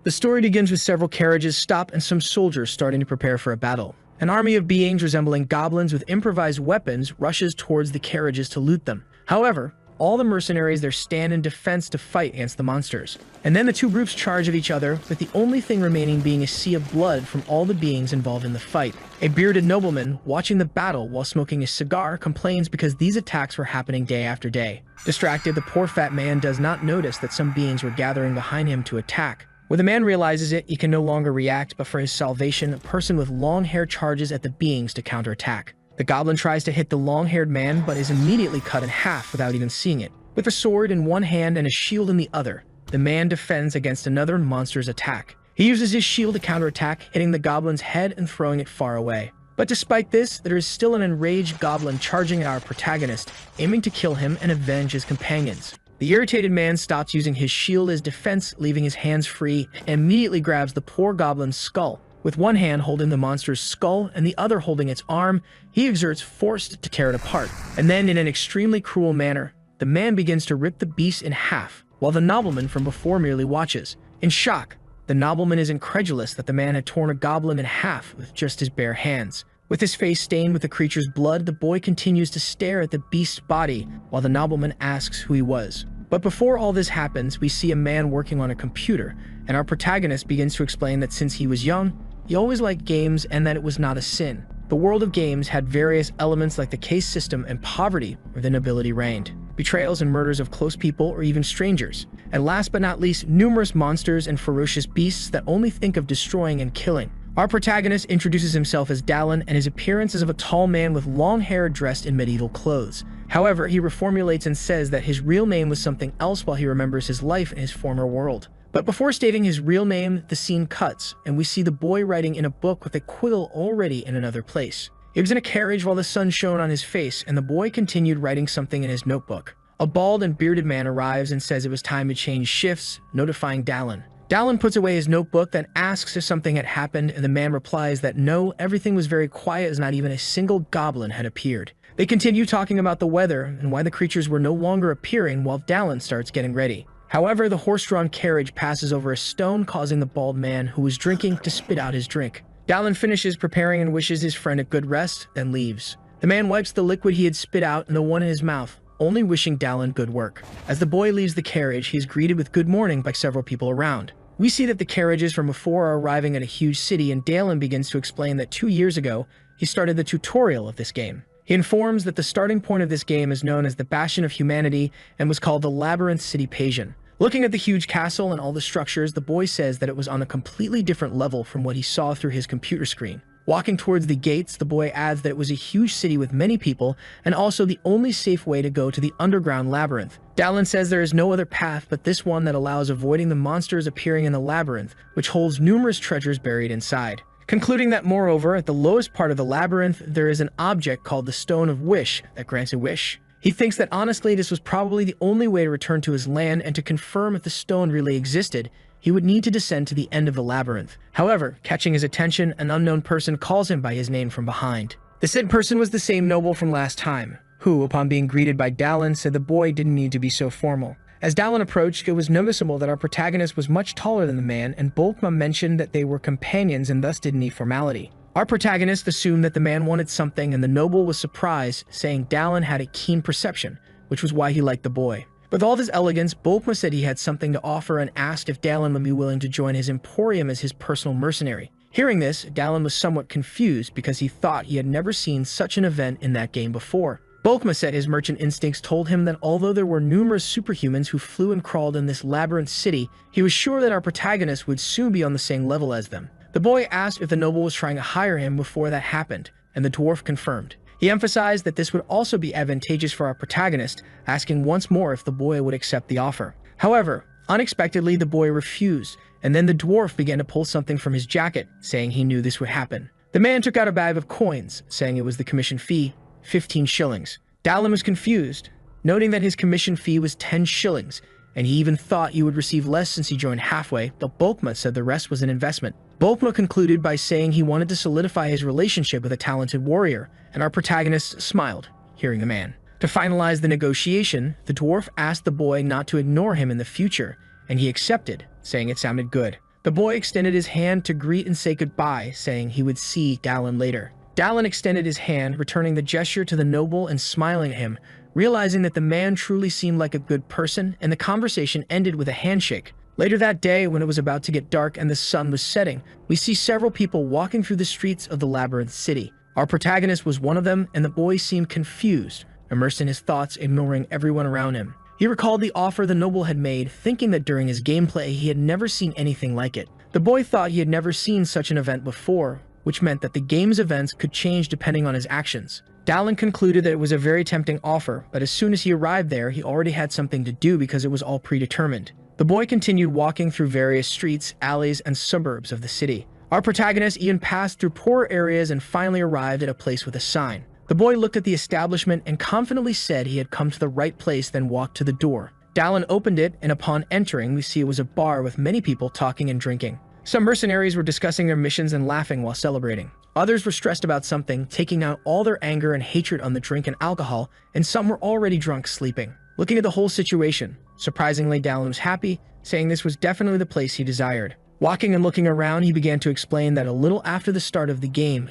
The story begins with several carriages stop and some soldiers starting to prepare for a battle. An army of beings resembling goblins with improvised weapons rushes towards the carriages to loot them. However, all the mercenaries there stand in defense to fight against the monsters. And then the two groups charge at each other, with the only thing remaining being a sea of blood from all the beings involved in the fight. A bearded nobleman, watching the battle while smoking a cigar, complains because these attacks were happening day after day. Distracted, the poor fat man does not notice that some beings were gathering behind him to attack. When the man realizes it, he can no longer react, but for his salvation, a person with long hair charges at the beings to counterattack. The goblin tries to hit the long-haired man, but is immediately cut in half without even seeing it. With a sword in one hand and a shield in the other, the man defends against another monster's attack. He uses his shield to counterattack, hitting the goblin's head and throwing it far away. But despite this, there is still an enraged goblin charging at our protagonist, aiming to kill him and avenge his companions. The irritated man stops using his shield as defense, leaving his hands free, and immediately grabs the poor goblin's skull. With one hand holding the monster's skull and the other holding its arm, he exerts force to tear it apart. And then, in an extremely cruel manner, the man begins to rip the beast in half, while the nobleman from before merely watches. In shock, the nobleman is incredulous that the man had torn a goblin in half with just his bare hands. With his face stained with the creature's blood, the boy continues to stare at the beast's body while the nobleman asks who he was. But before all this happens, we see a man working on a computer, and our protagonist begins to explain that since he was young, he always liked games and that it was not a sin. The world of games had various elements like the case system and poverty where the nobility reigned, betrayals and murders of close people or even strangers, and last but not least, numerous monsters and ferocious beasts that only think of destroying and killing. Our protagonist introduces himself as Dallin, and his appearance is of a tall man with long hair dressed in medieval clothes. However, he reformulates and says that his real name was something else while he remembers his life in his former world. But before stating his real name, the scene cuts, and we see the boy writing in a book with a quill already in another place. He was in a carriage while the sun shone on his face, and the boy continued writing something in his notebook. A bald and bearded man arrives and says it was time to change shifts, notifying Dallin. Dallin puts away his notebook, then asks if something had happened, and the man replies that no, everything was very quiet as not even a single goblin had appeared. They continue talking about the weather and why the creatures were no longer appearing while Dallin starts getting ready. However, the horse-drawn carriage passes over a stone, causing the bald man who was drinking to spit out his drink. Dallin finishes preparing and wishes his friend a good rest, then leaves. The man wipes the liquid he had spit out and the one in his mouth, only wishing Dallin good work. As the boy leaves the carriage, he is greeted with good morning by several people around. We see that the carriages from before are arriving at a huge city, and Dallin begins to explain that 2 years ago, he started the tutorial of this game. He informs that the starting point of this game is known as the Bastion of Humanity and was called the Labyrinth City Pasion. Looking at the huge castle and all the structures, the boy says that it was on a completely different level from what he saw through his computer screen. Walking towards the gates, the boy adds that it was a huge city with many people and also the only safe way to go to the underground labyrinth. Dallin says there is no other path but this one that allows avoiding the monsters appearing in the labyrinth, which holds numerous treasures buried inside. Concluding that moreover, at the lowest part of the labyrinth, there is an object called the Stone of Wish that grants a wish. He thinks that honestly this was probably the only way to return to his land, and to confirm if the stone really existed, he would need to descend to the end of the labyrinth. However, catching his attention, an unknown person calls him by his name from behind. The said person was the same noble from last time, who, upon being greeted by Dallin, said the boy didn't need to be so formal. As Dallin approached, it was noticeable that our protagonist was much taller than the man, and Bulkma mentioned that they were companions and thus didn't need formality. Our protagonist assumed that the man wanted something, and the noble was surprised, saying Dallin had a keen perception, which was why he liked the boy. With all his elegance, Bulkma said he had something to offer and asked if Dallin would be willing to join his emporium as his personal mercenary. Hearing this, Dallin was somewhat confused because he thought he had never seen such an event in that game before. Bulkma said his merchant instincts told him that although there were numerous superhumans who flew and crawled in this labyrinth city, he was sure that our protagonist would soon be on the same level as them. The boy asked if the noble was trying to hire him before that happened, and the dwarf confirmed. He emphasized that this would also be advantageous for our protagonist, asking once more if the boy would accept the offer. However, unexpectedly the boy refused, and then the dwarf began to pull something from his jacket, saying he knew this would happen. The man took out a bag of coins, saying it was the commission fee, 15 shillings. Dallin was confused, noting that his commission fee was 10 shillings, and he even thought he would receive less since he joined halfway, but Bulkma said the rest was an investment. Bulkma concluded by saying he wanted to solidify his relationship with a talented warrior, and our protagonist smiled, hearing the man. To finalize the negotiation, the dwarf asked the boy not to ignore him in the future, and he accepted, saying it sounded good. The boy extended his hand to greet and say goodbye, saying he would see Dallin later. Dallin extended his hand, returning the gesture to the noble and smiling at him, realizing that the man truly seemed like a good person, and the conversation ended with a handshake. Later that day, when it was about to get dark and the sun was setting, we see several people walking through the streets of the labyrinth city. Our protagonist was one of them, and the boy seemed confused, immersed in his thoughts, ignoring everyone around him. He recalled the offer the noble had made, thinking that during his gameplay he had never seen anything like it. The boy thought he had never seen such an event before, which meant that the game's events could change depending on his actions. Dallin concluded that it was a very tempting offer, but as soon as he arrived there, he already had something to do because it was all predetermined. The boy continued walking through various streets, alleys, and suburbs of the city. Our protagonist even passed through poorer areas and finally arrived at a place with a sign. The boy looked at the establishment and confidently said he had come to the right place, then walked to the door. Dallin opened it, and upon entering, we see it was a bar with many people talking and drinking. Some mercenaries were discussing their missions and laughing while celebrating. Others were stressed about something, taking out all their anger and hatred on the drink and alcohol, and some were already drunk, sleeping. Looking at the whole situation, surprisingly, Dallin was happy, saying this was definitely the place he desired. Walking and looking around, he began to explain that a little after the start of the game,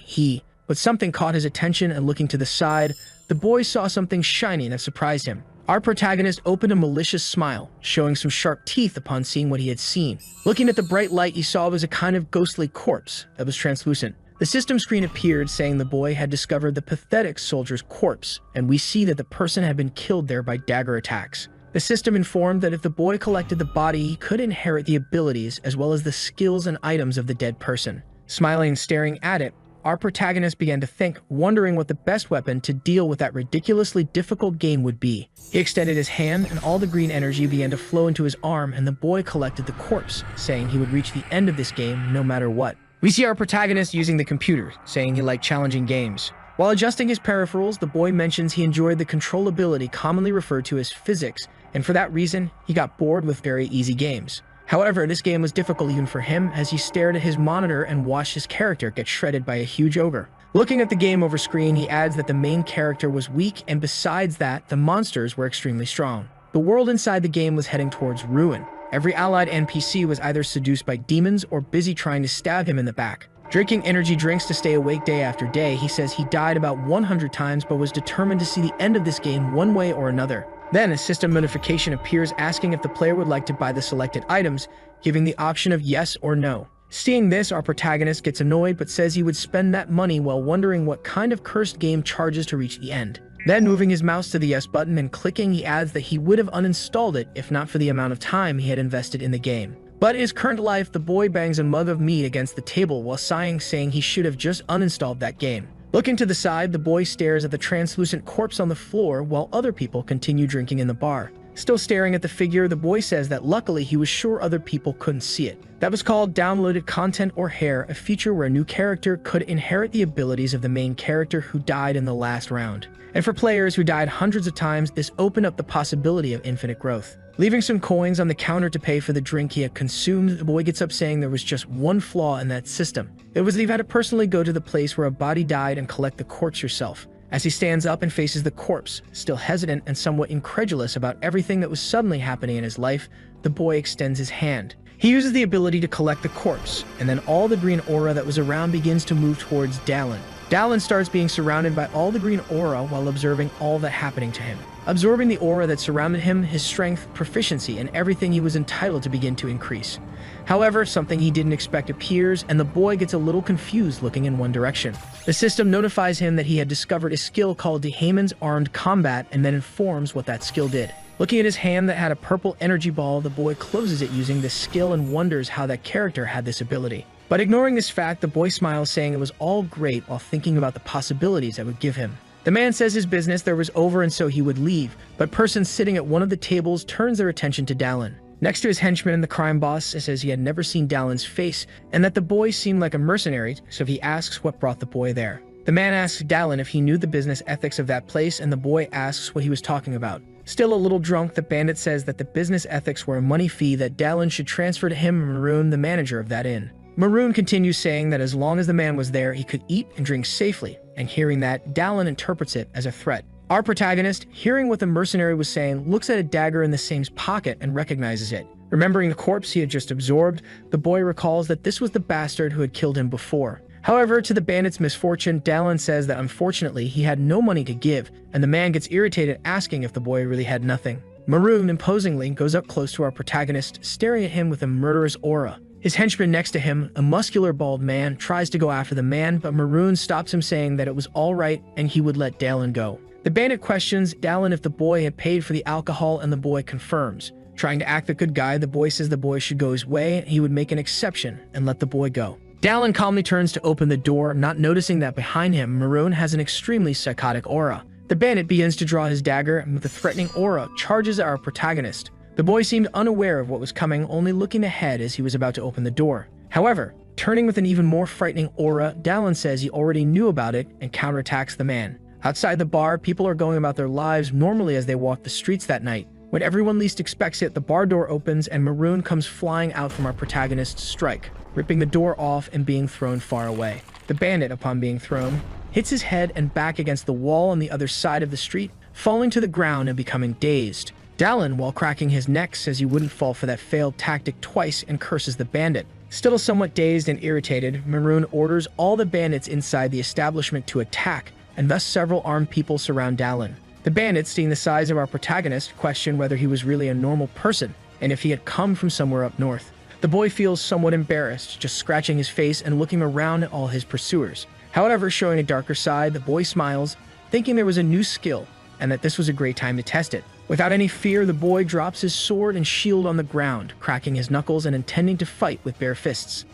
but something caught his attention, and looking to the side, the boy saw something shiny that surprised him. Our protagonist opened a malicious smile, showing some sharp teeth upon seeing what he had seen. Looking at the bright light, he saw it was a kind of ghostly corpse that was translucent. The system screen appeared, saying the boy had discovered the pathetic soldier's corpse, and we see that the person had been killed there by dagger attacks. The system informed that if the boy collected the body, he could inherit the abilities as well as the skills and items of the dead person. Smiling and staring at it, our protagonist began to think, wondering what the best weapon to deal with that ridiculously difficult game would be. He extended his hand, and all the green energy began to flow into his arm, and the boy collected the corpse, saying he would reach the end of this game no matter what. We see our protagonist using the computer, saying he liked challenging games. While adjusting his peripherals, the boy mentions he enjoyed the controllability commonly referred to as physics, and for that reason, he got bored with very easy games. However, this game was difficult even for him as he stared at his monitor and watched his character get shredded by a huge ogre. Looking at the game over screen, he adds that the main character was weak, and besides that, the monsters were extremely strong. The world inside the game was heading towards ruin. Every allied NPC was either seduced by demons or busy trying to stab him in the back. Drinking energy drinks to stay awake day after day, he says he died about 100 times but was determined to see the end of this game one way or another. Then a system notification appears asking if the player would like to buy the selected items, giving the option of yes or no. Seeing this, our protagonist gets annoyed but says he would spend that money while wondering what kind of cursed game charges to reach the end. Then moving his mouse to the yes button and clicking, he adds that he would have uninstalled it if not for the amount of time he had invested in the game. But in his current life, the boy bangs a mug of meat against the table while sighing, saying he should have just uninstalled that game. Looking to the side, the boy stares at the translucent corpse on the floor while other people continue drinking in the bar. Still staring at the figure, the boy says that luckily he was sure other people couldn't see it. That was called downloaded content or hair, a feature where a new character could inherit the abilities of the main character who died in the last round. And for players who died hundreds of times, this opened up the possibility of infinite growth. Leaving some coins on the counter to pay for the drink he had consumed, the boy gets up saying there was just one flaw in that system. It was that he had to personally go to the place where a body died and collect the corpse yourself. As he stands up and faces the corpse, still hesitant and somewhat incredulous about everything that was suddenly happening in his life, the boy extends his hand. He uses the ability to collect the corpse, and then all the green aura that was around begins to move towards Dallin. Dallin starts being surrounded by all the green aura while observing all that happening to him. Absorbing the aura that surrounded him, his strength, proficiency, and everything he was entitled to begin to increase. However, something he didn't expect appears, and the boy gets a little confused looking in one direction. The system notifies him that he had discovered a skill called Dehaemon's Armed Combat and then informs what that skill did. Looking at his hand that had a purple energy ball, the boy closes it using this skill and wonders how that character had this ability. But ignoring this fact, the boy smiles, saying it was all great while thinking about the possibilities that would give him. The man says his business there was over and so he would leave, but person sitting at one of the tables turns their attention to Dallin. Next to his henchman and the crime boss, says he had never seen Dallin's face and that the boy seemed like a mercenary, so he asks what brought the boy there. The man asks Dallin if he knew the business ethics of that place, and the boy asks what he was talking about. Still a little drunk, the bandit says that the business ethics were a money fee that Dallin should transfer to him and Maroon, the manager of that inn. Maroon continues saying that as long as the man was there, he could eat and drink safely, and hearing that, Dallin interprets it as a threat. Our protagonist, hearing what the mercenary was saying, looks at a dagger in the same pocket and recognizes it. Remembering the corpse he had just absorbed, the boy recalls that this was the bastard who had killed him before. However, to the bandit's misfortune, Dallin says that unfortunately he had no money to give, and the man gets irritated asking if the boy really had nothing. Maroon imposingly goes up close to our protagonist, staring at him with a murderous aura. His henchman next to him, a muscular bald man, tries to go after the man, but Maroon stops him saying that it was alright and he would let Dallin go. The bandit questions Dallin if the boy had paid for the alcohol, and the boy confirms. Trying to act the good guy, the boy says the boy should go his way and he would make an exception and let the boy go. Dallin calmly turns to open the door, not noticing that behind him, Maroon has an extremely psychotic aura. The bandit begins to draw his dagger and with a threatening aura charges at our protagonist. The boy seemed unaware of what was coming, only looking ahead as he was about to open the door. However, turning with an even more frightening aura, Dallin says he already knew about it and counterattacks the man. Outside the bar, people are going about their lives normally as they walk the streets that night. When everyone least expects it, the bar door opens and Maroon comes flying out from our protagonist's strike, ripping the door off and being thrown far away. The bandit, upon being thrown, hits his head and back against the wall on the other side of the street, falling to the ground and becoming dazed. Dallin, while cracking his neck, says he wouldn't fall for that failed tactic twice and curses the bandit. Still somewhat dazed and irritated, Maroon orders all the bandits inside the establishment to attack, and thus several armed people surround Dallin. The bandits, seeing the size of our protagonist, question whether he was really a normal person, and if he had come from somewhere up north. The boy feels somewhat embarrassed, just scratching his face and looking around at all his pursuers. However, showing a darker side, the boy smiles, thinking there was a new skill, and that this was a great time to test it. Without any fear, the boy drops his sword and shield on the ground, cracking his knuckles and intending to fight with bare fists.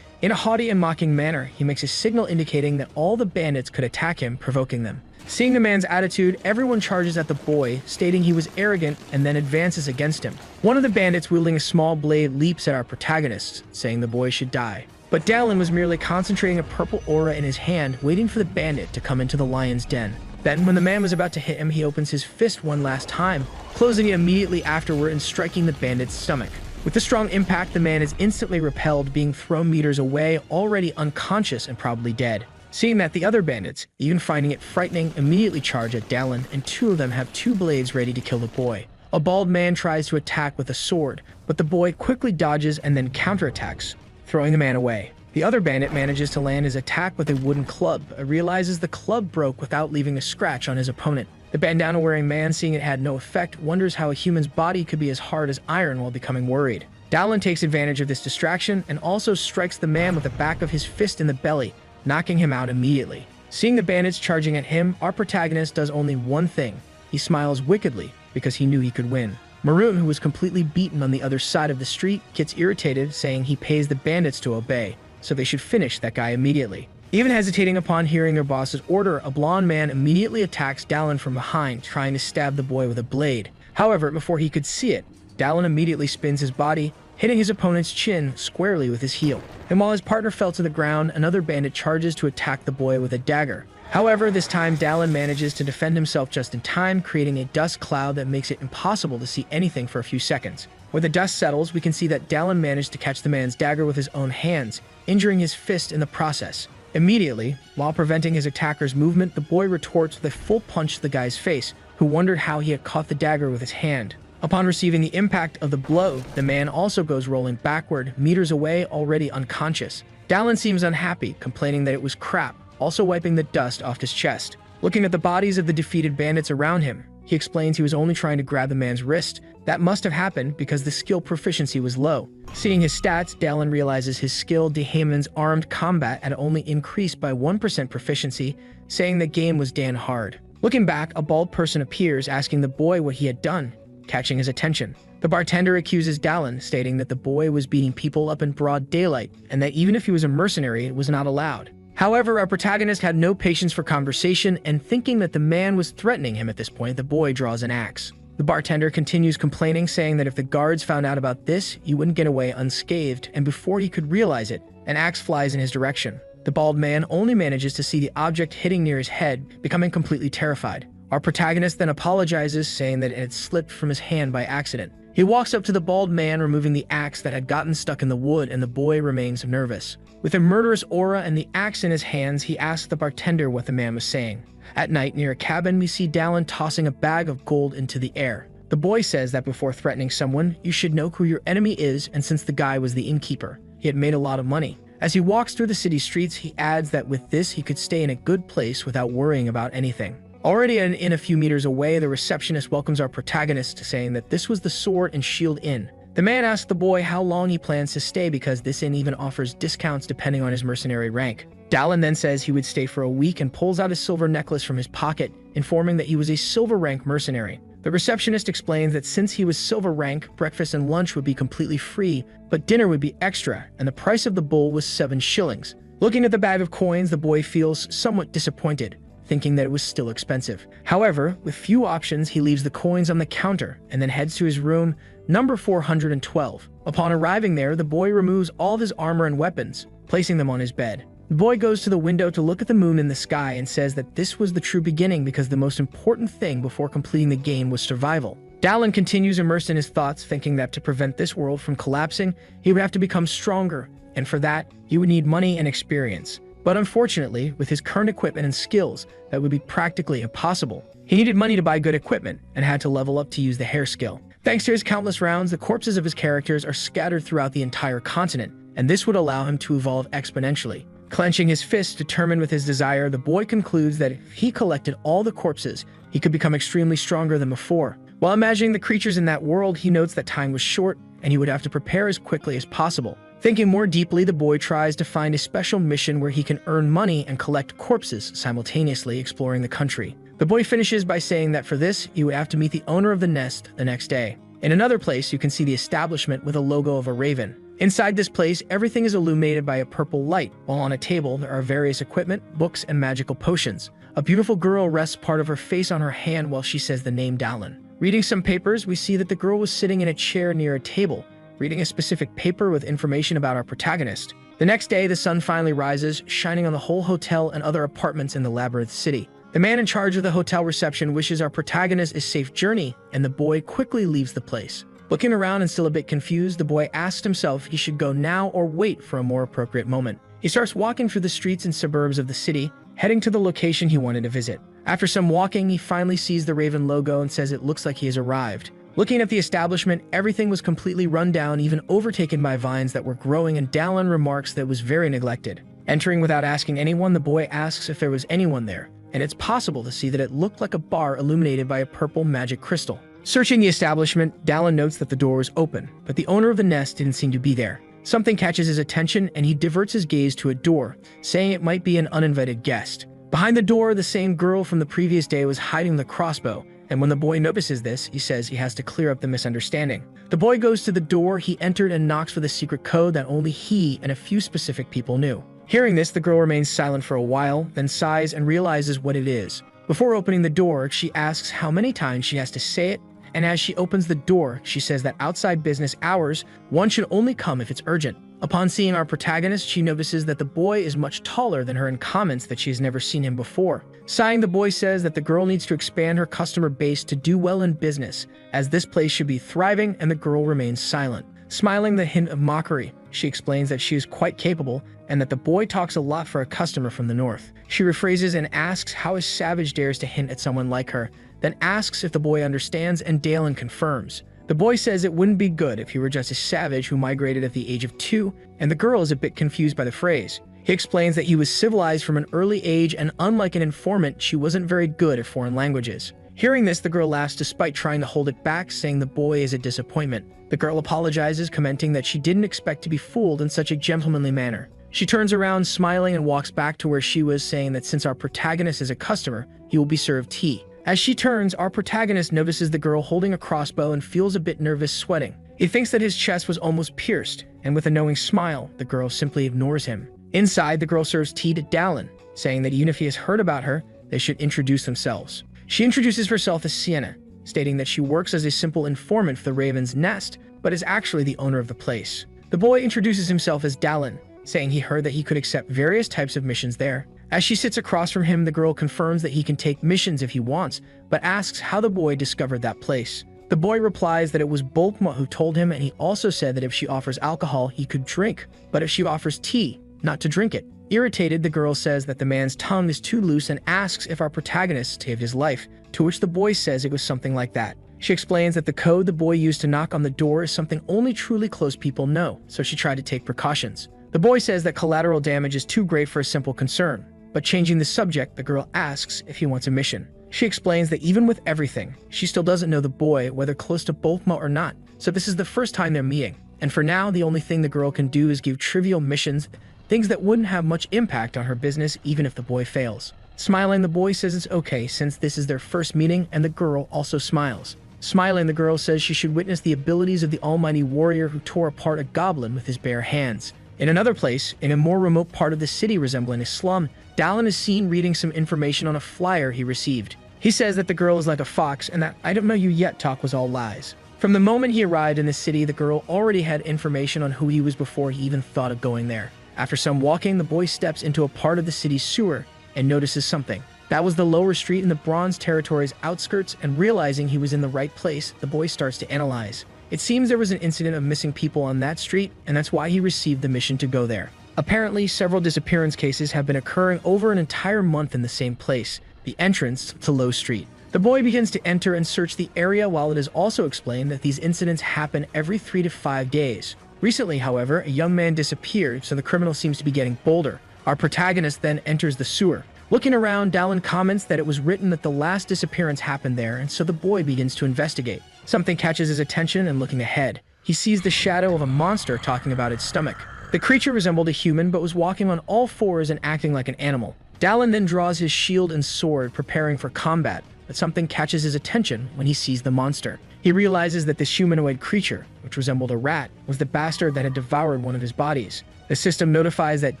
In a haughty and mocking manner, he makes a signal indicating that all the bandits could attack him, provoking them. Seeing the man's attitude, everyone charges at the boy, stating he was arrogant, and then advances against him. One of the bandits wielding a small blade leaps at our protagonist, saying the boy should die. But Dallin was merely concentrating a purple aura in his hand, waiting for the bandit to come into the lion's den. Then, when the man was about to hit him, he opens his fist one last time, closing it immediately afterward and striking the bandit's stomach. With the strong impact, the man is instantly repelled, being thrown meters away, already unconscious and probably dead. Seeing that, the other bandits, even finding it frightening, immediately charge at Dallin, and two of them have two blades ready to kill the boy. A bald man tries to attack with a sword, but the boy quickly dodges and then counterattacks, throwing the man away. The other bandit manages to land his attack with a wooden club, but realizes the club broke without leaving a scratch on his opponent. The bandana-wearing man, seeing it had no effect, wonders how a human's body could be as hard as iron while becoming worried. Dallin takes advantage of this distraction and also strikes the man with the back of his fist in the belly, knocking him out immediately. Seeing the bandits charging at him, our protagonist does only one thing. He smiles wickedly because he knew he could win. Maroon, who was completely beaten on the other side of the street, gets irritated, saying he pays the bandits to obey, so they should finish that guy immediately. Even hesitating upon hearing their boss's order, a blonde man immediately attacks Dallin from behind, trying to stab the boy with a blade. However, before he could see it, Dallin immediately spins his body, hitting his opponent's chin squarely with his heel. And while his partner fell to the ground, another bandit charges to attack the boy with a dagger. However, this time Dallin manages to defend himself just in time, creating a dust cloud that makes it impossible to see anything for a few seconds. When the dust settles, we can see that Dallin managed to catch the man's dagger with his own hands, injuring his fist in the process. Immediately, while preventing his attacker's movement, the boy retorts with a full punch to the guy's face, who wondered how he had caught the dagger with his hand. Upon receiving the impact of the blow, the man also goes rolling backward, meters away, already unconscious. Dallin seems unhappy, complaining that it was crap, also wiping the dust off his chest. Looking at the bodies of the defeated bandits around him, he explains he was only trying to grab the man's wrist. That must have happened because the skill proficiency was low. Seeing his stats, Dallin realizes his skill Dehaemon's armed combat had only increased by 1% proficiency, saying the game was damn hard. Looking back, a bald person appears, asking the boy what he had done, catching his attention. The bartender accuses Dallin, stating that the boy was beating people up in broad daylight, and that even if he was a mercenary, it was not allowed. However, our protagonist had no patience for conversation, and thinking that the man was threatening him at this point, the boy draws an axe. The bartender continues complaining, saying that if the guards found out about this, he wouldn't get away unscathed, and before he could realize it, an axe flies in his direction. The bald man only manages to see the object hitting near his head, becoming completely terrified. Our protagonist then apologizes, saying that it had slipped from his hand by accident. He walks up to the bald man, removing the axe that had gotten stuck in the wood, and the boy remains nervous. With a murderous aura and the axe in his hands, he asks the bartender what the man was saying. At night, near a cabin, we see Dallin tossing a bag of gold into the air. The boy says that before threatening someone, you should know who your enemy is, and since the guy was the innkeeper, he had made a lot of money. As he walks through the city streets, he adds that with this he could stay in a good place without worrying about anything. Already in a few meters away, the receptionist welcomes our protagonist, saying that this was the Sword and Shield Inn. The man asks the boy how long he plans to stay because this inn even offers discounts depending on his mercenary rank. Dallin then says he would stay for a week and pulls out a silver necklace from his pocket, informing that he was a silver rank mercenary. The receptionist explains that since he was silver rank, breakfast and lunch would be completely free, but dinner would be extra, and the price of the bowl was 7 shillings. Looking at the bag of coins, the boy feels somewhat disappointed, thinking that it was still expensive. However, with few options, he leaves the coins on the counter and then heads to his room, number 412. Upon arriving there, the boy removes all of his armor and weapons, placing them on his bed. The boy goes to the window to look at the moon in the sky and says that this was the true beginning because the most important thing before completing the game was survival. Dallin continues immersed in his thoughts, thinking that to prevent this world from collapsing, he would have to become stronger, and for that, he would need money and experience. But unfortunately, with his current equipment and skills, that would be practically impossible. He needed money to buy good equipment and had to level up to use the hair skill. Thanks to his countless rounds, the corpses of his characters are scattered throughout the entire continent, and this would allow him to evolve exponentially. Clenching his fist, determined with his desire, the boy concludes that if he collected all the corpses, he could become extremely stronger than before. While imagining the creatures in that world, he notes that time was short, and he would have to prepare as quickly as possible. Thinking more deeply, the boy tries to find a special mission where he can earn money and collect corpses, simultaneously exploring the country. The boy finishes by saying that for this, he would have to meet the owner of the nest the next day. In another place, you can see the establishment with a logo of a raven. Inside this place, everything is illuminated by a purple light, while on a table there are various equipment, books, and magical potions. A beautiful girl rests part of her face on her hand while she says the name Dallin. Reading some papers, we see that the girl was sitting in a chair near a table, reading a specific paper with information about our protagonist. The next day, the sun finally rises, shining on the whole hotel and other apartments in the Labyrinth City. The man in charge of the hotel reception wishes our protagonist a safe journey, and the boy quickly leaves the place. Looking around and still a bit confused, the boy asks himself if he should go now or wait for a more appropriate moment. He starts walking through the streets and suburbs of the city, heading to the location he wanted to visit. After some walking, he finally sees the Raven logo and says it looks like he has arrived. Looking at the establishment, everything was completely run down, even overtaken by vines that were growing, and Dallin remarks that it was very neglected. Entering without asking anyone, the boy asks if there was anyone there, and it's possible to see that it looked like a bar illuminated by a purple magic crystal. Searching the establishment, Dallin notes that the door was open, but the owner of the nest didn't seem to be there. Something catches his attention, and he diverts his gaze to a door, saying it might be an uninvited guest. Behind the door, the same girl from the previous day was hiding the crossbow, and when the boy notices this, he says he has to clear up the misunderstanding. The boy goes to the door he entered and knocks for the secret code that only he and a few specific people knew. Hearing this, the girl remains silent for a while, then sighs and realizes what it is. Before opening the door, she asks how many times she has to say it, and as she opens the door, she says that outside business hours, one should only come if it's urgent. Upon seeing our protagonist, she notices that the boy is much taller than her and comments that she has never seen him before. Sighing, the boy says that the girl needs to expand her customer base to do well in business, as this place should be thriving, and the girl remains silent. Smiling the hint of mockery, she explains that she is quite capable and that the boy talks a lot for a customer from the north. She rephrases and asks how a savage dares to hint at someone like her, then asks if the boy understands, and Dallin confirms. The boy says it wouldn't be good if he were just a savage who migrated at the age of 2, and the girl is a bit confused by the phrase. He explains that he was civilized from an early age, and unlike an informant, she wasn't very good at foreign languages. Hearing this, the girl laughs despite trying to hold it back, saying the boy is a disappointment. The girl apologizes, commenting that she didn't expect to be fooled in such a gentlemanly manner. She turns around, smiling, and walks back to where she was, saying that since our protagonist is a customer, he will be served tea. As she turns, our protagonist notices the girl holding a crossbow and feels a bit nervous, sweating. He thinks that his chest was almost pierced, and with a knowing smile, the girl simply ignores him. Inside, the girl serves tea to Dallin, saying that even if he has heard about her, they should introduce themselves. She introduces herself as Sienna, stating that she works as a simple informant for the Raven's Nest, but is actually the owner of the place. The boy introduces himself as Dallin, saying he heard that he could accept various types of missions there. As she sits across from him, the girl confirms that he can take missions if he wants, but asks how the boy discovered that place. The boy replies that it was Bolkma who told him, and he also said that if she offers alcohol, he could drink, but if she offers tea, not to drink it. Irritated, the girl says that the man's tongue is too loose and asks if our protagonist saved his life, to which the boy says it was something like that. She explains that the code the boy used to knock on the door is something only truly close people know, so she tried to take precautions. The boy says that collateral damage is too great for a simple concern, but changing the subject, the girl asks if he wants a mission. She explains that even with everything, she still doesn't know the boy, whether close to Bulkma or not, so this is the first time they're meeting. And for now, the only thing the girl can do is give trivial missions, things that wouldn't have much impact on her business even if the boy fails. Smiling, the boy says it's okay since this is their first meeting, and the girl also smiles. Smiling, the girl says she should witness the abilities of the almighty warrior who tore apart a goblin with his bare hands. In another place, in a more remote part of the city resembling a slum, Dallin is seen reading some information on a flyer he received. He says that the girl is like a fox and that "I don't know you yet" talk was all lies. From the moment he arrived in the city, the girl already had information on who he was before he even thought of going there. After some walking, the boy steps into a part of the city's sewer and notices something. That was the lower street in the Bronze Territory's outskirts, and realizing he was in the right place, the boy starts to analyze. It seems there was an incident of missing people on that street, and that's why he received the mission to go there. Apparently, several disappearance cases have been occurring over an entire month in the same place, the entrance to Low Street. The boy begins to enter and search the area, while it is also explained that these incidents happen every 3 to 5 days. Recently, however, a young man disappeared, so the criminal seems to be getting bolder. Our protagonist then enters the sewer. Looking around, Dallin comments that it was written that the last disappearance happened there, and so the boy begins to investigate. Something catches his attention, and looking ahead, he sees the shadow of a monster talking about its stomach. The creature resembled a human, but was walking on all fours and acting like an animal. Dallin then draws his shield and sword, preparing for combat, but something catches his attention when he sees the monster. He realizes that this humanoid creature, which resembled a rat, was the bastard that had devoured one of his bodies. The system notifies that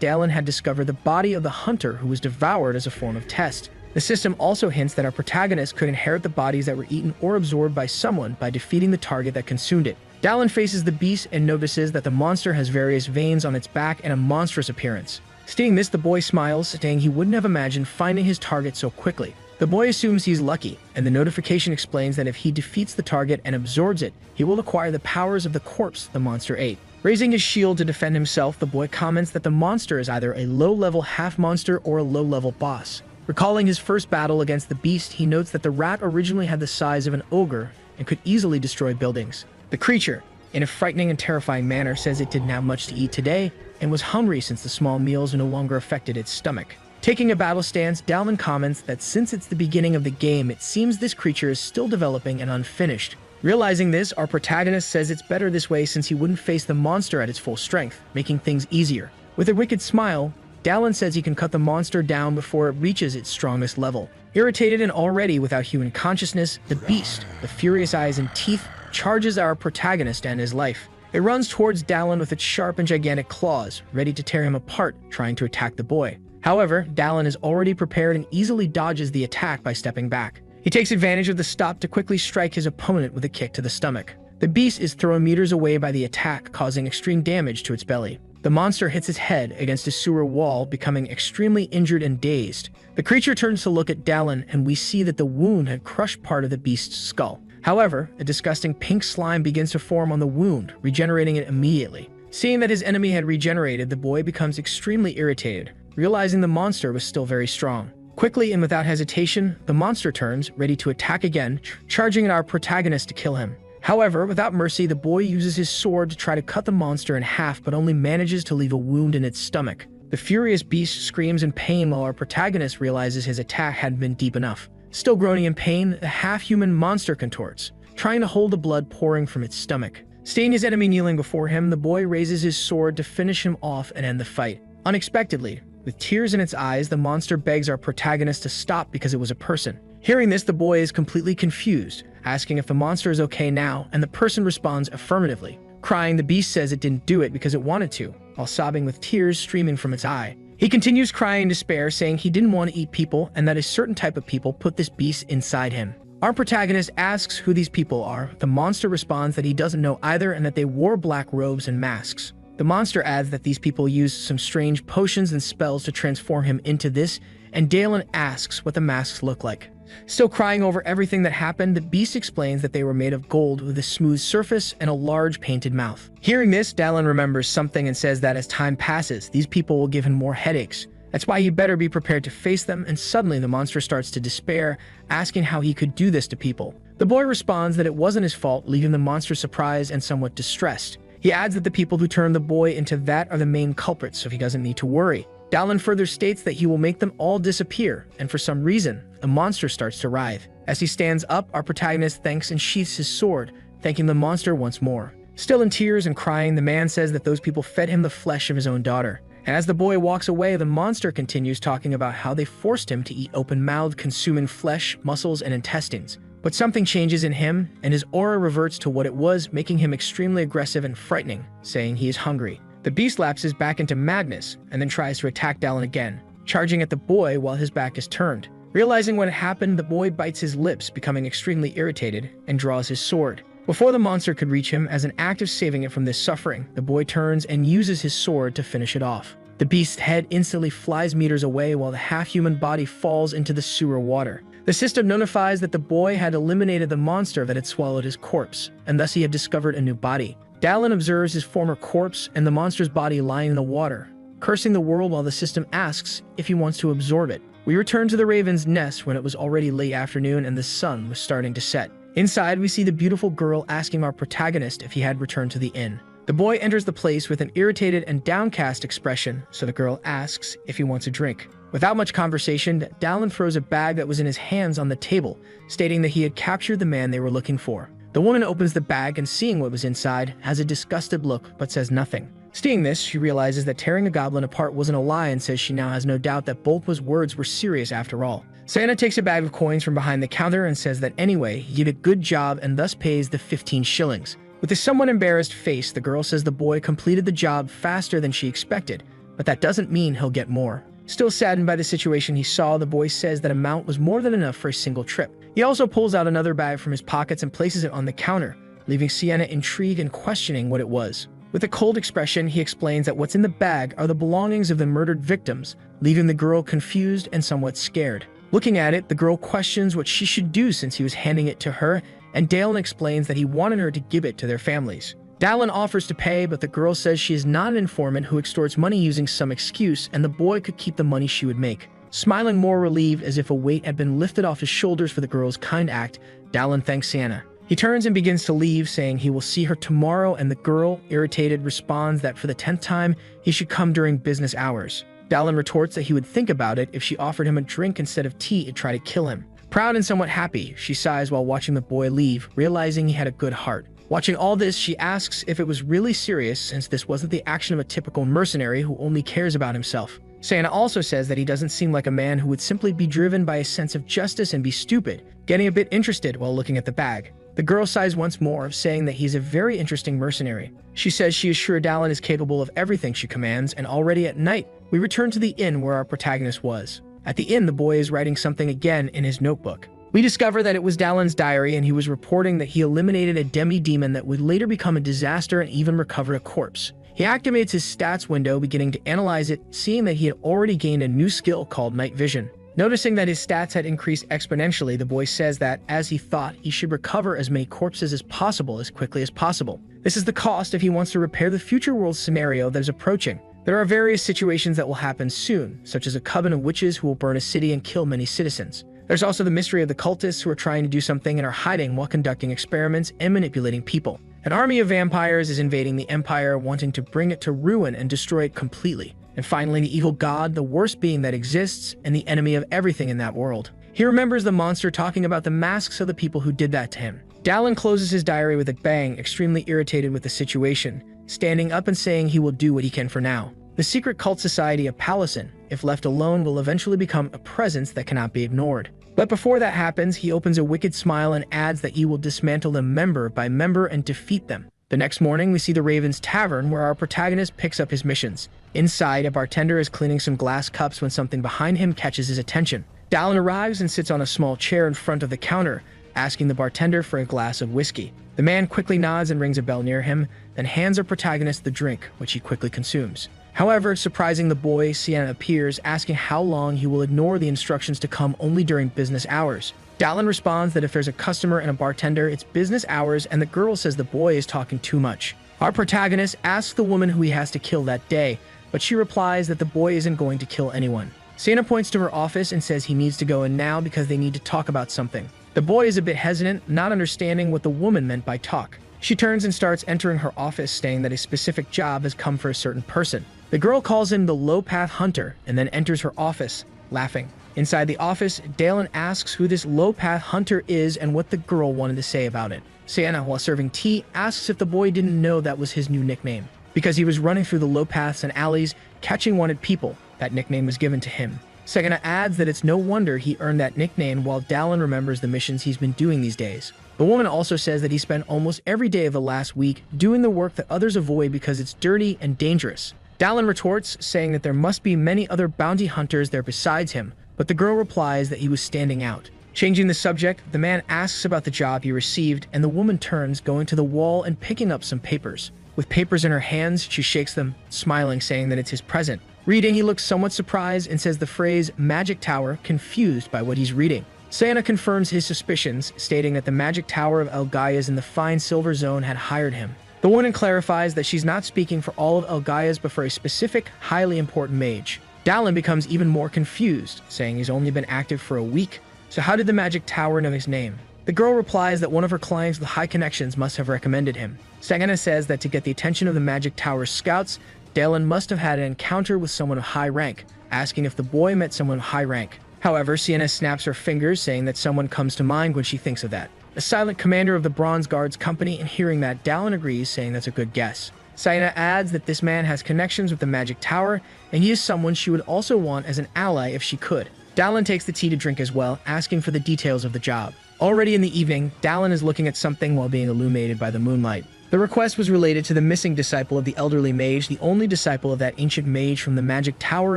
Dallin had discovered the body of the hunter who was devoured as a form of test. The system also hints that our protagonist could inherit the bodies that were eaten or absorbed by someone by defeating the target that consumed it. Dallin faces the beast and notices that the monster has various veins on its back and a monstrous appearance. Seeing this, the boy smiles, saying he wouldn't have imagined finding his target so quickly. The boy assumes he's lucky, and the notification explains that if he defeats the target and absorbs it, he will acquire the powers of the corpse the monster ate. Raising his shield to defend himself, the boy comments that the monster is either a low-level half-monster or a low-level boss. Recalling his first battle against the beast, he notes that the rat originally had the size of an ogre and could easily destroy buildings. The creature, in a frightening and terrifying manner, says it didn't have much to eat today and was hungry since the small meals no longer affected its stomach. Taking a battle stance, Dallin comments that since it's the beginning of the game, it seems this creature is still developing and unfinished. Realizing this, our protagonist says it's better this way since he wouldn't face the monster at its full strength, making things easier. With a wicked smile, Dallin says he can cut the monster down before it reaches its strongest level. Irritated and already without human consciousness, the beast, with furious eyes and teeth, charges our protagonist and his life. It runs towards Dallin with its sharp and gigantic claws, ready to tear him apart, trying to attack the boy. However, Dallin is already prepared and easily dodges the attack by stepping back. He takes advantage of the stop to quickly strike his opponent with a kick to the stomach. The beast is thrown meters away by the attack, causing extreme damage to its belly. The monster hits its head against a sewer wall, becoming extremely injured and dazed. The creature turns to look at Dallin, and we see that the wound had crushed part of the beast's skull. However, a disgusting pink slime begins to form on the wound, regenerating it immediately. Seeing that his enemy had regenerated, the boy becomes extremely irritated, realizing the monster was still very strong. Quickly and without hesitation, the monster turns, ready to attack again, charging at our protagonist to kill him. However, without mercy, the boy uses his sword to try to cut the monster in half, but only manages to leave a wound in its stomach. The furious beast screams in pain while our protagonist realizes his attack hadn't been deep enough. Still groaning in pain, the half-human monster contorts, trying to hold the blood pouring from its stomach. Seeing his enemy kneeling before him, the boy raises his sword to finish him off and end the fight. Unexpectedly, with tears in its eyes, the monster begs our protagonist to stop because it was a person. Hearing this, the boy is completely confused, asking if the monster is okay now, and the person responds affirmatively. Crying, the beast says it didn't do it because it wanted to, while sobbing with tears streaming from its eye. He continues crying in despair, saying he didn't want to eat people and that a certain type of people put this beast inside him. Our protagonist asks who these people are. The monster responds that he doesn't know either and that they wore black robes and masks. The monster adds that these people used some strange potions and spells to transform him into this, and Dallin asks what the masks look like. Still crying over everything that happened, the beast explains that they were made of gold with a smooth surface and a large painted mouth. Hearing this, Dallin remembers something and says that as time passes, these people will give him more headaches, That's why he better be prepared to face them, and suddenly the monster starts to despair, asking how he could do this to people. The boy responds that it wasn't his fault, leaving the monster surprised and somewhat distressed. He adds that the people who turned the boy into that are the main culprits, so he doesn't need to worry. Dallin further states that he will make them all disappear, and for some reason, the monster starts to writhe. As he stands up, our protagonist thanks and sheaths his sword, thanking the monster once more. Still in tears and crying, the man says that those people fed him the flesh of his own daughter. And as the boy walks away, the monster continues talking about how they forced him to eat open-mouthed, consuming flesh, muscles, and intestines. But something changes in him, and his aura reverts to what it was, making him extremely aggressive and frightening, saying he is hungry. The beast lapses back into madness, and then tries to attack Dallin again, charging at the boy while his back is turned. Realizing what had happened, the boy bites his lips, becoming extremely irritated, and draws his sword. Before the monster could reach him, as an act of saving it from this suffering, the boy turns and uses his sword to finish it off. The beast's head instantly flies meters away while the half-human body falls into the sewer water. The system notifies that the boy had eliminated the monster that had swallowed his corpse, and thus he had discovered a new body. Dallin observes his former corpse and the monster's body lying in the water, cursing the world while the system asks if he wants to absorb it. We return to the raven's nest when it was already late afternoon and the sun was starting to set. Inside, we see the beautiful girl asking our protagonist if he had returned to the inn. The boy enters the place with an irritated and downcast expression, so the girl asks if he wants a drink. Without much conversation, Dallin throws a bag that was in his hands on the table, stating that he had captured the man they were looking for. The woman opens the bag and, seeing what was inside, has a disgusted look but says nothing. Seeing this, she realizes that tearing a goblin apart wasn't a lie and says she now has no doubt that Bulkma's words were serious after all. Santa takes a bag of coins from behind the counter and says that anyway, he did a good job and thus pays the 15 shillings. With a somewhat embarrassed face, the girl says the boy completed the job faster than she expected, but that doesn't mean he'll get more. Still saddened by the situation he saw, the boy says that amount was more than enough for a single trip. He also pulls out another bag from his pockets and places it on the counter, leaving Sienna intrigued and questioning what it was. With a cold expression, he explains that what's in the bag are the belongings of the murdered victims, leaving the girl confused and somewhat scared. Looking at it, the girl questions what she should do since he was handing it to her, and Dallin explains that he wanted her to give it to their families. Dallin offers to pay, but the girl says she is not an informant who extorts money using some excuse, and the boy could keep the money she would make. Smiling more relieved as if a weight had been lifted off his shoulders for the girl's kind act, Dallin thanks Sienna. He turns and begins to leave, saying he will see her tomorrow, and the girl, irritated, responds that for the 10th time, he should come during business hours. Dallin retorts that he would think about it if she offered him a drink instead of tea to try to kill him. Proud and somewhat happy, she sighs while watching the boy leave, realizing he had a good heart. Watching all this, she asks if it was really serious since this wasn't the action of a typical mercenary who only cares about himself. Santa also says that he doesn't seem like a man who would simply be driven by a sense of justice and be stupid, getting a bit interested while looking at the bag. The girl sighs once more, saying that he's a very interesting mercenary. She says she is sure Dallin is capable of everything she commands, and already at night, we return to the inn where our protagonist was. At the inn, the boy is writing something again in his notebook. We discover that it was Dallin's diary, and he was reporting that he eliminated a demi-demon that would later become a disaster and even recover a corpse. He activates his stats window, beginning to analyze it, seeing that he had already gained a new skill called night vision. Noticing that his stats had increased exponentially, the boy says that, as he thought, he should recover as many corpses as possible as quickly as possible. This is the cost if he wants to repair the future world scenario that is approaching. There are various situations that will happen soon, such as a coven of witches who will burn a city and kill many citizens. There's also the mystery of the cultists who are trying to do something and are hiding while conducting experiments and manipulating people. An army of vampires is invading the Empire, wanting to bring it to ruin and destroy it completely. And finally, the evil god, the worst being that exists, and the enemy of everything in that world. He remembers the monster talking about the masks of the people who did that to him. Dallin closes his diary with a bang, extremely irritated with the situation, standing up and saying he will do what he can for now. The secret cult society of Palacin, if left alone, will eventually become a presence that cannot be ignored. But before that happens, he opens a wicked smile and adds that he will dismantle them member by member and defeat them. The next morning, we see the Raven's Tavern, where our protagonist picks up his missions. Inside, a bartender is cleaning some glass cups when something behind him catches his attention. Dallin arrives and sits on a small chair in front of the counter, asking the bartender for a glass of whiskey. The man quickly nods and rings a bell near him, then hands our protagonist the drink, which he quickly consumes. However, surprising the boy, Sienna appears, asking how long he will ignore the instructions to come only during business hours. Dallin responds that if there's a customer and a bartender, it's business hours, and the girl says the boy is talking too much. Our protagonist asks the woman who he has to kill that day, but she replies that the boy isn't going to kill anyone. Sienna points to her office and says he needs to go in now because they need to talk about something. The boy is a bit hesitant, not understanding what the woman meant by talk. She turns and starts entering her office, saying that a specific job has come for a certain person. The girl calls him the low-path hunter and then enters her office, laughing. Inside the office, Dalen asks who this low-path hunter is and what the girl wanted to say about it. Sienna, while serving tea, asks if the boy didn't know that was his new nickname. Because he was running through the low paths and alleys, catching wanted people, that nickname was given to him. Sienna adds that it's no wonder he earned that nickname, while Dalen remembers the missions he's been doing these days. The woman also says that he spent almost every day of the last week doing the work that others avoid because it's dirty and dangerous. Dalen retorts, saying that there must be many other bounty hunters there besides him, but the girl replies that he was standing out. Changing the subject, the man asks about the job he received, and the woman turns, going to the wall and picking up some papers. With papers in her hands, she shakes them, smiling, saying that it's his present. Reading, he looks somewhat surprised and says the phrase "magic tower," confused by what he's reading. Sienna confirms his suspicions, stating that the magic tower of Elgaia's in the fine silver zone had hired him. The woman clarifies that she's not speaking for all of Elgaia's but for a specific, highly important mage. Dalen becomes even more confused, saying he's only been active for a week. So how did the magic tower know his name? The girl replies that one of her clients with high connections must have recommended him. Sienna says that to get the attention of the magic tower's scouts, Dalen must have had an encounter with someone of high rank, asking if the boy met someone of high rank. However, Sienna snaps her fingers, saying that someone comes to mind when she thinks of that. A silent commander of the Bronze Guards Company, and hearing that, Dalen agrees, saying that's a good guess. Sienna adds that this man has connections with the magic tower, and he is someone she would also want as an ally if she could. Dalen takes the tea to drink as well, asking for the details of the job. Already in the evening, Dalen is looking at something while being illuminated by the moonlight. The request was related to the missing disciple of the elderly mage, the only disciple of that ancient mage from the magic tower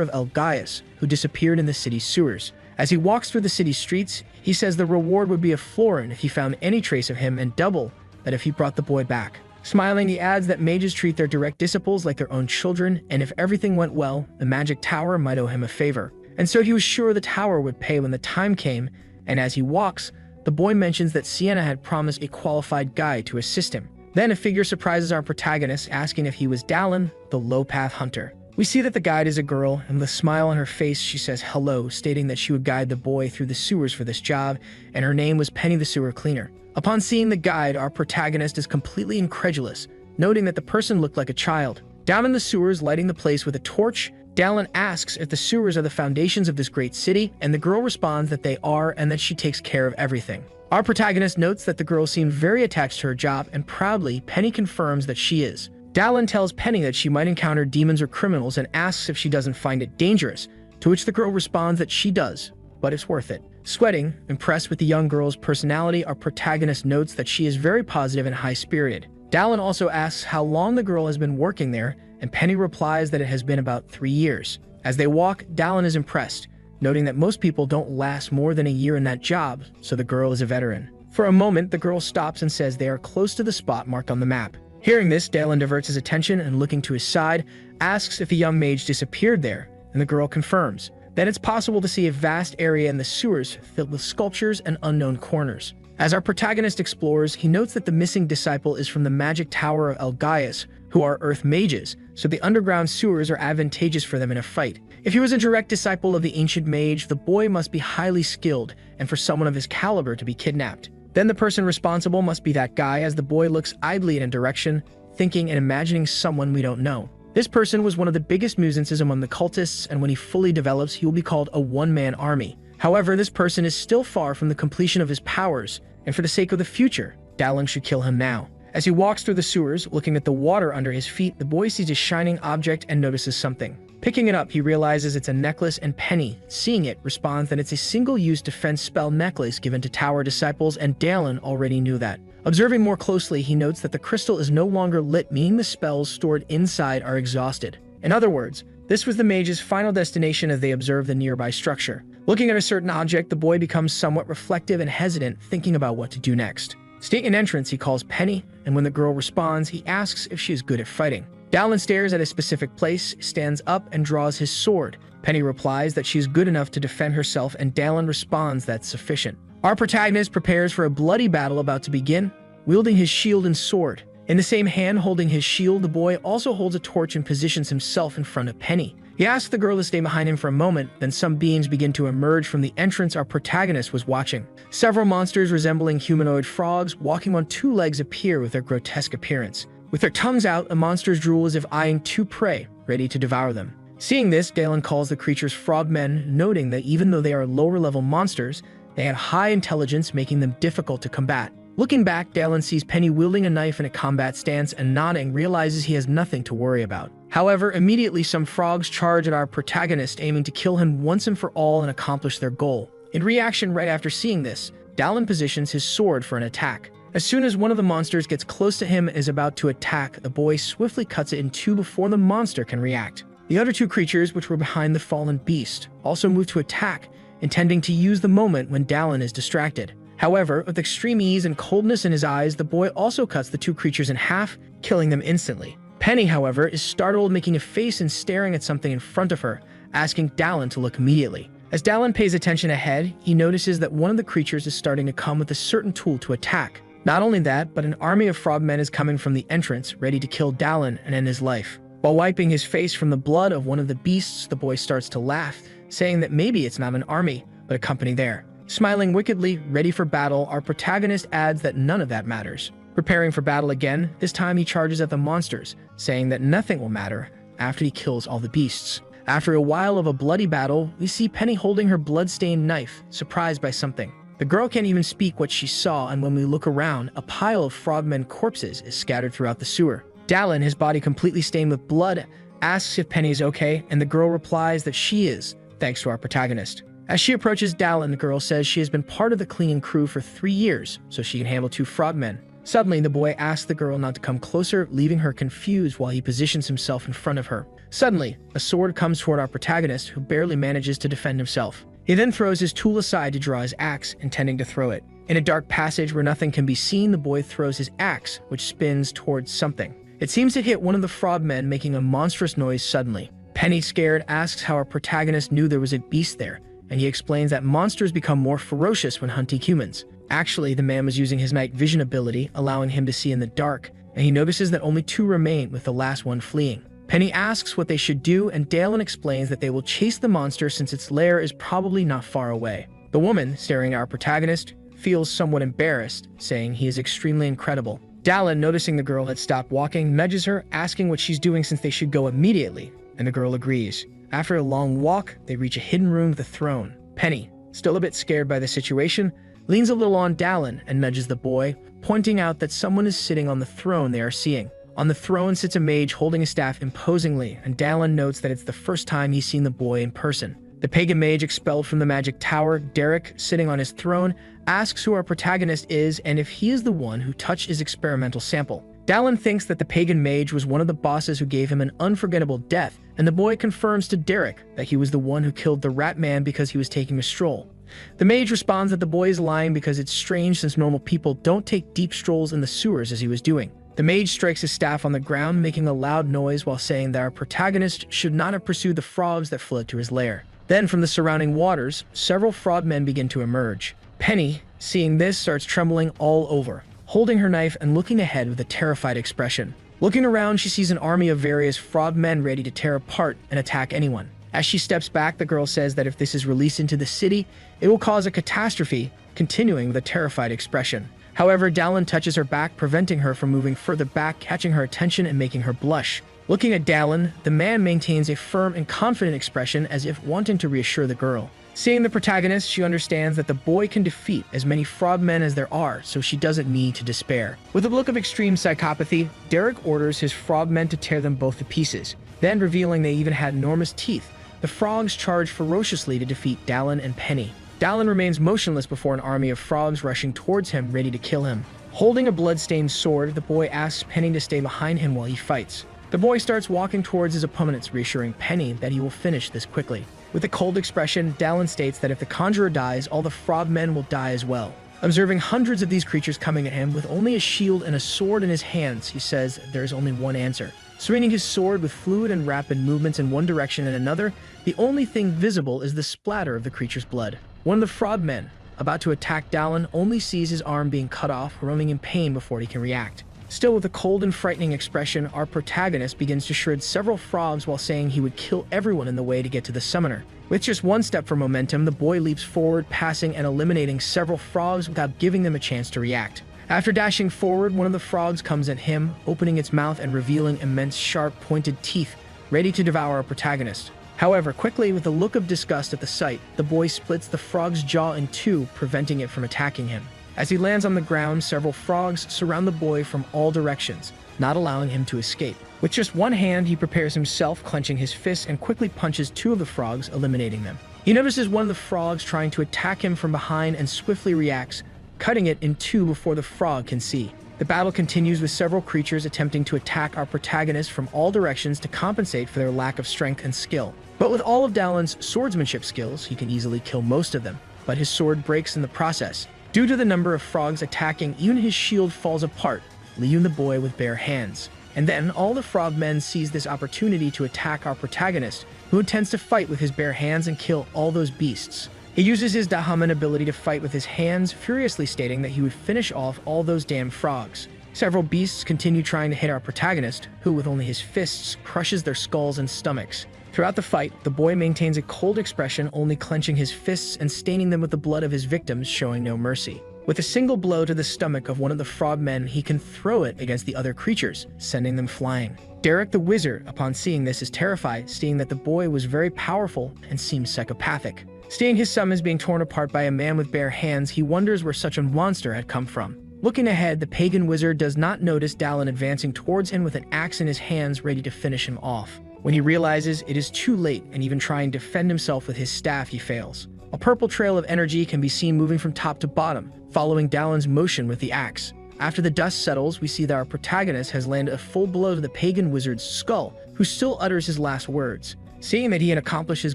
of Elgaia's, who disappeared in the city's sewers. As he walks through the city's streets, he says the reward would be a florin if he found any trace of him, and double that if he brought the boy back. Smiling, he adds that mages treat their direct disciples like their own children, and if everything went well, the magic tower might owe him a favor. And so he was sure the tower would pay when the time came, and as he walks, the boy mentions that Sienna had promised a qualified guide to assist him. Then a figure surprises our protagonist, asking if he was Dalen, the low-path hunter. We see that the guide is a girl, and with a smile on her face, she says hello, stating that she would guide the boy through the sewers for this job, and her name was Penny the Sewer Cleaner. Upon seeing the guide, our protagonist is completely incredulous, noting that the person looked like a child. Down in the sewers, lighting the place with a torch, Dalen asks if the sewers are the foundations of this great city, and the girl responds that they are and that she takes care of everything. Our protagonist notes that the girl seemed very attached to her job, and proudly, Penny confirms that she is. Dalen tells Penny that she might encounter demons or criminals and asks if she doesn't find it dangerous, to which the girl responds that she does, but it's worth it. Sweating, impressed with the young girl's personality, our protagonist notes that she is very positive and high-spirited. Dalen also asks how long the girl has been working there, and Penny replies that it has been about 3 years. As they walk, Dalen is impressed, noting that most people don't last more than a year in that job, so the girl is a veteran. For a moment, the girl stops and says they are close to the spot marked on the map. Hearing this, Dalen diverts his attention and, looking to his side, asks if the young mage disappeared there, and the girl confirms. Then it's possible to see a vast area in the sewers filled with sculptures and unknown corners. As our protagonist explores, he notes that the missing disciple is from the magic tower of Elgaia's, who are earth mages, so the underground sewers are advantageous for them in a fight. If he was a direct disciple of the ancient mage, the boy must be highly skilled, and for someone of his caliber to be kidnapped. Then the person responsible must be that guy, as the boy looks idly in a direction, thinking and imagining someone we don't know. This person was one of the biggest nuisances among the cultists, and when he fully develops, he will be called a one-man army. However, this person is still far from the completion of his powers, and for the sake of the future, Dalen should kill him now. As he walks through the sewers, looking at the water under his feet, the boy sees a shining object and notices something. Picking it up, he realizes it's a necklace, and Penny, seeing it, responds that it's a single-use defense spell necklace given to tower disciples, and Dalen already knew that. Observing more closely, he notes that the crystal is no longer lit, meaning the spells stored inside are exhausted. In other words, this was the mage's final destination as they observe the nearby structure. Looking at a certain object, the boy becomes somewhat reflective and hesitant, thinking about what to do next. Stating an entrance, he calls Penny, and when the girl responds, he asks if she is good at fighting. Dalen stares at a specific place, stands up, and draws his sword. Penny replies that she is good enough to defend herself, and Dalen responds that's sufficient. Our protagonist prepares for a bloody battle about to begin. Wielding his shield and sword, In the same hand holding his shield, the boy also holds a torch and positions himself in front of Penny. He asks the girl to stay behind him for a moment, then some beings begin to emerge from the entrance our protagonist was watching. Several monsters resembling humanoid frogs walking on two legs appear with their grotesque appearance. With their tongues out, the monsters drool as if eyeing two prey, ready to devour them. Seeing this, Dalen calls the creatures frogmen, noting that even though they are lower-level monsters, they had high intelligence, making them difficult to combat. Looking back, Dalen sees Penny wielding a knife in a combat stance and nodding, realizes he has nothing to worry about. However, immediately some frogs charge at our protagonist, aiming to kill him once and for all and accomplish their goal. In reaction, right after seeing this, Dalen positions his sword for an attack. As soon as one of the monsters gets close to him and is about to attack, the boy swiftly cuts it in two before the monster can react. The other two creatures, which were behind the fallen beast, also move to attack, intending to use the moment when Dalen is distracted. However, with extreme ease and coldness in his eyes, the boy also cuts the two creatures in half, killing them instantly. Penny, however, is startled, making a face and staring at something in front of her, asking Dalen to look immediately. As Dalen pays attention ahead, he notices that one of the creatures is starting to come with a certain tool to attack. Not only that, but an army of frogmen is coming from the entrance, ready to kill Dalen and end his life. While wiping his face from the blood of one of the beasts, the boy starts to laugh, saying that maybe it's not an army, but a company there. Smiling wickedly, ready for battle, our protagonist adds that none of that matters. Preparing for battle again, this time he charges at the monsters, saying that nothing will matter after he kills all the beasts. After a while of a bloody battle, we see Penny holding her blood-stained knife, surprised by something. The girl can't even speak what she saw, and when we look around, a pile of frogmen corpses is scattered throughout the sewer. Dalen, his body completely stained with blood, asks if Penny is okay, and the girl replies that she is, thanks to our protagonist. As she approaches Dalen, the girl says she has been part of the cleaning crew for 3 years, so she can handle 2 frogmen. Suddenly, the boy asks the girl not to come closer, leaving her confused while he positions himself in front of her. Suddenly, a sword comes toward our protagonist, who barely manages to defend himself. He then throws his tool aside to draw his axe, intending to throw it. In a dark passage where nothing can be seen, the boy throws his axe, which spins towards something. It seems to hit one of the frogmen, making a monstrous noise suddenly. Penny, scared, asks how our protagonist knew there was a beast there, and he explains that monsters become more ferocious when hunting humans. Actually, the man was using his night vision ability, allowing him to see in the dark, and he notices that only 2 remain, with the last one fleeing. Penny asks what they should do, and Dalen explains that they will chase the monster since its lair is probably not far away. The woman, staring at our protagonist, feels somewhat embarrassed, saying he is extremely incredible. Dalen, noticing the girl had stopped walking, nudges her, asking what she's doing since they should go immediately, and the girl agrees. After a long walk, they reach a hidden room with a throne. Penny, still a bit scared by the situation, leans a little on Dalen and nudges the boy, pointing out that someone is sitting on the throne they are seeing. On the throne sits a mage holding a staff imposingly, and Dalen notes that it's the first time he's seen the boy in person. The pagan mage expelled from the magic tower, Derek, sitting on his throne, asks who our protagonist is and if he is the one who touched his experimental sample. Dalen thinks that the pagan mage was one of the bosses who gave him an unforgettable death, and the boy confirms to Derek that he was the one who killed the rat man because he was taking a stroll. The mage responds that the boy is lying because it's strange since normal people don't take deep strolls in the sewers as he was doing. The mage strikes his staff on the ground, making a loud noise while saying that our protagonist should not have pursued the frogs that fled to his lair. Then, from the surrounding waters, several frogmen begin to emerge. Penny, seeing this, starts trembling all over, holding her knife and looking ahead with a terrified expression. Looking around, she sees an army of various frogmen ready to tear apart and attack anyone. As she steps back, the girl says that if this is released into the city, it will cause a catastrophe, continuing with a terrified expression. However, Dalen touches her back, preventing her from moving further back, catching her attention and making her blush. Looking at Dalen, the man maintains a firm and confident expression as if wanting to reassure the girl. Seeing the protagonist, she understands that the boy can defeat as many frogmen as there are, so she doesn't need to despair. With a look of extreme psychopathy, Derek orders his frogmen to tear them both to pieces. Then, revealing they even had enormous teeth, the frogs charge ferociously to defeat Dalen and Penny. Dalen remains motionless before an army of frogs rushing towards him, ready to kill him. Holding a blood-stained sword, the boy asks Penny to stay behind him while he fights. The boy starts walking towards his opponents, reassuring Penny that he will finish this quickly. With a cold expression, Dalen states that if the conjurer dies, all the frogmen will die as well. Observing hundreds of these creatures coming at him with only a shield and a sword in his hands, he says there is only one answer. Swinging his sword with fluid and rapid movements in one direction and another, the only thing visible is the splatter of the creature's blood. One of the frogmen, about to attack Dalen, only sees his arm being cut off, groaning in pain before he can react. Still with a cold and frightening expression, our protagonist begins to shred several frogs while saying he would kill everyone in the way to get to the summoner. With just one step for momentum, the boy leaps forward, passing and eliminating several frogs without giving them a chance to react. After dashing forward, one of the frogs comes at him, opening its mouth and revealing immense sharp, pointed teeth, ready to devour our protagonist. However, quickly, with a look of disgust at the sight, the boy splits the frog's jaw in two, preventing it from attacking him. As he lands on the ground, several frogs surround the boy from all directions, not allowing him to escape. With just one hand, he prepares himself, clenching his fists, and quickly punches two of the frogs, eliminating them. He notices one of the frogs trying to attack him from behind and swiftly reacts, cutting it in two before the frog can see. The battle continues with several creatures attempting to attack our protagonist from all directions to compensate for their lack of strength and skill. But with all of Dalen's swordsmanship skills, he can easily kill most of them, but his sword breaks in the process. Due to the number of frogs attacking, even his shield falls apart, leaving the boy with bare hands. And then all the frogmen seize this opportunity to attack our protagonist, who intends to fight with his bare hands and kill all those beasts. He uses his Dahaman ability to fight with his hands, furiously stating that he would finish off all those damn frogs. Several beasts continue trying to hit our protagonist, who with only his fists crushes their skulls and stomachs. Throughout the fight, the boy maintains a cold expression, only clenching his fists and staining them with the blood of his victims, showing no mercy. With a single blow to the stomach of one of the frogmen, he can throw it against the other creatures, sending them flying. Derek the wizard, upon seeing this, is terrified, seeing that the boy was very powerful and seems psychopathic. Seeing his summons being torn apart by a man with bare hands, he wonders where such a monster had come from. Looking ahead, the pagan wizard does not notice Dalen advancing towards him with an axe in his hands, ready to finish him off. When he realizes it is too late and even trying to defend himself with his staff, he fails. A purple trail of energy can be seen moving from top to bottom, following Dalen's motion with the axe. After the dust settles, we see that our protagonist has landed a full blow to the pagan wizard's skull, who still utters his last words. Seeing that he had accomplished his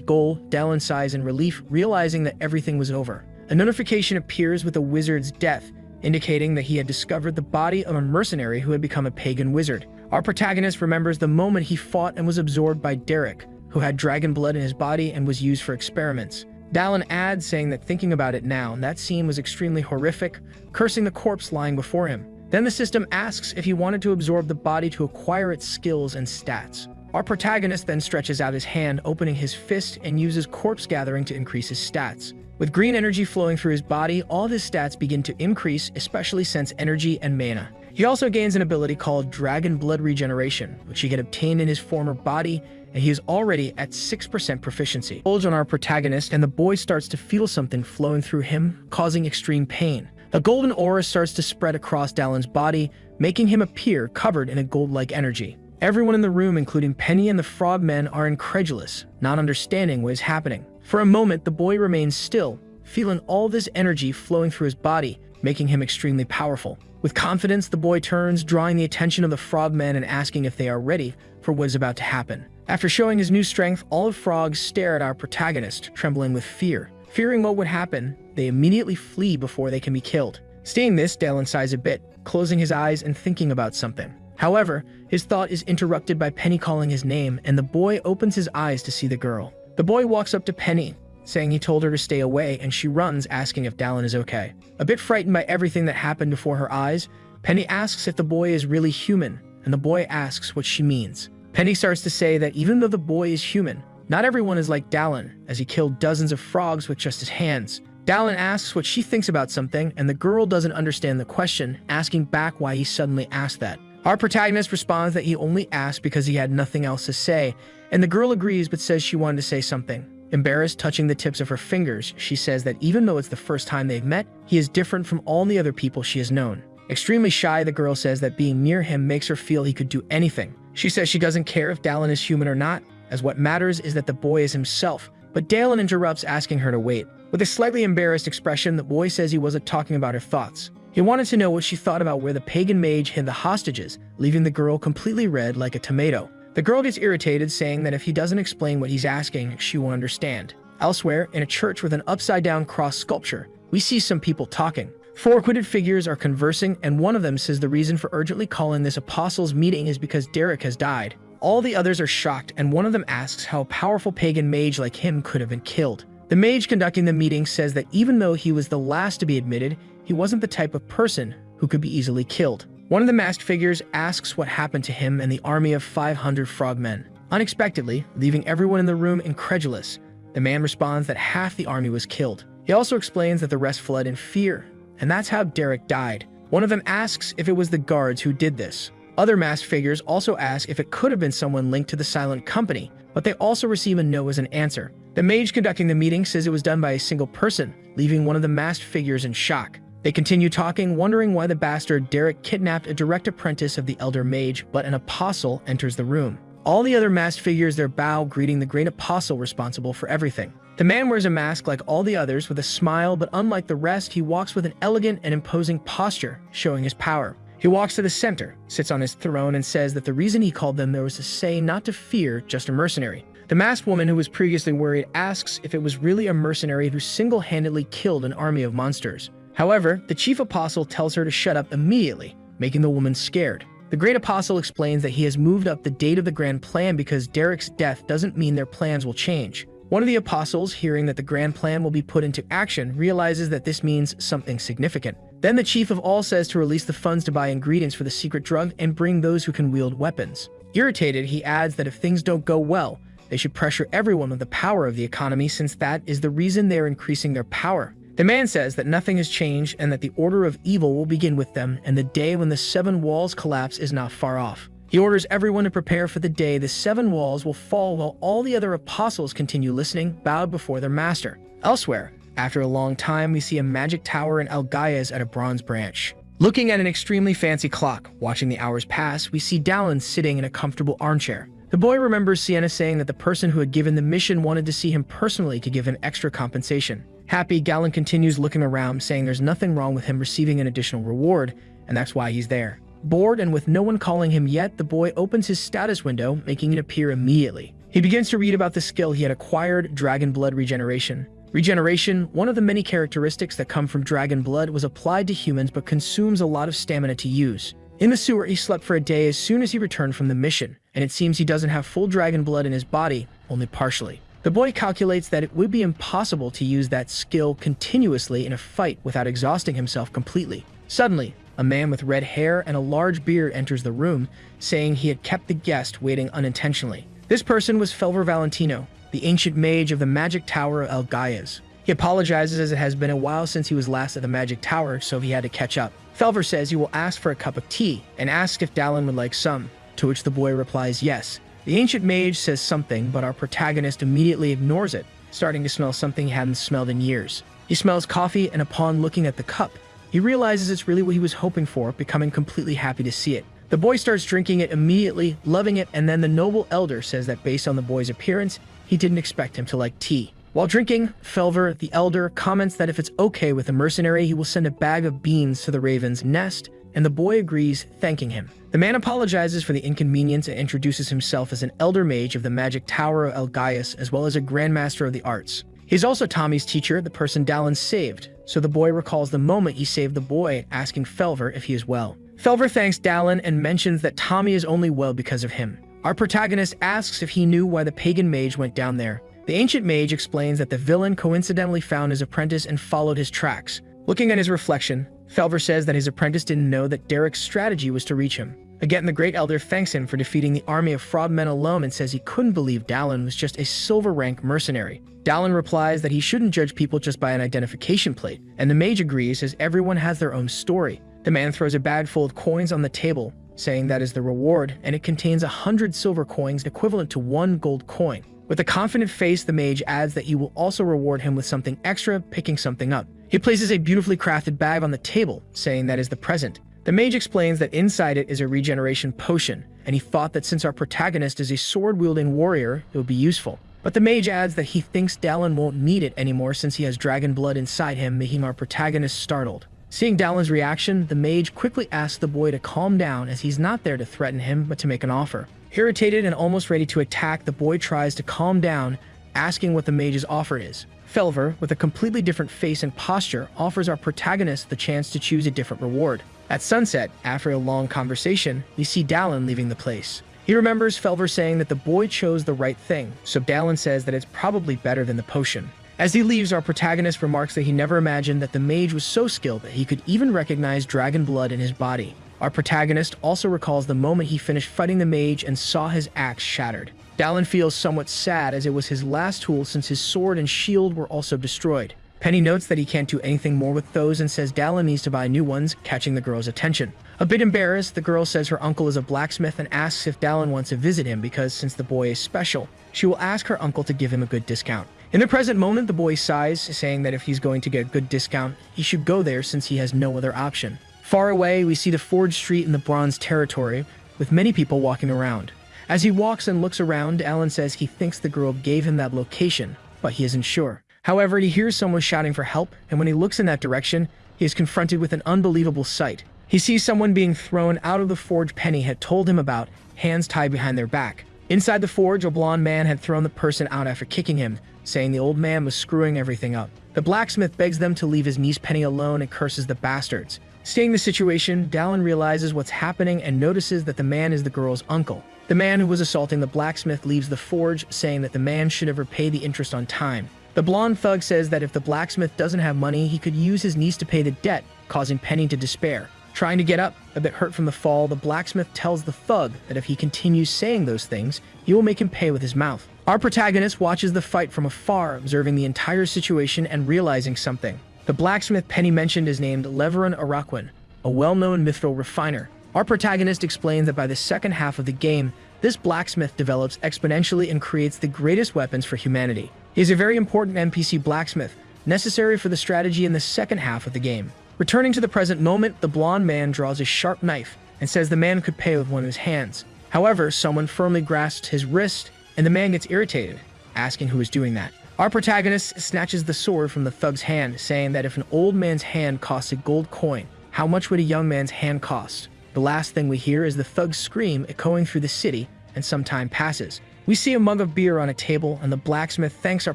goal, Dalen sighs in relief, realizing that everything was over. A notification appears with the wizard's death, indicating that he had discovered the body of a mercenary who had become a pagan wizard. Our protagonist remembers the moment he fought and was absorbed by Derek, who had dragon blood in his body and was used for experiments. Dalen adds, saying that thinking about it now, that scene was extremely horrific, cursing the corpse lying before him. Then the system asks if he wanted to absorb the body to acquire its skills and stats. Our protagonist then stretches out his hand, opening his fist, and uses corpse gathering to increase his stats. With green energy flowing through his body, all of his stats begin to increase, especially sense energy and mana. He also gains an ability called Dragon Blood Regeneration, which he can obtain in his former body, and he is already at 6% proficiency. Bulge on our protagonist, and the boy starts to feel something flowing through him, causing extreme pain. A golden aura starts to spread across Dalen's body, making him appear covered in a gold-like energy. Everyone in the room, including Penny and the frogmen, are incredulous, not understanding what is happening. For a moment, the boy remains still, feeling all this energy flowing through his body, making him extremely powerful. With confidence, the boy turns, drawing the attention of the frogmen and asking if they are ready for what is about to happen. After showing his new strength, all the frogs stare at our protagonist, trembling with fear. Fearing what would happen, they immediately flee before they can be killed. Seeing this, Dalen sighs a bit, closing his eyes and thinking about something. However, his thought is interrupted by Penny calling his name, and the boy opens his eyes to see the girl. The boy walks up to Penny, saying he told her to stay away, and she runs, asking if Dalen is okay. A bit frightened by everything that happened before her eyes, Penny asks if the boy is really human, and the boy asks what she means. Penny starts to say that even though the boy is human, not everyone is like Dalen, as he killed dozens of frogs with just his hands. Dalen asks what she thinks about something, and the girl doesn't understand the question, asking back why he suddenly asked that. Our protagonist responds that he only asked because he had nothing else to say, and the girl agrees but says she wanted to say something. Embarrassed, touching the tips of her fingers, she says that even though it's the first time they've met, he is different from all the other people she has known. Extremely shy, the girl says that being near him makes her feel he could do anything. She says she doesn't care if Dalen is human or not, as what matters is that the boy is himself, but Dalen interrupts, asking her to wait. With a slightly embarrassed expression, the boy says he wasn't talking about her thoughts. He wanted to know what she thought about where the pagan mage hid the hostages, leaving the girl completely red like a tomato. The girl gets irritated, saying that if he doesn't explain what he's asking, she won't understand. Elsewhere, in a church with an upside-down cross sculpture, we see some people talking. Four hooded figures are conversing, and one of them says the reason for urgently calling this apostles' meeting is because Derek has died. All the others are shocked, and one of them asks how a powerful pagan mage like him could have been killed. The mage conducting the meeting says that even though he was the last to be admitted, he wasn't the type of person who could be easily killed. One of the masked figures asks what happened to him and the army of 500 frogmen, unexpectedly leaving everyone in the room incredulous. The man responds that half the army was killed. He also explains that the rest fled in fear, and that's how Derek died. One of them asks if it was the guards who did this. Other masked figures also ask if it could have been someone linked to the Silent Company, but they also receive a no as an answer. The mage conducting the meeting says it was done by a single person, leaving one of the masked figures in shock. They continue talking, wondering why the bastard Derek kidnapped a direct apprentice of the elder mage, but an apostle enters the room. All the other masked figures there bow, greeting the great apostle responsible for everything. The man wears a mask like all the others with a smile, but unlike the rest, he walks with an elegant and imposing posture, showing his power. He walks to the center, sits on his throne, and says that the reason he called them there was to say not to fear, just a mercenary. The masked woman who was previously worried asks if it was really a mercenary who single-handedly killed an army of monsters. However, the chief apostle tells her to shut up immediately, making the woman scared. The great apostle explains that he has moved up the date of the grand plan because Derek's death doesn't mean their plans will change. One of the apostles, hearing that the grand plan will be put into action, realizes that this means something significant. Then the chief of all says to release the funds to buy ingredients for the secret drug and bring those who can wield weapons. Irritated, he adds that if things don't go well, they should pressure everyone with the power of the economy, since that is the reason they are increasing their power. The man says that nothing has changed and that the order of evil will begin with them, and the day when the 7 walls collapse is not far off. He orders everyone to prepare for the day the 7 walls will fall, while all the other apostles continue listening, bowed before their master. Elsewhere, after a long time, we see a magic tower in Algaias at a bronze branch. Looking at an extremely fancy clock, watching the hours pass, we see Dallin sitting in a comfortable armchair. The boy remembers Sienna saying that the person who had given the mission wanted to see him personally to give him extra compensation. Happy, Gallon continues looking around, saying there's nothing wrong with him receiving an additional reward, and that's why he's there. Bored and with no one calling him yet, the boy opens his status window, making it appear immediately. He begins to read about the skill he had acquired, Dragon Blood Regeneration. Regeneration, one of the many characteristics that come from Dragon Blood, was applied to humans but consumes a lot of stamina to use. In the sewer, he slept for a day as soon as he returned from the mission, and it seems he doesn't have full Dragon Blood in his body, only partially. The boy calculates that it would be impossible to use that skill continuously in a fight without exhausting himself completely. Suddenly, a man with red hair and a large beard enters the room, saying he had kept the guest waiting unintentionally. This person was Felver Valentino, the ancient mage of the magic tower of Algaias. He apologizes as it has been a while since he was last at the magic tower, so he had to catch up. Felver says he will ask for a cup of tea and asks if Dallin would like some, to which the boy replies yes. The ancient mage says something, but our protagonist immediately ignores it, starting to smell something he hadn't smelled in years. He smells coffee, and upon looking at the cup, he realizes it's really what he was hoping for, becoming completely happy to see it. The boy starts drinking it immediately, loving it, and then the noble elder says that based on the boy's appearance, he didn't expect him to like tea. While drinking, Felver, the elder, comments that if it's okay with the mercenary, he will send a bag of beans to the raven's nest, and the boy agrees, thanking him. The man apologizes for the inconvenience and introduces himself as an elder mage of the magic tower of Algaias, as well as a grandmaster of the arts. He's also Tommy's teacher, the person Dallin saved, so the boy recalls the moment he saved the boy, asking Felver if he is well. Felver thanks Dallin and mentions that Tommy is only well because of him. Our protagonist asks if he knew why the pagan mage went down there. The ancient mage explains that the villain coincidentally found his apprentice and followed his tracks. Looking at his reflection, Felver says that his apprentice didn't know that Derek's strategy was to reach him. Again, the great elder thanks him for defeating the army of frogmen alone and says he couldn't believe Dallin was just a silver rank mercenary. Dallin replies that he shouldn't judge people just by an identification plate, and the mage agrees as everyone has their own story. The man throws a bag full of coins on the table, saying that is the reward, and it contains 100 silver coins equivalent to 1 gold coin. With a confident face, the mage adds that he will also reward him with something extra, picking something up. He places a beautifully crafted bag on the table, saying that is the present. The mage explains that inside it is a regeneration potion, and he thought that since our protagonist is a sword-wielding warrior, it would be useful. But the mage adds that he thinks Dallin won't need it anymore since he has dragon blood inside him, making our protagonist startled. Seeing Dallin's reaction, the mage quickly asks the boy to calm down as he's not there to threaten him, but to make an offer. Irritated and almost ready to attack, the boy tries to calm down, asking what the mage's offer is. Felver, with a completely different face and posture, offers our protagonist the chance to choose a different reward. At sunset, after a long conversation, we see Dallin leaving the place. He remembers Felver saying that the boy chose the right thing, so Dallin says that it's probably better than the potion. As he leaves, our protagonist remarks that he never imagined that the mage was so skilled that he could even recognize dragon blood in his body. Our protagonist also recalls the moment he finished fighting the mage and saw his axe shattered. Dallin feels somewhat sad as it was his last tool since his sword and shield were also destroyed. Penny notes that he can't do anything more with those and says Dallin needs to buy new ones, catching the girl's attention. A bit embarrassed, the girl says her uncle is a blacksmith and asks if Dallin wants to visit him because since the boy is special, she will ask her uncle to give him a good discount. In the present moment, the boy sighs, saying that if he's going to get a good discount, he should go there since he has no other option. Far away, we see the Forge Street in the Bronze Territory, with many people walking around. As he walks and looks around, Alan says he thinks the girl gave him that location, but he isn't sure. However, he hears someone shouting for help, and when he looks in that direction, he is confronted with an unbelievable sight. He sees someone being thrown out of the forge Penny had told him about, hands tied behind their back. Inside the forge, a blonde man had thrown the person out after kicking him, saying the old man was screwing everything up. The blacksmith begs them to leave his niece Penny alone and curses the bastards. Seeing the situation, Dallin realizes what's happening and notices that the man is the girl's uncle. The man who was assaulting the blacksmith leaves the forge, saying that the man should have repaid the interest on time. The blonde thug says that if the blacksmith doesn't have money, he could use his niece to pay the debt, causing Penny to despair. Trying to get up, a bit hurt from the fall, the blacksmith tells the thug that if he continues saying those things, he will make him pay with his mouth. Our protagonist watches the fight from afar, observing the entire situation and realizing something. The blacksmith Penny mentioned is named Leveron Araquin, a well-known mithril refiner. Our protagonist explains that by the second half of the game, this blacksmith develops exponentially and creates the greatest weapons for humanity. He is a very important NPC blacksmith, necessary for the strategy in the second half of the game. Returning to the present moment, the blonde man draws a sharp knife and says the man could pay with one of his hands. However, someone firmly grasps his wrist and the man gets irritated, asking who is doing that. Our protagonist snatches the sword from the thug's hand, saying that if an old man's hand costs a gold coin, how much would a young man's hand cost? The last thing we hear is the thug's scream echoing through the city, and some time passes. We see a mug of beer on a table, and the blacksmith thanks our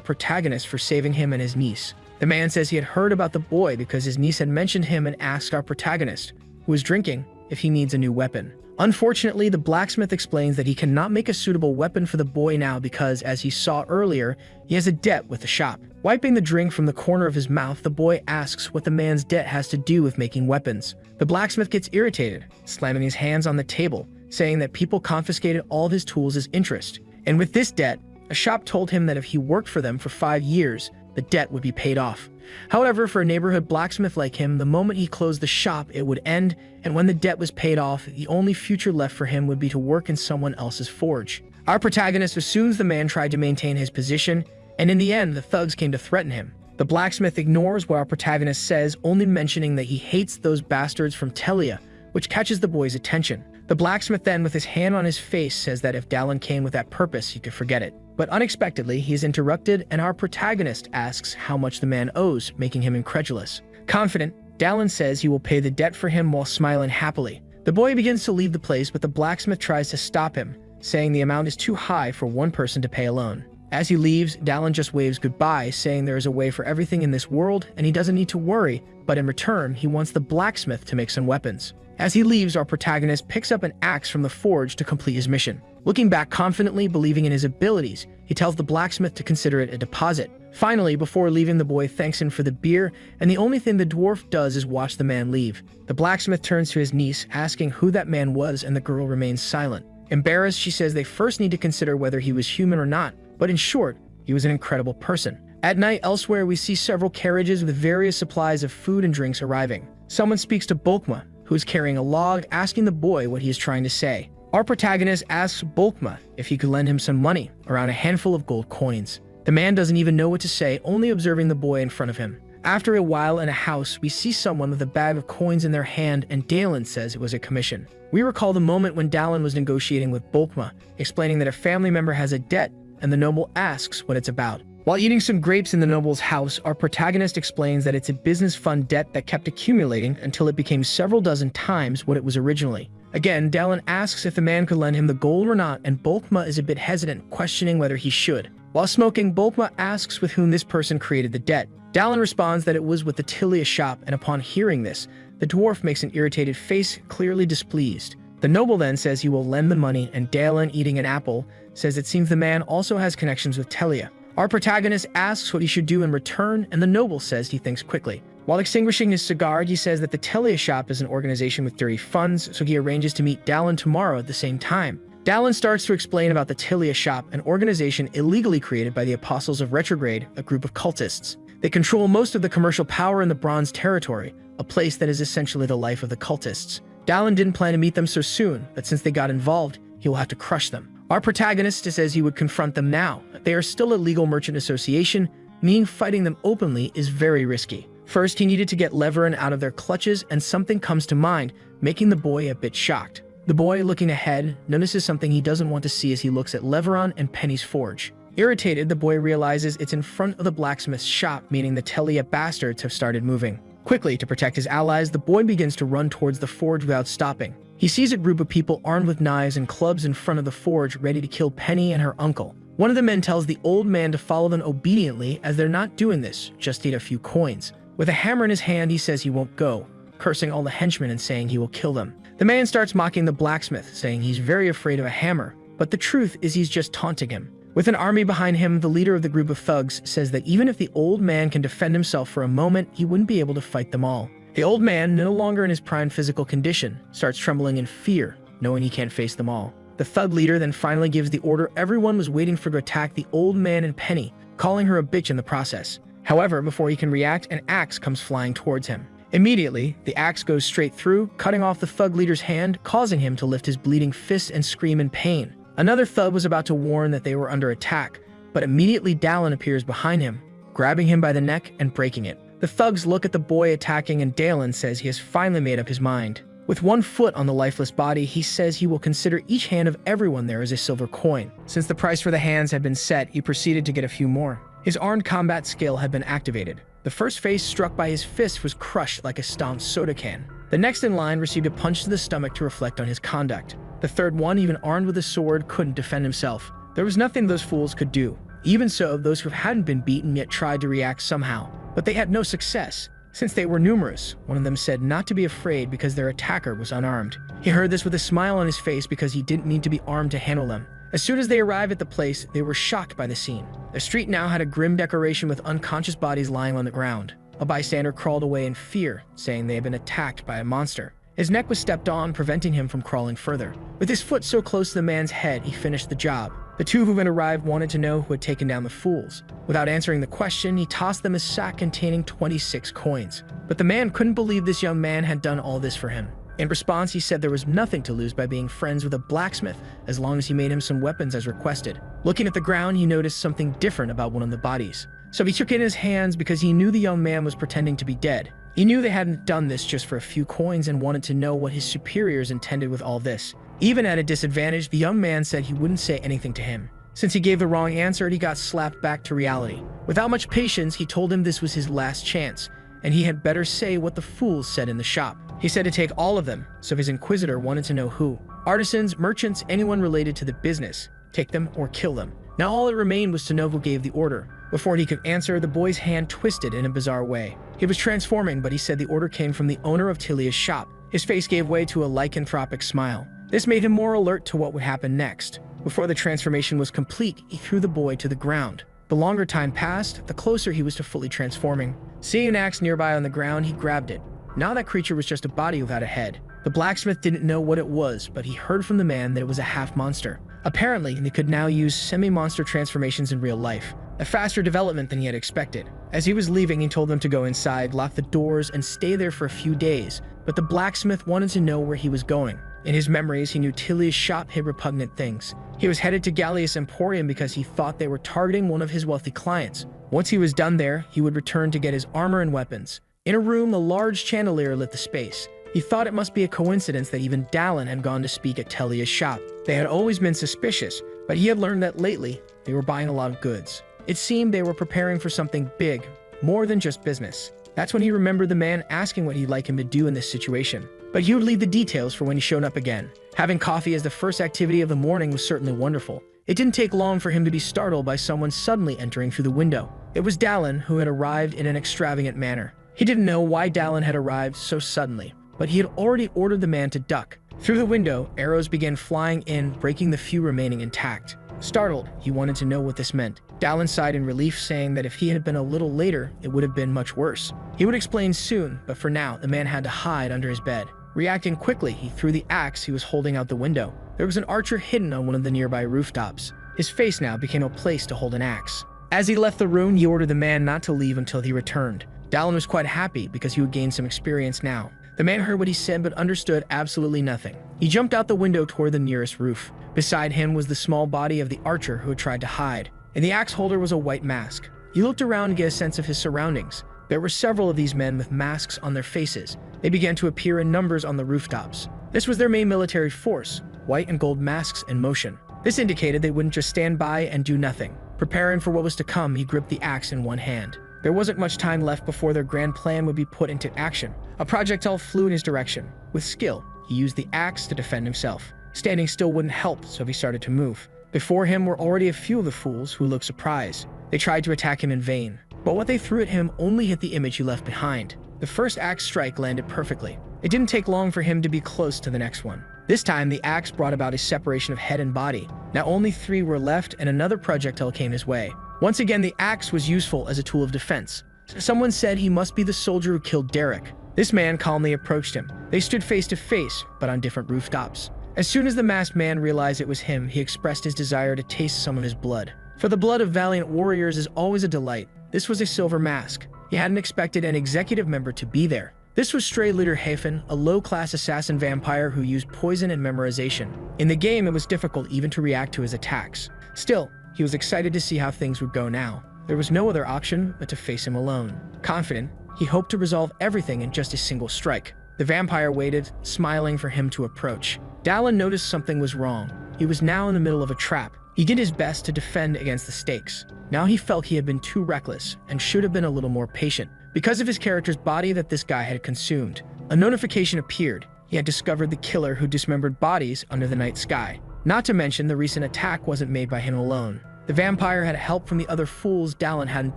protagonist for saving him and his niece. The man says he had heard about the boy because his niece had mentioned him and asked our protagonist, who is drinking, if he needs a new weapon. Unfortunately, the blacksmith explains that he cannot make a suitable weapon for the boy now because, as he saw earlier, he has a debt with the shop. Wiping the drink from the corner of his mouth, the boy asks what the man's debt has to do with making weapons. The blacksmith gets irritated, slamming his hands on the table, saying that people confiscated all of his tools as interest. And with this debt, a shop told him that if he worked for them for 5 years, the debt would be paid off. However, for a neighborhood blacksmith like him, the moment he closed the shop, it would end, and when the debt was paid off, the only future left for him would be to work in someone else's forge. Our protagonist assumes the man tried to maintain his position, and in the end, the thugs came to threaten him. The blacksmith ignores what our protagonist says, only mentioning that he hates those bastards from Telia, which catches the boy's attention. The blacksmith then, with his hand on his face, says that if Dallin came with that purpose, he could forget it. But unexpectedly, he is interrupted, and our protagonist asks how much the man owes, making him incredulous. Confident, Dallin says he will pay the debt for him while smiling happily. The boy begins to leave the place, but the blacksmith tries to stop him, saying the amount is too high for one person to pay alone. As he leaves, Dallin just waves goodbye, saying there is a way for everything in this world, and he doesn't need to worry, but in return, he wants the blacksmith to make some weapons. As he leaves, our protagonist picks up an axe from the forge to complete his mission. Looking back confidently, believing in his abilities, he tells the blacksmith to consider it a deposit. Finally, before leaving, the boy thanks him for the beer, and the only thing the dwarf does is watch the man leave. The blacksmith turns to his niece, asking who that man was, and the girl remains silent. Embarrassed, she says they first need to consider whether he was human or not, but in short, he was an incredible person. At night, elsewhere, we see several carriages with various supplies of food and drinks arriving. Someone speaks to Bulkma, who is carrying a log, asking the boy what he is trying to say. Our protagonist asks Bulkma if he could lend him some money, around a handful of gold coins. The man doesn't even know what to say, only observing the boy in front of him. After a while in a house, we see someone with a bag of coins in their hand, and Dallin says it was a commission. We recall the moment when Dallin was negotiating with Bulkma, explaining that a family member has a debt, and the noble asks what it's about. While eating some grapes in the noble's house, our protagonist explains that it's a business fund debt that kept accumulating until it became several dozen times what it was originally. Again, Dallin asks if the man could lend him the gold or not, and Bulkma is a bit hesitant, questioning whether he should. While smoking, Bulkma asks with whom this person created the debt. Dallin responds that it was with the Tilia shop, and upon hearing this, the dwarf makes an irritated face, clearly displeased. The noble then says he will lend the money, and Dallin, eating an apple, says it seems the man also has connections with Telia. Our protagonist asks what he should do in return, and the noble says he thinks quickly. While extinguishing his cigar, he says that the Telia shop is an organization with dirty funds, so he arranges to meet Dallin tomorrow at the same time. Dallin starts to explain about the Telia shop, an organization illegally created by the Apostles of Retrograde, a group of cultists. They control most of the commercial power in the Bronze Territory, a place that is essentially the life of the cultists. Dallin didn't plan to meet them so soon, but since they got involved, he will have to crush them. Our protagonist says he would confront them now. They are still a legal merchant association, meaning fighting them openly is very risky. First, he needed to get Leveron out of their clutches, and something comes to mind, making the boy a bit shocked. The boy, looking ahead, notices something he doesn't want to see as he looks at Leveron and Penny's forge. Irritated, the boy realizes it's in front of the blacksmith's shop, meaning the Telia bastards have started moving. Quickly, to protect his allies, the boy begins to run towards the forge without stopping. He sees a group of people armed with knives and clubs in front of the forge, ready to kill Penny and her uncle. One of the men tells the old man to follow them obediently, as they're not doing this, just need a few coins. With a hammer in his hand, he says he won't go, cursing all the henchmen and saying he will kill them. The man starts mocking the blacksmith, saying he's very afraid of a hammer, but the truth is he's just taunting him. With an army behind him, the leader of the group of thugs says that even if the old man can defend himself for a moment, he wouldn't be able to fight them all. The old man, no longer in his prime physical condition, starts trembling in fear, knowing he can't face them all. The thug leader then finally gives the order everyone was waiting for to attack the old man and Penny, calling her a bitch in the process. However, before he can react, an axe comes flying towards him. Immediately, the axe goes straight through, cutting off the thug leader's hand, causing him to lift his bleeding fist and scream in pain. Another thug was about to warn that they were under attack, but immediately Dallin appears behind him, grabbing him by the neck and breaking it. The thugs look at the boy attacking, and Dallin says he has finally made up his mind. With one foot on the lifeless body, he says he will consider each hand of everyone there as a silver coin. Since the price for the hands had been set, he proceeded to get a few more. His armed combat skill had been activated. The first face struck by his fist was crushed like a stomped soda can. The next in line received a punch to the stomach to reflect on his conduct. The third one, even armed with a sword, couldn't defend himself. There was nothing those fools could do. Even so, those who hadn't been beaten yet tried to react somehow, but they had no success. Since they were numerous, one of them said not to be afraid because their attacker was unarmed. He heard this with a smile on his face because he didn't need to be armed to handle them. As soon as they arrived at the place, they were shocked by the scene. The street now had a grim decoration with unconscious bodies lying on the ground. A bystander crawled away in fear, saying they had been attacked by a monster. His neck was stepped on, preventing him from crawling further. With his foot so close to the man's head, he finished the job. The two who had arrived wanted to know who had taken down the fools. Without answering the question, he tossed them a sack containing 26 coins. But the man couldn't believe this young man had done all this for him. In response, he said there was nothing to lose by being friends with a blacksmith as long as he made him some weapons as requested. Looking at the ground, he noticed something different about one of the bodies. So he took it in his hands because he knew the young man was pretending to be dead. He knew they hadn't done this just for a few coins and wanted to know what his superiors intended with all this. Even at a disadvantage, the young man said he wouldn't say anything to him. Since he gave the wrong answer, he got slapped back to reality. Without much patience, he told him this was his last chance, and he had better say what the fools said in the shop. He said to take all of them, so his inquisitor wanted to know who. Artisans, merchants, anyone related to the business. Take them or kill them. Now all that remained was to know who gave the order. Before he could answer, the boy's hand twisted in a bizarre way. He was transforming, but he said the order came from the owner of Tilia's shop. His face gave way to a lycanthropic smile. This made him more alert to what would happen next. Before the transformation was complete, he threw the boy to the ground. The longer time passed, the closer he was to fully transforming. Seeing an axe nearby on the ground, he grabbed it. Now that creature was just a body without a head. The blacksmith didn't know what it was, but he heard from the man that it was a half-monster. Apparently, they could now use semi-monster transformations in real life, a faster development than he had expected. As he was leaving, he told them to go inside, lock the doors, and stay there for a few days, but the blacksmith wanted to know where he was going. In his memories, he knew Tilia's shop hid repugnant things. He was headed to Gallius Emporium because he thought they were targeting one of his wealthy clients. Once he was done there, he would return to get his armor and weapons. In a room, a large chandelier lit the space. He thought it must be a coincidence that even Dallin had gone to speak at Telia's shop. They had always been suspicious, but he had learned that lately, they were buying a lot of goods. It seemed they were preparing for something big, more than just business. That's when he remembered the man asking what he'd like him to do in this situation. But he would leave the details for when he showed up again. Having coffee as the first activity of the morning was certainly wonderful. It didn't take long for him to be startled by someone suddenly entering through the window. It was Dallin, who had arrived in an extravagant manner. He didn't know why Dallin had arrived so suddenly, but he had already ordered the man to duck. Through the window, arrows began flying in, breaking the few remaining intact. Startled, he wanted to know what this meant. Dallin sighed in relief, saying that if he had been a little later, it would have been much worse. He would explain soon, but for now, the man had to hide under his bed. Reacting quickly, he threw the axe he was holding out the window. There was an archer hidden on one of the nearby rooftops. His face now became a place to hold an axe. As he left the room, he ordered the man not to leave until he returned. Dallin was quite happy because he would gain some experience now. The man heard what he said but understood absolutely nothing. He jumped out the window toward the nearest roof. Beside him was the small body of the archer who had tried to hide. In the axe holder was a white mask. He looked around to get a sense of his surroundings. There were several of these men with masks on their faces. They began to appear in numbers on the rooftops. This was their main military force, white and gold masks in motion. This indicated they wouldn't just stand by and do nothing. Preparing for what was to come, he gripped the axe in one hand. There wasn't much time left before their grand plan would be put into action. A projectile flew in his direction. With skill, he used the axe to defend himself. Standing still wouldn't help, so he started to move. Before him were already a few of the fools who looked surprised. They tried to attack him in vain, but what they threw at him only hit the image he left behind. The first axe strike landed perfectly. It didn't take long for him to be close to the next one. This time, the axe brought about a separation of head and body. Now only 3 were left, and another projectile came his way. Once again, the axe was useful as a tool of defense. Someone said he must be the soldier who killed Derek. This man calmly approached him. They stood face to face, but on different rooftops. As soon as the masked man realized it was him, he expressed his desire to taste some of his blood. For the blood of valiant warriors is always a delight. This was a silver mask. He hadn't expected an executive member to be there. This was Stray Leader Hafen, a low-class assassin vampire who used poison and memorization. In the game, it was difficult even to react to his attacks. Still, he was excited to see how things would go now. There was no other option but to face him alone. Confident, he hoped to resolve everything in just a single strike. The vampire waited, smiling for him to approach. Dallin noticed something was wrong. He was now in the middle of a trap. He did his best to defend against the stakes. Now he felt he had been too reckless and should have been a little more patient. Because of his character's body that this guy had consumed, a notification appeared. He had discovered the killer who dismembered bodies under the night sky. Not to mention the recent attack wasn't made by him alone. The vampire had help from the other fools Dallin hadn't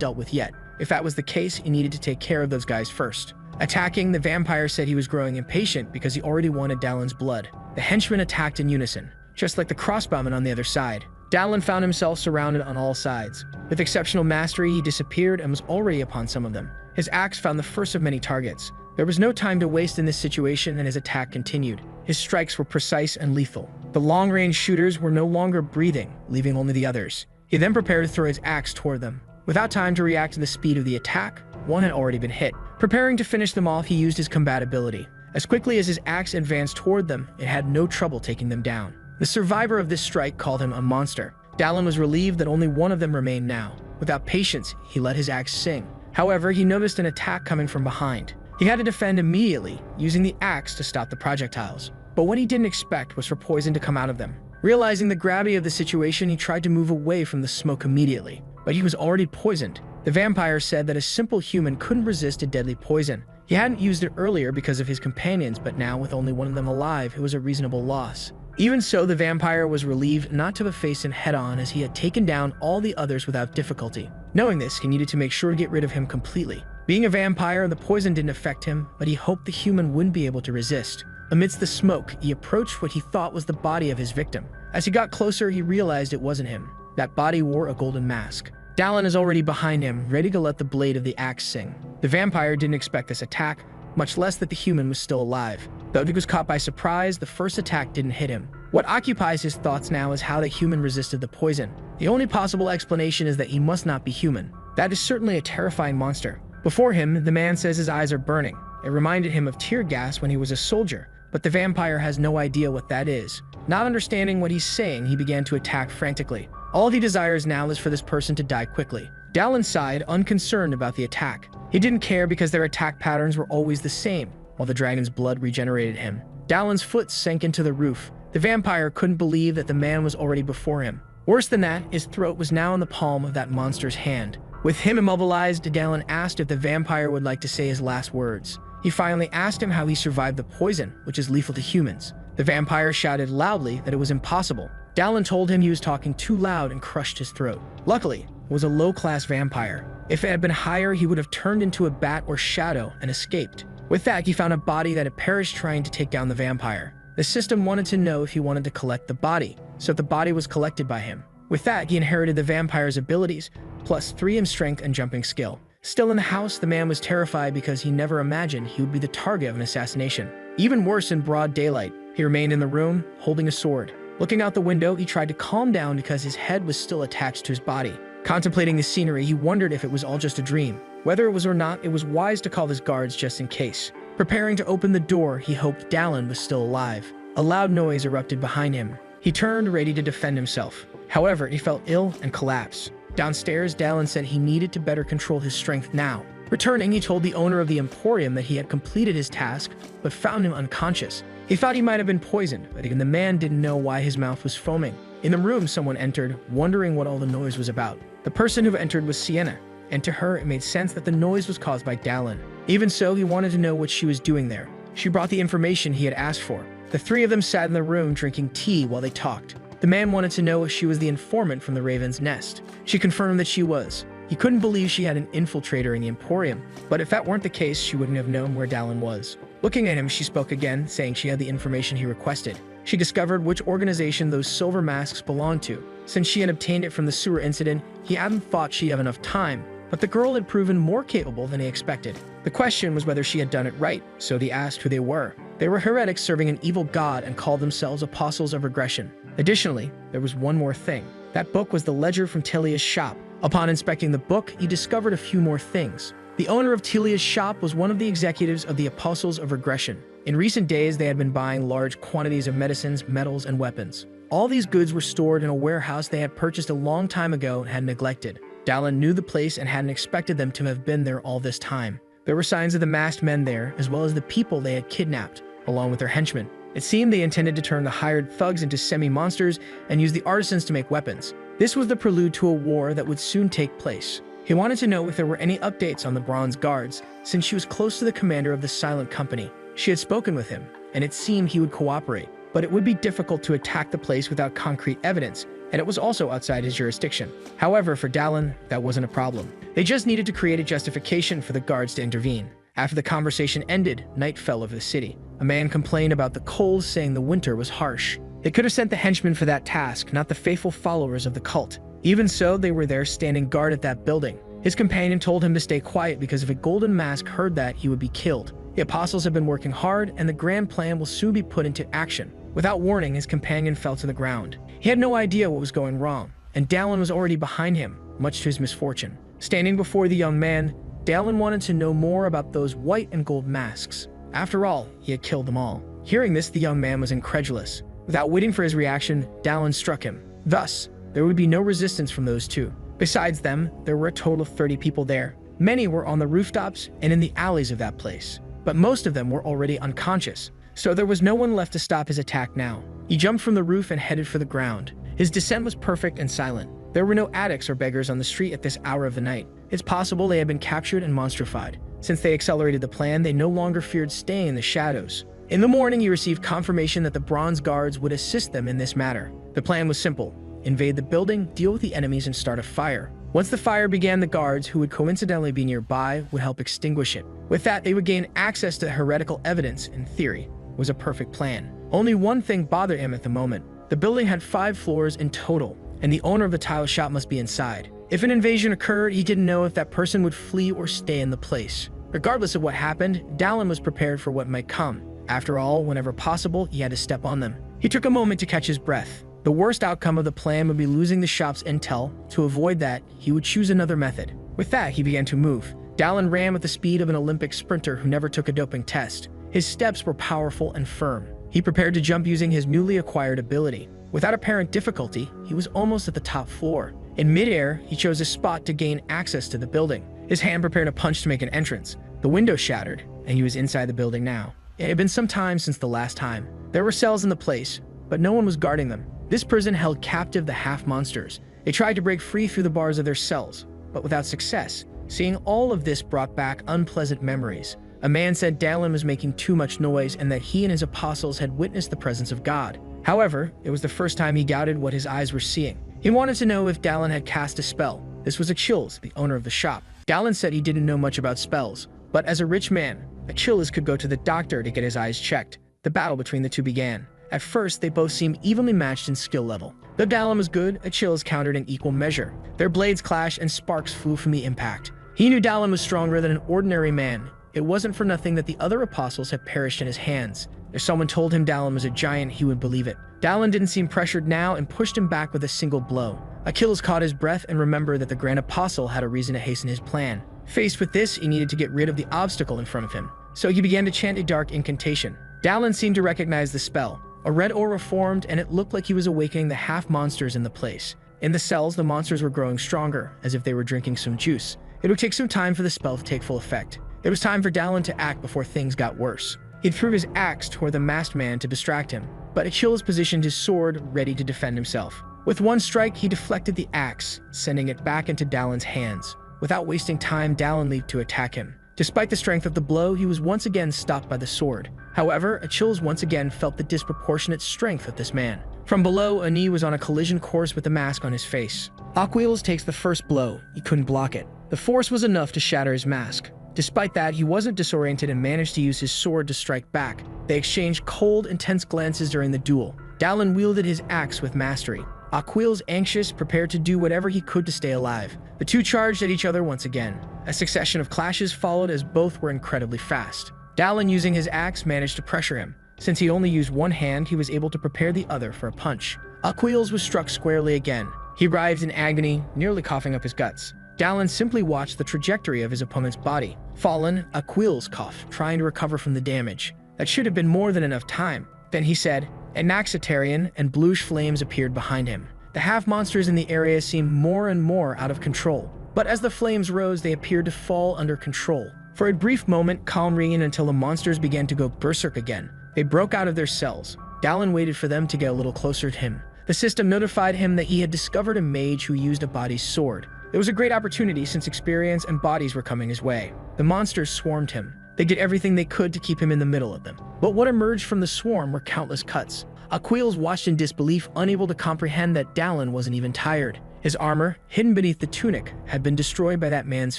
dealt with yet. If that was the case, he needed to take care of those guys first. Attacking, the vampire said he was growing impatient because he already wanted Dallin's blood. The henchmen attacked in unison, just like the crossbowmen on the other side. Dallin found himself surrounded on all sides. With exceptional mastery, he disappeared and was already upon some of them. His axe found the first of many targets. There was no time to waste in this situation, and his attack continued. His strikes were precise and lethal. The long-range shooters were no longer breathing, leaving only the others. He then prepared to throw his axe toward them. Without time to react to the speed of the attack, one had already been hit. Preparing to finish them off, he used his combat ability. As quickly as his axe advanced toward them, it had no trouble taking them down. The survivor of this strike called him a monster. Dallin was relieved that only one of them remained now. Without patience, he let his axe sing. However, he noticed an attack coming from behind. He had to defend immediately, using the axe to stop the projectiles. But what he didn't expect was for poison to come out of them. Realizing the gravity of the situation, he tried to move away from the smoke immediately. But he was already poisoned. The vampire said that a simple human couldn't resist a deadly poison. He hadn't used it earlier because of his companions, but now with only one of them alive, it was a reasonable loss. Even so, the vampire was relieved not to have faced him head-on as he had taken down all the others without difficulty. Knowing this, he needed to make sure to get rid of him completely. Being a vampire, the poison didn't affect him, but he hoped the human wouldn't be able to resist. Amidst the smoke, he approached what he thought was the body of his victim. As he got closer, he realized it wasn't him. That body wore a golden mask. Dallin is already behind him, ready to let the blade of the axe sing. The vampire didn't expect this attack, much less that the human was still alive. Though he was caught by surprise, the first attack didn't hit him. What occupies his thoughts now is how the human resisted the poison. The only possible explanation is that he must not be human. That is certainly a terrifying monster. Before him, the man says his eyes are burning. It reminded him of tear gas when he was a soldier, but the vampire has no idea what that is. Not understanding what he's saying, he began to attack frantically. All he desires now is for this person to die quickly. Dallin sighed, unconcerned about the attack. He didn't care because their attack patterns were always the same, while the dragon's blood regenerated him. Dallin's foot sank into the roof. The vampire couldn't believe that the man was already before him. Worse than that, his throat was now in the palm of that monster's hand. With him immobilized, Dallin asked if the vampire would like to say his last words. He finally asked him how he survived the poison, which is lethal to humans. The vampire shouted loudly that it was impossible. Dallin told him he was talking too loud and crushed his throat. Luckily, it was a low-class vampire. If it had been higher, he would have turned into a bat or shadow and escaped. With that, he found a body that had perished trying to take down the vampire. The system wanted to know if he wanted to collect the body, so the body was collected by him. With that, he inherited the vampire's abilities, plus 3 in strength and jumping skill. Still in the house, the man was terrified because he never imagined he would be the target of an assassination. Even worse, in broad daylight, he remained in the room, holding a sword. Looking out the window, he tried to calm down because his head was still attached to his body. Contemplating the scenery, he wondered if it was all just a dream. Whether it was or not, it was wise to call his guards just in case. Preparing to open the door, he hoped Dallin was still alive. A loud noise erupted behind him. He turned, ready to defend himself. However, he felt ill and collapsed. Downstairs, Dallin said he needed to better control his strength now. Returning, he told the owner of the Emporium that he had completed his task, but found him unconscious. He thought he might have been poisoned, but even the man didn't know why his mouth was foaming. In the room, someone entered, wondering what all the noise was about. The person who entered was Sienna, and to her, it made sense that the noise was caused by Dallin. Even so, he wanted to know what she was doing there. She brought the information he had asked for. The 3 of them sat in the room drinking tea while they talked. The man wanted to know if she was the informant from the Raven's Nest. She confirmed that she was. He couldn't believe she had an infiltrator in the Emporium, but if that weren't the case, she wouldn't have known where Dallin was. Looking at him, she spoke again, saying she had the information he requested. She discovered which organization those silver masks belonged to. Since she had obtained it from the sewer incident, he hadn't thought she'd have enough time, but the girl had proven more capable than he expected. The question was whether she had done it right, so he asked who they were. They were heretics serving an evil god and called themselves Apostles of Regression. Additionally, there was one more thing. That book was the ledger from Telia's shop. Upon inspecting the book, he discovered a few more things. The owner of Telia's shop was one of the executives of the Apostles of Regression. In recent days, they had been buying large quantities of medicines, metals, and weapons. All these goods were stored in a warehouse they had purchased a long time ago and had neglected. Dallin knew the place and hadn't expected them to have been there all this time. There were signs of the masked men there, as well as the people they had kidnapped, along with their henchmen. It seemed they intended to turn the hired thugs into semi-monsters and use the artisans to make weapons. This was the prelude to a war that would soon take place. He wanted to know if there were any updates on the Bronze Guards, since she was close to the commander of the Silent Company. She had spoken with him, and it seemed he would cooperate, but it would be difficult to attack the place without concrete evidence, and it was also outside his jurisdiction. However, for Dallin, that wasn't a problem. They just needed to create a justification for the guards to intervene. After the conversation ended, night fell over the city. A man complained about the cold, saying the winter was harsh. They could have sent the henchmen for that task, not the faithful followers of the cult. Even so, they were there standing guard at that building. His companion told him to stay quiet because if a golden mask heard that, he would be killed. The apostles have been working hard, and the grand plan will soon be put into action. Without warning, his companion fell to the ground. He had no idea what was going wrong, and Dallin was already behind him, much to his misfortune. Standing before the young man, Dallin wanted to know more about those white and gold masks. After all, he had killed them all. Hearing this, the young man was incredulous. Without waiting for his reaction, Dallin struck him. Thus, there would be no resistance from those 2. Besides them, there were a total of 30 people there. Many were on the rooftops and in the alleys of that place, but most of them were already unconscious, so there was no one left to stop his attack now. He jumped from the roof and headed for the ground. His descent was perfect and silent. There were no addicts or beggars on the street at this hour of the night. It's possible they had been captured and monstrified. Since they accelerated the plan, they no longer feared staying in the shadows. In the morning, he received confirmation that the Bronze Guards would assist them in this matter. The plan was simple: invade the building, deal with the enemies, and start a fire. Once the fire began, the guards, who would coincidentally be nearby, would help extinguish it. With that, they would gain access to heretical evidence. In theory, it was a perfect plan. Only one thing bothered him at the moment. The building had 5 floors in total, and the owner of the tile shop must be inside. If an invasion occurred, he didn't know if that person would flee or stay in the place. Regardless of what happened, Dallin was prepared for what might come. After all, whenever possible, he had to step on them. He took a moment to catch his breath. The worst outcome of the plan would be losing the shop's intel. To avoid that, he would choose another method. With that, he began to move. Dallin ran with the speed of an Olympic sprinter who never took a doping test. His steps were powerful and firm. He prepared to jump using his newly acquired ability. Without apparent difficulty, he was almost at the top floor. In midair, he chose a spot to gain access to the building. His hand prepared a punch to make an entrance. The window shattered, and he was inside the building now. It had been some time since the last time. There were cells in the place, but no one was guarding them. This prison held captive the half-monsters. They tried to break free through the bars of their cells, but without success. Seeing all of this brought back unpleasant memories. A man said Dallin was making too much noise and that he and his apostles had witnessed the presence of God. However, it was the first time he doubted what his eyes were seeing. He wanted to know if Dallin had cast a spell. This was Achilles, the owner of the shop. Dallin said he didn't know much about spells, but as a rich man, Achilles could go to the doctor to get his eyes checked. The battle between the two began. At first, they both seemed evenly matched in skill level. Though Dallin was good, Achilles countered in equal measure. Their blades clashed and sparks flew from the impact. He knew Dallin was stronger than an ordinary man. It wasn't for nothing that the other apostles had perished in his hands. If someone told him Dallin was a giant, he would believe it. Dallin didn't seem pressured now and pushed him back with a single blow. Achilles caught his breath and remembered that the Grand Apostle had a reason to hasten his plan. Faced with this, he needed to get rid of the obstacle in front of him. So he began to chant a dark incantation. Dallin seemed to recognize the spell. A red aura formed, and it looked like he was awakening the half-monsters in the place. In the cells, the monsters were growing stronger, as if they were drinking some juice. It would take some time for the spell to take full effect. It was time for Dallin to act before things got worse. He threw his axe toward the masked man to distract him, but Achilles positioned his sword ready to defend himself. With one strike, he deflected the axe, sending it back into Dallin's hands. Without wasting time, Dallin leaped to attack him. Despite the strength of the blow, he was once again stopped by the sword. However, Achilles once again felt the disproportionate strength of this man. From below, Ani was on a collision course with the mask on his face. Achilles takes the first blow. He couldn't block it. The force was enough to shatter his mask. Despite that, he wasn't disoriented and managed to use his sword to strike back. They exchanged cold, intense glances during the duel. Dallin wielded his axe with mastery. Achilles, anxious, prepared to do whatever he could to stay alive. The two charged at each other once again. A succession of clashes followed as both were incredibly fast. Dallin, using his axe, managed to pressure him. Since he only used one hand, he was able to prepare the other for a punch. Achilles was struck squarely again. He writhed in agony, nearly coughing up his guts. Dallin simply watched the trajectory of his opponent's body. Fallen, Achilles coughed, trying to recover from the damage. That should have been more than enough time. Then he said, Anaxitarian, and bluish flames appeared behind him. The half-monsters in the area seemed more and more out of control. But as the flames rose, they appeared to fall under control. For a brief moment, calm reigned until the monsters began to go berserk again. They broke out of their cells. Dallin waited for them to get a little closer to him. The system notified him that he had discovered a mage who used a body's sword. It was a great opportunity since experience and bodies were coming his way. The monsters swarmed him. They did everything they could to keep him in the middle of them. But what emerged from the swarm were countless cuts. Achilles watched in disbelief, unable to comprehend that Dallin wasn't even tired. His armor, hidden beneath the tunic, had been destroyed by that man's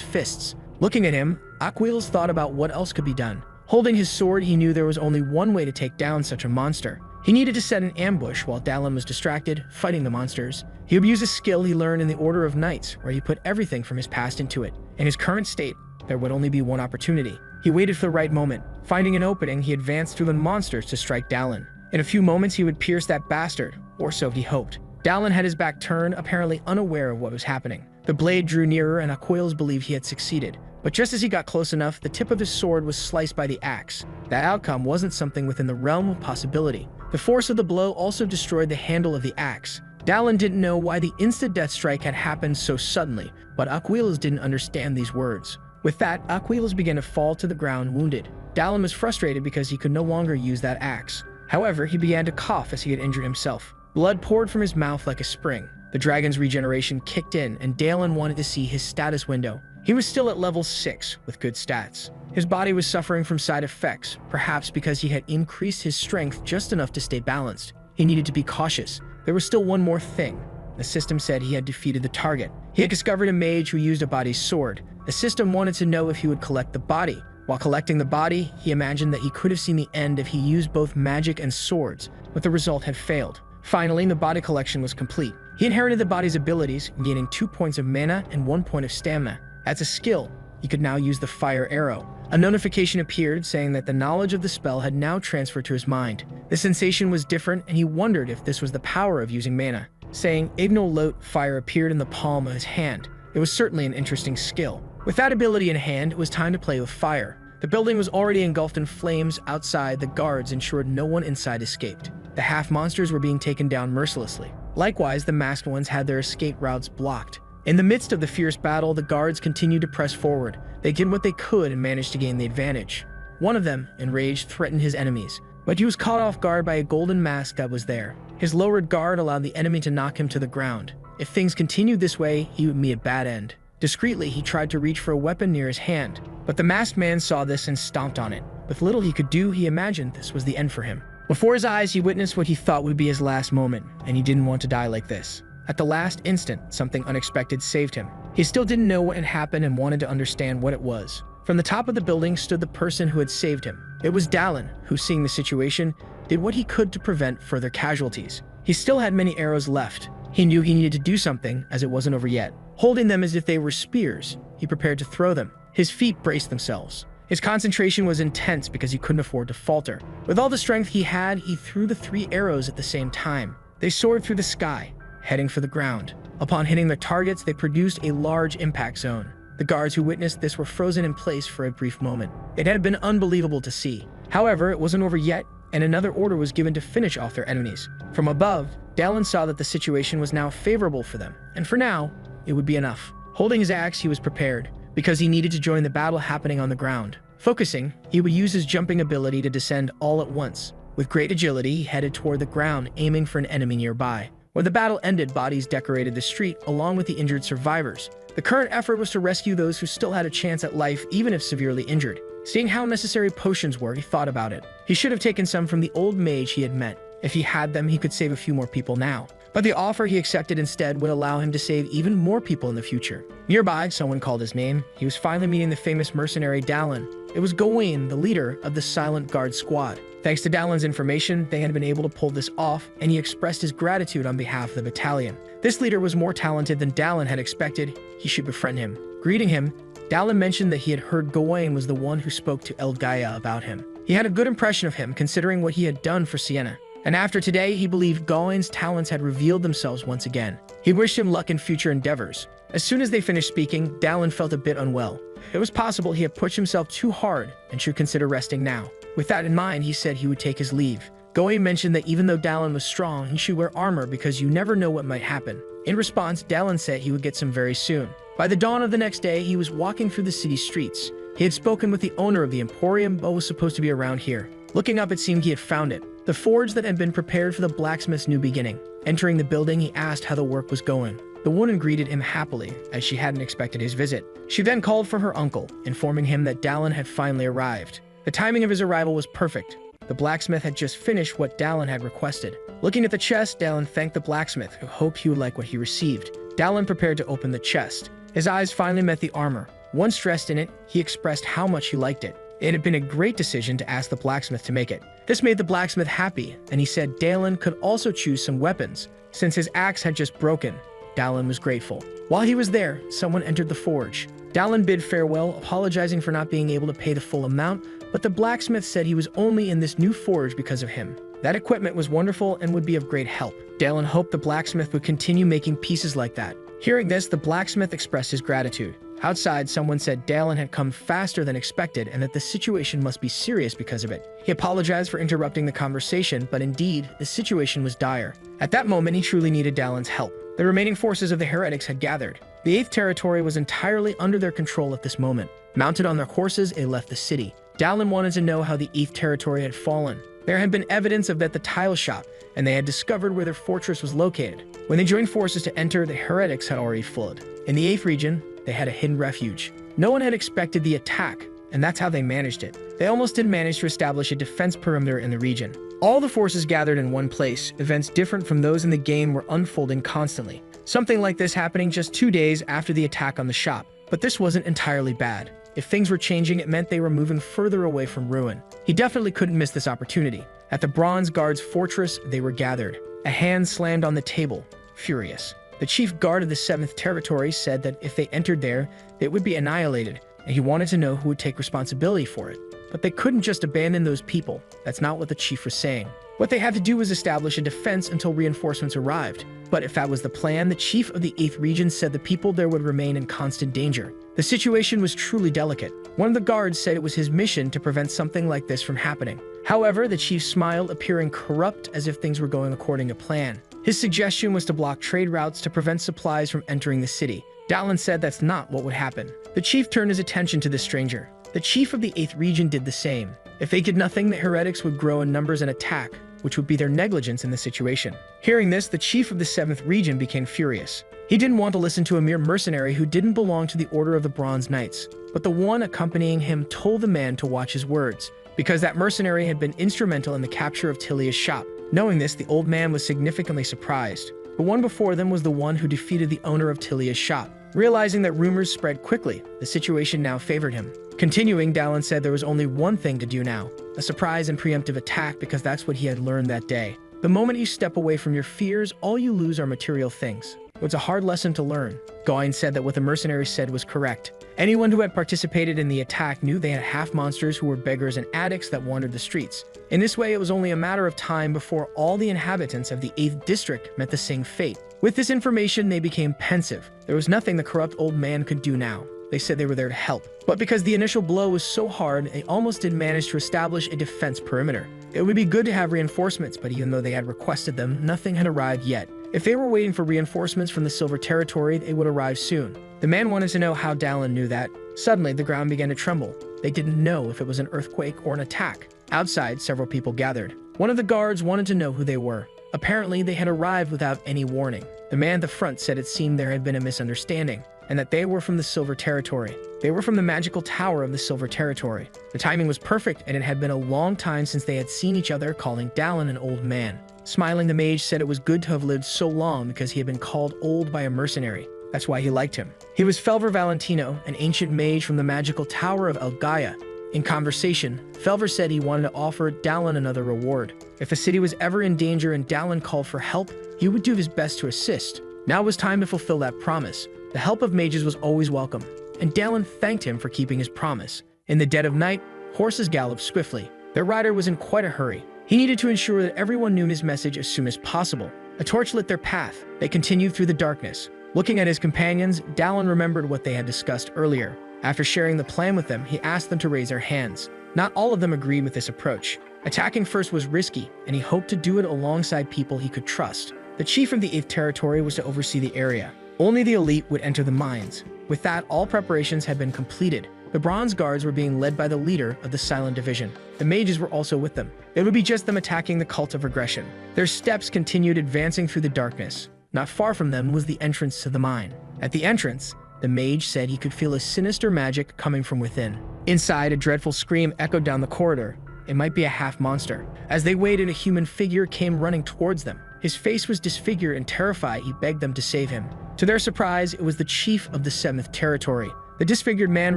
fists. Looking at him, Achilles thought about what else could be done. Holding his sword, he knew there was only one way to take down such a monster. He needed to set an ambush while Dallin was distracted, fighting the monsters. He would use a skill he learned in the Order of Knights, where he put everything from his past into it. In his current state, there would only be one opportunity. He waited for the right moment. Finding an opening, he advanced through the monsters to strike Dallin. In a few moments, he would pierce that bastard, or so he hoped. Dallin had his back turned, apparently unaware of what was happening. The blade drew nearer, and Achilles believed he had succeeded. But just as he got close enough, the tip of his sword was sliced by the axe. That outcome wasn't something within the realm of possibility. The force of the blow also destroyed the handle of the axe. Dallin didn't know why the instant death strike had happened so suddenly, but Achilles didn't understand these words. With that, Achilles began to fall to the ground wounded. Dallin was frustrated because he could no longer use that axe. However, he began to cough as he had injured himself. Blood poured from his mouth like a spring. The dragon's regeneration kicked in, and Dallin wanted to see his status window. He was still at level 6 with good stats. His body was suffering from side effects, perhaps because he had increased his strength just enough to stay balanced. He needed to be cautious. There was still one more thing. The system said he had defeated the target. He had discovered a mage who used a body's sword. The system wanted to know if he would collect the body. While collecting the body, he imagined that he could have seen the end if he used both magic and swords, but the result had failed. Finally, the body collection was complete. He inherited the body's abilities, gaining 2 points of mana and 1 point of stamina. As a skill, he could now use the fire arrow. A notification appeared saying that the knowledge of the spell had now transferred to his mind. The sensation was different, and he wondered if this was the power of using mana. Saying Ignol Lot fire appeared in the palm of his hand. It was certainly an interesting skill. With that ability in hand, it was time to play with fire. The building was already engulfed in flames. Outside, the guards ensured no one inside escaped. The half-monsters were being taken down mercilessly. Likewise, the masked ones had their escape routes blocked. In the midst of the fierce battle, the guards continued to press forward. They did what they could and managed to gain the advantage. One of them, enraged, threatened his enemies, but he was caught off guard by a golden mask that was there. His lowered guard allowed the enemy to knock him to the ground. If things continued this way, he would meet a bad end. Discreetly, he tried to reach for a weapon near his hand, but the masked man saw this and stomped on it. With little he could do, he imagined this was the end for him. Before his eyes, he witnessed what he thought would be his last moment, and he didn't want to die like this. At the last instant, something unexpected saved him. He still didn't know what had happened and wanted to understand what it was. From the top of the building stood the person who had saved him. It was Dallin, who, seeing the situation, did what he could to prevent further casualties. He still had many arrows left. He knew he needed to do something, as it wasn't over yet. Holding them as if they were spears, he prepared to throw them. His feet braced themselves. His concentration was intense because he couldn't afford to falter. With all the strength he had, he threw the 3 arrows at the same time. They soared through the sky, heading for the ground. Upon hitting their targets, they produced a large impact zone. The guards who witnessed this were frozen in place for a brief moment. It had been unbelievable to see. However, it wasn't over yet, and another order was given to finish off their enemies. From above, Dallin saw that the situation was now favorable for them, and for now, it would be enough. Holding his axe, he was prepared, because he needed to join the battle happening on the ground. Focusing, he would use his jumping ability to descend all at once. With great agility, he headed toward the ground, aiming for an enemy nearby. When the battle ended, bodies decorated the street along with the injured survivors. The current effort was to rescue those who still had a chance at life, even if severely injured. Seeing how necessary potions were, he thought about it. He should have taken some from the old mage he had met. If he had them, he could save a few more people now. But the offer he accepted instead would allow him to save even more people in the future. Nearby, someone called his name. He was finally meeting the famous mercenary Dallin. It was Gawain, the leader of the Silent Guard squad. Thanks to Dallin's information, they had been able to pull this off, and he expressed his gratitude on behalf of the battalion. This leader was more talented than Dallin had expected. He should befriend him. Greeting him, Dallin mentioned that he had heard Gawain was the one who spoke to Elgaia about him. He had a good impression of him, considering what he had done for Sienna. And after today, he believed Gawain's talents had revealed themselves once again. He wished him luck in future endeavors. As soon as they finished speaking, Dallin felt a bit unwell. It was possible he had pushed himself too hard and should consider resting now. With that in mind, he said he would take his leave. Gawain mentioned that even though Dallin was strong, he should wear armor because you never know what might happen. In response, Dallin said he would get some very soon. By the dawn of the next day, he was walking through the city streets. He had spoken with the owner of the Emporium, but was supposed to be around here. Looking up, it seemed he had found it. The forge that had been prepared for the blacksmith's new beginning. Entering the building, he asked how the work was going. The woman greeted him happily, as she hadn't expected his visit. She then called for her uncle, informing him that Dallin had finally arrived. The timing of his arrival was perfect. The blacksmith had just finished what Dallin had requested. Looking at the chest, Dallin thanked the blacksmith, who hoped he would like what he received. Dallin prepared to open the chest. His eyes finally met the armor. Once dressed in it, he expressed how much he liked it. It had been a great decision to ask the blacksmith to make it. This made the blacksmith happy, and he said Dallin could also choose some weapons. Since his axe had just broken, Dallin was grateful. While he was there, someone entered the forge. Dallin bid farewell, apologizing for not being able to pay the full amount, but the blacksmith said he was only in this new forge because of him. That equipment was wonderful and would be of great help. Dallin hoped the blacksmith would continue making pieces like that. Hearing this, the blacksmith expressed his gratitude. Outside, someone said Dallin had come faster than expected and that the situation must be serious because of it. He apologized for interrupting the conversation, but indeed, the situation was dire. At that moment, he truly needed Dallin's help. The remaining forces of the heretics had gathered. The 8th territory was entirely under their control at this moment. Mounted on their horses, they left the city. Dallin wanted to know how the 8th territory had fallen. There had been evidence of that the tile shop, and they had discovered where their fortress was located. When they joined forces to enter, the heretics had already fled. In the 8th region, they had a hidden refuge. No one had expected the attack, and that's how they managed it. They almost did manage to establish a defense perimeter in the region. All the forces gathered in one place. Events different from those in the game were unfolding constantly. Something like this happening just 2 days after the attack on the shop. But this wasn't entirely bad. If things were changing, it meant they were moving further away from ruin. He definitely couldn't miss this opportunity. At the Bronze Guard's fortress, they were gathered. A hand slammed on the table, furious. The chief guard of the 7th territory said that if they entered there, they would be annihilated, and he wanted to know who would take responsibility for it. But they couldn't just abandon those people. That's not what the chief was saying. What they had to do was establish a defense until reinforcements arrived. But if that was the plan, the chief of the 8th region said the people there would remain in constant danger. The situation was truly delicate. One of the guards said it was his mission to prevent something like this from happening. However, the chief smiled, appearing corrupt as if things were going according to plan. His suggestion was to block trade routes to prevent supplies from entering the city. Dallin said that's not what would happen. The chief turned his attention to the stranger. The chief of the 8th region did the same. If they did nothing, the heretics would grow in numbers and attack, which would be their negligence in the situation. Hearing this, the chief of the 7th region became furious. He didn't want to listen to a mere mercenary who didn't belong to the Order of the Bronze Knights, but the one accompanying him told the man to watch his words, because that mercenary had been instrumental in the capture of Tilia's shop. Knowing this, the old man was significantly surprised. The one before them was the one who defeated the owner of Tilia's shop. Realizing that rumors spread quickly, the situation now favored him. Continuing, Dallin said there was only one thing to do now, a surprise and preemptive attack, because that's what he had learned that day. The moment you step away from your fears, all you lose are material things. It's a hard lesson to learn. Gawain said that what the mercenary said was correct. Anyone who had participated in the attack knew they had half-monsters who were beggars and addicts that wandered the streets. In this way, it was only a matter of time before all the inhabitants of the 8th district met the same fate. With this information, they became pensive. There was nothing the corrupt old man could do now. They said they were there to help. But because the initial blow was so hard, they almost didn't manage to establish a defense perimeter. It would be good to have reinforcements, but even though they had requested them, nothing had arrived yet. If they were waiting for reinforcements from the Silver Territory, they would arrive soon. The man wanted to know how Dallin knew that. Suddenly, the ground began to tremble. They didn't know if it was an earthquake or an attack. Outside, several people gathered. One of the guards wanted to know who they were. Apparently, they had arrived without any warning. The man at the front said it seemed there had been a misunderstanding, and that they were from the Silver Territory. They were from the magical tower of the Silver Territory. The timing was perfect, and it had been a long time since they had seen each other, calling Dallin an old man. Smiling, the mage said it was good to have lived so long because he had been called old by a mercenary. That's why he liked him. He was Felver Valentino, an ancient mage from the magical tower of El Gaia. In conversation, Felver said he wanted to offer Dallin another reward. If the city was ever in danger and Dallin called for help, he would do his best to assist. Now was time to fulfill that promise. The help of mages was always welcome, and Dallin thanked him for keeping his promise. In the dead of night, horses galloped swiftly. Their rider was in quite a hurry. He needed to ensure that everyone knew his message as soon as possible. A torch lit their path. They continued through the darkness. Looking at his companions, Dallin remembered what they had discussed earlier. After sharing the plan with them, he asked them to raise their hands. Not all of them agreed with this approach. Attacking first was risky, and he hoped to do it alongside people he could trust. The chief of the 8th Territory was to oversee the area. Only the elite would enter the mines. With that, all preparations had been completed. The Bronze Guards were being led by the leader of the Silent Division. The mages were also with them. It would be just them attacking the cult of regression. Their steps continued advancing through the darkness. Not far from them was the entrance to the mine. At the entrance, the mage said he could feel a sinister magic coming from within. Inside, a dreadful scream echoed down the corridor. It might be a half-monster. As they waited, a human figure came running towards them. His face was disfigured and terrified. He begged them to save him. To their surprise, it was the chief of the 7th Territory. The disfigured man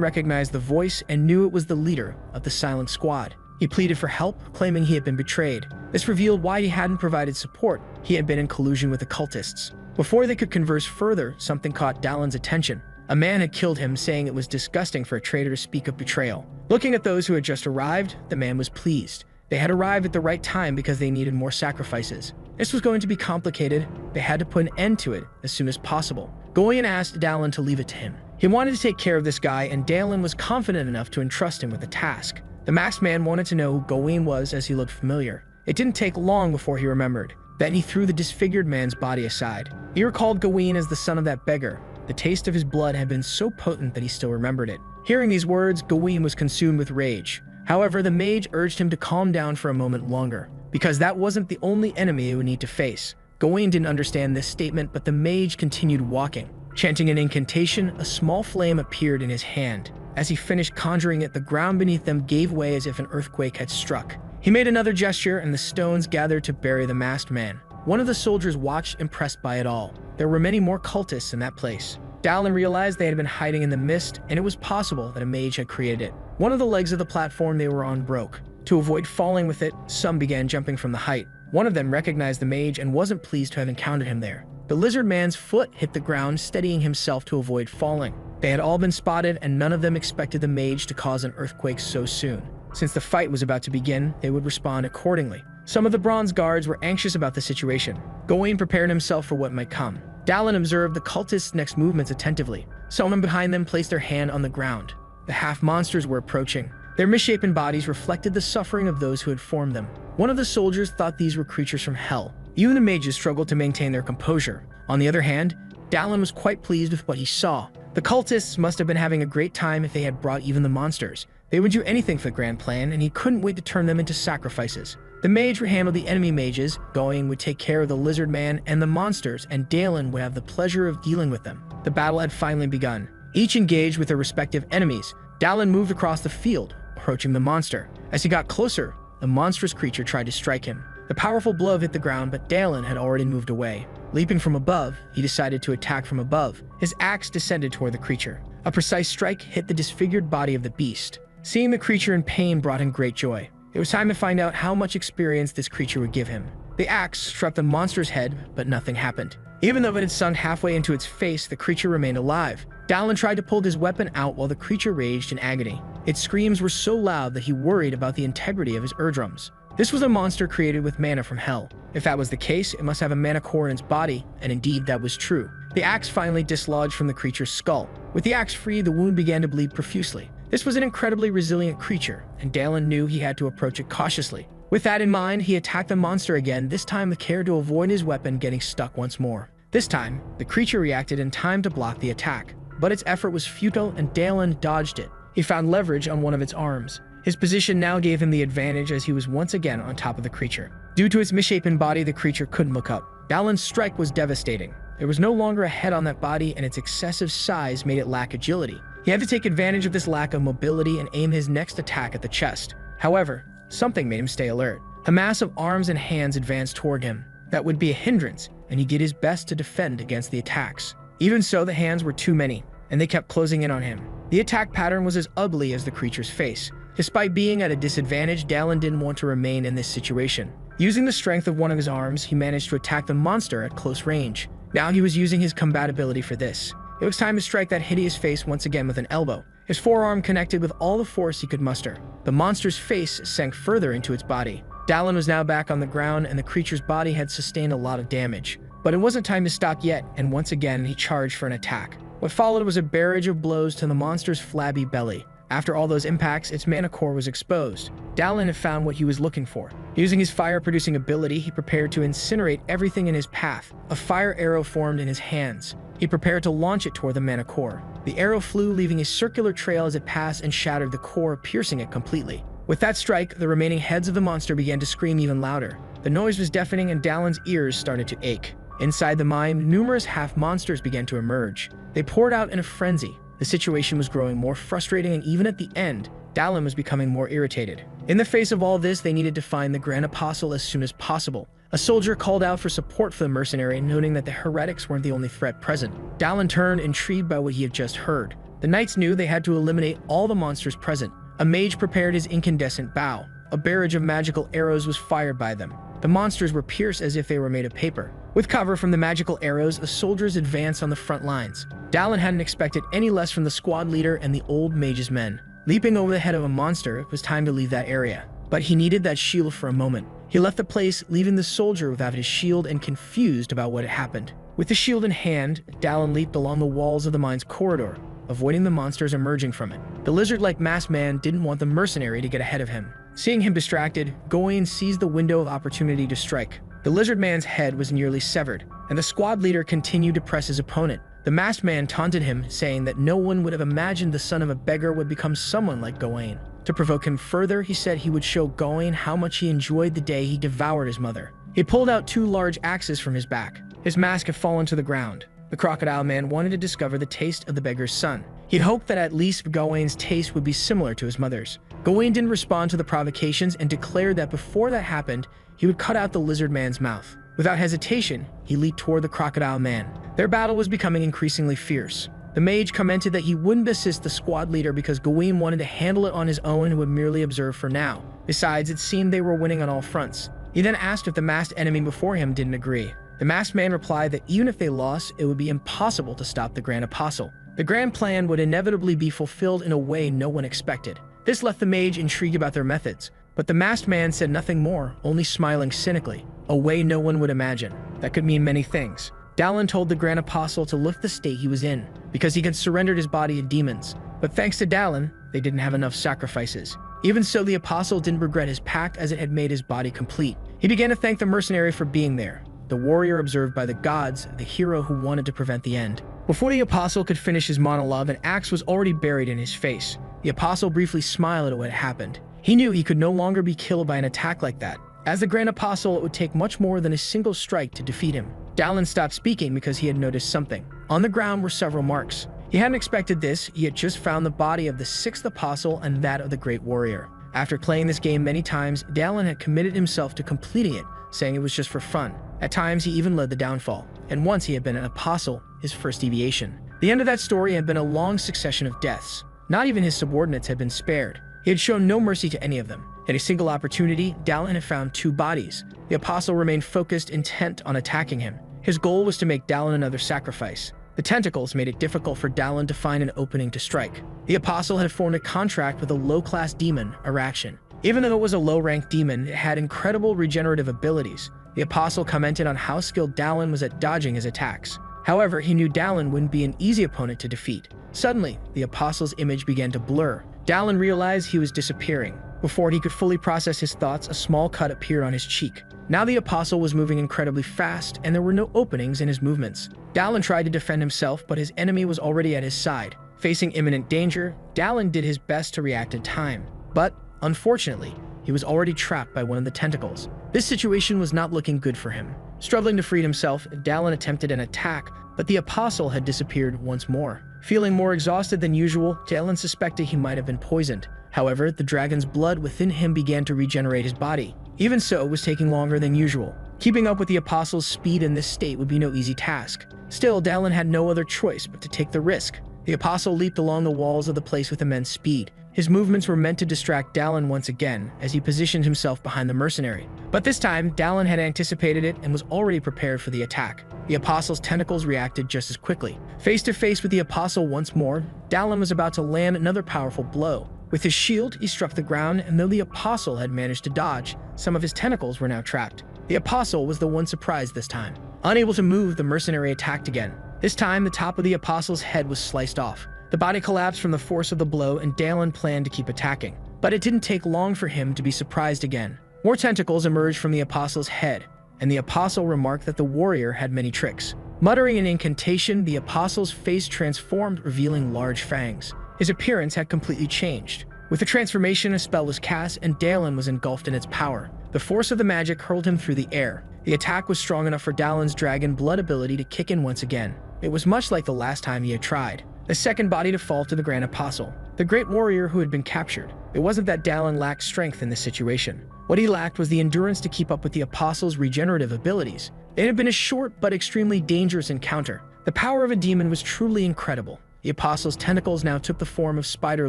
recognized the voice and knew it was the leader of the Silent Squad. He pleaded for help, claiming he had been betrayed. This revealed why he hadn't provided support. He had been in collusion with the cultists. Before they could converse further, something caught Dallin's attention. A man had killed him, saying it was disgusting for a traitor to speak of betrayal. Looking at those who had just arrived, the man was pleased. They had arrived at the right time because they needed more sacrifices. This was going to be complicated. They had to put an end to it as soon as possible. Gawain asked Dallin to leave it to him. He wanted to take care of this guy, and Dallin was confident enough to entrust him with the task. The masked man wanted to know who Gawain was, as he looked familiar. It didn't take long before he remembered. Then he threw the disfigured man's body aside. He recalled Gawain as the son of that beggar. The taste of his blood had been so potent that he still remembered it. Hearing these words, Gawain was consumed with rage. However, the mage urged him to calm down for a moment longer, because that wasn't the only enemy he would need to face. Gawain didn't understand this statement, but the mage continued walking. Chanting an incantation, a small flame appeared in his hand. As he finished conjuring it, the ground beneath them gave way as if an earthquake had struck. He made another gesture, and the stones gathered to bury the masked man. One of the soldiers watched, impressed by it all. There were many more cultists in that place. Dallin realized they had been hiding in the mist, and it was possible that a mage had created it. One of the legs of the platform they were on broke. To avoid falling with it, some began jumping from the height. One of them recognized the mage and wasn't pleased to have encountered him there. The lizard man's foot hit the ground, steadying himself to avoid falling. They had all been spotted, and none of them expected the mage to cause an earthquake so soon. Since the fight was about to begin, they would respond accordingly. Some of the Bronze Guards were anxious about the situation. Gawain prepared himself for what might come. Dallin observed the cultists' next movements attentively. Someone behind them placed their hand on the ground. The half-monsters were approaching. Their misshapen bodies reflected the suffering of those who had formed them. One of the soldiers thought these were creatures from hell. Even the mages struggled to maintain their composure. On the other hand, Dallin was quite pleased with what he saw. The cultists must have been having a great time if they had brought even the monsters. They would do anything for the grand plan, and he couldn't wait to turn them into sacrifices. The mage would handle the enemy mages, Gawain would take care of the lizard man and the monsters, and Dallin would have the pleasure of dealing with them. The battle had finally begun. Each engaged with their respective enemies. Dallin moved across the field, approaching the monster. As he got closer, the monstrous creature tried to strike him. The powerful blow hit the ground, but Dallin had already moved away. Leaping from above, he decided to attack from above. His axe descended toward the creature. A precise strike hit the disfigured body of the beast. Seeing the creature in pain brought him great joy. It was time to find out how much experience this creature would give him. The axe struck the monster's head, but nothing happened. Even though it had sunk halfway into its face, the creature remained alive. Dallin tried to pull his weapon out while the creature raged in agony. Its screams were so loud that he worried about the integrity of his eardrums. This was a monster created with mana from hell. If that was the case, it must have a mana core in its body, and indeed that was true. The axe finally dislodged from the creature's skull. With the axe free, the wound began to bleed profusely. This was an incredibly resilient creature, and Dallin knew he had to approach it cautiously. With that in mind, he attacked the monster again, this time with care to avoid his weapon getting stuck once more. This time, the creature reacted in time to block the attack, but its effort was futile and Dallin dodged it. He found leverage on one of its arms. His position now gave him the advantage as he was once again on top of the creature. Due to its misshapen body, the creature couldn't look up. Dallin's strike was devastating. There was no longer a head on that body, and its excessive size made it lack agility. He had to take advantage of this lack of mobility and aim his next attack at the chest. However, something made him stay alert. A mass of arms and hands advanced toward him. That would be a hindrance, and he did his best to defend against the attacks. Even so, the hands were too many, and they kept closing in on him. The attack pattern was as ugly as the creature's face. Despite being at a disadvantage, Dallin didn't want to remain in this situation. Using the strength of one of his arms, he managed to attack the monster at close range. Now he was using his combat ability for this. It was time to strike that hideous face once again with an elbow. His forearm connected with all the force he could muster. The monster's face sank further into its body. Dallin was now back on the ground, and the creature's body had sustained a lot of damage. But it wasn't time to stop yet, and once again he charged for an attack. What followed was a barrage of blows to the monster's flabby belly. After all those impacts, its mana core was exposed. Dallin had found what he was looking for. Using his fire-producing ability, he prepared to incinerate everything in his path. A fire arrow formed in his hands. He prepared to launch it toward the mana core. The arrow flew, leaving a circular trail as it passed and shattered the core, piercing it completely. With that strike, the remaining heads of the monster began to scream even louder. The noise was deafening, and Dallin's ears started to ache. Inside the mine, numerous half-monsters began to emerge. They poured out in a frenzy. The situation was growing more frustrating, and even at the end, Dallin was becoming more irritated. In the face of all this, they needed to find the Grand Apostle as soon as possible. A soldier called out for support for the mercenary, noting that the heretics weren't the only threat present. Dallin turned, intrigued by what he had just heard. The knights knew they had to eliminate all the monsters present. A mage prepared his incandescent bow. A barrage of magical arrows was fired by them. The monsters were pierced as if they were made of paper. With cover from the magical arrows, the soldiers advanced on the front lines. Dallin hadn't expected any less from the squad leader and the old mage's men. Leaping over the head of a monster, it was time to leave that area. But he needed that shield for a moment. He left the place, leaving the soldier without his shield and confused about what had happened. With the shield in hand, Dallin leaped along the walls of the mine's corridor, avoiding the monsters emerging from it. The lizard-like masked man didn't want the mercenary to get ahead of him. Seeing him distracted, Gawain seized the window of opportunity to strike. The lizard man's head was nearly severed, and the squad leader continued to press his opponent. The masked man taunted him, saying that no one would have imagined the son of a beggar would become someone like Gawain. To provoke him further, he said he would show Gawain how much he enjoyed the day he devoured his mother. He pulled out 2 large axes from his back. His mask had fallen to the ground. The crocodile man wanted to discover the taste of the beggar's son. He'd hoped that at least Gawain's taste would be similar to his mother's. Gawain didn't respond to the provocations and declared that before that happened, he would cut out the lizard man's mouth. Without hesitation, he leaped toward the crocodile man. Their battle was becoming increasingly fierce. The mage commented that he wouldn't assist the squad leader because Gawain wanted to handle it on his own and would merely observe for now. Besides, it seemed they were winning on all fronts. He then asked if the masked enemy before him didn't agree. The masked man replied that even if they lost, it would be impossible to stop the Grand Apostle. The grand plan would inevitably be fulfilled in a way no one expected. This left the mage intrigued about their methods, but the masked man said nothing more, only smiling cynically, a way no one would imagine. That could mean many things. Dallin told the Grand Apostle to lift the state he was in, because he had surrendered his body to demons. But thanks to Dallin, they didn't have enough sacrifices. Even so, the Apostle didn't regret his pact as it had made his body complete. He began to thank the mercenary for being there, the warrior observed by the gods, the hero who wanted to prevent the end. Before the Apostle could finish his monologue, an axe was already buried in his face. The Apostle briefly smiled at what had happened. He knew he could no longer be killed by an attack like that. As the Grand Apostle, it would take much more than a single strike to defeat him. Dallin stopped speaking because he had noticed something. On the ground were several marks. He hadn't expected this. He had just found the body of the 6th Apostle and that of the Great Warrior. After playing this game many times, Dallin had committed himself to completing it, saying it was just for fun. At times, he even led the downfall, and once he had been an apostle, his first deviation. The end of that story had been a long succession of deaths. Not even his subordinates had been spared. He He had shown no mercy to any of them. In a single opportunity, Dallin had found 2 bodies. The apostle remained focused, intent on attacking him. His goal was to make Dallin another sacrifice. The tentacles made it difficult for Dallin to find an opening to strike. The apostle had formed a contract with a low-class demon, Araction. Even though it was a low-ranked demon, it had incredible regenerative abilities. The apostle commented on how skilled Dallin was at dodging his attacks. However, he knew Dallin wouldn't be an easy opponent to defeat. Suddenly, the apostle's image began to blur. Dallin realized he was disappearing. Before he could fully process his thoughts, a small cut appeared on his cheek. Now the apostle was moving incredibly fast, and there were no openings in his movements. Dallin tried to defend himself, but his enemy was already at his side. Facing imminent danger, Dallin did his best to react in time. But, unfortunately, he was already trapped by one of the tentacles. This situation was not looking good for him. Struggling to free himself, Dallin attempted an attack, but the apostle had disappeared once more. Feeling more exhausted than usual, Dallin suspected he might have been poisoned. However, the dragon's blood within him began to regenerate his body. Even so, it was taking longer than usual. Keeping up with the apostle's speed in this state would be no easy task. Still, Dallin had no other choice but to take the risk. The apostle leaped along the walls of the place with immense speed. His movements were meant to distract Dallin once again, as he positioned himself behind the mercenary. But this time, Dallin had anticipated it and was already prepared for the attack. The apostle's tentacles reacted just as quickly. Face to face with the apostle once more, Dallin was about to land another powerful blow. With his shield, he struck the ground, and though the apostle had managed to dodge, some of his tentacles were now trapped. The apostle was the one surprised this time. Unable to move, the mercenary attacked again. This time, the top of the apostle's head was sliced off. The body collapsed from the force of the blow, and Dallin planned to keep attacking. But it didn't take long for him to be surprised again. More tentacles emerged from the apostle's head, and the apostle remarked that the warrior had many tricks. Muttering an incantation, the apostle's face transformed, revealing large fangs. His appearance had completely changed. With the transformation, a spell was cast, and Dallin was engulfed in its power. The force of the magic hurled him through the air. The attack was strong enough for Dallin's dragon blood ability to kick in once again. It was much like the last time he had tried. The second body to fall to the Grand Apostle, the great warrior who had been captured. It wasn't that Dallin lacked strength in this situation. What he lacked was the endurance to keep up with the Apostle's regenerative abilities. It had been a short but extremely dangerous encounter. The power of a demon was truly incredible. The Apostle's tentacles now took the form of spider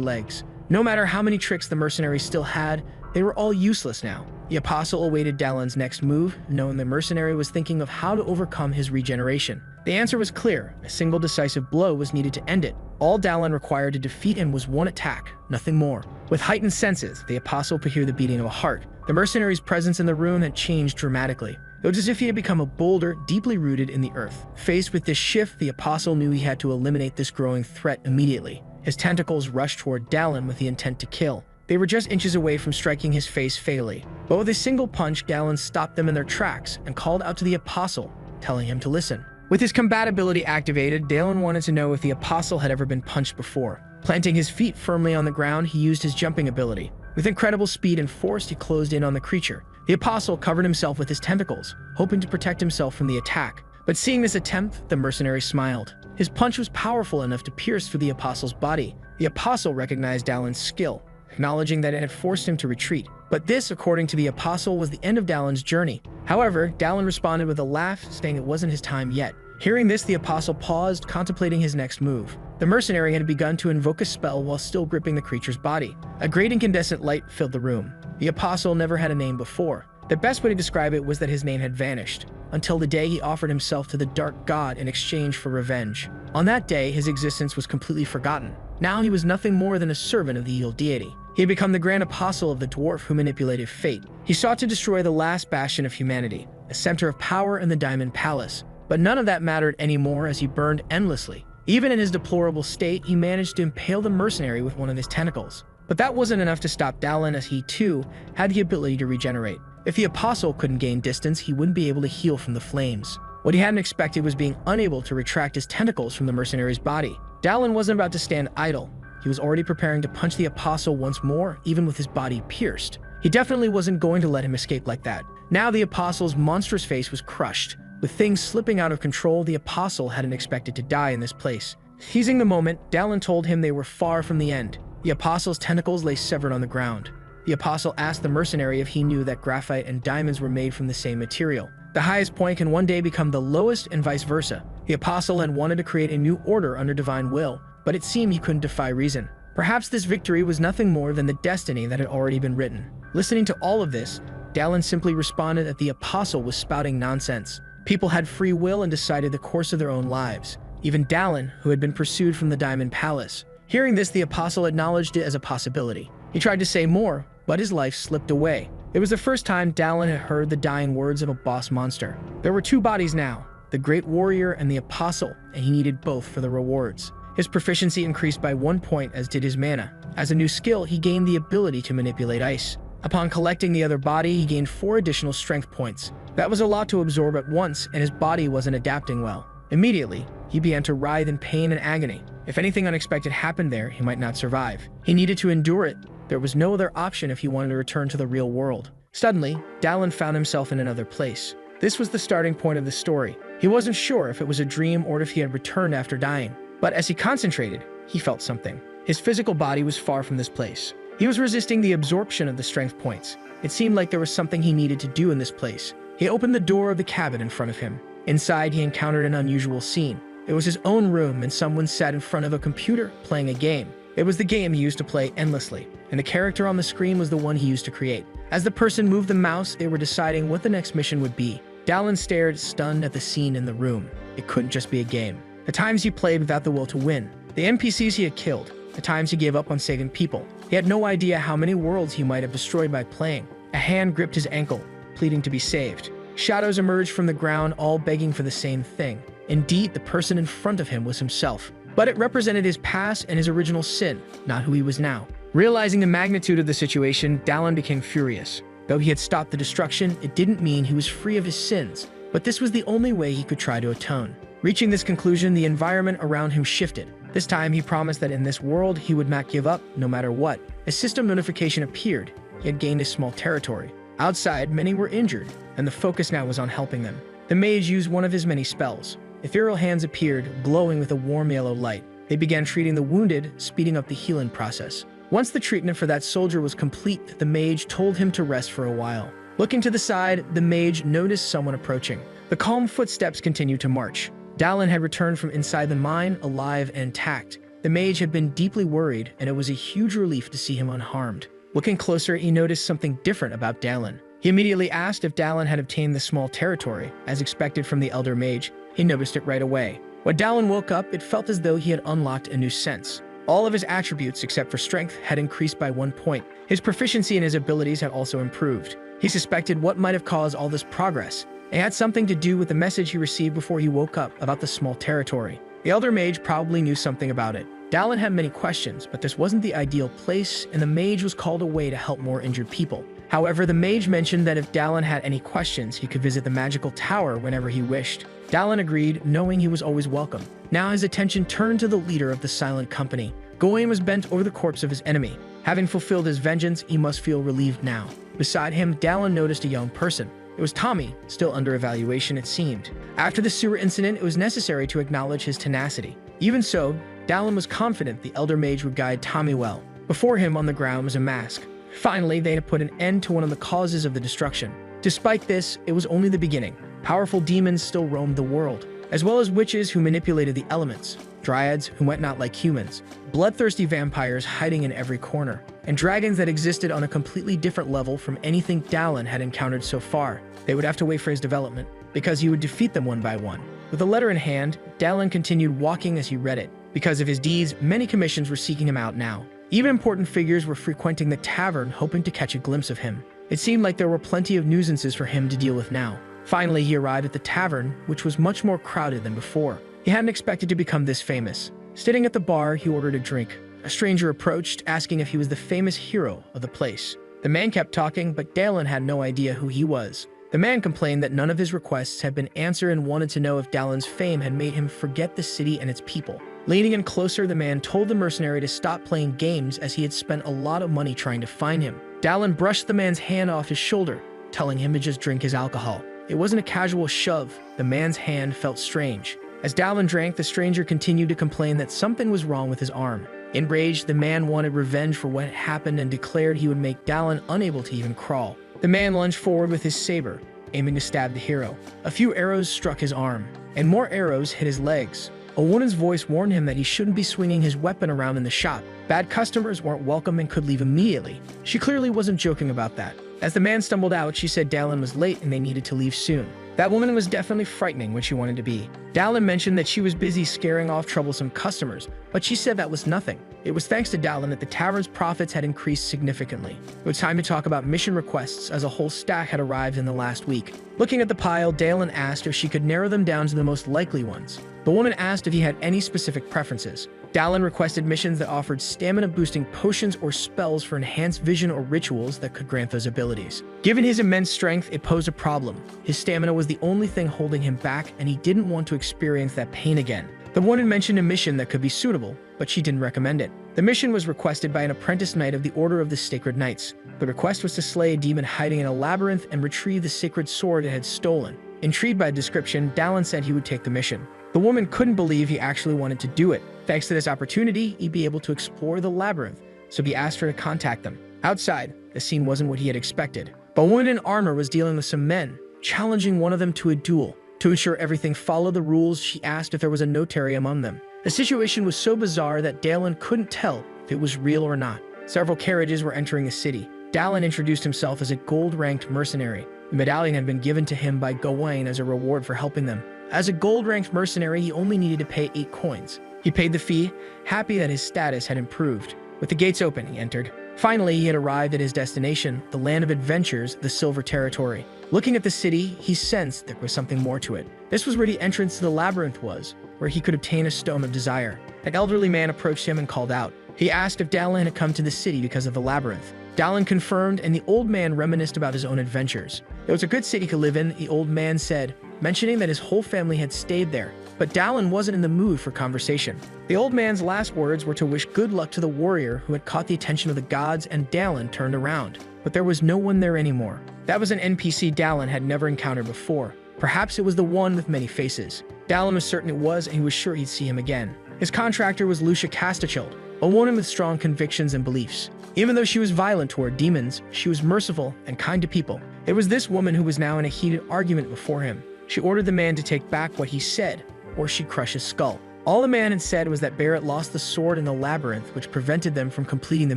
legs. No matter how many tricks the mercenaries still had, they were all useless now. The Apostle awaited Dallin's next move, knowing the mercenary was thinking of how to overcome his regeneration. The answer was clear. A single decisive blow was needed to end it. All Dallin required to defeat him was one attack, nothing more. With heightened senses, the Apostle could hear the beating of a heart. The mercenary's presence in the room had changed dramatically. It was as if he had become a boulder deeply rooted in the earth. Faced with this shift, the Apostle knew he had to eliminate this growing threat immediately. His tentacles rushed toward Dallin with the intent to kill. They were just inches away from striking his face fatally. But with a single punch, Dallin stopped them in their tracks and called out to the Apostle, telling him to listen. With his compatibility activated, Dallin wanted to know if the Apostle had ever been punched before. Planting his feet firmly on the ground, he used his jumping ability. With incredible speed and force, he closed in on the creature. The Apostle covered himself with his tentacles, hoping to protect himself from the attack. But seeing this attempt, the mercenary smiled. His punch was powerful enough to pierce through the Apostle's body. The Apostle recognized Dallin's skill, acknowledging that it had forced him to retreat. But this, according to the Apostle, was the end of Dallin's journey. However, Dallin responded with a laugh, saying it wasn't his time yet. Hearing this, the Apostle paused, contemplating his next move. The mercenary had begun to invoke a spell while still gripping the creature's body. A great incandescent light filled the room. The Apostle never had a name before. The best way to describe it was that his name had vanished, until the day he offered himself to the Dark God in exchange for revenge. On that day, his existence was completely forgotten. Now he was nothing more than a servant of the evil deity. He had become the Grand Apostle of the dwarf who manipulated fate. He sought to destroy the last bastion of humanity, a center of power in the Diamond Palace. But none of that mattered anymore as he burned endlessly. Even in his deplorable state, he managed to impale the mercenary with one of his tentacles. But that wasn't enough to stop Dallin, as he, too, had the ability to regenerate. If the Apostle couldn't gain distance, he wouldn't be able to heal from the flames. What he hadn't expected was being unable to retract his tentacles from the mercenary's body. Dallin wasn't about to stand idle. He was already preparing to punch the Apostle once more, even with his body pierced. He definitely wasn't going to let him escape like that. Now the Apostle's monstrous face was crushed. With things slipping out of control, the Apostle hadn't expected to die in this place. Seizing the moment, Dallin told him they were far from the end. The Apostle's tentacles lay severed on the ground. The Apostle asked the mercenary if he knew that graphite and diamonds were made from the same material. The highest point can one day become the lowest and vice versa. The Apostle had wanted to create a new order under divine will, but it seemed he couldn't defy reason. Perhaps this victory was nothing more than the destiny that had already been written. Listening to all of this, Dallin simply responded that the apostle was spouting nonsense. People had free will and decided the course of their own lives. Even Dallin, who had been pursued from the Diamond Palace. Hearing this, the apostle acknowledged it as a possibility. He tried to say more, but his life slipped away. It was the first time Dallin had heard the dying words of a boss monster. There were two bodies now, the great warrior and the apostle, and he needed both for the rewards. His proficiency increased by 1 point, as did his mana. As a new skill, he gained the ability to manipulate ice. Upon collecting the other body, he gained 4 additional strength points. That was a lot to absorb at once, and his body wasn't adapting well. Immediately, he began to writhe in pain and agony. If anything unexpected happened there, he might not survive. He needed to endure it. There was no other option if he wanted to return to the real world. Suddenly, Dallin found himself in another place. This was the starting point of the story. He wasn't sure if it was a dream or if he had returned after dying. But as he concentrated, he felt something. His physical body was far from this place. He was resisting the absorption of the strength points. It seemed like there was something he needed to do in this place. He opened the door of the cabin in front of him. Inside, he encountered an unusual scene. It was his own room, and someone sat in front of a computer playing a game. It was the game he used to play endlessly, and the character on the screen was the one he used to create. As the person moved the mouse, they were deciding what the next mission would be. Dallin stared, stunned at the scene in the room. It couldn't just be a game. The times he played without the will to win. The NPCs he had killed. The times he gave up on saving people. He had no idea how many worlds he might have destroyed by playing. A hand gripped his ankle, pleading to be saved. Shadows emerged from the ground, all begging for the same thing. Indeed, the person in front of him was himself. But it represented his past and his original sin, not who he was now. Realizing the magnitude of the situation, Dallin became furious. Though he had stopped the destruction, it didn't mean he was free of his sins. But this was the only way he could try to atone. Reaching this conclusion, the environment around him shifted. This time, he promised that in this world, he would not give up, no matter what. A system notification appeared. He had gained a small territory. Outside, many were injured, and the focus now was on helping them. The mage used one of his many spells. Ethereal hands appeared, glowing with a warm yellow light. They began treating the wounded, speeding up the healing process. Once the treatment for that soldier was complete, the mage told him to rest for a while. Looking to the side, the mage noticed someone approaching. The calm footsteps continued to march. Dallin had returned from inside the mine, alive and intact. The mage had been deeply worried, and it was a huge relief to see him unharmed. Looking closer, he noticed something different about Dallin. He immediately asked if Dallin had obtained the small territory. As expected from the elder mage, he noticed it right away. When Dallin woke up, it felt as though he had unlocked a new sense. All of his attributes, except for strength, had increased by 1 point. His proficiency and his abilities had also improved. He suspected what might have caused all this progress. It had something to do with the message he received before he woke up about the small territory. The elder mage probably knew something about it. Dallin had many questions, but this wasn't the ideal place, and the mage was called away to help more injured people. However, the mage mentioned that if Dallin had any questions, he could visit the magical tower whenever he wished. Dallin agreed, knowing he was always welcome. Now his attention turned to the leader of the Silent Company. Gawain was bent over the corpse of his enemy. Having fulfilled his vengeance, he must feel relieved now. Beside him, Dallin noticed a young person. It was Tommy, still under evaluation it seemed. After the sewer incident, it was necessary to acknowledge his tenacity. Even so, Dallin was confident the elder mage would guide Tommy well. Before him on the ground was a mask. Finally, they had put an end to one of the causes of the destruction. Despite this, it was only the beginning. Powerful demons still roamed the world, as well as witches who manipulated the elements, dryads who went not like humans, bloodthirsty vampires hiding in every corner, and dragons that existed on a completely different level from anything Dallin had encountered so far. They would have to wait for his development, because he would defeat them one by one. With a letter in hand, Dallin continued walking as he read it. Because of his deeds, many commissions were seeking him out now. Even important figures were frequenting the tavern, hoping to catch a glimpse of him. It seemed like there were plenty of nuisances for him to deal with now. Finally, he arrived at the tavern, which was much more crowded than before. He hadn't expected to become this famous. Sitting at the bar, he ordered a drink. A stranger approached, asking if he was the famous hero of the place. The man kept talking, but Dallin had no idea who he was. The man complained that none of his requests had been answered and wanted to know if Dallin's fame had made him forget the city and its people. Leaning in closer, the man told the mercenary to stop playing games as he had spent a lot of money trying to find him. Dallin brushed the man's hand off his shoulder, telling him to just drink his alcohol. It wasn't a casual shove. The man's hand felt strange. As Dallin drank, the stranger continued to complain that something was wrong with his arm. Enraged, the man wanted revenge for what had happened and declared he would make Dallin unable to even crawl. The man lunged forward with his saber, aiming to stab the hero. A few arrows struck his arm, and more arrows hit his legs. A woman's voice warned him that he shouldn't be swinging his weapon around in the shop. Bad customers weren't welcome and could leave immediately. She clearly wasn't joking about that. As the man stumbled out, she said Dallin was late and they needed to leave soon. That woman was definitely frightening when she wanted to be. Dallin mentioned that she was busy scaring off troublesome customers, but she said that was nothing. It was thanks to Dallin that the tavern's profits had increased significantly. It was time to talk about mission requests, as a whole stack had arrived in the last week. Looking at the pile, Dallin asked if she could narrow them down to the most likely ones. The woman asked if he had any specific preferences. Dallin requested missions that offered stamina-boosting potions or spells for enhanced vision or rituals that could grant those abilities. Given his immense strength, it posed a problem. His stamina was the only thing holding him back, and he didn't want to experience that pain again. The woman mentioned a mission that could be suitable, but she didn't recommend it. The mission was requested by an apprentice knight of the Order of the Sacred Knights. The request was to slay a demon hiding in a labyrinth and retrieve the sacred sword it had stolen. Intrigued by the description, Dallin said he would take the mission. The woman couldn't believe he actually wanted to do it. Thanks to this opportunity, he'd be able to explore the labyrinth, so he asked her to contact them. Outside, the scene wasn't what he had expected. But a woman in armor was dealing with some men, challenging one of them to a duel. To ensure everything followed the rules, she asked if there was a notary among them. The situation was so bizarre that Dallin couldn't tell if it was real or not. Several carriages were entering the city. Dallin introduced himself as a gold-ranked mercenary. The medallion had been given to him by Gawain as a reward for helping them. As a gold-ranked mercenary, he only needed to pay 8 coins. He paid the fee, happy that his status had improved. With the gates open, he entered. Finally, he had arrived at his destination, the land of adventures, the Silver Territory. Looking at the city, he sensed there was something more to it. This was where the entrance to the labyrinth was, where he could obtain a Stone of Desire. An elderly man approached him and called out. He asked if Dallin had come to the city because of the labyrinth. Dallin confirmed, and the old man reminisced about his own adventures. It was a good city to live in, the old man said, mentioning that his whole family had stayed there. But Dallin wasn't in the mood for conversation. The old man's last words were to wish good luck to the warrior who had caught the attention of the gods, and Dallin turned around. But there was no one there anymore. That was an NPC Dallin had never encountered before. Perhaps it was the one with many faces. Dallin was certain it was, and he was sure he'd see him again. His contractor was Lucia Castichild, a woman with strong convictions and beliefs. Even though she was violent toward demons, she was merciful and kind to people. It was this woman who was now in a heated argument before him. She ordered the man to take back what he said, or she'd crush his skull. All the man had said was that Barrett lost the sword in the labyrinth, which prevented them from completing the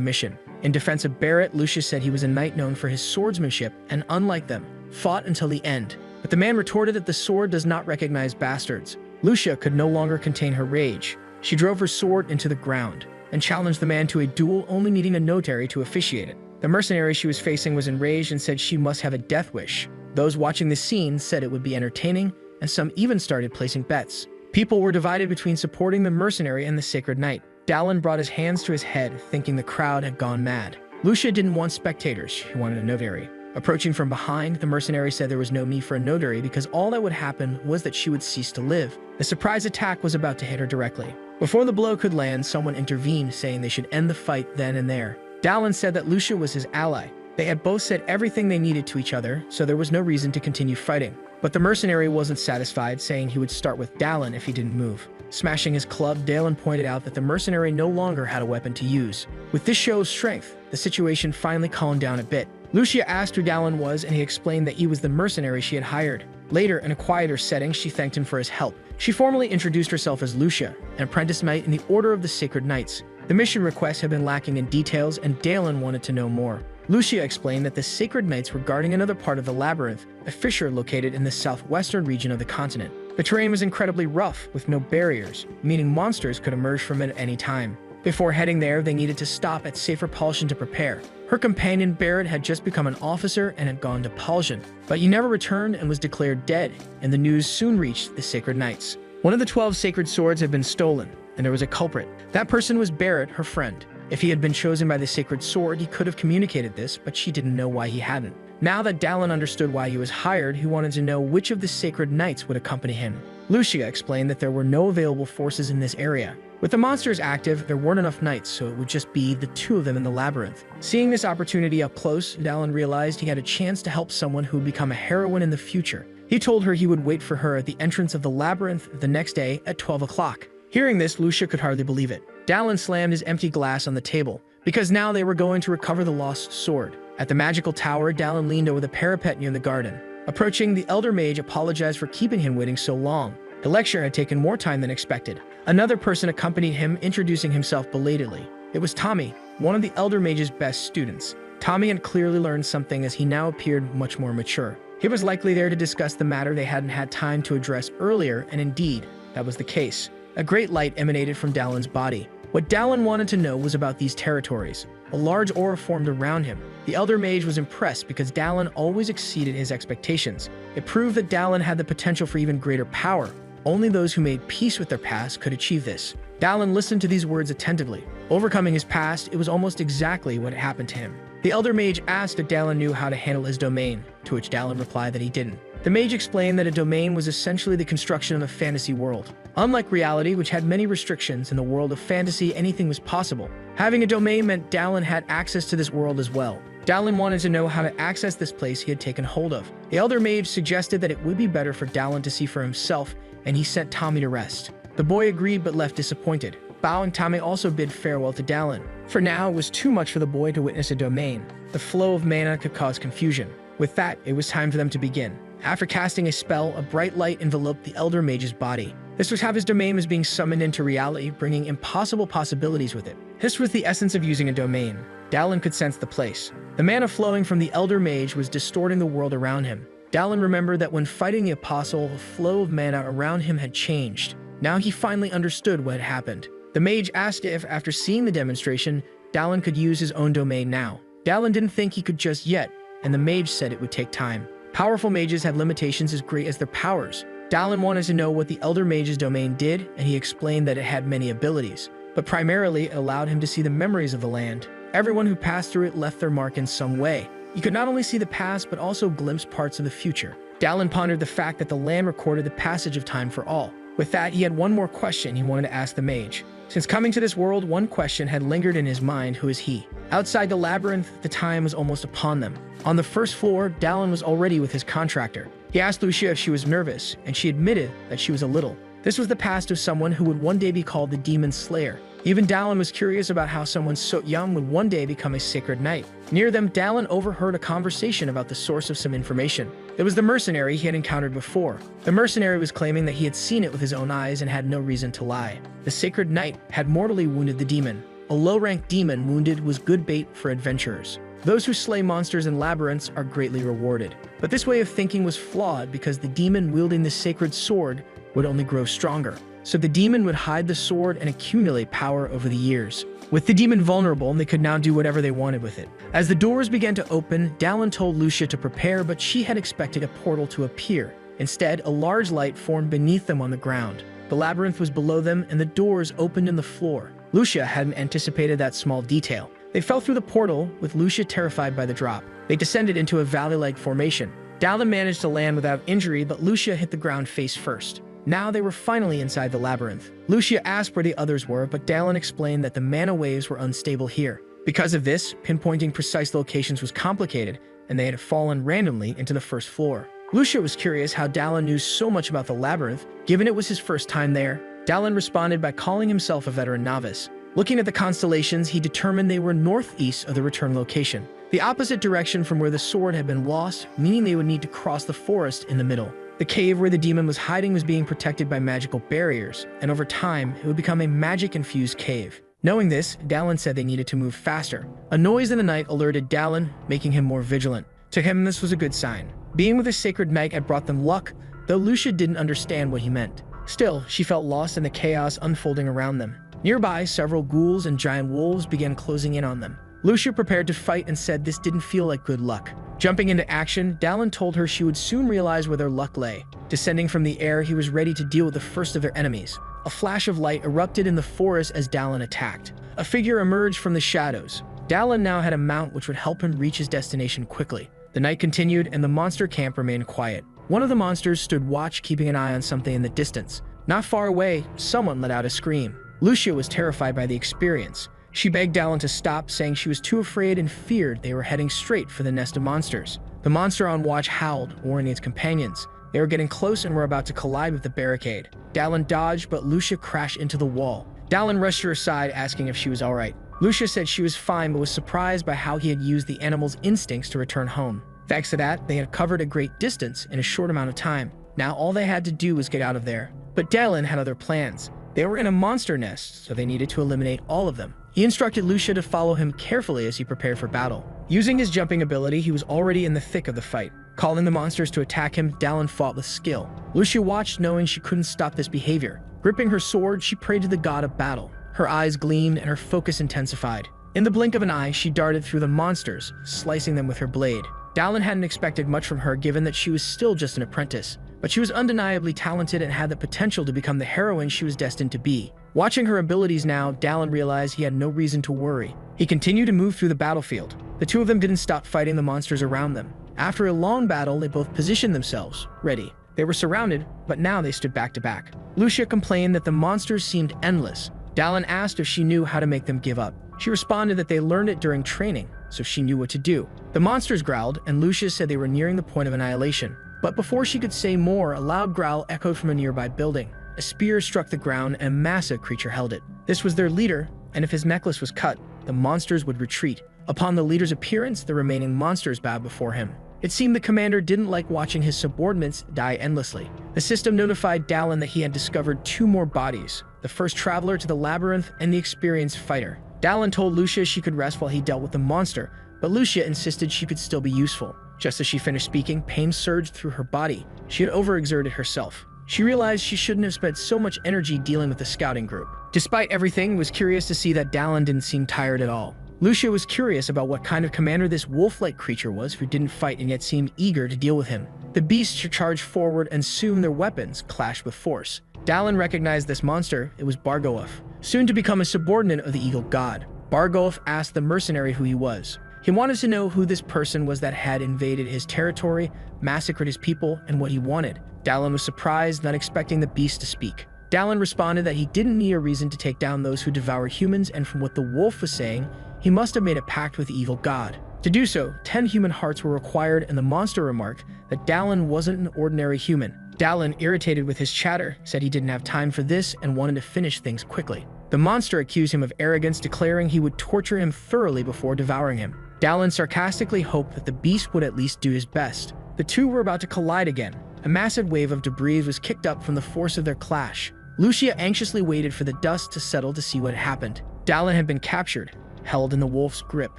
mission. In defense of Barrett, Lucia said he was a knight known for his swordsmanship and, unlike them, fought until the end. But the man retorted that the sword does not recognize bastards. Lucia could no longer contain her rage. She drove her sword into the ground and challenged the man to a duel, only needing a notary to officiate it. The mercenary she was facing was enraged and said she must have a death wish. Those watching the scene said it would be entertaining, and some even started placing bets. People were divided between supporting the mercenary and the sacred knight. Dallin brought his hands to his head, thinking the crowd had gone mad. Lucia didn't want spectators, she wanted a notary. Approaching from behind, the mercenary said there was no need for a notary because all that would happen was that she would cease to live. The surprise attack was about to hit her directly. Before the blow could land, someone intervened, saying they should end the fight then and there. Dallin said that Lucia was his ally. They had both said everything they needed to each other, so there was no reason to continue fighting. But the mercenary wasn't satisfied, saying he would start with Dallin if he didn't move. Smashing his club, Dallin pointed out that the mercenary no longer had a weapon to use. With this show of strength, the situation finally calmed down a bit. Lucia asked who Dallin was, and he explained that he was the mercenary she had hired. Later, in a quieter setting, she thanked him for his help. She formally introduced herself as Lucia, an apprentice knight in the Order of the Sacred Knights. The mission request had been lacking in details, and Dallin wanted to know more. Lucia explained that the Sacred Knights were guarding another part of the labyrinth, a fissure located in the southwestern region of the continent. The terrain was incredibly rough, with no barriers, meaning monsters could emerge from it at any time. Before heading there, they needed to stop at Safer Propulsion to prepare. Her companion Barrett had just become an officer and had gone to Propulsion, but he never returned and was declared dead, and the news soon reached the Sacred Knights. One of the 12 sacred swords had been stolen, and there was a culprit. That person was Barrett, her friend. If he had been chosen by the sacred sword, he could have communicated this, but she didn't know why he hadn't. Now that Dallin understood why he was hired, he wanted to know which of the sacred knights would accompany him. Lucia explained that there were no available forces in this area. With the monsters active, there weren't enough knights, so it would just be the 2 of them in the labyrinth. Seeing this opportunity up close, Dallin realized he had a chance to help someone who would become a heroine in the future. He told her he would wait for her at the entrance of the labyrinth the next day at 12 o'clock. Hearing this, Lucia could hardly believe it. Dallin slammed his empty glass on the table, because now they were going to recover the lost sword. At the magical tower, Dallin leaned over the parapet near the garden. Approaching, the elder mage apologized for keeping him waiting so long. The lecture had taken more time than expected. Another person accompanied him, introducing himself belatedly. It was Tommy, one of the Elder Mage's best students. Tommy had clearly learned something as he now appeared much more mature. He was likely there to discuss the matter they hadn't had time to address earlier, and indeed, that was the case. A great light emanated from Dalin's body. What Dalin wanted to know was about these territories. A large aura formed around him. The Elder Mage was impressed because Dalin always exceeded his expectations. It proved that Dalin had the potential for even greater power. Only those who made peace with their past could achieve this. Dalin listened to these words attentively. Overcoming his past, it was almost exactly what happened to him. The Elder Mage asked if Dalin knew how to handle his domain, to which Dalin replied that he didn't. The mage explained that a domain was essentially the construction of a fantasy world. Unlike reality, which had many restrictions, in the world of fantasy anything was possible. Having a domain meant Dalin had access to this world as well. Dalin wanted to know how to access this place he had taken hold of. The Elder Mage suggested that it would be better for Dalin to see for himself, and he sent Tommy to rest. The boy agreed but left disappointed. Bowing, Tommy also bid farewell to Dalin. For now, it was too much for the boy to witness a domain. The flow of mana could cause confusion. With that, it was time for them to begin. After casting a spell, a bright light enveloped the Elder Mage's body. This was how his domain was being summoned into reality, bringing impossible possibilities with it. This was the essence of using a domain. Dalin could sense the place. The mana flowing from the Elder Mage was distorting the world around him. Dalin remembered that when fighting the Apostle, the flow of mana around him had changed. Now he finally understood what had happened. The mage asked if, after seeing the demonstration, Dalin could use his own domain now. Dalin didn't think he could just yet, and the mage said it would take time. Powerful mages have limitations as great as their powers. Dalin wanted to know what the Elder Mage's domain did, and he explained that it had many abilities, but primarily it allowed him to see the memories of the land. Everyone who passed through it left their mark in some way. He could not only see the past, but also glimpse parts of the future. Dalin pondered the fact that the land recorded the passage of time for all. With that, he had one more question he wanted to ask the mage. Since coming to this world, one question had lingered in his mind: who is he? Outside the labyrinth, the time was almost upon them. On the first floor, Dalin was already with his contractor. He asked Lucia if she was nervous, and she admitted that she was a little. This was the past of someone who would one day be called the Demon Slayer. Even Dalin was curious about how someone so young would one day become a sacred knight. Near them, Dalin overheard a conversation about the source of some information. It was the mercenary he had encountered before. The mercenary was claiming that he had seen it with his own eyes and had no reason to lie. The sacred knight had mortally wounded the demon. A low-ranked demon wounded was good bait for adventurers. Those who slay monsters in labyrinths are greatly rewarded. But this way of thinking was flawed because the demon wielding the sacred sword would only grow stronger. So the demon would hide the sword and accumulate power over the years. With the demon vulnerable, they could now do whatever they wanted with it. As the doors began to open, Dalin told Lucia to prepare, but she had expected a portal to appear. Instead, a large light formed beneath them on the ground. The labyrinth was below them, and the doors opened in the floor. Lucia hadn't anticipated that small detail. They fell through the portal, with Lucia terrified by the drop. They descended into a valley-like formation. Dalin managed to land without injury, but Lucia hit the ground face first. Now they were finally inside the labyrinth. Lucia asked where the others were, but Dalin explained that the mana waves were unstable here. Because of this, pinpointing precise locations was complicated, and they had fallen randomly into the first floor. Lucia was curious how Dalin knew so much about the labyrinth, given it was his first time there. Dalin responded by calling himself a veteran novice. Looking at the constellations, he determined they were northeast of the return location, the opposite direction from where the sword had been lost, meaning they would need to cross the forest in the middle. The cave where the demon was hiding was being protected by magical barriers, and over time, it would become a magic-infused cave. Knowing this, Dalin said they needed to move faster. A noise in the night alerted Dalin, making him more vigilant. To him, this was a good sign. Being with a sacred knight had brought them luck, though Lucia didn't understand what he meant. Still, she felt lost in the chaos unfolding around them. Nearby, several ghouls and giant wolves began closing in on them. Lucia prepared to fight and said this didn't feel like good luck. Jumping into action, Dalin told her she would soon realize where their luck lay. Descending from the air, he was ready to deal with the first of their enemies. A flash of light erupted in the forest as Dalin attacked. A figure emerged from the shadows. Dalin now had a mount which would help him reach his destination quickly. The night continued, and the monster camp remained quiet. One of the monsters stood watch, keeping an eye on something in the distance. Not far away, someone let out a scream. Lucia was terrified by the experience. She begged Dalin to stop, saying she was too afraid and feared they were heading straight for the nest of monsters. The monster on watch howled, warning its companions. They were getting close and were about to collide with the barricade. Dalin dodged, but Lucia crashed into the wall. Dalin rushed her aside, asking if she was alright. Lucia said she was fine, but was surprised by how he had used the animal's instincts to return home. Thanks to that, they had covered a great distance in a short amount of time. Now all they had to do was get out of there. But Dalin had other plans. They were in a monster nest, so they needed to eliminate all of them. He instructed Lucia to follow him carefully as he prepared for battle. Using his jumping ability, he was already in the thick of the fight. Calling the monsters to attack him, Dallin fought with skill. Lucia watched, knowing she couldn't stop this behavior. Gripping her sword, she prayed to the god of battle. Her eyes gleamed and her focus intensified. In the blink of an eye, she darted through the monsters, slicing them with her blade. Dallin hadn't expected much from her given that she was still just an apprentice, but she was undeniably talented and had the potential to become the heroine she was destined to be. Watching her abilities now, Dallin realized he had no reason to worry. He continued to move through the battlefield. The two of them didn't stop fighting the monsters around them. After a long battle, they both positioned themselves, ready. They were surrounded, but now they stood back to back. Lucia complained that the monsters seemed endless. Dallin asked if she knew how to make them give up. She responded that they learned it during training, so she knew what to do. The monsters growled, and Lucia said they were nearing the point of annihilation. But before she could say more, a loud growl echoed from a nearby building. A spear struck the ground, and a massive creature held it. This was their leader, and if his necklace was cut, the monsters would retreat. Upon the leader's appearance, the remaining monsters bowed before him. It seemed the commander didn't like watching his subordinates die endlessly. The system notified Dallin that he had discovered two more bodies, the first traveler to the labyrinth and the experienced fighter. Dallin told Lucia she could rest while he dealt with the monster, but Lucia insisted she could still be useful. Just as she finished speaking, pain surged through her body. She had overexerted herself. She realized she shouldn't have spent so much energy dealing with the scouting group. Despite everything, was curious to see that Dallin didn't seem tired at all. Lucia was curious about what kind of commander this wolf-like creature was who didn't fight and yet seemed eager to deal with him. The beasts charged forward and soon their weapons clashed with force. Dallin recognized this monster. It was Bargoaf, soon to become a subordinate of the eagle god. Bargoaf asked the mercenary who he was. He wanted to know who this person was that had invaded his territory, massacred his people, and what he wanted. Dallin was surprised, not expecting the beast to speak. Dallin responded that he didn't need a reason to take down those who devoured humans, and from what the wolf was saying, he must have made a pact with the evil god. To do so, 10 human hearts were required, and the monster remarked that Dallin wasn't an ordinary human. Dallin, irritated with his chatter, said he didn't have time for this and wanted to finish things quickly. The monster accused him of arrogance, declaring he would torture him thoroughly before devouring him. Dallin sarcastically hoped that the beast would at least do his best. The two were about to collide again. A massive wave of debris was kicked up from the force of their clash. Lucia anxiously waited for the dust to settle to see what had happened. Dallin had been captured, held in the wolf's grip.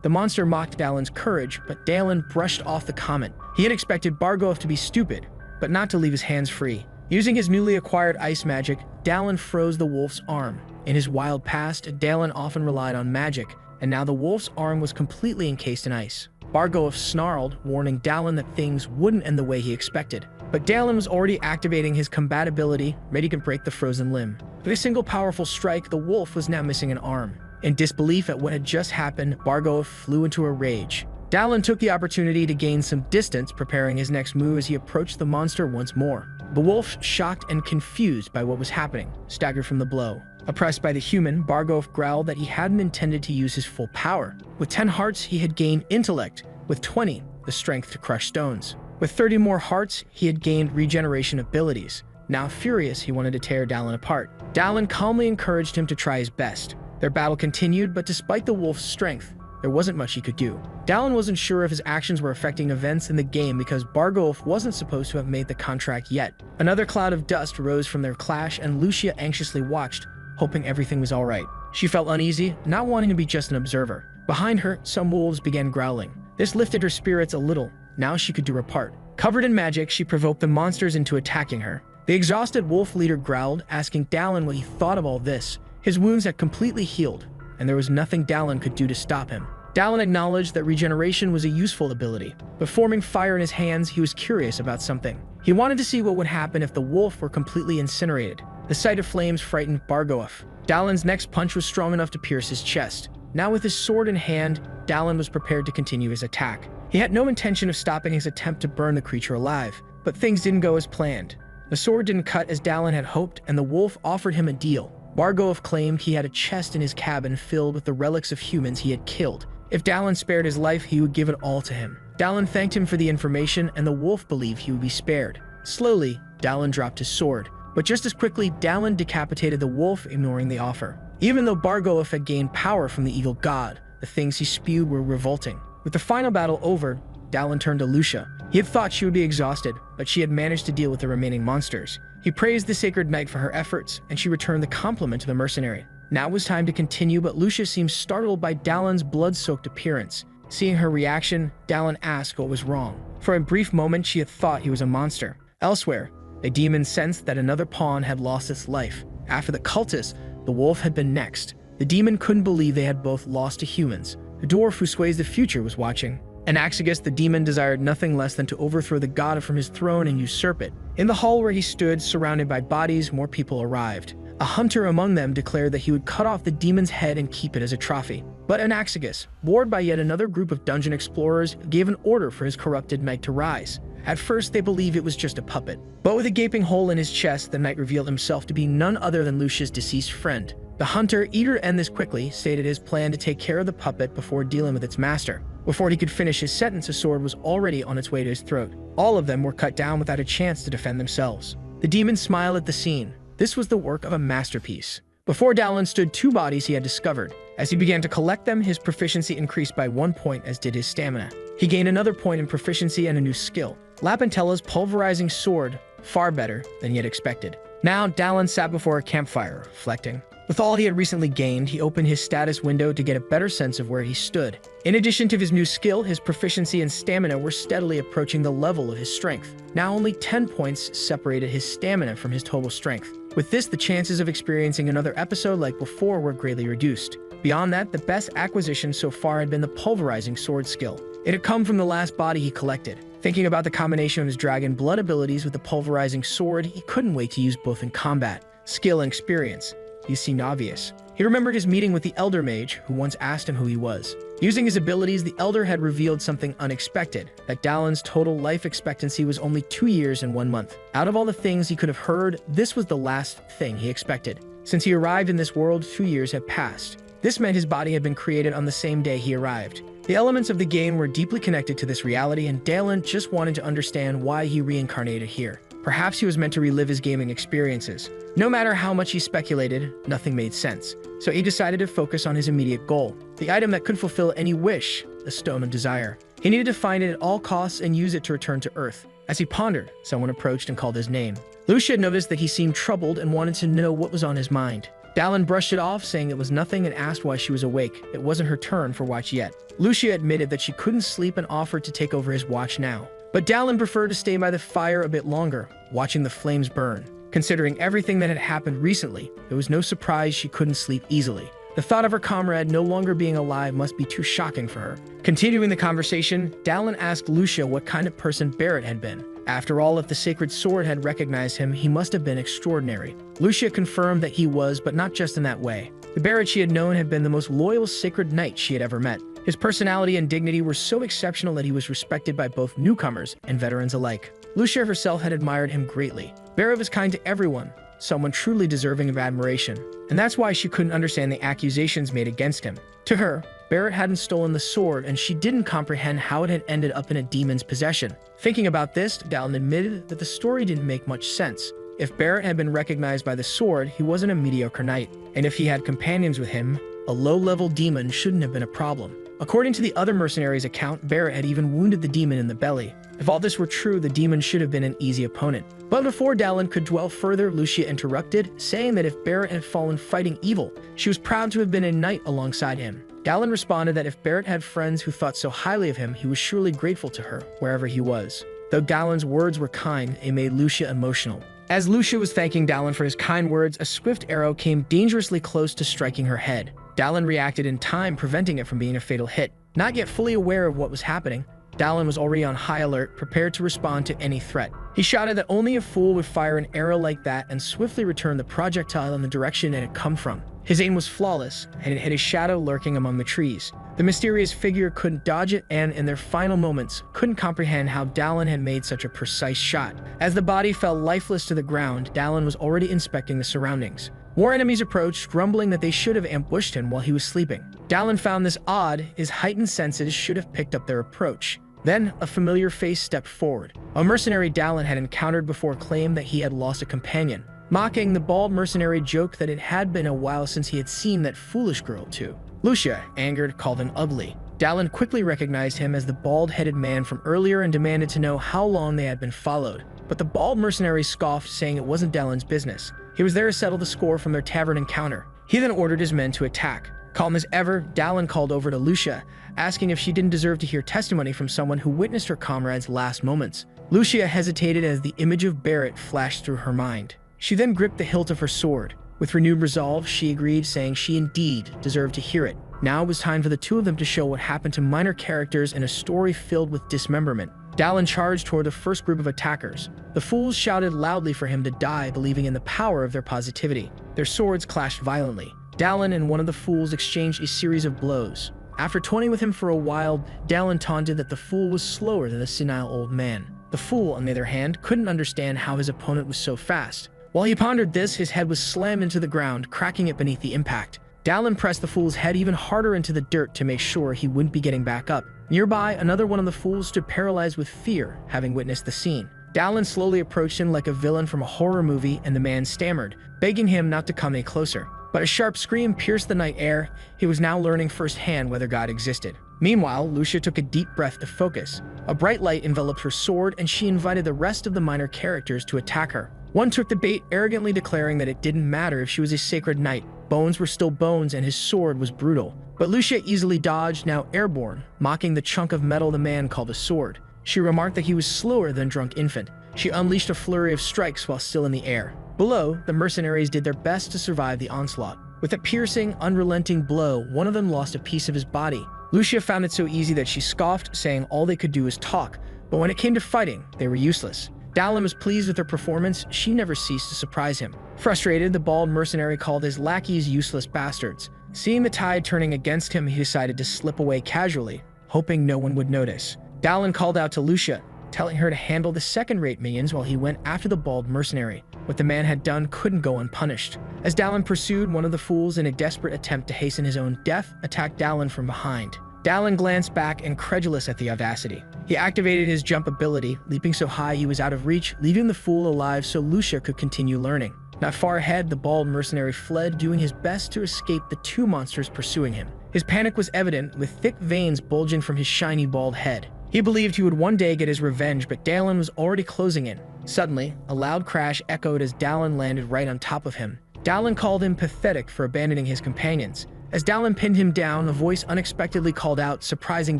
The monster mocked Dallin's courage, but Dallin brushed off the comment. He had expected Bargoaf to be stupid, but not to leave his hands free. Using his newly acquired ice magic, Dallin froze the wolf's arm. In his wild past, Dallin often relied on magic, and now the wolf's arm was completely encased in ice. Bargoaf snarled, warning Dallin that things wouldn't end the way he expected. But Dallin was already activating his combat ability, ready to break the frozen limb. With a single powerful strike, the wolf was now missing an arm. In disbelief at what had just happened, Bargoaf flew into a rage. Dallin took the opportunity to gain some distance, preparing his next move as he approached the monster once more. The wolf, shocked and confused by what was happening, staggered from the blow. Oppressed by the human, Bargoaf growled that he hadn't intended to use his full power. With 10 hearts, he had gained intellect. With 20, the strength to crush stones. With 30 more hearts, he had gained regeneration abilities. Now furious, he wanted to tear Dallin apart. Dallin calmly encouraged him to try his best. Their battle continued, but despite the wolf's strength, there wasn't much he could do. Dallin wasn't sure if his actions were affecting events in the game because Bargoaf wasn't supposed to have made the contract yet. Another cloud of dust rose from their clash, and Lucia anxiously watched, hoping everything was all right. She felt uneasy, not wanting to be just an observer. Behind her, some wolves began growling. This lifted her spirits a little. Now she could do her part. Covered in magic, she provoked the monsters into attacking her. The exhausted wolf leader growled, asking Dallin what he thought of all this. His wounds had completely healed, and there was nothing Dallin could do to stop him. Dallin acknowledged that regeneration was a useful ability, but forming fire in his hands, he was curious about something. He wanted to see what would happen if the wolf were completely incinerated. The sight of flames frightened Bargoaf. Dallin's next punch was strong enough to pierce his chest. Now with his sword in hand, Dallin was prepared to continue his attack. He had no intention of stopping his attempt to burn the creature alive, but things didn't go as planned. The sword didn't cut as Dallin had hoped, and the wolf offered him a deal. Bargoaf claimed he had a chest in his cabin filled with the relics of humans he had killed. If Dallin spared his life, he would give it all to him. Dallin thanked him for the information, and the wolf believed he would be spared. Slowly, Dallin dropped his sword, but just as quickly, Dallin decapitated the wolf, ignoring the offer. Even though Bargoaf had gained power from the eagle god, the things he spewed were revolting. With the final battle over, Dallin turned to Lucia. He had thought she would be exhausted, but she had managed to deal with the remaining monsters. He praised the sacred knight for her efforts, and she returned the compliment to the mercenary. Now it was time to continue, but Lucia seemed startled by Dallin's blood-soaked appearance. Seeing her reaction, Dallin asked what was wrong. For a brief moment, she had thought he was a monster. Elsewhere, a demon sensed that another pawn had lost its life. After the cultist, the wolf had been next. The demon couldn't believe they had both lost to humans. The dwarf who sways the future was watching. Anaxagus, the demon, desired nothing less than to overthrow the god from his throne and usurp it. In the hall where he stood, surrounded by bodies, more people arrived. A hunter among them declared that he would cut off the demon's head and keep it as a trophy. But Anaxagus, bored by yet another group of dungeon explorers, gave an order for his corrupted knight to rise. At first, they believed it was just a puppet. But with a gaping hole in his chest, the knight revealed himself to be none other than Lucia's deceased friend. The hunter, eager to end this quickly, stated his plan to take care of the puppet before dealing with its master. Before he could finish his sentence, a sword was already on its way to his throat. All of them were cut down without a chance to defend themselves. The demon smiled at the scene. This was the work of a masterpiece. Before Dallin stood two bodies he had discovered. As he began to collect them, his proficiency increased by 1 point, as did his stamina. He gained another point in proficiency and a new skill. Lapentella's pulverizing sword, far better than he had expected. Now, Dallin sat before a campfire, reflecting. With all he had recently gained, he opened his status window to get a better sense of where he stood. In addition to his new skill, his proficiency and stamina were steadily approaching the level of his strength. Now only 10 points separated his stamina from his total strength. With this, the chances of experiencing another episode like before were greatly reduced. Beyond that, the best acquisition so far had been the pulverizing sword skill. It had come from the last body he collected. Thinking about the combination of his dragon blood abilities with the pulverizing sword, he couldn't wait to use both in combat. Skill and experience. These seemed obvious. He remembered his meeting with the Elder Mage, who once asked him who he was. Using his abilities, the Elder had revealed something unexpected, that Dallin's total life expectancy was only 2 years and 1 month. Out of all the things he could have heard, this was the last thing he expected. Since he arrived in this world, 2 years had passed. This meant his body had been created on the same day he arrived. The elements of the game were deeply connected to this reality, and Dallin just wanted to understand why he reincarnated here. Perhaps he was meant to relive his gaming experiences. No matter how much he speculated, nothing made sense. So he decided to focus on his immediate goal, the item that could fulfill any wish, the Stone of Desire. He needed to find it at all costs and use it to return to Earth. As he pondered, someone approached and called his name. Lucia had noticed that he seemed troubled and wanted to know what was on his mind. Dallin brushed it off, saying it was nothing, and asked why she was awake. It wasn't her turn for watch yet. Lucia admitted that she couldn't sleep and offered to take over his watch now. But Dallin preferred to stay by the fire a bit longer, watching the flames burn. Considering everything that had happened recently, it was no surprise she couldn't sleep easily. The thought of her comrade no longer being alive must be too shocking for her. Continuing the conversation, Dallin asked Lucia what kind of person Barrett had been. After all, if the sacred sword had recognized him, he must have been extraordinary. Lucia confirmed that he was, but not just in that way. The Barrett she had known had been the most loyal sacred knight she had ever met. His personality and dignity were so exceptional that he was respected by both newcomers and veterans alike. Lucia herself had admired him greatly. Barrett was kind to everyone, someone truly deserving of admiration. And that's why she couldn't understand the accusations made against him. To her, Barrett hadn't stolen the sword, and she didn't comprehend how it had ended up in a demon's possession. Thinking about this, Dallin admitted that the story didn't make much sense. If Barrett had been recognized by the sword, he wasn't a mediocre knight. And if he had companions with him, a low-level demon shouldn't have been a problem. According to the other mercenaries' account, Barrett had even wounded the demon in the belly. If all this were true, the demon should have been an easy opponent. But before Dallin could dwell further, Lucia interrupted, saying that if Barrett had fallen fighting evil, she was proud to have been a knight alongside him. Dallin responded that if Barrett had friends who thought so highly of him, he was surely grateful to her, wherever he was. Though Dallin's words were kind, it made Lucia emotional. As Lucia was thanking Dallin for his kind words, a swift arrow came dangerously close to striking her head. Dallin reacted in time, preventing it from being a fatal hit. Not yet fully aware of what was happening, Dallin was already on high alert, prepared to respond to any threat. He shouted that only a fool would fire an arrow like that and swiftly returned the projectile in the direction it had come from. His aim was flawless, and it hit a shadow lurking among the trees. The mysterious figure couldn't dodge it and, in their final moments, couldn't comprehend how Dallin had made such a precise shot. As the body fell lifeless to the ground, Dallin was already inspecting the surroundings. More enemies approached, grumbling that they should have ambushed him while he was sleeping. Dallin found this odd. His heightened senses should have picked up their approach. Then, a familiar face stepped forward. A mercenary Dallin had encountered before claimed that he had lost a companion. Mocking, the bald mercenary joked that it had been a while since he had seen that foolish girl too. Lucia, angered, called him ugly. Dallin quickly recognized him as the bald-headed man from earlier and demanded to know how long they had been followed. But the bald mercenary scoffed, saying it wasn't Dallin's business. He was there to settle the score from their tavern encounter. He then ordered his men to attack. Calm as ever, Dallin called over to Lucia, asking if she didn't deserve to hear testimony from someone who witnessed her comrade's last moments. Lucia hesitated as the image of Barrett flashed through her mind. She then gripped the hilt of her sword. With renewed resolve, she agreed, saying she indeed deserved to hear it. Now it was time for the two of them to show what happened to minor characters in a story filled with dismemberment. Dallin charged toward the first group of attackers. The fools shouted loudly for him to die, believing in the power of their positivity. Their swords clashed violently. Dallin and one of the fools exchanged a series of blows. After toying with him for a while, Dallin taunted that the fool was slower than the senile old man. The fool, on the other hand, couldn't understand how his opponent was so fast. While he pondered this, his head was slammed into the ground, cracking it beneath the impact. Dallin pressed the fool's head even harder into the dirt to make sure he wouldn't be getting back up. Nearby, another one of the fools stood paralyzed with fear, having witnessed the scene. Dallin slowly approached him like a villain from a horror movie, and the man stammered, begging him not to come any closer. But a sharp scream pierced the night air. He was now learning firsthand whether God existed. Meanwhile, Lucia took a deep breath to focus. A bright light enveloped her sword, and she invited the rest of the minor characters to attack her. One took the bait, arrogantly declaring that it didn't matter if she was a sacred knight. Bones were still bones, and his sword was brutal. But Lucia easily dodged, now airborne, mocking the chunk of metal the man called a sword. She remarked that he was slower than drunk infant. She unleashed a flurry of strikes while still in the air. Below, the mercenaries did their best to survive the onslaught. With a piercing, unrelenting blow, one of them lost a piece of his body. Lucia found it so easy that she scoffed, saying all they could do was talk, but when it came to fighting, they were useless. Dallin was pleased with her performance. She never ceased to surprise him. Frustrated, the bald mercenary called his lackeys useless bastards. Seeing the tide turning against him, he decided to slip away casually, hoping no one would notice. Dallin called out to Lucia, telling her to handle the second-rate minions while he went after the bald mercenary. What the man had done couldn't go unpunished. As Dallin pursued, one of the fools, in a desperate attempt to hasten his own death, attacked Dallin from behind. Dallin glanced back, incredulous at the audacity. He activated his jump ability, leaping so high he was out of reach, leaving the fool alive so Lucia could continue learning. Not far ahead, the bald mercenary fled, doing his best to escape the two monsters pursuing him. His panic was evident, with thick veins bulging from his shiny bald head. He believed he would one day get his revenge, but Dallin was already closing in. Suddenly, a loud crash echoed as Dallin landed right on top of him. Dallin called him pathetic for abandoning his companions. As Dallin pinned him down, a voice unexpectedly called out, surprising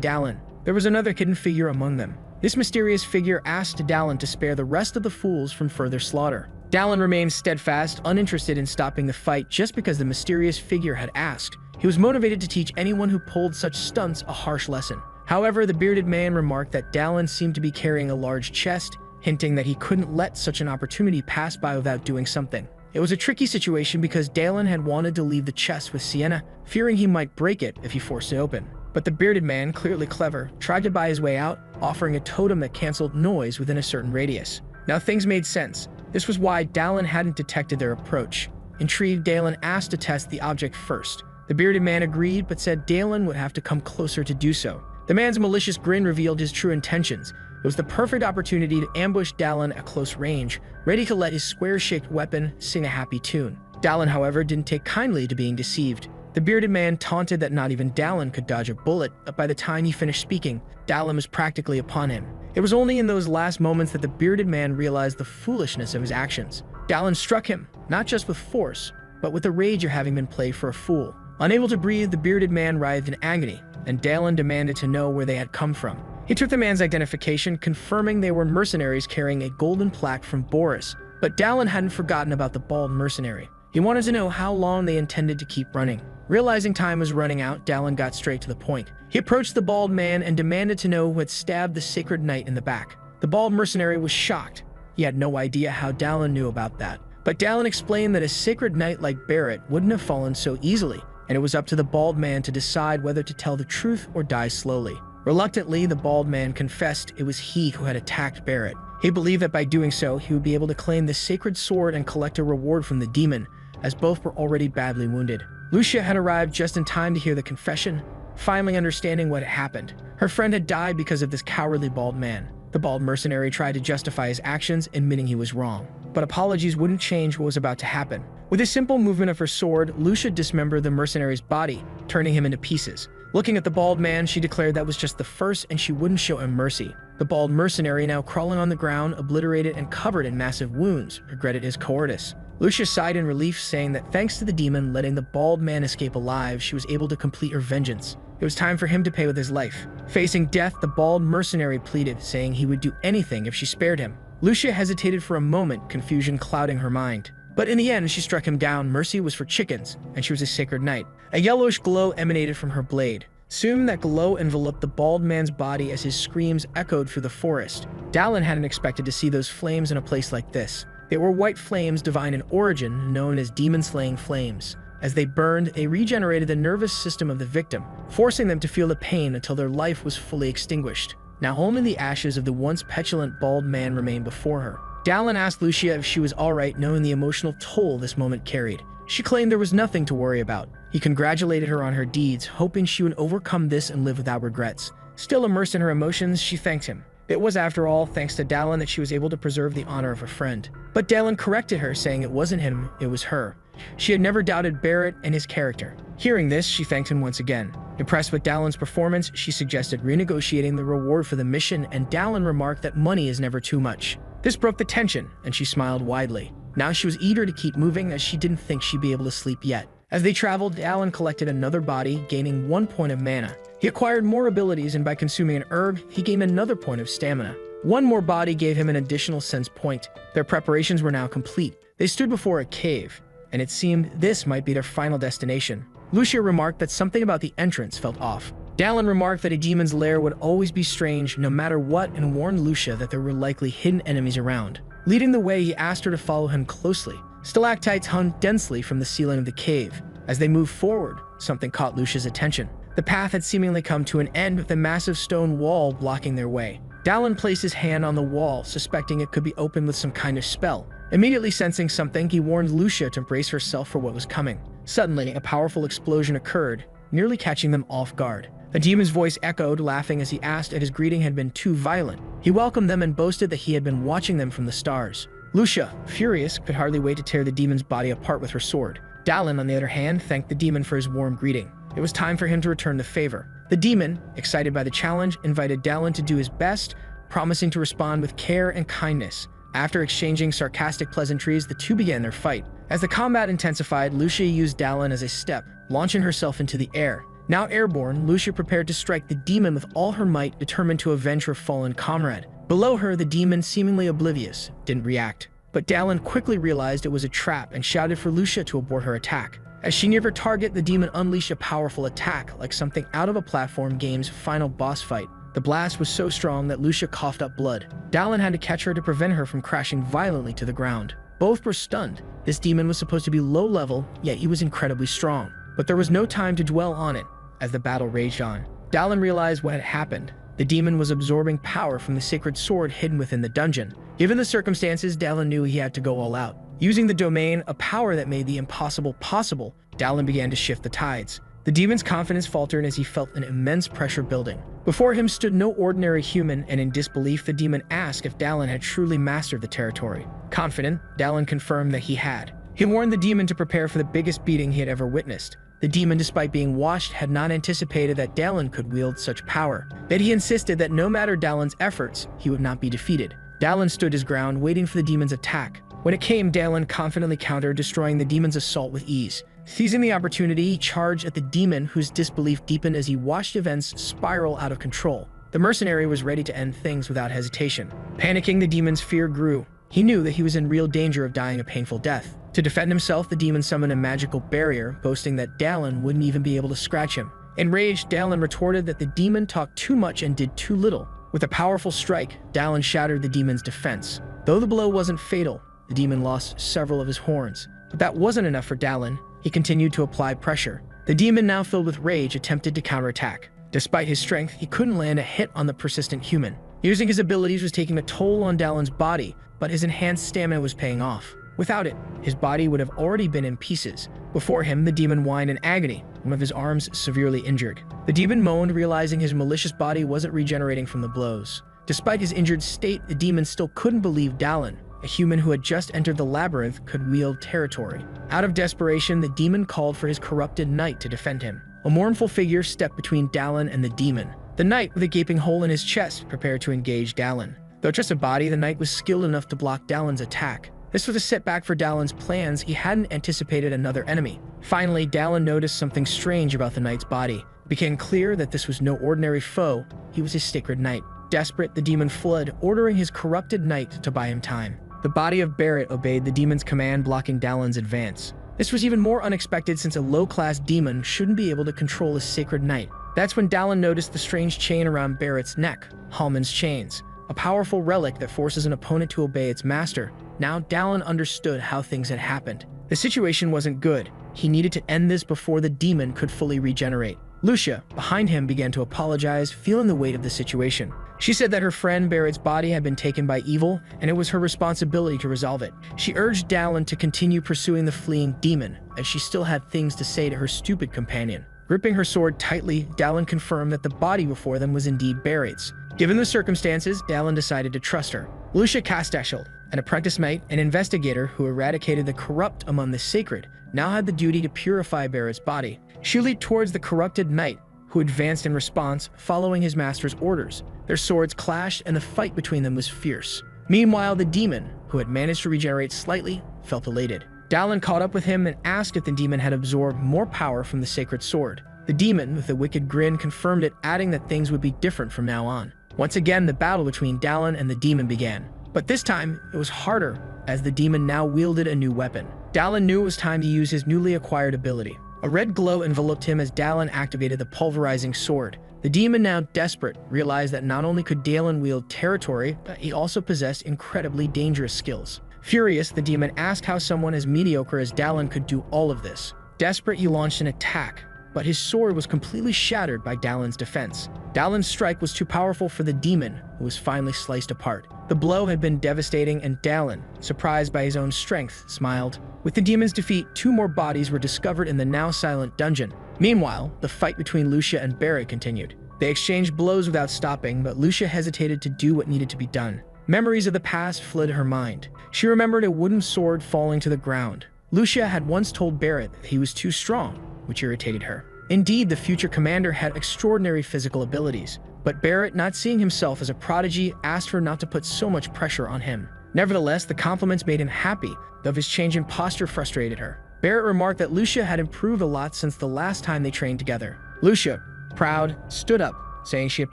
Dallin. There was another hidden figure among them. This mysterious figure asked Dallin to spare the rest of the fools from further slaughter. Dallin remained steadfast, uninterested in stopping the fight just because the mysterious figure had asked. He was motivated to teach anyone who pulled such stunts a harsh lesson. However, the bearded man remarked that Dallin seemed to be carrying a large chest, hinting that he couldn't let such an opportunity pass by without doing something. It was a tricky situation because Dallin had wanted to leave the chest with Sienna, fearing he might break it if he forced it open. But the bearded man, clearly clever, tried to buy his way out, offering a totem that canceled noise within a certain radius. Now things made sense. This was why Dallin hadn't detected their approach. Intrigued, Dallin asked to test the object first. The bearded man agreed, but said Dallin would have to come closer to do so. The man's malicious grin revealed his true intentions. It was the perfect opportunity to ambush Dallin at close range, ready to let his square-shaped weapon sing a happy tune. Dallin, however, didn't take kindly to being deceived. The bearded man taunted that not even Dallin could dodge a bullet, but by the time he finished speaking, Dallin was practically upon him. It was only in those last moments that the bearded man realized the foolishness of his actions. Dallin struck him, not just with force, but with the rage of having been played for a fool. Unable to breathe, the bearded man writhed in agony, and Dallin demanded to know where they had come from. He took the man's identification, confirming they were mercenaries carrying a golden plaque from Boris. But Dallin hadn't forgotten about the bald mercenary. He wanted to know how long they intended to keep running. Realizing time was running out, Dallin got straight to the point. He approached the bald man and demanded to know who had stabbed the sacred knight in the back. The bald mercenary was shocked. He had no idea how Dallin knew about that. But Dallin explained that a sacred knight like Barrett wouldn't have fallen so easily, and it was up to the bald man to decide whether to tell the truth or die slowly. Reluctantly, the bald man confessed it was he who had attacked Barrett. He believed that by doing so, he would be able to claim the sacred sword and collect a reward from the demon, as both were already badly wounded. Lucia had arrived just in time to hear the confession, finally understanding what had happened. Her friend had died because of this cowardly bald man. The bald mercenary tried to justify his actions, admitting he was wrong. But apologies wouldn't change what was about to happen. With a simple movement of her sword, Lucia dismembered the mercenary's body, turning him into pieces. Looking at the bald man, she declared that was just the first and she wouldn't show him mercy. The bald mercenary, now crawling on the ground, obliterated and covered in massive wounds, regretted his cowardice. Lucia sighed in relief, saying that thanks to the demon letting the bald man escape alive, she was able to complete her vengeance. It was time for him to pay with his life. Facing death, the bald mercenary pleaded, saying he would do anything if she spared him. Lucia hesitated for a moment, confusion clouding her mind. But in the end, she struck him down. Mercy was for chickens, and she was a sacred knight. A yellowish glow emanated from her blade. Soon that glow enveloped the bald man's body as his screams echoed through the forest. Dallin hadn't expected to see those flames in a place like this. They were white flames divine in origin, known as demon-slaying flames. As they burned, they regenerated the nervous system of the victim, forcing them to feel the pain until their life was fully extinguished. Now only the ashes of the once petulant bald man remained before her. Dallin asked Lucia if she was alright, knowing the emotional toll this moment carried. She claimed there was nothing to worry about. He congratulated her on her deeds, hoping she would overcome this and live without regrets. Still immersed in her emotions, she thanked him. It was, after all, thanks to Dallin that she was able to preserve the honor of her friend. But Dallin corrected her, saying it wasn't him, it was her. She had never doubted Barrett and his character. Hearing this, she thanked him once again. Impressed with Dallin's performance, she suggested renegotiating the reward for the mission, and Dallin remarked that money is never too much. This broke the tension, and she smiled widely. Now she was eager to keep moving, as she didn't think she'd be able to sleep yet. As they traveled, Dallin collected another body, gaining 1 point of mana. He acquired more abilities, and by consuming an herb, he gained another point of stamina. 1 more body gave him an additional sense point. Their preparations were now complete. They stood before a cave, and it seemed this might be their final destination. Lucia remarked that something about the entrance felt off. Dallin remarked that a demon's lair would always be strange no matter what, and warned Lucia that there were likely hidden enemies around. Leading the way, he asked her to follow him closely. Stalactites hung densely from the ceiling of the cave. As they moved forward, something caught Lucia's attention. The path had seemingly come to an end, with a massive stone wall blocking their way. Dallin placed his hand on the wall, suspecting it could be opened with some kind of spell. Immediately sensing something, he warned Lucia to brace herself for what was coming. Suddenly, a powerful explosion occurred, nearly catching them off guard. The demon's voice echoed, laughing as he asked if his greeting had been too violent. He welcomed them and boasted that he had been watching them from the stars. Lucia, furious, could hardly wait to tear the demon's body apart with her sword. Dallin, on the other hand, thanked the demon for his warm greeting. It was time for him to return the favor. The demon, excited by the challenge, invited Dallin to do his best, promising to respond with care and kindness. After exchanging sarcastic pleasantries, the two began their fight. As the combat intensified, Lucia used Dallin as a step, launching herself into the air. Now airborne, Lucia prepared to strike the demon with all her might, determined to avenge her fallen comrade. Below her, the demon, seemingly oblivious, didn't react. But Dallin quickly realized it was a trap and shouted for Lucia to abort her attack. As she neared her target, the demon unleashed a powerful attack, like something out of a platform game's final boss fight. The blast was so strong that Lucia coughed up blood. Dallin had to catch her to prevent her from crashing violently to the ground. Both were stunned. This demon was supposed to be low level, yet he was incredibly strong. But there was no time to dwell on it. As the battle raged on, Dallin realized what had happened. The demon was absorbing power from the sacred sword hidden within the dungeon. Given the circumstances, Dallin knew he had to go all out. Using the domain, a power that made the impossible possible, Dallin began to shift the tides. The demon's confidence faltered as he felt an immense pressure building. Before him stood no ordinary human, and in disbelief, the demon asked if Dallin had truly mastered the territory. Confident, Dallin confirmed that he had. He warned the demon to prepare for the biggest beating he had ever witnessed. The demon, despite being washed, had not anticipated that Dallin could wield such power. Yet he insisted that no matter Dallin's efforts, he would not be defeated. Dallin stood his ground, waiting for the demon's attack. When it came, Dallin confidently countered, destroying the demon's assault with ease. Seizing the opportunity, he charged at the demon, whose disbelief deepened as he watched events spiral out of control. The mercenary was ready to end things without hesitation. Panicking, the demon's fear grew. He knew that he was in real danger of dying a painful death. To defend himself, the demon summoned a magical barrier, boasting that Dallin wouldn't even be able to scratch him. Enraged, Dallin retorted that the demon talked too much and did too little. With a powerful strike, Dallin shattered the demon's defense. Though the blow wasn't fatal, the demon lost several of his horns. But that wasn't enough for Dallin. He continued to apply pressure. The demon, now filled with rage, attempted to counterattack. Despite his strength, he couldn't land a hit on the persistent human. Using his abilities was taking a toll on Dallin's body, but his enhanced stamina was paying off. Without it, his body would have already been in pieces. Before him, the demon whined in agony, one of his arms severely injured. The demon moaned, realizing his malicious body wasn't regenerating from the blows. Despite his injured state, the demon still couldn't believe Dallin, a human who had just entered the labyrinth, could wield territory. Out of desperation, the demon called for his corrupted knight to defend him. A mournful figure stepped between Dallin and the demon. The knight, with a gaping hole in his chest, prepared to engage Dallin. Though just a body, the knight was skilled enough to block Dallin's attack. This was a setback for Dallin's plans. He hadn't anticipated another enemy. Finally, Dallin noticed something strange about the knight's body. It became clear that this was no ordinary foe. He was his sacred knight. Desperate, the demon fled, ordering his corrupted knight to buy him time. The body of Barrett obeyed the demon's command, blocking Dallin's advance. This was even more unexpected since a low-class demon shouldn't be able to control his sacred knight. That's when Dallin noticed the strange chain around Barrett's neck, Hallman's chains, a powerful relic that forces an opponent to obey its master. Now Dallin understood how things had happened. The situation wasn't good. He needed to end this before the demon could fully regenerate. Lucia, behind him, began to apologize, feeling the weight of the situation. She said that her friend Barrett's body had been taken by evil, and it was her responsibility to resolve it. She urged Dallin to continue pursuing the fleeing demon, as she still had things to say to her stupid companion. Gripping her sword tightly, Dallin confirmed that the body before them was indeed Barrett's. Given the circumstances, Dallin decided to trust her. Lucia Castachel, an apprentice knight and investigator who eradicated the corrupt among the sacred, now had the duty to purify Barrett's body. She leaped towards the corrupted knight, who advanced in response, following his master's orders. Their swords clashed, and the fight between them was fierce. Meanwhile, the demon, who had managed to regenerate slightly, felt elated. Dallin caught up with him and asked if the demon had absorbed more power from the sacred sword. The demon, with a wicked grin, confirmed it, adding that things would be different from now on. Once again, the battle between Dallin and the demon began. But this time, it was harder, as the demon now wielded a new weapon. Dallin knew it was time to use his newly acquired ability. A red glow enveloped him as Dallin activated the pulverizing sword. The demon, now desperate, realized that not only could Dallin wield territory, but he also possessed incredibly dangerous skills. Furious, the demon asked how someone as mediocre as Dallin could do all of this. Desperate, he launched an attack, but his sword was completely shattered by Dallin's defense. Dallin's strike was too powerful for the demon, who was finally sliced apart. The blow had been devastating, and Dallin, surprised by his own strength, smiled. With the demon's defeat, 2 more bodies were discovered in the now silent dungeon. Meanwhile, the fight between Lucia and Barrett continued. They exchanged blows without stopping, but Lucia hesitated to do what needed to be done. Memories of the past flooded her mind. She remembered a wooden sword falling to the ground. Lucia had once told Barrett that he was too strong, which irritated her. Indeed, the future commander had extraordinary physical abilities, but Barrett, not seeing himself as a prodigy, asked her not to put so much pressure on him. Nevertheless, the compliments made him happy, though his change in posture frustrated her. Barrett remarked that Lucia had improved a lot since the last time they trained together. Lucia, proud, stood up, saying she had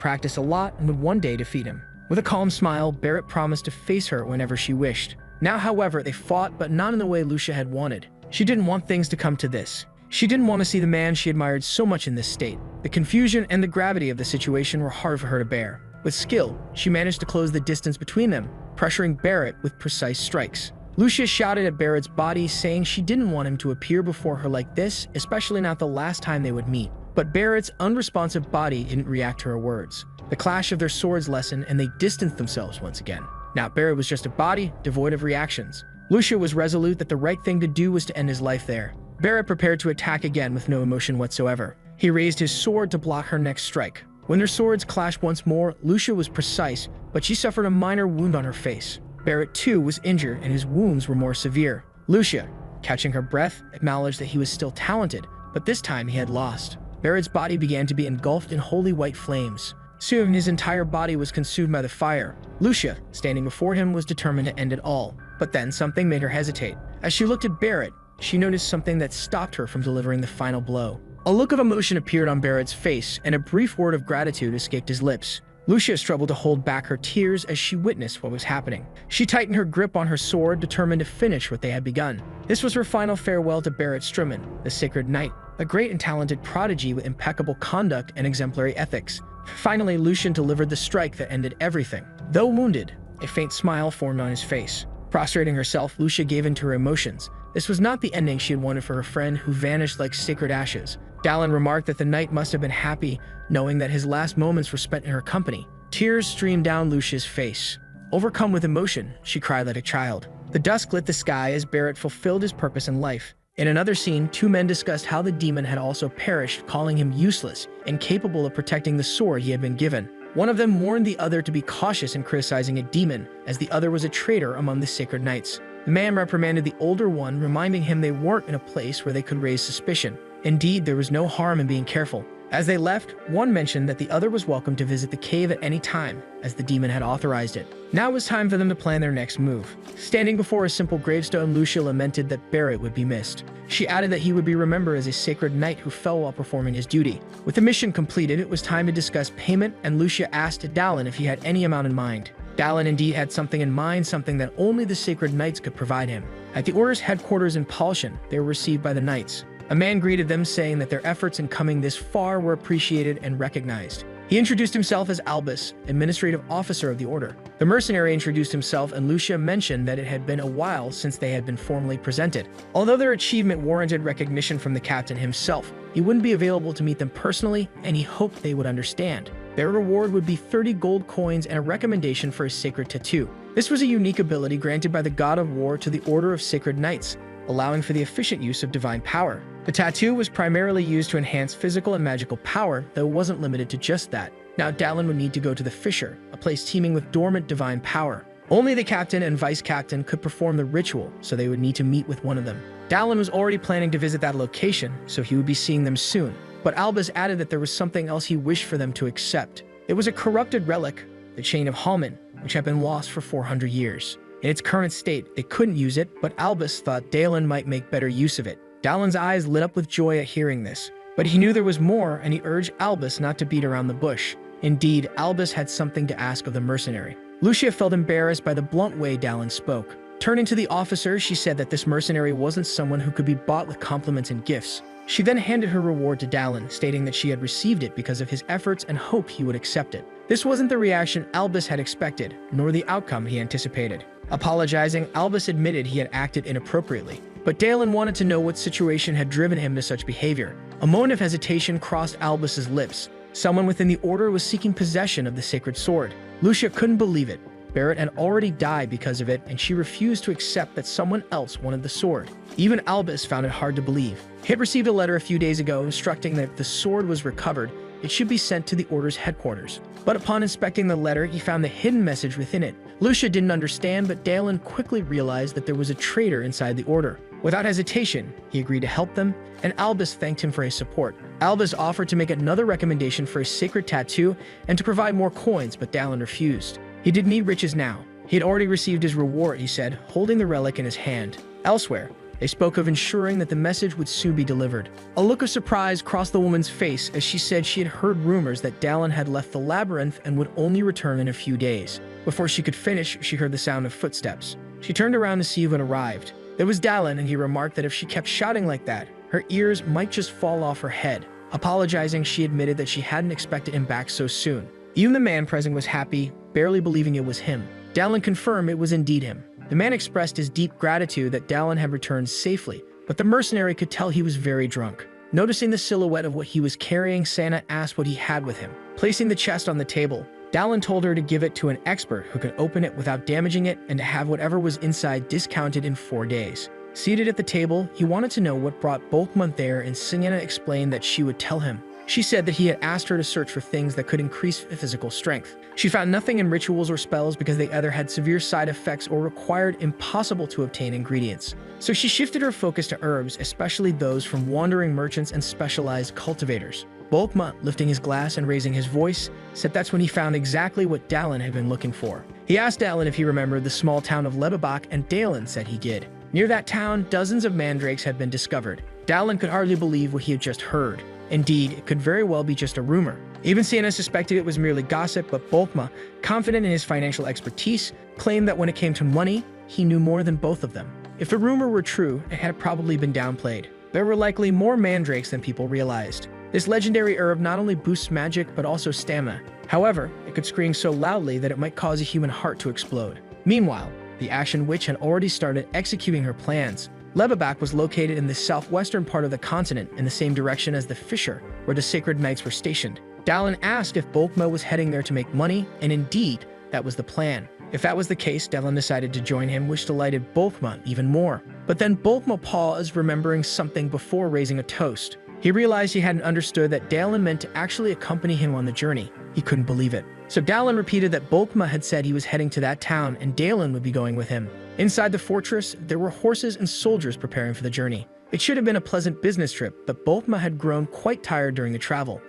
practiced a lot and would one day defeat him. With a calm smile, Barrett promised to face her whenever she wished. Now, however, they fought, but not in the way Lucia had wanted. She didn't want things to come to this. She didn't want to see the man she admired so much in this state. The confusion and the gravity of the situation were hard for her to bear. With skill, she managed to close the distance between them, pressuring Barrett with precise strikes. Lucia shouted at Barrett's body, saying she didn't want him to appear before her like this, especially not the last time they would meet. But Barrett's unresponsive body didn't react to her words. The clash of their swords lessened, and they distanced themselves once again. Now Barrett was just a body, devoid of reactions. Lucia was resolute that the right thing to do was to end his life there. Barrett prepared to attack again with no emotion whatsoever. He raised his sword to block her next strike. When their swords clashed once more, Lucia was precise, but she suffered a minor wound on her face. Barrett, too, was injured, and his wounds were more severe. Lucia, catching her breath, acknowledged that he was still talented, but this time he had lost. Barrett's body began to be engulfed in holy white flames. Soon, his entire body was consumed by the fire. Lucia, standing before him, was determined to end it all. But then something made her hesitate. As she looked at Barrett, she noticed something that stopped her from delivering the final blow. A look of emotion appeared on Barrett's face, and a brief word of gratitude escaped his lips. Lucia struggled to hold back her tears as she witnessed what was happening. She tightened her grip on her sword, determined to finish what they had begun. This was her final farewell to Barrett Strumman, the Sacred Knight, a great and talented prodigy with impeccable conduct and exemplary ethics. Finally, Lucian delivered the strike that ended everything. Though wounded, a faint smile formed on his face. Prostrating herself, Lucia gave in to her emotions. This was not the ending she had wanted for her friend, who vanished like sacred ashes. Dallin remarked that the knight must have been happy, knowing that his last moments were spent in her company. Tears streamed down Lucia's face. Overcome with emotion, she cried like a child. The dusk lit the sky as Barrett fulfilled his purpose in life. In another scene, 2 men discussed how the demon had also perished, calling him useless, incapable of protecting the sword he had been given. One of them warned the other to be cautious in criticizing a demon, as the other was a traitor among the sacred knights. The man reprimanded the older one, reminding him they weren't in a place where they could raise suspicion. Indeed, there was no harm in being careful. As they left, one mentioned that the other was welcome to visit the cave at any time, as the demon had authorized it. Now it was time for them to plan their next move. Standing before a simple gravestone, Lucia lamented that Barrett would be missed. She added that he would be remembered as a sacred knight who fell while performing his duty. With the mission completed, it was time to discuss payment, and Lucia asked Dallin if he had any amount in mind. Dallin indeed had something in mind, something that only the sacred knights could provide him. At the Order's headquarters in Palshan, they were received by the knights. A man greeted them, saying that their efforts in coming this far were appreciated and recognized. He introduced himself as Albus, administrative officer of the Order. The mercenary introduced himself, and Lucia mentioned that it had been a while since they had been formally presented. Although their achievement warranted recognition from the captain himself, he wouldn't be available to meet them personally, and he hoped they would understand. Their reward would be 30 gold coins and a recommendation for a sacred tattoo. This was a unique ability granted by the god of war to the Order of Sacred Knights, allowing for the efficient use of divine power. The tattoo was primarily used to enhance physical and magical power, though it wasn't limited to just that. Now Dallin would need to go to the Fissure, a place teeming with dormant divine power. Only the captain and vice captain could perform the ritual, so they would need to meet with one of them. Dallin was already planning to visit that location, so he would be seeing them soon. But Albus added that there was something else he wished for them to accept. It was a corrupted relic, the Chain of Hallman, which had been lost for 400 years. In its current state, they couldn't use it, but Albus thought Dallin might make better use of it. Dallin's eyes lit up with joy at hearing this, but he knew there was more, and he urged Albus not to beat around the bush. Indeed, Albus had something to ask of the mercenary. Lucia felt embarrassed by the blunt way Dallin spoke. Turning to the officer, she said that this mercenary wasn't someone who could be bought with compliments and gifts. She then handed her reward to Dallin, stating that she had received it because of his efforts and hoped he would accept it. This wasn't the reaction Albus had expected, nor the outcome he anticipated. Apologizing, Albus admitted he had acted inappropriately, but Dallin wanted to know what situation had driven him to such behavior. A moment of hesitation crossed Albus's lips. Someone within the Order was seeking possession of the sacred sword. Lucia couldn't believe it. Barrett had already died because of it, and she refused to accept that someone else wanted the sword. Even Albus found it hard to believe. He had received a letter a few days ago instructing that if the sword was recovered, it should be sent to the Order's headquarters. But upon inspecting the letter, he found the hidden message within it. Lucia didn't understand, but Dallin quickly realized that there was a traitor inside the Order. Without hesitation, he agreed to help them, and Albus thanked him for his support. Albus offered to make another recommendation for a sacred tattoo and to provide more coins, but Dallin refused. He didn't need riches now. He had already received his reward, he said, holding the relic in his hand. Elsewhere, they spoke of ensuring that the message would soon be delivered. A look of surprise crossed the woman's face as she said she had heard rumors that Dallin had left the labyrinth and would only return in a few days. Before she could finish, she heard the sound of footsteps. She turned around to see who had arrived. There was Dallin, and he remarked that if she kept shouting like that, her ears might just fall off her head. Apologizing, she admitted that she hadn't expected him back so soon. Even the man present was happy, barely believing it was him. Dallin confirmed it was indeed him. The man expressed his deep gratitude that Dallin had returned safely, but the mercenary could tell he was very drunk. Noticing the silhouette of what he was carrying, Santa asked what he had with him. Placing the chest on the table, Dallin told her to give it to an expert who could open it without damaging it and to have whatever was inside discounted in 4 days. Seated at the table, he wanted to know what brought Bulkma there, and Sienna explained that she would tell him. She said that he had asked her to search for things that could increase physical strength. She found nothing in rituals or spells because they either had severe side effects or required impossible to obtain ingredients. So she shifted her focus to herbs, especially those from wandering merchants and specialized cultivators. Bulkma, lifting his glass and raising his voice, said that's when he found exactly what Dallin had been looking for. He asked Dallin if he remembered the small town of Lebebach, and Dallin said he did. Near that town, dozens of mandrakes had been discovered. Dallin could hardly believe what he had just heard. Indeed, it could very well be just a rumor. Even Sienna suspected it was merely gossip, but Bulkma, confident in his financial expertise, claimed that when it came to money, he knew more than both of them. If the rumor were true, it had probably been downplayed. There were likely more mandrakes than people realized. This legendary herb not only boosts magic, but also stamina. However, it could scream so loudly that it might cause a human heart to explode. Meanwhile, the Action Witch had already started executing her plans. Lebebach was located in the southwestern part of the continent, in the same direction as the Fissure, where the Sacred Knights were stationed. Dallin asked if Bulkma was heading there to make money, and indeed, that was the plan. If that was the case, Dallin decided to join him, which delighted Bulkma even more. But then Bulkma paused, remembering something before raising a toast. He realized he hadn't understood that Dallin meant to actually accompany him on the journey. He couldn't believe it. So Dallin repeated that Bulkma had said he was heading to that town and Dallin would be going with him. Inside the fortress, there were horses and soldiers preparing for the journey. It should have been a pleasant business trip, but Bulkma had grown quite tired during the travel.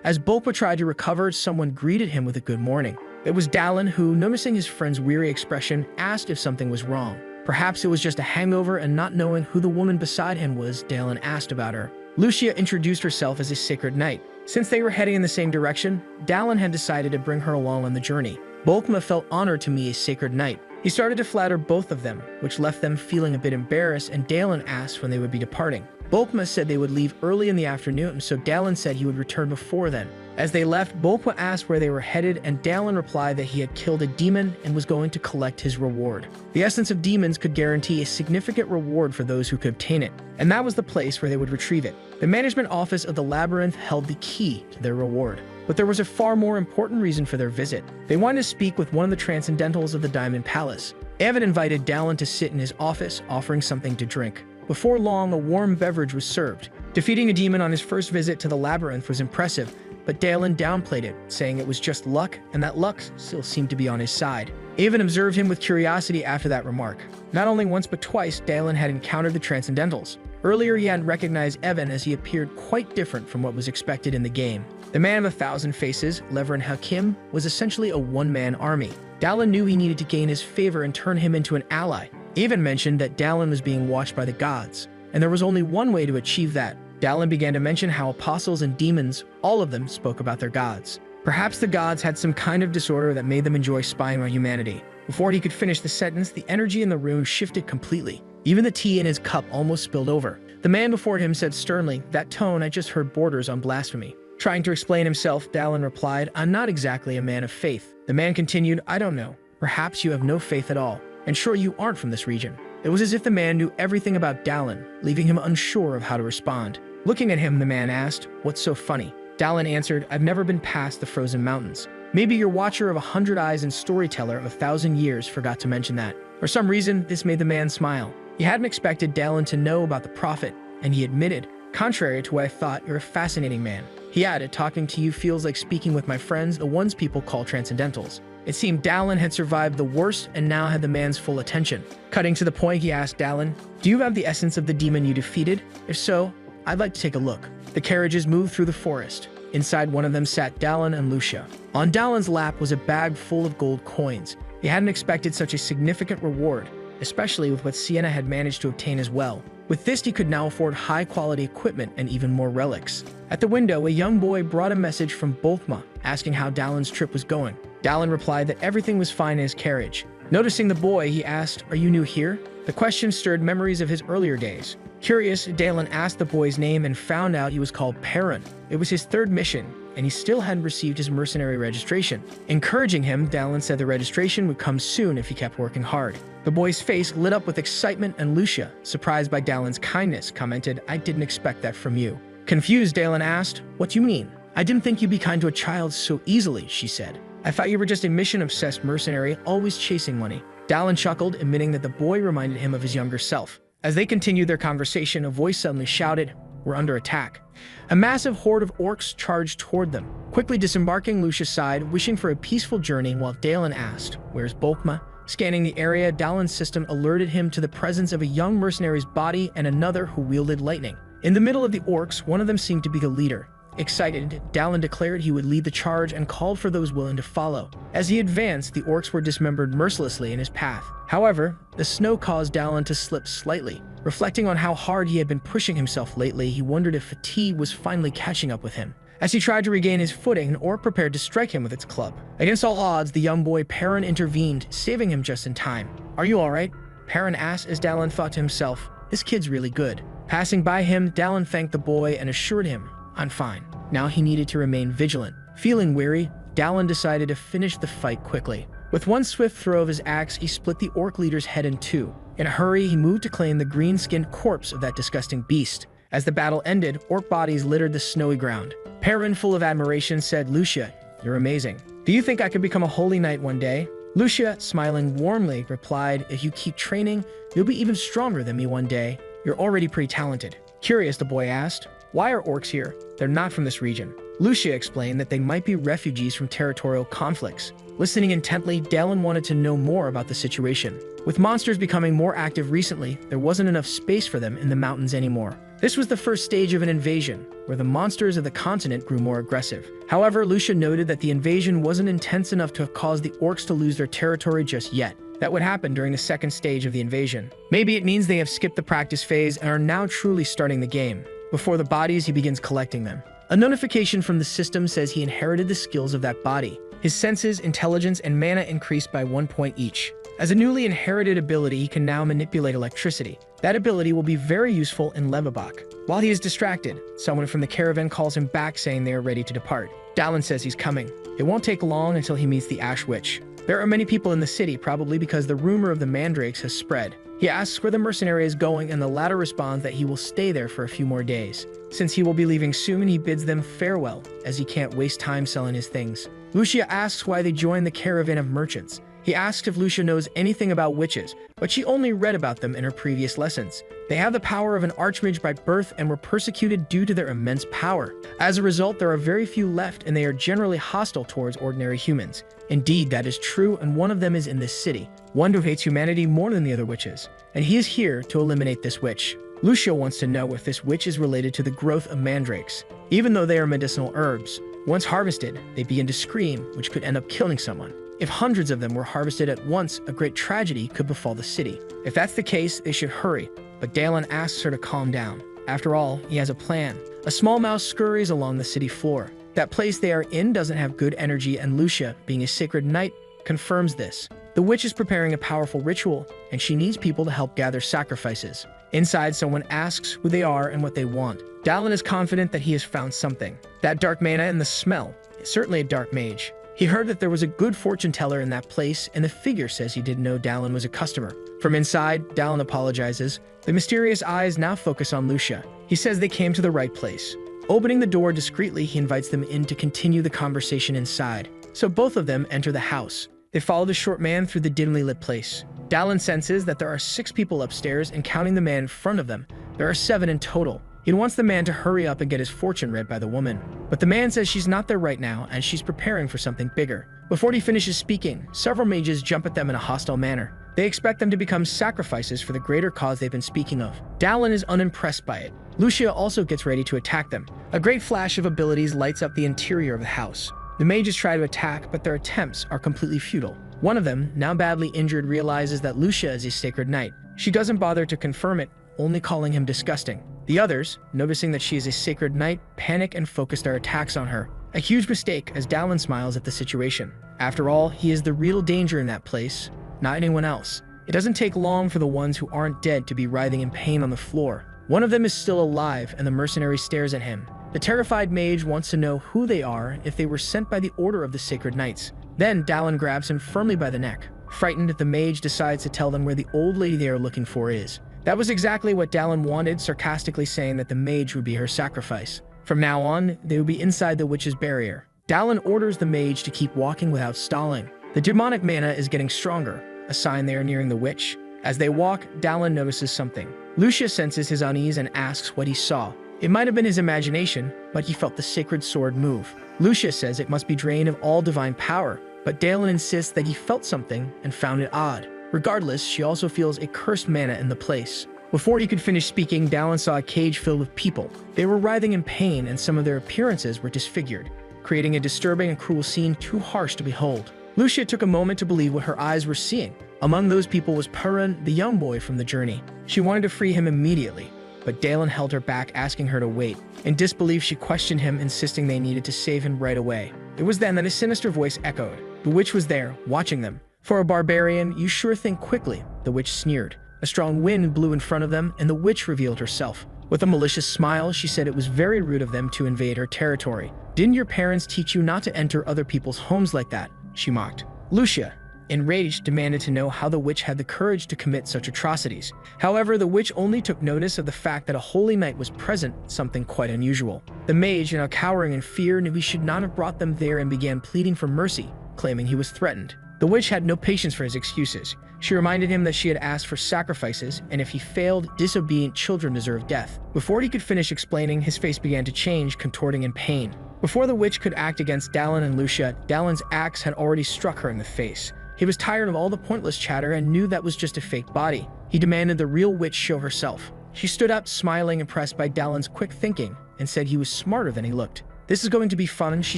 As Bulkma tried to recover, someone greeted him with a good morning. It was Dallin who, noticing his friend's weary expression, asked if something was wrong. Perhaps it was just a hangover, and not knowing who the woman beside him was, Dallin asked about her. Lucia introduced herself as a sacred knight. Since they were heading in the same direction, Dallin had decided to bring her along on the journey. Bulkma felt honored to meet a sacred knight. He started to flatter both of them, which left them feeling a bit embarrassed, and Dallin asked when they would be departing. Bulkma said they would leave early in the afternoon, so Dallin said he would return before then. As they left, Bulkma asked where they were headed, and Dallin replied that he had killed a demon and was going to collect his reward. The essence of demons could guarantee a significant reward for those who could obtain it, and that was the place where they would retrieve it. The management office of the labyrinth held the key to their reward. But there was a far more important reason for their visit. They wanted to speak with one of the transcendentals of the Diamond Palace. Evan invited Dallin to sit in his office, offering something to drink. Before long, a warm beverage was served. Defeating a demon on his first visit to the labyrinth was impressive, but Dallin downplayed it, saying it was just luck, and that luck still seemed to be on his side. Evan observed him with curiosity after that remark. Not only once but twice, Dallin had encountered the Transcendentals. Earlier, he hadn't recognized Evan, as he appeared quite different from what was expected in the game. The Man of 1,000 Faces, Levern Hakim, was essentially a one-man army. Dallin knew he needed to gain his favor and turn him into an ally. Evan mentioned that Dallin was being watched by the gods, and there was only one way to achieve that. Dallin began to mention how apostles and demons, all of them, spoke about their gods. Perhaps the gods had some kind of disorder that made them enjoy spying on humanity. Before he could finish the sentence, the energy in the room shifted completely. Even the tea in his cup almost spilled over. The man before him said sternly, "That tone I just heard borders on blasphemy." Trying to explain himself, Dallin replied, "I'm not exactly a man of faith." The man continued, "I don't know. Perhaps you have no faith at all. And sure, you aren't from this region." It was as if the man knew everything about Dallin, leaving him unsure of how to respond. Looking at him, the man asked, "What's so funny?" Dallin answered, "I've never been past the frozen mountains. Maybe your watcher of 100 eyes and storyteller of 1,000 years forgot to mention that." For some reason, this made the man smile. He hadn't expected Dallin to know about the prophet, and he admitted, "Contrary to what I thought, you're a fascinating man." He added, "Talking to you feels like speaking with my friends, the ones people call Transcendentals." It seemed Dallin had survived the worst and now had the man's full attention. Cutting to the point, he asked Dallin, "Do you have the essence of the demon you defeated? If so, I'd like to take a look." The carriages moved through the forest. Inside one of them sat Dallin and Lucia. On Dallin's lap was a bag full of gold coins. He hadn't expected such a significant reward, especially with what Sienna had managed to obtain as well. With this, he could now afford high-quality equipment and even more relics. At the window, a young boy brought a message from Bulkma, asking how Dallin's trip was going. Dallin replied that everything was fine in his carriage. Noticing the boy, he asked, "Are you new here?" The question stirred memories of his earlier days. Curious, Dallin asked the boy's name and found out he was called Perrin. It was his third mission, and he still hadn't received his mercenary registration. Encouraging him, Dallin said the registration would come soon if he kept working hard. The boy's face lit up with excitement, and Lucia, surprised by Dallin's kindness, commented, "I didn't expect that from you." Confused, Dallin asked, "What do you mean?" "I didn't think you'd be kind to a child so easily," she said. "I thought you were just a mission-obsessed mercenary, always chasing money." Dallin chuckled, admitting that the boy reminded him of his younger self. As they continued their conversation, a voice suddenly shouted, "We're under attack." A massive horde of orcs charged toward them. Quickly disembarking, Lucia sighed, wishing for a peaceful journey, while Dallin asked, "Where's Bulkma?" Scanning the area, Dallin's system alerted him to the presence of a young mercenary's body and another who wielded lightning. In the middle of the orcs, one of them seemed to be the leader. Excited, Dallin declared he would lead the charge and called for those willing to follow. As he advanced, the orcs were dismembered mercilessly in his path. However, the snow caused Dallin to slip slightly. Reflecting on how hard he had been pushing himself lately, he wondered if fatigue was finally catching up with him. As he tried to regain his footing, an orc prepared to strike him with its club. Against all odds, the young boy Perrin intervened, saving him just in time. "Are you alright?" Perrin asked as Dallin thought to himself, "This kid's really good." Passing by him, Dallin thanked the boy and assured him, "I'm fine." Now he needed to remain vigilant. Feeling weary, Dallin decided to finish the fight quickly. With one swift throw of his axe, he split the orc leader's head in two. In a hurry, he moved to claim the green-skinned corpse of that disgusting beast. As the battle ended, orc bodies littered the snowy ground. Perrin, full of admiration, said, "Lucia, you're amazing. Do you think I could become a holy knight one day?" Lucia, smiling warmly, replied, "If you keep training, you'll be even stronger than me one day. You're already pretty talented." Curious, the boy asked, "Why are orcs here? They're not from this region." Lucia explained that they might be refugees from territorial conflicts. Listening intently, Dallin wanted to know more about the situation. With monsters becoming more active recently, there wasn't enough space for them in the mountains anymore. This was the first stage of an invasion, where the monsters of the continent grew more aggressive. However, Lucia noted that the invasion wasn't intense enough to have caused the orcs to lose their territory just yet. That would happen during the second stage of the invasion. Maybe it means they have skipped the practice phase and are now truly starting the game. Before the bodies, he begins collecting them. A notification from the system says he inherited the skills of that body. His senses, intelligence, and mana increased by 1 point each. As a newly inherited ability, he can now manipulate electricity. That ability will be very useful in Levabok. While he is distracted, someone from the caravan calls him back saying they are ready to depart. Dallin says he's coming. It won't take long until he meets the Ash Witch. There are many people in the city, probably because the rumor of the mandrakes has spread. He asks where the mercenary is going, and the latter responds that he will stay there for a few more days. Since he will be leaving soon, he bids them farewell, as he can't waste time selling his things. Lucia asks why they joined the caravan of merchants. He asks if Lucia knows anything about witches, but she only read about them in her previous lessons. They have the power of an archmage by birth and were persecuted due to their immense power. As a result, there are very few left, and they are generally hostile towards ordinary humans. Indeed, that is true, and one of them is in this city, one who hates humanity more than the other witches, and he is here to eliminate this witch. Lucia wants to know if this witch is related to the growth of mandrakes. Even though they are medicinal herbs, once harvested, they begin to scream, which could end up killing someone. If hundreds of them were harvested at once, a great tragedy could befall the city. If that's the case, they should hurry, but Dallin asks her to calm down. After all, he has a plan. A small mouse scurries along the city floor. That place they are in doesn't have good energy, and Lucia, being a sacred knight, confirms this. The witch is preparing a powerful ritual, and she needs people to help gather sacrifices. Inside, someone asks who they are and what they want. Dallin is confident that he has found something. That dark mana and the smell is certainly a dark mage. He heard that there was a good fortune teller in that place, and the figure says he didn't know Dallin was a customer. From inside, Dallin apologizes. The mysterious eyes now focus on Lucia. He says they came to the right place. Opening the door discreetly, he invites them in to continue the conversation inside. So both of them enter the house. They follow the short man through the dimly lit place. Dallin senses that there are 6 people upstairs, and counting the man in front of them, there are 7 in total. He wants the man to hurry up and get his fortune read by the woman. But the man says she's not there right now, and she's preparing for something bigger. Before he finishes speaking, several mages jump at them in a hostile manner. They expect them to become sacrifices for the greater cause they've been speaking of. Dallin is unimpressed by it. Lucia also gets ready to attack them. A great flash of abilities lights up the interior of the house. The mages try to attack, but their attempts are completely futile. One of them, now badly injured, realizes that Lucia is a sacred knight. She doesn't bother to confirm it, only calling him disgusting. The others, noticing that she is a sacred knight, panic and focus their attacks on her. A huge mistake, as Dallin smiles at the situation. After all, he is the real danger in that place, not anyone else. It doesn't take long for the ones who aren't dead to be writhing in pain on the floor. One of them is still alive, and the mercenary stares at him. The terrified mage wants to know who they are, if they were sent by the order of the sacred knights. Then Dallin grabs him firmly by the neck. Frightened, the mage decides to tell them where the old lady they are looking for is. That was exactly what Dallin wanted, sarcastically saying that the mage would be her sacrifice. From now on, they would be inside the witch's barrier. Dallin orders the mage to keep walking without stalling. The demonic mana is getting stronger, a sign they are nearing the witch. As they walk, Dallin notices something. Lucia senses his unease and asks what he saw. It might have been his imagination, but he felt the sacred sword move. Lucia says it must be drained of all divine power, but Dallin insists that he felt something and found it odd. Regardless, she also feels a cursed mana in the place. Before he could finish speaking, Dallin saw a cage filled with people. They were writhing in pain, and some of their appearances were disfigured, creating a disturbing and cruel scene too harsh to behold. Lucia took a moment to believe what her eyes were seeing. Among those people was Perrin, the young boy from the journey. She wanted to free him immediately, but Dallin held her back, asking her to wait. In disbelief, she questioned him, insisting they needed to save him right away. It was then that a sinister voice echoed. The witch was there, watching them. For a barbarian, you sure think quickly, the witch sneered. A strong wind blew in front of them, and the witch revealed herself. With a malicious smile, she said it was very rude of them to invade her territory. Didn't your parents teach you not to enter other people's homes like that? She mocked. Lucia, enraged, demanded to know how the witch had the courage to commit such atrocities. However, the witch only took notice of the fact that a holy knight was present, something quite unusual. The mage, now cowering in fear, knew he should not have brought them there and began pleading for mercy, claiming he was threatened. The witch had no patience for his excuses. She reminded him that she had asked for sacrifices, and if he failed, disobedient children deserved death. Before he could finish explaining, his face began to change, contorting in pain. Before the witch could act against Dallin and Lucia, Dallin's axe had already struck her in the face. He was tired of all the pointless chatter and knew that was just a fake body. He demanded the real witch show herself. She stood up, smiling, impressed by Dallin's quick thinking, and said he was smarter than he looked. "This is going to be fun," she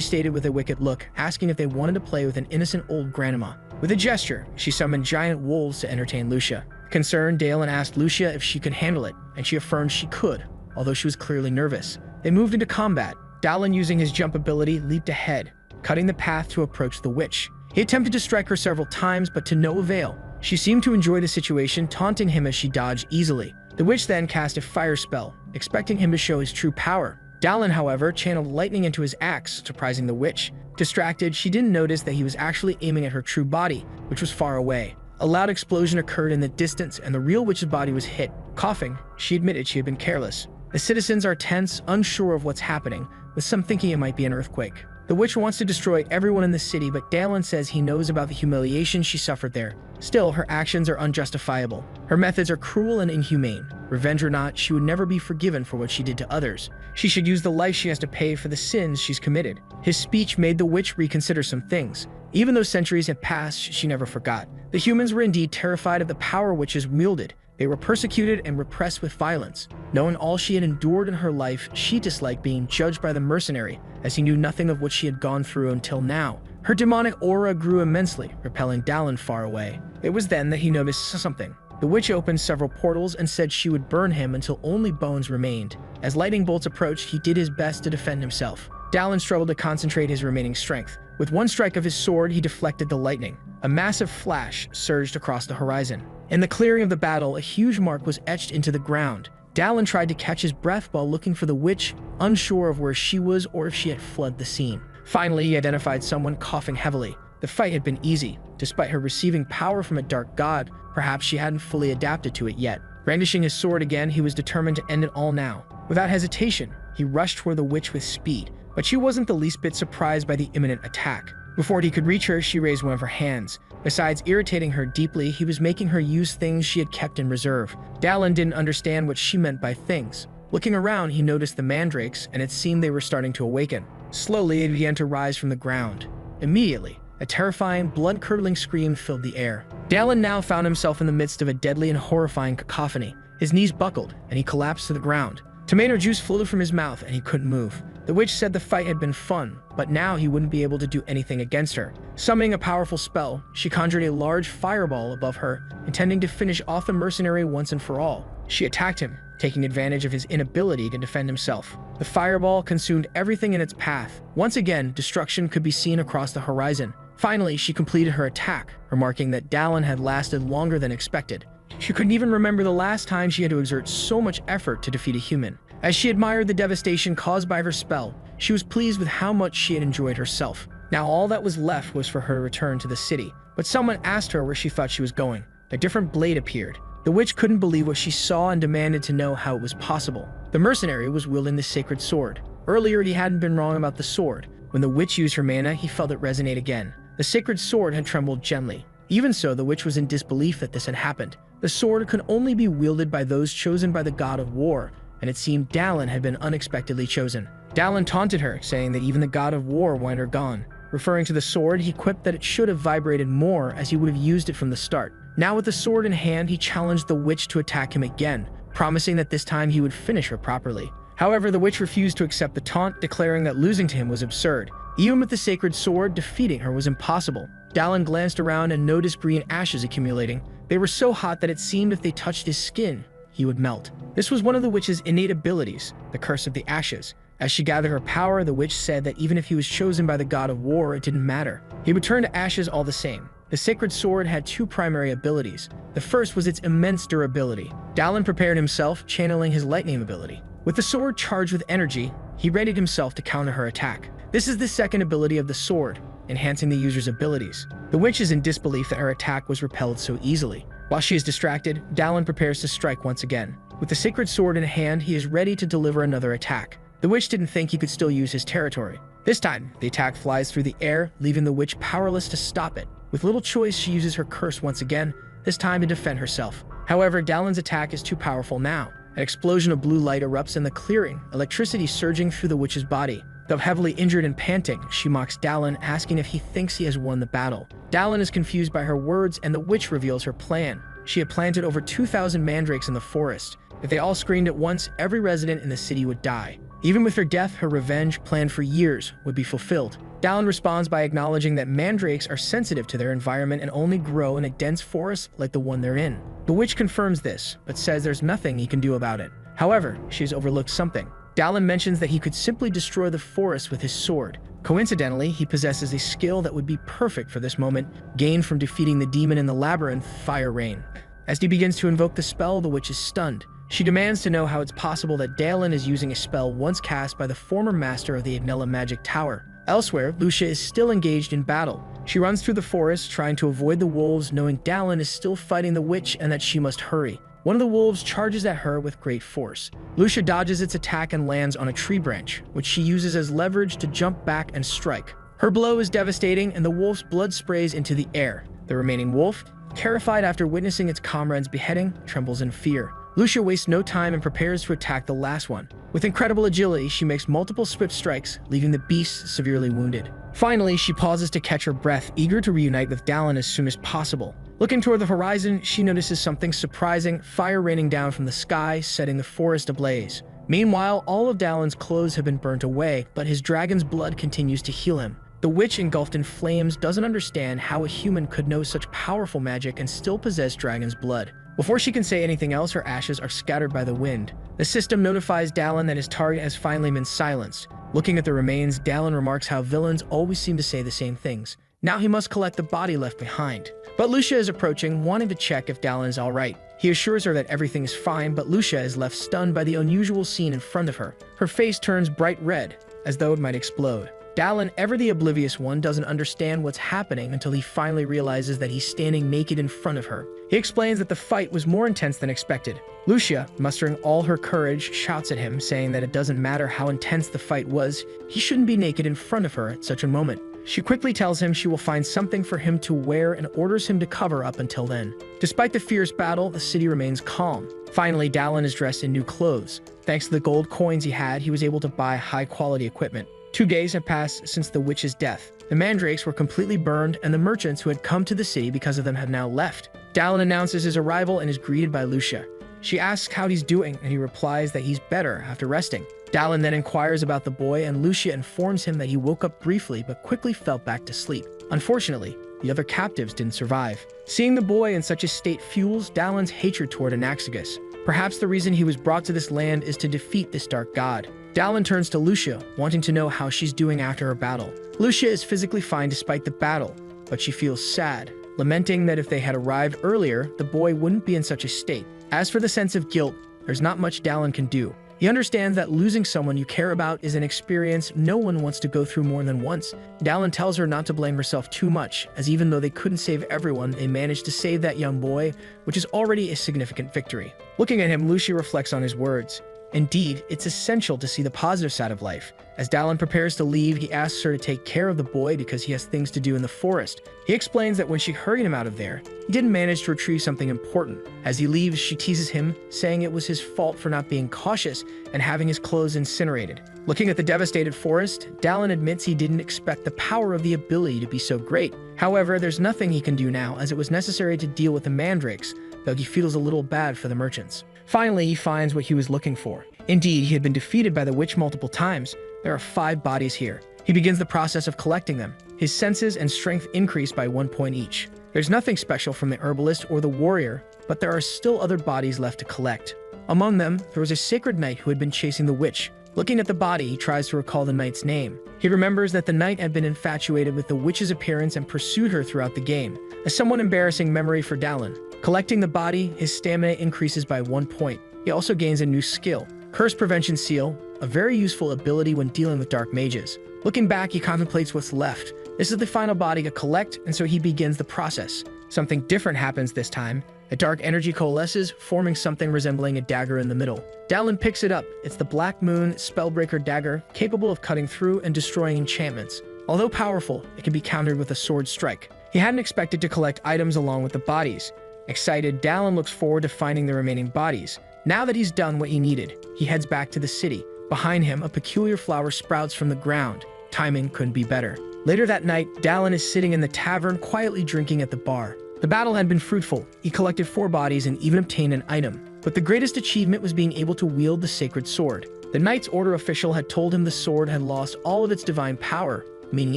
stated with a wicked look, asking if they wanted to play with an innocent old grandma. With a gesture, she summoned giant wolves to entertain Lucia. Concerned, Dallin asked Lucia if she could handle it, and she affirmed she could, although she was clearly nervous. They moved into combat. Dallin, using his jump ability, leaped ahead, cutting the path to approach the witch. He attempted to strike her several times, but to no avail. She seemed to enjoy the situation, taunting him as she dodged easily. The witch then cast a fire spell, expecting him to show his true power. Dallin, however, channeled lightning into his axe, surprising the witch. Distracted, she didn't notice that he was actually aiming at her true body, which was far away. A loud explosion occurred in the distance, and the real witch's body was hit. Coughing, she admitted she had been careless. The citizens are tense, unsure of what's happening, with some thinking it might be an earthquake. The witch wants to destroy everyone in the city, but Dallin says he knows about the humiliation she suffered there. Still, her actions are unjustifiable. Her methods are cruel and inhumane. Revenge or not, she would never be forgiven for what she did to others. She should use the life she has to pay for the sins she's committed. His speech made the witch reconsider some things. Even though centuries had passed, she never forgot. The humans were indeed terrified of the power witches wielded. They were persecuted and repressed with violence. Knowing all she had endured in her life, she disliked being judged by the mercenary, as he knew nothing of what she had gone through until now. Her demonic aura grew immensely, repelling Dallin far away. It was then that he noticed something. The witch opened several portals and said she would burn him until only bones remained. As lightning bolts approached, he did his best to defend himself. Dallin struggled to concentrate his remaining strength. With one strike of his sword, he deflected the lightning. A massive flash surged across the horizon. In the clearing of the battle, a huge mark was etched into the ground. Dallin tried to catch his breath while looking for the witch, unsure of where she was or if she had fled the scene. Finally, he identified someone coughing heavily. The fight had been easy. Despite her receiving power from a dark god, perhaps she hadn't fully adapted to it yet. Brandishing his sword again, he was determined to end it all now. Without hesitation, he rushed toward the witch with speed, but she wasn't the least bit surprised by the imminent attack. Before he could reach her, she raised one of her hands. Besides irritating her deeply, he was making her use things she had kept in reserve. Dallin didn't understand what she meant by things. Looking around, he noticed the mandrakes, and it seemed they were starting to awaken. Slowly, it began to rise from the ground. Immediately, a terrifying, blood-curdling scream filled the air. Dallin now found himself in the midst of a deadly and horrifying cacophony. His knees buckled, and he collapsed to the ground. Tomato juice floated from his mouth, and he couldn't move. The witch said the fight had been fun, but now he wouldn't be able to do anything against her. Summoning a powerful spell, she conjured a large fireball above her, intending to finish off the mercenary once and for all. She attacked him, taking advantage of his inability to defend himself. The fireball consumed everything in its path. Once again, destruction could be seen across the horizon. Finally, she completed her attack, remarking that Dallin had lasted longer than expected. She couldn't even remember the last time she had to exert so much effort to defeat a human. As she admired the devastation caused by her spell, she was pleased with how much she had enjoyed herself. Now all that was left was for her to return to the city, but someone asked her where she thought she was going. A different blade appeared. The witch couldn't believe what she saw and demanded to know how it was possible. The mercenary was wielding the sacred sword. Earlier, he hadn't been wrong about the sword. When the witch used her mana, he felt it resonate again. The sacred sword had trembled gently. Even so, the witch was in disbelief that this had happened. The sword could only be wielded by those chosen by the god of war, and it seemed Dallin had been unexpectedly chosen. Dallin taunted her, saying that even the god of war wanted her gone. Referring to the sword, he quipped that it should have vibrated more as he would have used it from the start. Now with the sword in hand, he challenged the witch to attack him again, promising that this time he would finish her properly. However, the witch refused to accept the taunt, declaring that losing to him was absurd. Even with the sacred sword, defeating her was impossible. Dallin glanced around and noticed green ashes accumulating. They were so hot that it seemed if they touched his skin, he would melt. This was one of the witch's innate abilities, the curse of the ashes. As she gathered her power, the witch said that even if he was chosen by the god of war, it didn't matter. He would turn to ashes all the same. The sacred sword had two primary abilities. The first was its immense durability. Dallin prepared himself, channeling his lightning ability. With the sword charged with energy, he readied himself to counter her attack. This is the second ability of the sword, enhancing the user's abilities. The witch is in disbelief that her attack was repelled so easily. While she is distracted, Dallin prepares to strike once again. With the sacred sword in hand, he is ready to deliver another attack. The witch didn't think he could still use his territory. This time, the attack flies through the air, leaving the witch powerless to stop it. With little choice, she uses her curse once again, this time to defend herself. However, Dallin's attack is too powerful now. An explosion of blue light erupts in the clearing, electricity surging through the witch's body. The Though heavily injured and panting, she mocks Dallin, asking if he thinks he has won the battle. Dallin is confused by her words, and the witch reveals her plan. She had planted over 2,000 mandrakes in the forest. If they all screamed at once, every resident in the city would die. Even with her death, her revenge, planned for years, would be fulfilled. Dallin responds by acknowledging that mandrakes are sensitive to their environment and only grow in a dense forest like the one they're in. The witch confirms this, but says there's nothing he can do about it. However, she's overlooked something. Dallin mentions that he could simply destroy the forest with his sword. Coincidentally, he possesses a skill that would be perfect for this moment, gained from defeating the demon in the labyrinth, Fire Rain. As he begins to invoke the spell, the witch is stunned. She demands to know how it's possible that Dallin is using a spell once cast by the former master of the Yahello magic tower. Elsewhere, Lucia is still engaged in battle. She runs through the forest, trying to avoid the wolves, knowing Dallin is still fighting the witch and that she must hurry. One of the wolves charges at her with great force. Lucia dodges its attack and lands on a tree branch, which she uses as leverage to jump back and strike. Her blow is devastating, and the wolf's blood sprays into the air. The remaining wolf, terrified after witnessing its comrade's beheading, trembles in fear. Lucia wastes no time and prepares to attack the last one. With incredible agility, she makes multiple swift strikes, leaving the beast severely wounded. Finally, she pauses to catch her breath, eager to reunite with Dallin as soon as possible. Looking toward the horizon, she notices something surprising, fire raining down from the sky, setting the forest ablaze. Meanwhile, all of Dallin's clothes have been burnt away, but his dragon's blood continues to heal him. The witch, engulfed in flames, doesn't understand how a human could know such powerful magic and still possess dragon's blood. Before she can say anything else, her ashes are scattered by the wind. The system notifies Dallin that his target has finally been silenced. Looking at the remains, Dallin remarks how villains always seem to say the same things. Now he must collect the body left behind. But Lucia is approaching, wanting to check if Dallin is alright. He assures her that everything is fine, but Lucia is left stunned by the unusual scene in front of her. Her face turns bright red, as though it might explode. Dallin, ever the oblivious one, doesn't understand what's happening until he finally realizes that he's standing naked in front of her. He explains that the fight was more intense than expected. Lucia, mustering all her courage, shouts at him, saying that it doesn't matter how intense the fight was, he shouldn't be naked in front of her at such a moment. She quickly tells him she will find something for him to wear and orders him to cover up until then. Despite the fierce battle, the city remains calm. Finally, Dallin is dressed in new clothes. Thanks to the gold coins he had, he was able to buy high-quality equipment. 2 days have passed since the witch's death. The mandrakes were completely burned, and the merchants who had come to the city because of them have now left. Dallin announces his arrival and is greeted by Lucia. She asks how he's doing, and he replies that he's better after resting. Dallin then inquires about the boy, and Lucia informs him that he woke up briefly but quickly fell back to sleep. Unfortunately, the other captives didn't survive. Seeing the boy in such a state fuels Dallin's hatred toward Anaxagus. Perhaps the reason he was brought to this land is to defeat this dark god. Dallin turns to Lucia, wanting to know how she's doing after her battle. Lucia is physically fine despite the battle, but she feels sad, lamenting that if they had arrived earlier, the boy wouldn't be in such a state. As for the sense of guilt, there's not much Dallin can do. He understands that losing someone you care about is an experience no one wants to go through more than once. Dallin tells her not to blame herself too much, as even though they couldn't save everyone, they managed to save that young boy, which is already a significant victory. Looking at him, Lucia reflects on his words. Indeed, it's essential to see the positive side of life. As Dallin prepares to leave, he asks her to take care of the boy because he has things to do in the forest. He explains that when she hurried him out of there, he didn't manage to retrieve something important. As he leaves, she teases him, saying it was his fault for not being cautious and having his clothes incinerated. Looking at the devastated forest, Dallin admits he didn't expect the power of the ability to be so great. However, there's nothing he can do now, as it was necessary to deal with the mandrakes, though he feels a little bad for the merchants. Finally, he finds what he was looking for. Indeed, he had been defeated by the witch multiple times. There are 5 bodies here. He begins the process of collecting them. His senses and strength increase by 1 point each. There's nothing special from the herbalist or the warrior, but there are still other bodies left to collect. Among them, there was a sacred knight who had been chasing the witch. Looking at the body, he tries to recall the knight's name. He remembers that the knight had been infatuated with the witch's appearance and pursued her throughout the game. A somewhat embarrassing memory for Dallin. Collecting the body, his stamina increases by 1 point. He also gains a new skill, Curse Prevention Seal, a very useful ability when dealing with dark mages. Looking back, he contemplates what's left. This is the final body to collect, and so he begins the process. Something different happens this time. A dark energy coalesces, forming something resembling a dagger in the middle. Dallin picks it up. It's the Black Moon Spellbreaker dagger, capable of cutting through and destroying enchantments. Although powerful, it can be countered with a sword strike. He hadn't expected to collect items along with the bodies. Excited, Dallin looks forward to finding the remaining bodies. Now that he's done what he needed, he heads back to the city. Behind him, a peculiar flower sprouts from the ground. Timing couldn't be better. Later that night, Dallin is sitting in the tavern quietly drinking at the bar. The battle had been fruitful. He collected 4 bodies and even obtained an item. But the greatest achievement was being able to wield the sacred sword. The Knight's Order official had told him the sword had lost all of its divine power, meaning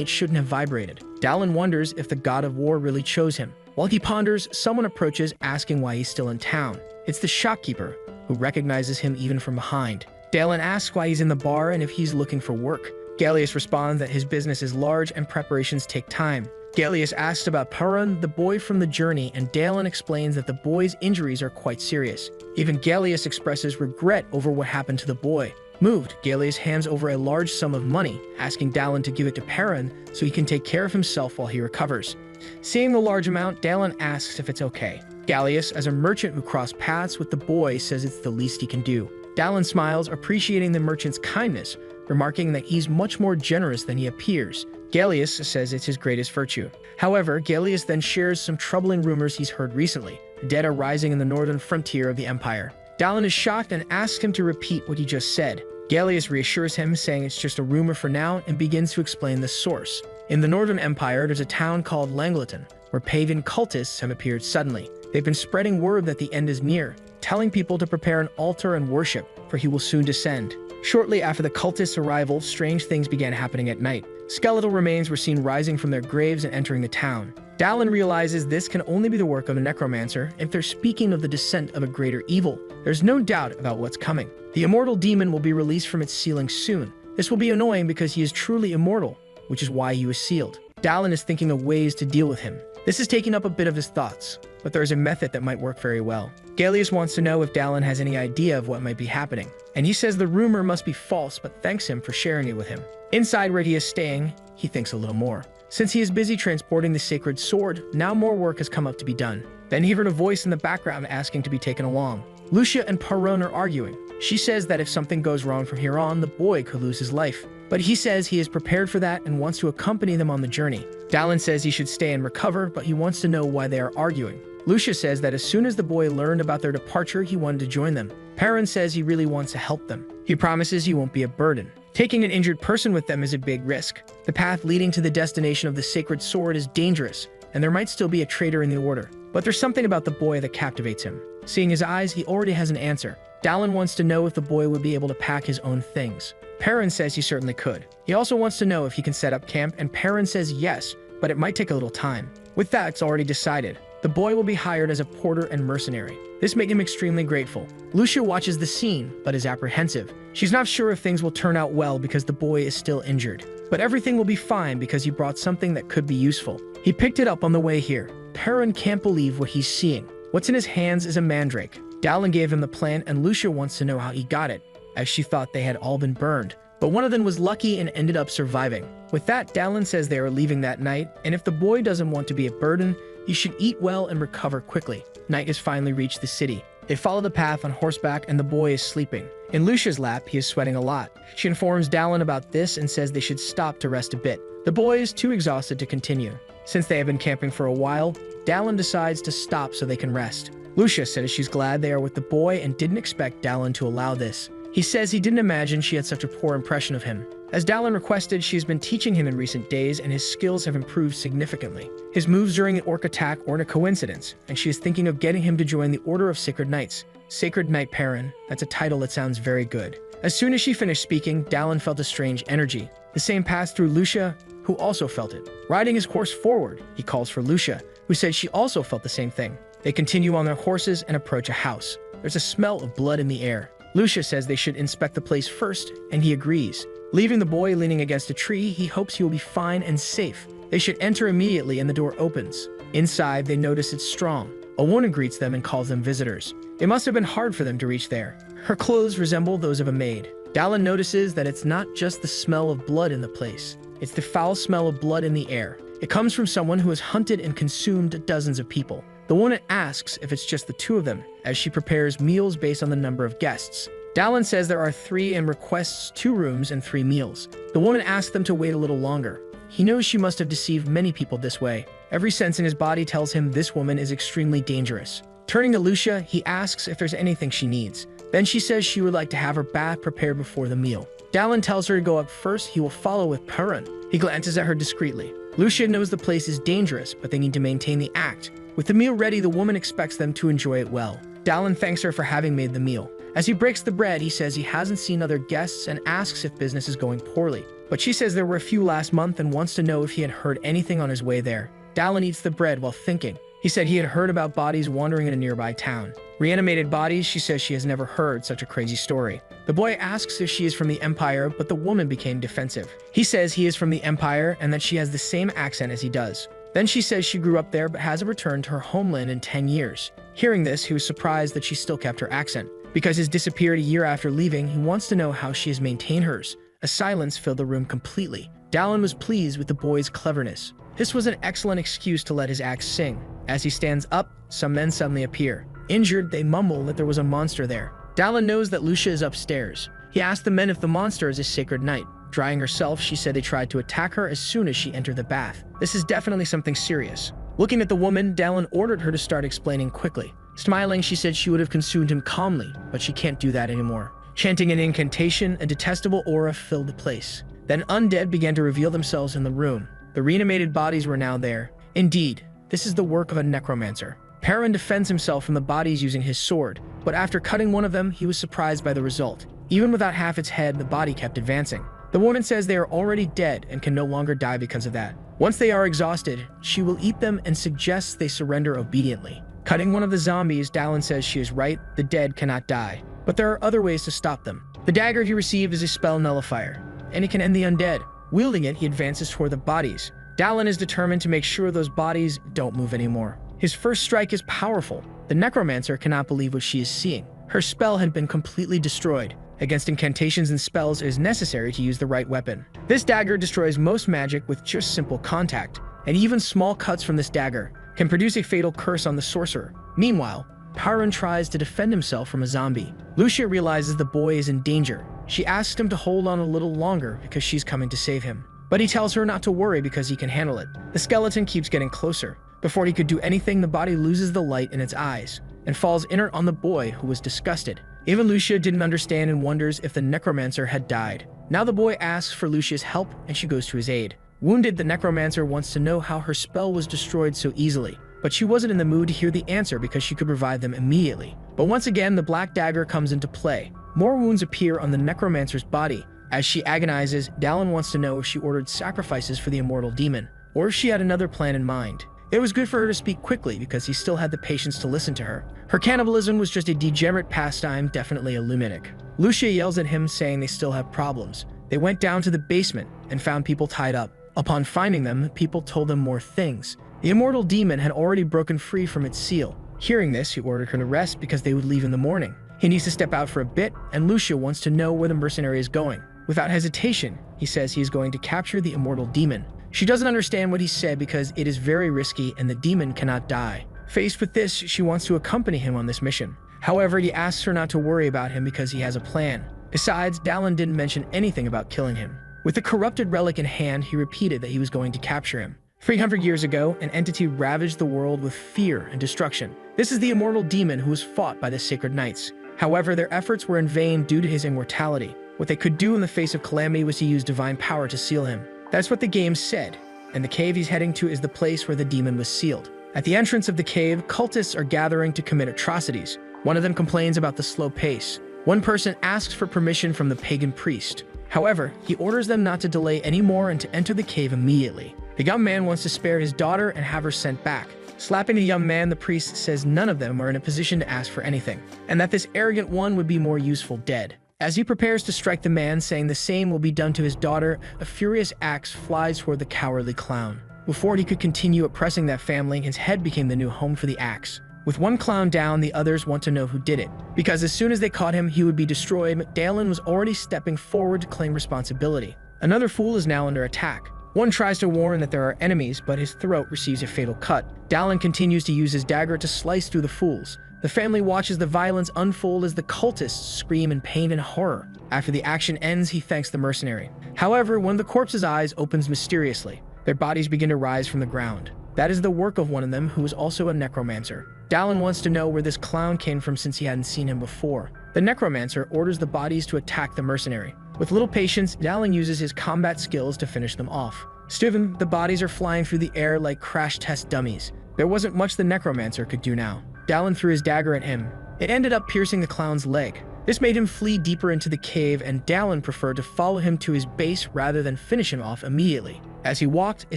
it shouldn't have vibrated. Dallin wonders if the god of war really chose him. While he ponders, someone approaches asking why he's still in town. It's the shopkeeper, who recognizes him even from behind. Dallin asks why he's in the bar and if he's looking for work. Gallius responds that his business is large and preparations take time. Gallius asks about Perun, the boy from the journey, and Dallin explains that the boy's injuries are quite serious. Even Gallius expresses regret over what happened to the boy. Moved, Gallius hands over a large sum of money, asking Dallin to give it to Perun so he can take care of himself while he recovers. Seeing the large amount, Dallin asks if it's okay. Gallius, as a merchant who crossed paths with the boy, says it's the least he can do. Dallin smiles, appreciating the merchant's kindness, remarking that he's much more generous than he appears. Gallius says it's his greatest virtue. However, Gallius then shares some troubling rumors he's heard recently. The dead are rising in the northern frontier of the empire. Dallin is shocked and asks him to repeat what he just said. Gallius reassures him, saying it's just a rumor for now, and begins to explain the source. In the northern empire, there's a town called Langleton, where pagan cultists have appeared suddenly. They've been spreading word that the end is near, telling people to prepare an altar and worship, for he will soon descend. Shortly after the cultists' arrival, strange things began happening at night. Skeletal remains were seen rising from their graves and entering the town. Dallin realizes this can only be the work of a necromancer if they're speaking of the descent of a greater evil. There's no doubt about what's coming. The immortal demon will be released from its sealing soon. This will be annoying because he is truly immortal, which is why he was sealed. Dallin is thinking of ways to deal with him. This is taking up a bit of his thoughts, but there is a method that might work very well. Gallius wants to know if Dallin has any idea of what might be happening, and he says the rumor must be false but thanks him for sharing it with him. Inside where he is staying, he thinks a little more. Since he is busy transporting the sacred sword, now more work has come up to be done. Then he heard a voice in the background asking to be taken along. Lucia and Perun are arguing. She says that if something goes wrong from here on, the boy could lose his life. But he says he is prepared for that and wants to accompany them on the journey. Dallin says he should stay and recover, but he wants to know why they are arguing. Lucia says that as soon as the boy learned about their departure, he wanted to join them. Perun says he really wants to help them. He promises he won't be a burden. Taking an injured person with them is a big risk. The path leading to the destination of the sacred sword is dangerous, and there might still be a traitor in the order. But there's something about the boy that captivates him. Seeing his eyes, he already has an answer. Dallin wants to know if the boy would be able to pack his own things. Perun says he certainly could. He also wants to know if he can set up camp, and Perun says yes, but it might take a little time. With that, it's already decided. The boy will be hired as a porter and mercenary. This makes him extremely grateful. Lucia watches the scene, but is apprehensive. She's not sure if things will turn out well because the boy is still injured. But everything will be fine because he brought something that could be useful. He picked it up on the way here. Perun can't believe what he's seeing. What's in his hands is a mandrake. Dallin gave him the plant, and Lucia wants to know how he got it, as she thought they had all been burned. But one of them was lucky and ended up surviving. With that, Dallin says they are leaving that night, and if the boy doesn't want to be a burden, he should eat well and recover quickly. Night has finally reached the city. They follow the path on horseback, and the boy is sleeping. In Lucia's lap, he is sweating a lot. She informs Dallin about this and says they should stop to rest a bit. The boy is too exhausted to continue. Since they have been camping for a while, Dallin decides to stop so they can rest. Lucia says she's glad they are with the boy and didn't expect Dallin to allow this. He says he didn't imagine she had such a poor impression of him. As Dallin requested, she's been teaching him in recent days, and his skills have improved significantly. His moves during an orc attack aren't a coincidence, and she is thinking of getting him to join the Order of Sacred Knights. Sacred Knight Perun, that's a title that sounds very good. As soon as she finished speaking, Dallin felt a strange energy. The same passed through Lucia, who also felt it. Riding his horse forward, he calls for Lucia, who said she also felt the same thing. They continue on their horses and approach a house. There's a smell of blood in the air. Lucia says they should inspect the place first, and he agrees. Leaving the boy leaning against a tree, he hopes he will be fine and safe. They should enter immediately, and the door opens. Inside, they notice it's strong. A woman greets them and calls them visitors. It must have been hard for them to reach there. Her clothes resemble those of a maid. Dallin notices that it's not just the smell of blood in the place. It's the foul smell of blood in the air. It comes from someone who has hunted and consumed dozens of people. The woman asks if it's just the two of them, as she prepares meals based on the number of guests. Dallin says there are 3 and requests 2 rooms and 3 meals. The woman asks them to wait a little longer. He knows she must have deceived many people this way. Every sense in his body tells him this woman is extremely dangerous. Turning to Lucia, he asks if there's anything she needs. Then she says she would like to have her bath prepared before the meal. Dallin tells her to go up first. He will follow with Perun. He glances at her discreetly. Lucia knows the place is dangerous, but they need to maintain the act. With the meal ready, the woman expects them to enjoy it well. Dallin thanks her for having made the meal. As he breaks the bread, he says he hasn't seen other guests and asks if business is going poorly. But she says there were a few last month and wants to know if he had heard anything on his way there. Dallin eats the bread while thinking. He said he had heard about bodies wandering in a nearby town. Reanimated bodies, she says she has never heard such a crazy story. The boy asks if she is from the Empire, but the woman became defensive. He says he is from the Empire and that she has the same accent as he does. Then she says she grew up there but hasn't returned to her homeland in 10 years. Hearing this, he was surprised that she still kept her accent. Because he's disappeared a year after leaving, he wants to know how she has maintained hers. A silence filled the room completely. Dallin was pleased with the boy's cleverness. This was an excellent excuse to let his axe sing. As he stands up, some men suddenly appear. Injured, they mumble that there was a monster there. Dallin knows that Lucia is upstairs. He asked the men if the monster is a sacred knight. Drying herself, she said they tried to attack her as soon as she entered the bath. This is definitely something serious. Looking at the woman, Dallin ordered her to start explaining quickly. Smiling, she said she would have consumed him calmly, but she can't do that anymore. Chanting an incantation, a detestable aura filled the place. Then undead began to reveal themselves in the room. The reanimated bodies were now there. Indeed, this is the work of a necromancer. Perun defends himself from the bodies using his sword, but after cutting one of them, he was surprised by the result. Even without half its head, the body kept advancing. The woman says they are already dead and can no longer die because of that. Once they are exhausted, she will eat them and suggests they surrender obediently. Cutting one of the zombies, Dallin says she is right, the dead cannot die. But there are other ways to stop them. The dagger he received is a spell nullifier, and it can end the undead. Wielding it, he advances toward the bodies. Dallin is determined to make sure those bodies don't move anymore. His first strike is powerful. The necromancer cannot believe what she is seeing. Her spell had been completely destroyed. Against incantations and spells, it is necessary to use the right weapon. This dagger destroys most magic with just simple contact, and even small cuts from this dagger can produce a fatal curse on the sorcerer. Meanwhile, Perun tries to defend himself from a zombie. Lucia realizes the boy is in danger. She asks him to hold on a little longer because she's coming to save him. But he tells her not to worry because he can handle it. The skeleton keeps getting closer. Before he could do anything, the body loses the light in its eyes and falls inert on the boy, who was disgusted. Even Lucia didn't understand and wonders if the necromancer had died. Now the boy asks for Lucia's help and she goes to his aid. Wounded, the necromancer wants to know how her spell was destroyed so easily, but she wasn't in the mood to hear the answer because she could provide them immediately. But once again, the black dagger comes into play. More wounds appear on the necromancer's body. As she agonizes, Dallin wants to know if she ordered sacrifices for the immortal demon, or if she had another plan in mind. It was good for her to speak quickly because he still had the patience to listen to her. Her cannibalism was just a degenerate pastime, definitely a lunatic. Lucia yells at him, saying they still have problems. They went down to the basement and found people tied up. Upon finding them, people told them more things. The immortal demon had already broken free from its seal. Hearing this, he ordered her to rest because they would leave in the morning. He needs to step out for a bit, and Lucia wants to know where the mercenary is going. Without hesitation, he says he is going to capture the immortal demon. She doesn't understand what he said because it is very risky and the demon cannot die. Faced with this, she wants to accompany him on this mission. However, he asks her not to worry about him because he has a plan. Besides, Dallin didn't mention anything about killing him. With the corrupted relic in hand, he repeated that he was going to capture him. 300 years ago, an entity ravaged the world with fear and destruction. This is the immortal demon who was fought by the sacred knights. However, their efforts were in vain due to his immortality. What they could do in the face of calamity was to use divine power to seal him. That's what the game said, and the cave he's heading to is the place where the demon was sealed. At the entrance of the cave, cultists are gathering to commit atrocities. One of them complains about the slow pace. One person asks for permission from the pagan priest. However, he orders them not to delay anymore and to enter the cave immediately. The young man wants to spare his daughter and have her sent back. Slapping the young man, the priest says none of them are in a position to ask for anything, and that this arrogant one would be more useful dead. As he prepares to strike the man, saying the same will be done to his daughter, a furious axe flies toward the cowardly clown. Before he could continue oppressing that family, his head became the new home for the axe. With one clown down, the others want to know who did it, because as soon as they caught him, he would be destroyed. Dallin was already stepping forward to claim responsibility. Another fool is now under attack. One tries to warn that there are enemies, but his throat receives a fatal cut. Dallin continues to use his dagger to slice through the fools. The family watches the violence unfold as the cultists scream in pain and horror. After the action ends, he thanks the mercenary. However, one of the corpse's eyes opens mysteriously. Their bodies begin to rise from the ground. That is the work of one of them, who is also a necromancer. Dallin wants to know where this clown came from since he hadn't seen him before. The necromancer orders the bodies to attack the mercenary. With little patience, Dallin uses his combat skills to finish them off. Stiven, the bodies are flying through the air like crash test dummies. There wasn't much the necromancer could do now. Dallin threw his dagger at him. It ended up piercing the clown's leg. This made him flee deeper into the cave, and Dallin preferred to follow him to his base rather than finish him off immediately. As he walked, a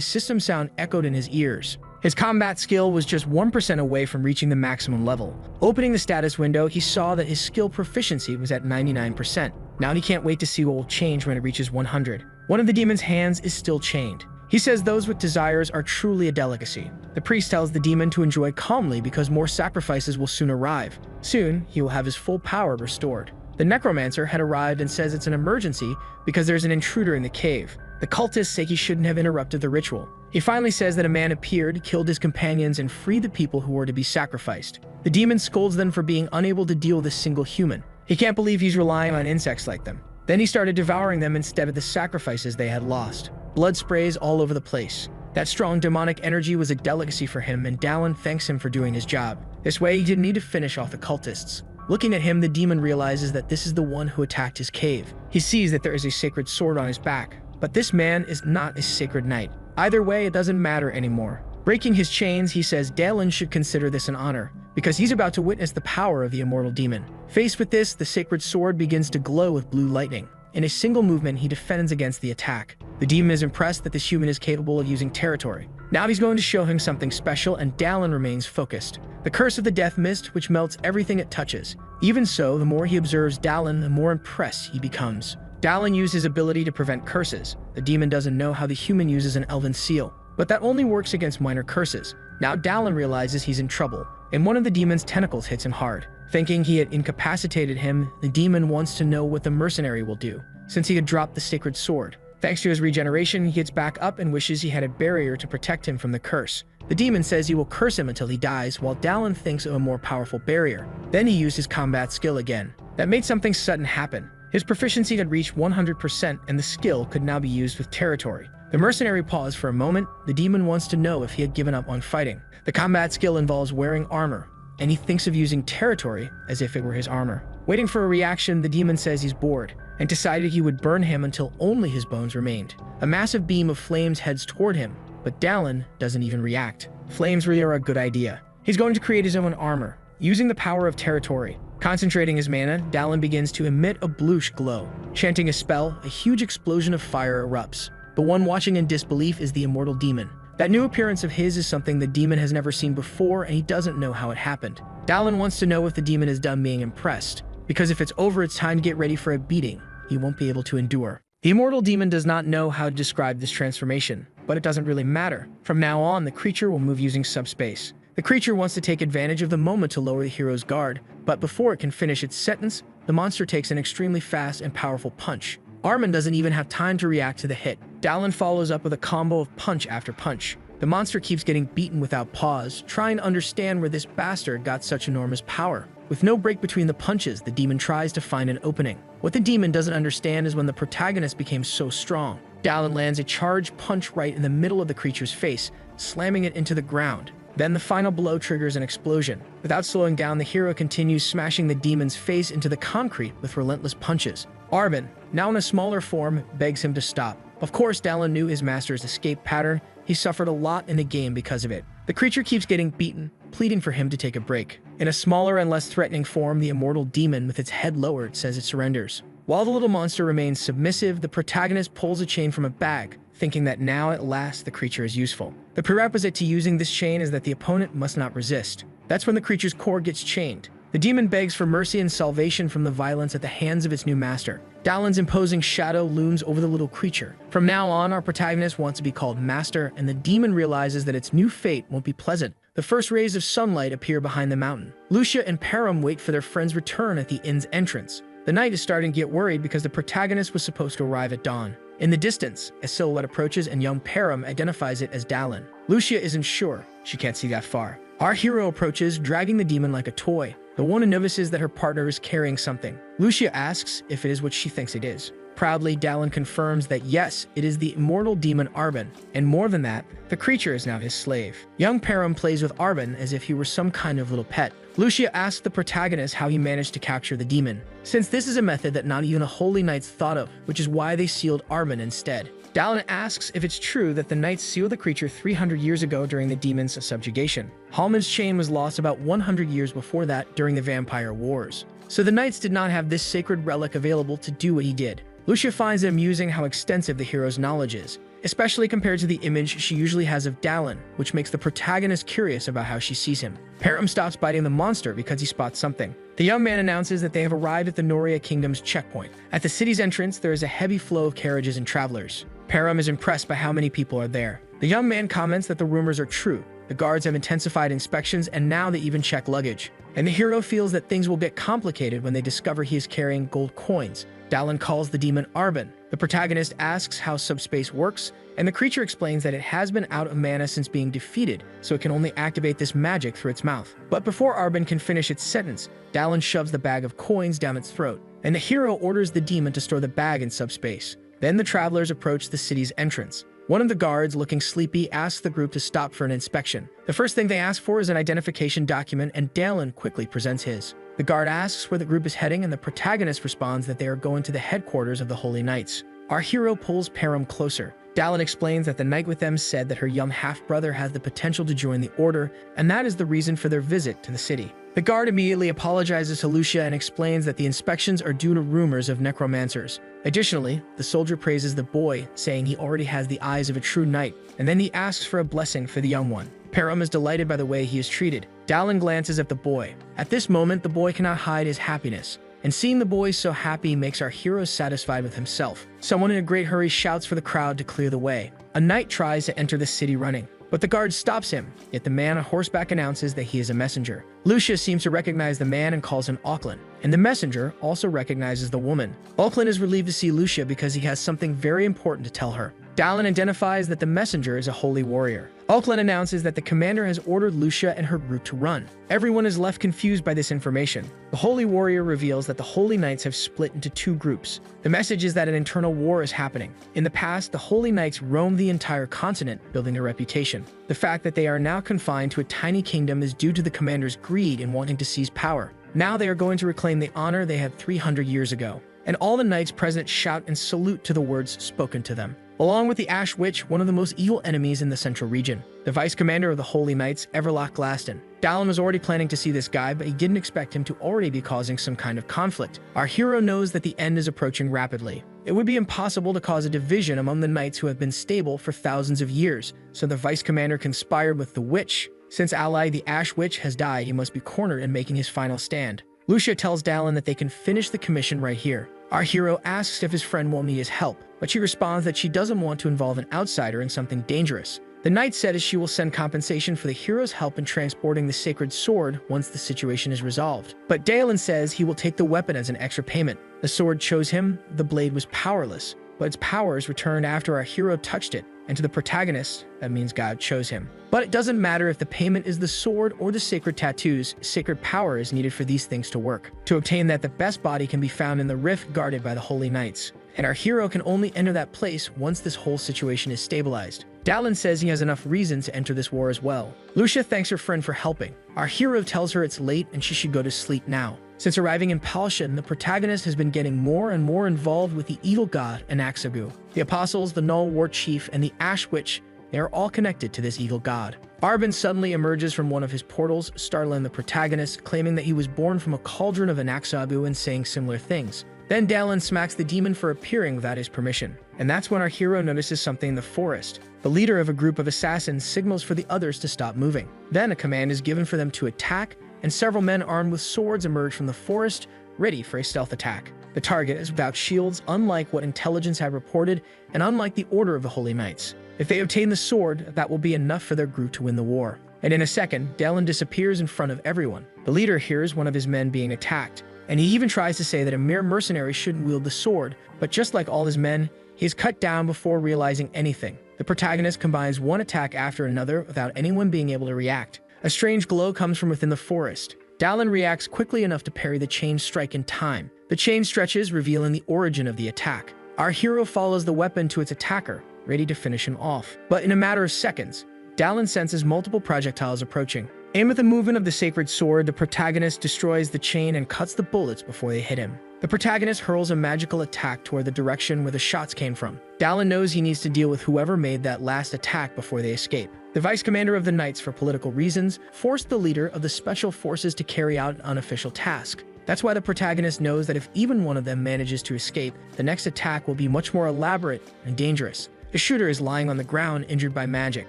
system sound echoed in his ears. His combat skill was just 1% away from reaching the maximum level. Opening the status window, he saw that his skill proficiency was at 99%. Now he can't wait to see what will change when it reaches 100. One of the demon's hands is still chained. He says those with desires are truly a delicacy. The priest tells the demon to enjoy calmly because more sacrifices will soon arrive. Soon, he will have his full power restored. The necromancer had arrived and says it's an emergency because there's an intruder in the cave. The cultists say he shouldn't have interrupted the ritual. He finally says that a man appeared, killed his companions, and freed the people who were to be sacrificed. The demon scolds them for being unable to deal with a single human. He can't believe he's relying on insects like them. Then he started devouring them instead of the sacrifices they had lost. Blood sprays all over the place. That strong demonic energy was a delicacy for him, and Dallin thanks him for doing his job. This way, he didn't need to finish off the cultists. Looking at him, the demon realizes that this is the one who attacked his cave. He sees that there is a sacred sword on his back. But this man is not a sacred knight. Either way, it doesn't matter anymore. Breaking his chains, he says Dallin should consider this an honor, because he's about to witness the power of the immortal demon. Faced with this, the sacred sword begins to glow with blue lightning. In a single movement, he defends against the attack. The demon is impressed that this human is capable of using territory. Now he's going to show him something special, and Dallin remains focused. The curse of the death mist, which melts everything it touches. Even so, the more he observes Dallin, the more impressed he becomes. Dallin used his ability to prevent curses. The demon doesn't know how the human uses an elven seal, but that only works against minor curses. Now Dallin realizes he's in trouble, and one of the demon's tentacles hits him hard. Thinking he had incapacitated him, the demon wants to know what the mercenary will do, since he had dropped the sacred sword. Thanks to his regeneration, he gets back up and wishes he had a barrier to protect him from the curse. The demon says he will curse him until he dies, while Dallin thinks of a more powerful barrier. Then he used his combat skill again. That made something sudden happen. His proficiency had reached 100%, and the skill could now be used with territory. The mercenary paused for a moment. The demon wants to know if he had given up on fighting. The combat skill involves wearing armor, and he thinks of using territory as if it were his armor. Waiting for a reaction, the demon says he's bored, and decided he would burn him until only his bones remained. A massive beam of flames heads toward him, but Dallin doesn't even react. Flames really are a good idea. He's going to create his own armor, using the power of territory. Concentrating his mana, Dallin begins to emit a bluish glow. Chanting a spell, a huge explosion of fire erupts. The one watching in disbelief is the immortal demon. That new appearance of his is something the demon has never seen before, and he doesn't know how it happened. Dallin wants to know if the demon is done being impressed, because if it's over, it's time to get ready for a beating he won't be able to endure. The immortal demon does not know how to describe this transformation, but it doesn't really matter. From now on, the creature will move using subspace. The creature wants to take advantage of the moment to lower the hero's guard, but before it can finish its sentence, the monster takes an extremely fast and powerful punch. Armin doesn't even have time to react to the hit. Dallin follows up with a combo of punch after punch. The monster keeps getting beaten without pause, trying to understand where this bastard got such enormous power. With no break between the punches, the demon tries to find an opening. What the demon doesn't understand is when the protagonist became so strong. Dallin lands a charged punch right in the middle of the creature's face, slamming it into the ground. Then the final blow triggers an explosion. Without slowing down, the hero continues smashing the demon's face into the concrete with relentless punches. Armin, now in a smaller form, begs him to stop. Of course, Dallin knew his master's escape pattern. He suffered a lot in the game because of it. The creature keeps getting beaten, pleading for him to take a break. In a smaller and less threatening form, the immortal demon, with its head lowered, says it surrenders. While the little monster remains submissive, the protagonist pulls a chain from a bag, thinking that now at last the creature is useful. The prerequisite to using this chain is that the opponent must not resist. That's when the creature's core gets chained. The demon begs for mercy and salvation from the violence at the hands of its new master. Dallin's imposing shadow looms over the little creature. From now on, our protagonist wants to be called Master, and the demon realizes that its new fate won't be pleasant. The first rays of sunlight appear behind the mountain. Lucia and Param wait for their friend's return at the inn's entrance. The knight is starting to get worried because the protagonist was supposed to arrive at dawn. In the distance, a silhouette approaches and young Param identifies it as Dallin. Lucia isn't sure. She can't see that far. Our hero approaches, dragging the demon like a toy. The woman notices that her partner is carrying something. Lucia asks if it is what she thinks it is. Proudly, Dallin confirms that yes, it is the immortal demon Arbin, and more than that, the creature is now his slave. Young Param plays with Arbin as if he were some kind of little pet. Lucia asks the protagonist how he managed to capture the demon, since this is a method that not even the Holy Knights thought of, which is why they sealed Arbin instead. Dallin asks if it's true that the Knights sealed the creature 300 years ago during the demon's subjugation. Hallman's chain was lost about 100 years before that during the Vampire Wars. So the Knights did not have this sacred relic available to do what he did. Lucia finds it amusing how extensive the hero's knowledge is, especially compared to the image she usually has of Dallin, which makes the protagonist curious about how she sees him. Param stops biting the monster because he spots something. The young man announces that they have arrived at the Noria Kingdom's checkpoint. At the city's entrance, there is a heavy flow of carriages and travelers. Param is impressed by how many people are there. The young man comments that the rumors are true. The guards have intensified inspections and now they even check luggage. And the hero feels that things will get complicated when they discover he is carrying gold coins. Dallin calls the demon Arbin. The protagonist asks how subspace works, and the creature explains that it has been out of mana since being defeated, so it can only activate this magic through its mouth. But before Arbin can finish its sentence, Dallin shoves the bag of coins down its throat, and the hero orders the demon to store the bag in subspace. Then the travelers approach the city's entrance. One of the guards, looking sleepy, asks the group to stop for an inspection. The first thing they ask for is an identification document, and Dallin quickly presents his. The guard asks where the group is heading, and the protagonist responds that they are going to the headquarters of the Holy Knights. Our hero pulls Param closer. Dallin explains that the knight with them said that her young half-brother has the potential to join the order, and that is the reason for their visit to the city. The guard immediately apologizes to Lucia and explains that the inspections are due to rumors of necromancers. Additionally, the soldier praises the boy, saying he already has the eyes of a true knight, and then he asks for a blessing for the young one. Param is delighted by the way he is treated. Dallin glances at the boy. At this moment, the boy cannot hide his happiness, and seeing the boy so happy makes our hero satisfied with himself. Someone in a great hurry shouts for the crowd to clear the way. A knight tries to enter the city running, but the guard stops him, yet the man on horseback announces that he is a messenger. Lucia seems to recognize the man and calls him Auckland, and the messenger also recognizes the woman. Auckland is relieved to see Lucia because he has something very important to tell her. Dallin identifies that the messenger is a holy warrior. Auckland announces that the commander has ordered Lucia and her group to run. Everyone is left confused by this information. The holy warrior reveals that the Holy Knights have split into two groups. The message is that an internal war is happening. In the past, the Holy Knights roamed the entire continent, building their reputation. The fact that they are now confined to a tiny kingdom is due to the commander's greed in wanting to seize power. Now they are going to reclaim the honor they had 300 years ago. And all the knights present shout and salute to the words spoken to them. Along with the Ash Witch, one of the most evil enemies in the central region. The vice commander of the Holy Knights, Everlock Glaston. Dallin was already planning to see this guy, but he didn't expect him to already be causing some kind of conflict. Our hero knows that the end is approaching rapidly. It would be impossible to cause a division among the knights who have been stable for thousands of years, so the vice commander conspired with the witch. Since ally the Ash Witch has died, he must be cornered in making his final stand. Lucia tells Dallin that they can finish the commission right here. Our hero asks if his friend will need his help, but she responds that she doesn't want to involve an outsider in something dangerous. The knight says she will send compensation for the hero's help in transporting the sacred sword once the situation is resolved. But Dallin says he will take the weapon as an extra payment. The sword chose him, the blade was powerless, but its powers returned after our hero touched it, and to the protagonist, that means God chose him. But it doesn't matter if the payment is the sword or the sacred tattoos, sacred power is needed for these things to work. To obtain that, the best body can be found in the rift guarded by the Holy Knights, and our hero can only enter that place once this whole situation is stabilized. Dallin says he has enough reason to enter this war as well. Lucia thanks her friend for helping. Our hero tells her it's late and she should go to sleep now. Since arriving in Palshan, the protagonist has been getting more and more involved with the evil god Anaxagu. The apostles, the Null War Chief, and the Ash Witch, they are all connected to this evil god. Arbin suddenly emerges from one of his portals, startling the protagonist, claiming that he was born from a cauldron of Anaxagu and saying similar things. Then Dallin smacks the demon for appearing without his permission. And that's when our hero notices something in the forest. The leader of a group of assassins signals for the others to stop moving. Then a command is given for them to attack, and several men armed with swords emerge from the forest, ready for a stealth attack. The target is without shields, unlike what intelligence had reported, and unlike the order of the Holy Knights. If they obtain the sword, that will be enough for their group to win the war. And in a second, Dallin disappears in front of everyone. The leader hears one of his men being attacked, and he even tries to say that a mere mercenary shouldn't wield the sword, but just like all his men, he is cut down before realizing anything. The protagonist combines one attack after another without anyone being able to react. A strange glow comes from within the forest. Dallin reacts quickly enough to parry the chain strike in time. The chain stretches, revealing the origin of the attack. Our hero follows the weapon to its attacker, ready to finish him off. But in a matter of seconds, Dallin senses multiple projectiles approaching. Aimed with the movement of the sacred sword, the protagonist destroys the chain and cuts the bullets before they hit him. The protagonist hurls a magical attack toward the direction where the shots came from. Dallin knows he needs to deal with whoever made that last attack before they escape. The vice commander of the Knights, for political reasons, forced the leader of the special forces to carry out an unofficial task. That's why the protagonist knows that if even one of them manages to escape, the next attack will be much more elaborate and dangerous. The shooter is lying on the ground, injured by magic.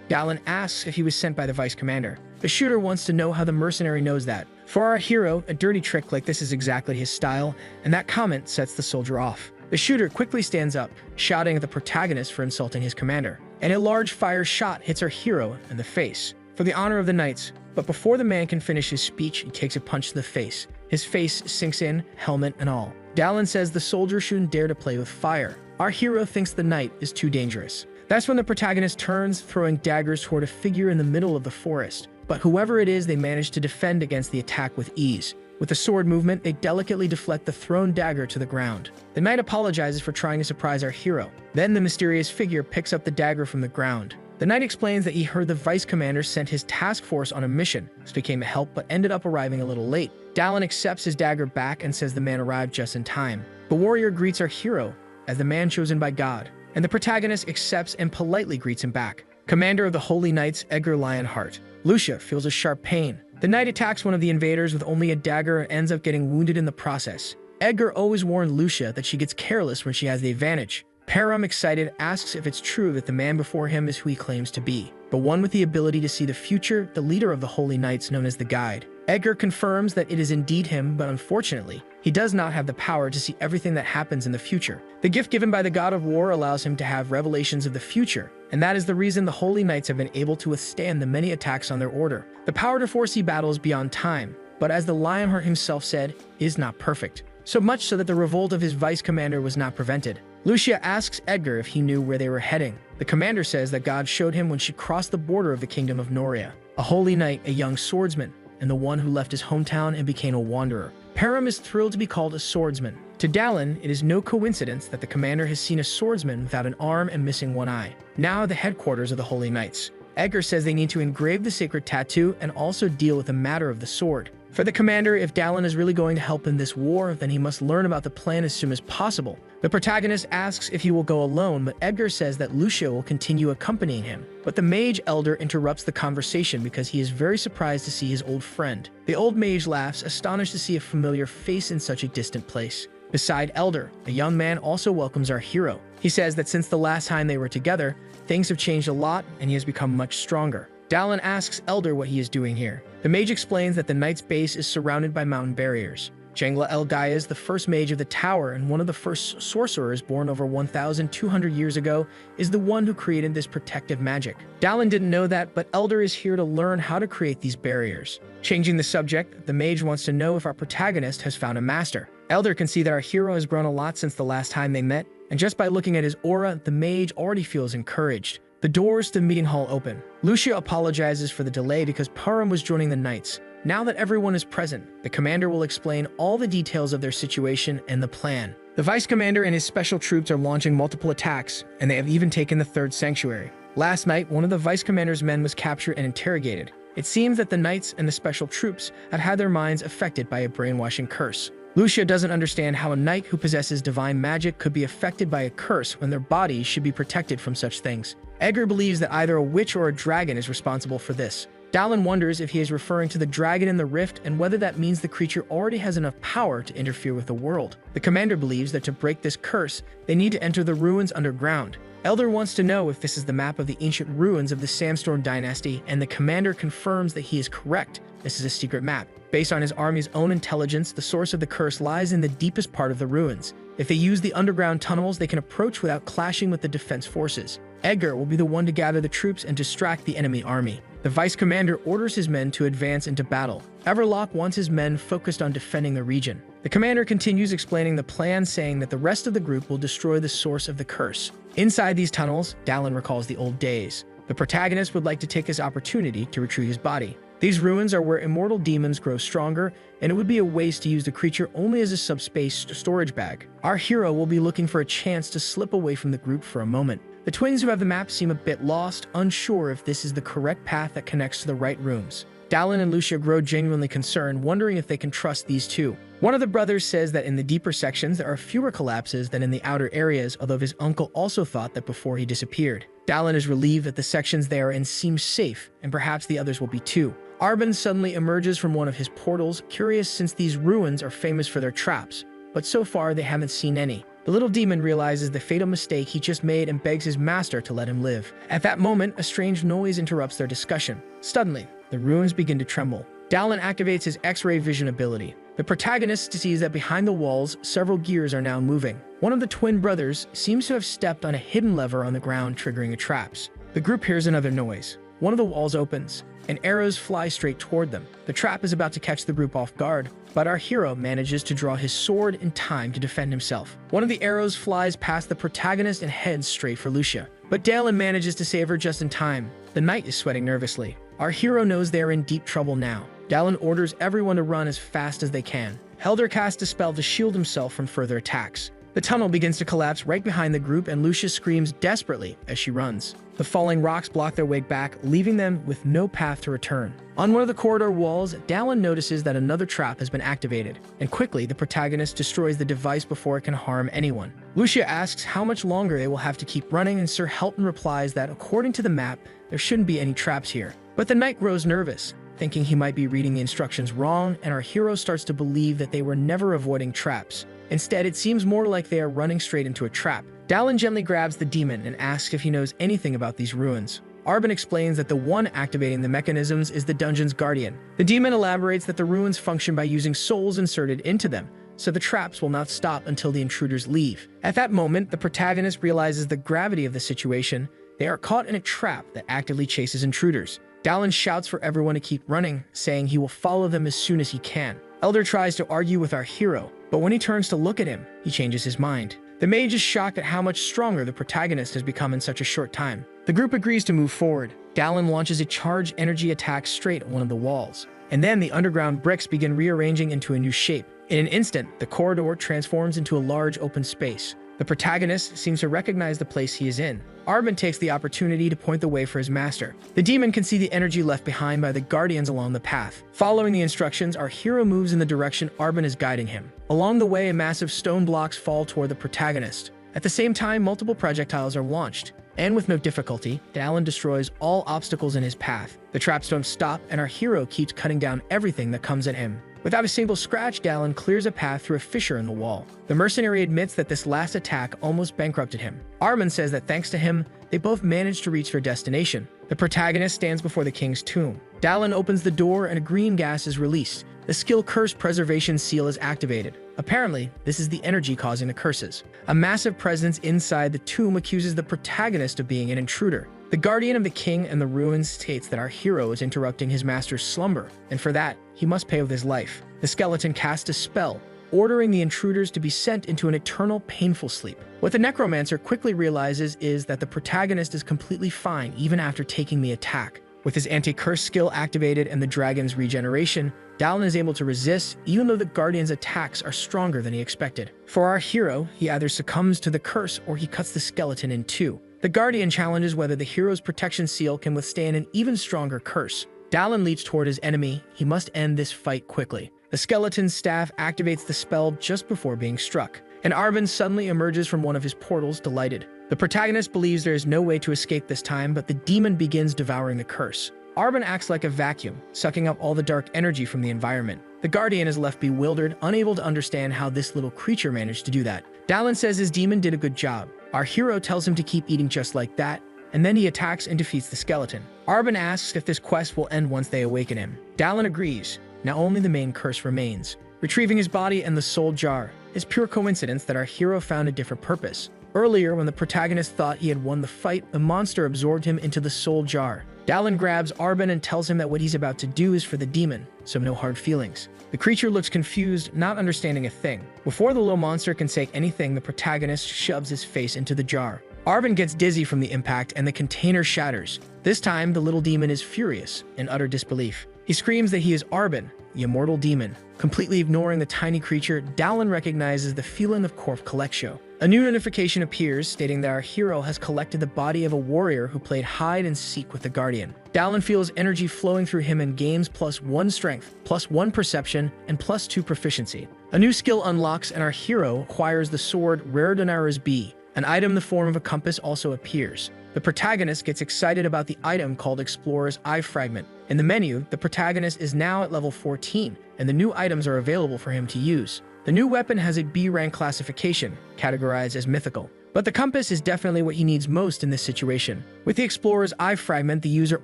Dallin asks if he was sent by the vice commander. The shooter wants to know how the mercenary knows that. For our hero, a dirty trick like this is exactly his style, and that comment sets the soldier off. The shooter quickly stands up, shouting at the protagonist for insulting his commander. And a large fire shot hits our hero in the face, for the honor of the Knights. But before the man can finish his speech, he takes a punch to the face. His face sinks in, helmet and all. Dallin says the soldier shouldn't dare to play with fire. Our hero thinks the knight is too dangerous. That's when the protagonist turns, throwing daggers toward a figure in the middle of the forest. But whoever it is, they manage to defend against the attack with ease. With a sword movement, they delicately deflect the thrown dagger to the ground. The knight apologizes for trying to surprise our hero. Then the mysterious figure picks up the dagger from the ground. The knight explains that he heard the vice commander sent his task force on a mission. This became a help, but ended up arriving a little late. Dallin accepts his dagger back and says the man arrived just in time. The warrior greets our hero as the man chosen by God, and the protagonist accepts and politely greets him back. Commander of the Holy Knights, Edgar Lionheart. Lucia feels a sharp pain. The knight attacks one of the invaders with only a dagger and ends up getting wounded in the process. Edgar always warned Lucia that she gets careless when she has the advantage. Param, excited, asks if it's true that the man before him is who he claims to be, the one with the ability to see the future, the leader of the Holy Knights known as the Guide. Edgar confirms that it is indeed him, but unfortunately, he does not have the power to see everything that happens in the future. The gift given by the God of War allows him to have revelations of the future, and that is the reason the Holy Knights have been able to withstand the many attacks on their order. The power to foresee battles beyond time, but as the Lionheart himself said, is not perfect. So much so that the revolt of his vice commander was not prevented. Lucia asks Edgar if he knew where they were heading. The commander says that God showed him when she crossed the border of the kingdom of Noria. A holy knight, a young swordsman, and the one who left his hometown and became a wanderer. Param is thrilled to be called a swordsman. To Dallin, it is no coincidence that the commander has seen a swordsman without an arm and missing one eye. Now the headquarters of the Holy Knights. Edgar says they need to engrave the sacred tattoo and also deal with the matter of the sword. For the commander, if Dallin is really going to help in this war, then he must learn about the plan as soon as possible. The protagonist asks if he will go alone, but Edgar says that Lucia will continue accompanying him. But the mage elder interrupts the conversation because he is very surprised to see his old friend. The old mage laughs, astonished to see a familiar face in such a distant place. Beside Elder, a young man also welcomes our hero. He says that since the last time they were together, things have changed a lot and he has become much stronger. Dallin asks Elder what he is doing here. The mage explains that the knight's base is surrounded by mountain barriers. Jangla El Gaiz, the first mage of the tower and one of the first sorcerers born over 1,200 years ago, is the one who created this protective magic. Dallin didn't know that, but Elder is here to learn how to create these barriers. Changing the subject, the mage wants to know if our protagonist has found a master. Elder can see that our hero has grown a lot since the last time they met, and just by looking at his aura, the mage already feels encouraged. The doors to the meeting hall open. Lucia apologizes for the delay because Param was joining the knights. Now that everyone is present, the commander will explain all the details of their situation and the plan. The vice commander and his special troops are launching multiple attacks, and they have even taken the third sanctuary. Last night, one of the vice commander's men was captured and interrogated. It seems that the knights and the special troops have had their minds affected by a brainwashing curse. Lucia doesn't understand how a knight who possesses divine magic could be affected by a curse when their bodies should be protected from such things. Edgar believes that either a witch or a dragon is responsible for this. Dallin wonders if he is referring to the dragon in the rift and whether that means the creature already has enough power to interfere with the world. The commander believes that to break this curse, they need to enter the ruins underground. Elder wants to know if this is the map of the ancient ruins of the Sandstorm dynasty, and the commander confirms that he is correct. This is a secret map. Based on his army's own intelligence, the source of the curse lies in the deepest part of the ruins. If they use the underground tunnels, they can approach without clashing with the defense forces. Edgar will be the one to gather the troops and distract the enemy army. The vice commander orders his men to advance into battle. Everlock wants his men focused on defending the region. The commander continues explaining the plan, saying that the rest of the group will destroy the source of the curse. Inside these tunnels, Dallin recalls the old days. The protagonist would like to take this opportunity to retrieve his body. These ruins are where immortal demons grow stronger, and it would be a waste to use the creature only as a subspace storage bag. Our hero will be looking for a chance to slip away from the group for a moment. The twins who have the map seem a bit lost, unsure if this is the correct path that connects to the right rooms. Dallin and Lucia grow genuinely concerned, wondering if they can trust these two. One of the brothers says that in the deeper sections there are fewer collapses than in the outer areas, although his uncle also thought that before he disappeared. Dallin is relieved that the sections they are in seem safe, and perhaps the others will be too. Arben suddenly emerges from one of his portals, curious since these ruins are famous for their traps, but so far they haven't seen any. The little demon realizes the fatal mistake he just made and begs his master to let him live. At that moment, a strange noise interrupts their discussion. Suddenly, the ruins begin to tremble. Dallin activates his X-ray vision ability. The protagonist sees that behind the walls, several gears are now moving. One of the twin brothers seems to have stepped on a hidden lever on the ground, triggering the traps. The group hears another noise. One of the walls opens, and arrows fly straight toward them. The trap is about to catch the group off guard, but our hero manages to draw his sword in time to defend himself. One of the arrows flies past the protagonist and heads straight for Lucia, but Dallin manages to save her just in time. The knight is sweating nervously. Our hero knows they are in deep trouble now. Dallin orders everyone to run as fast as they can. Helder casts a spell to shield himself from further attacks. The tunnel begins to collapse right behind the group, and Lucia screams desperately as she runs. The falling rocks block their way back, leaving them with no path to return. On one of the corridor walls, Dallin notices that another trap has been activated, and quickly the protagonist destroys the device before it can harm anyone. Lucia asks how much longer they will have to keep running, and Sir Helton replies that according to the map, there shouldn't be any traps here. But the knight grows nervous, thinking he might be reading the instructions wrong, and our hero starts to believe that they were never avoiding traps. Instead, it seems more like they are running straight into a trap. Dallin gently grabs the demon and asks if he knows anything about these ruins. Arben explains that the one activating the mechanisms is the dungeon's guardian. The demon elaborates that the ruins function by using souls inserted into them, so the traps will not stop until the intruders leave. At that moment, the protagonist realizes the gravity of the situation. They are caught in a trap that actively chases intruders. Dallin shouts for everyone to keep running, saying he will follow them as soon as he can. Elder tries to argue with our hero, but when he turns to look at him, he changes his mind. The mage is shocked at how much stronger the protagonist has become in such a short time. The group agrees to move forward. Dallin launches a charged energy attack straight at one of the walls, and then the underground bricks begin rearranging into a new shape. In an instant, the corridor transforms into a large open space. The protagonist seems to recognize the place he is in. Arben takes the opportunity to point the way for his master. The demon can see the energy left behind by the guardians along the path. Following the instructions, our hero moves in the direction Arben is guiding him. Along the way, massive stone blocks fall toward the protagonist. At the same time, multiple projectiles are launched, and with no difficulty, Dallin destroys all obstacles in his path. The traps don't stop, and our hero keeps cutting down everything that comes at him. Without a single scratch, Dallin clears a path through a fissure in the wall. The mercenary admits that this last attack almost bankrupted him. Arben says that thanks to him, they both managed to reach their destination. The protagonist stands before the king's tomb. Dallin opens the door and a green gas is released. The skill curse preservation seal is activated. Apparently, this is the energy causing the curses. A massive presence inside the tomb accuses the protagonist of being an intruder. The guardian of the king and the ruins states that our hero is interrupting his master's slumber, and for that, he must pay with his life. The skeleton casts a spell, ordering the intruders to be sent into an eternal, painful sleep. What the necromancer quickly realizes is that the protagonist is completely fine even after taking the attack. With his anti-curse skill activated and the dragon's regeneration, Dallin is able to resist, even though the guardian's attacks are stronger than he expected. For our hero, he either succumbs to the curse or he cuts the skeleton in two. The guardian challenges whether the hero's protection seal can withstand an even stronger curse. Dallin leaps toward his enemy. He must end this fight quickly. The skeleton's staff activates the spell just before being struck, and Arben suddenly emerges from one of his portals, delighted. The protagonist believes there is no way to escape this time, but the demon begins devouring the curse. Arben acts like a vacuum, sucking up all the dark energy from the environment. The guardian is left bewildered, unable to understand how this little creature managed to do that. Dallin says his demon did a good job. Our hero tells him to keep eating just like that, and then he attacks and defeats the skeleton. Arben asks if this quest will end once they awaken him. Dallin agrees. Now only the main curse remains. Retrieving his body and the soul jar is pure coincidence that our hero found a different purpose. Earlier, when the protagonist thought he had won the fight, the monster absorbed him into the soul jar. Dallin grabs Arben and tells him that what he's about to do is for the demon, so no hard feelings. The creature looks confused, not understanding a thing. Before the little monster can say anything, the protagonist shoves his face into the jar. Arben gets dizzy from the impact and the container shatters. This time, the little demon is furious, in utter disbelief. He screams that he is Arbin, the immortal demon. Completely ignoring the tiny creature, Dallin recognizes the feeling of Corf Collectio. A new notification appears stating that our hero has collected the body of a warrior who played hide and seek with the Guardian. Dallin feels energy flowing through him and gains +1 strength, +1 perception, and +2 proficiency. A new skill unlocks and our hero acquires the sword Rare Donara's B. An item in the form of a compass also appears. The protagonist gets excited about the item called Explorer's Eye Fragment. In the menu, the protagonist is now at level 14, and the new items are available for him to use. The new weapon has a B rank classification, categorized as mythical. But the compass is definitely what he needs most in this situation. With the Explorer's Eye Fragment, the user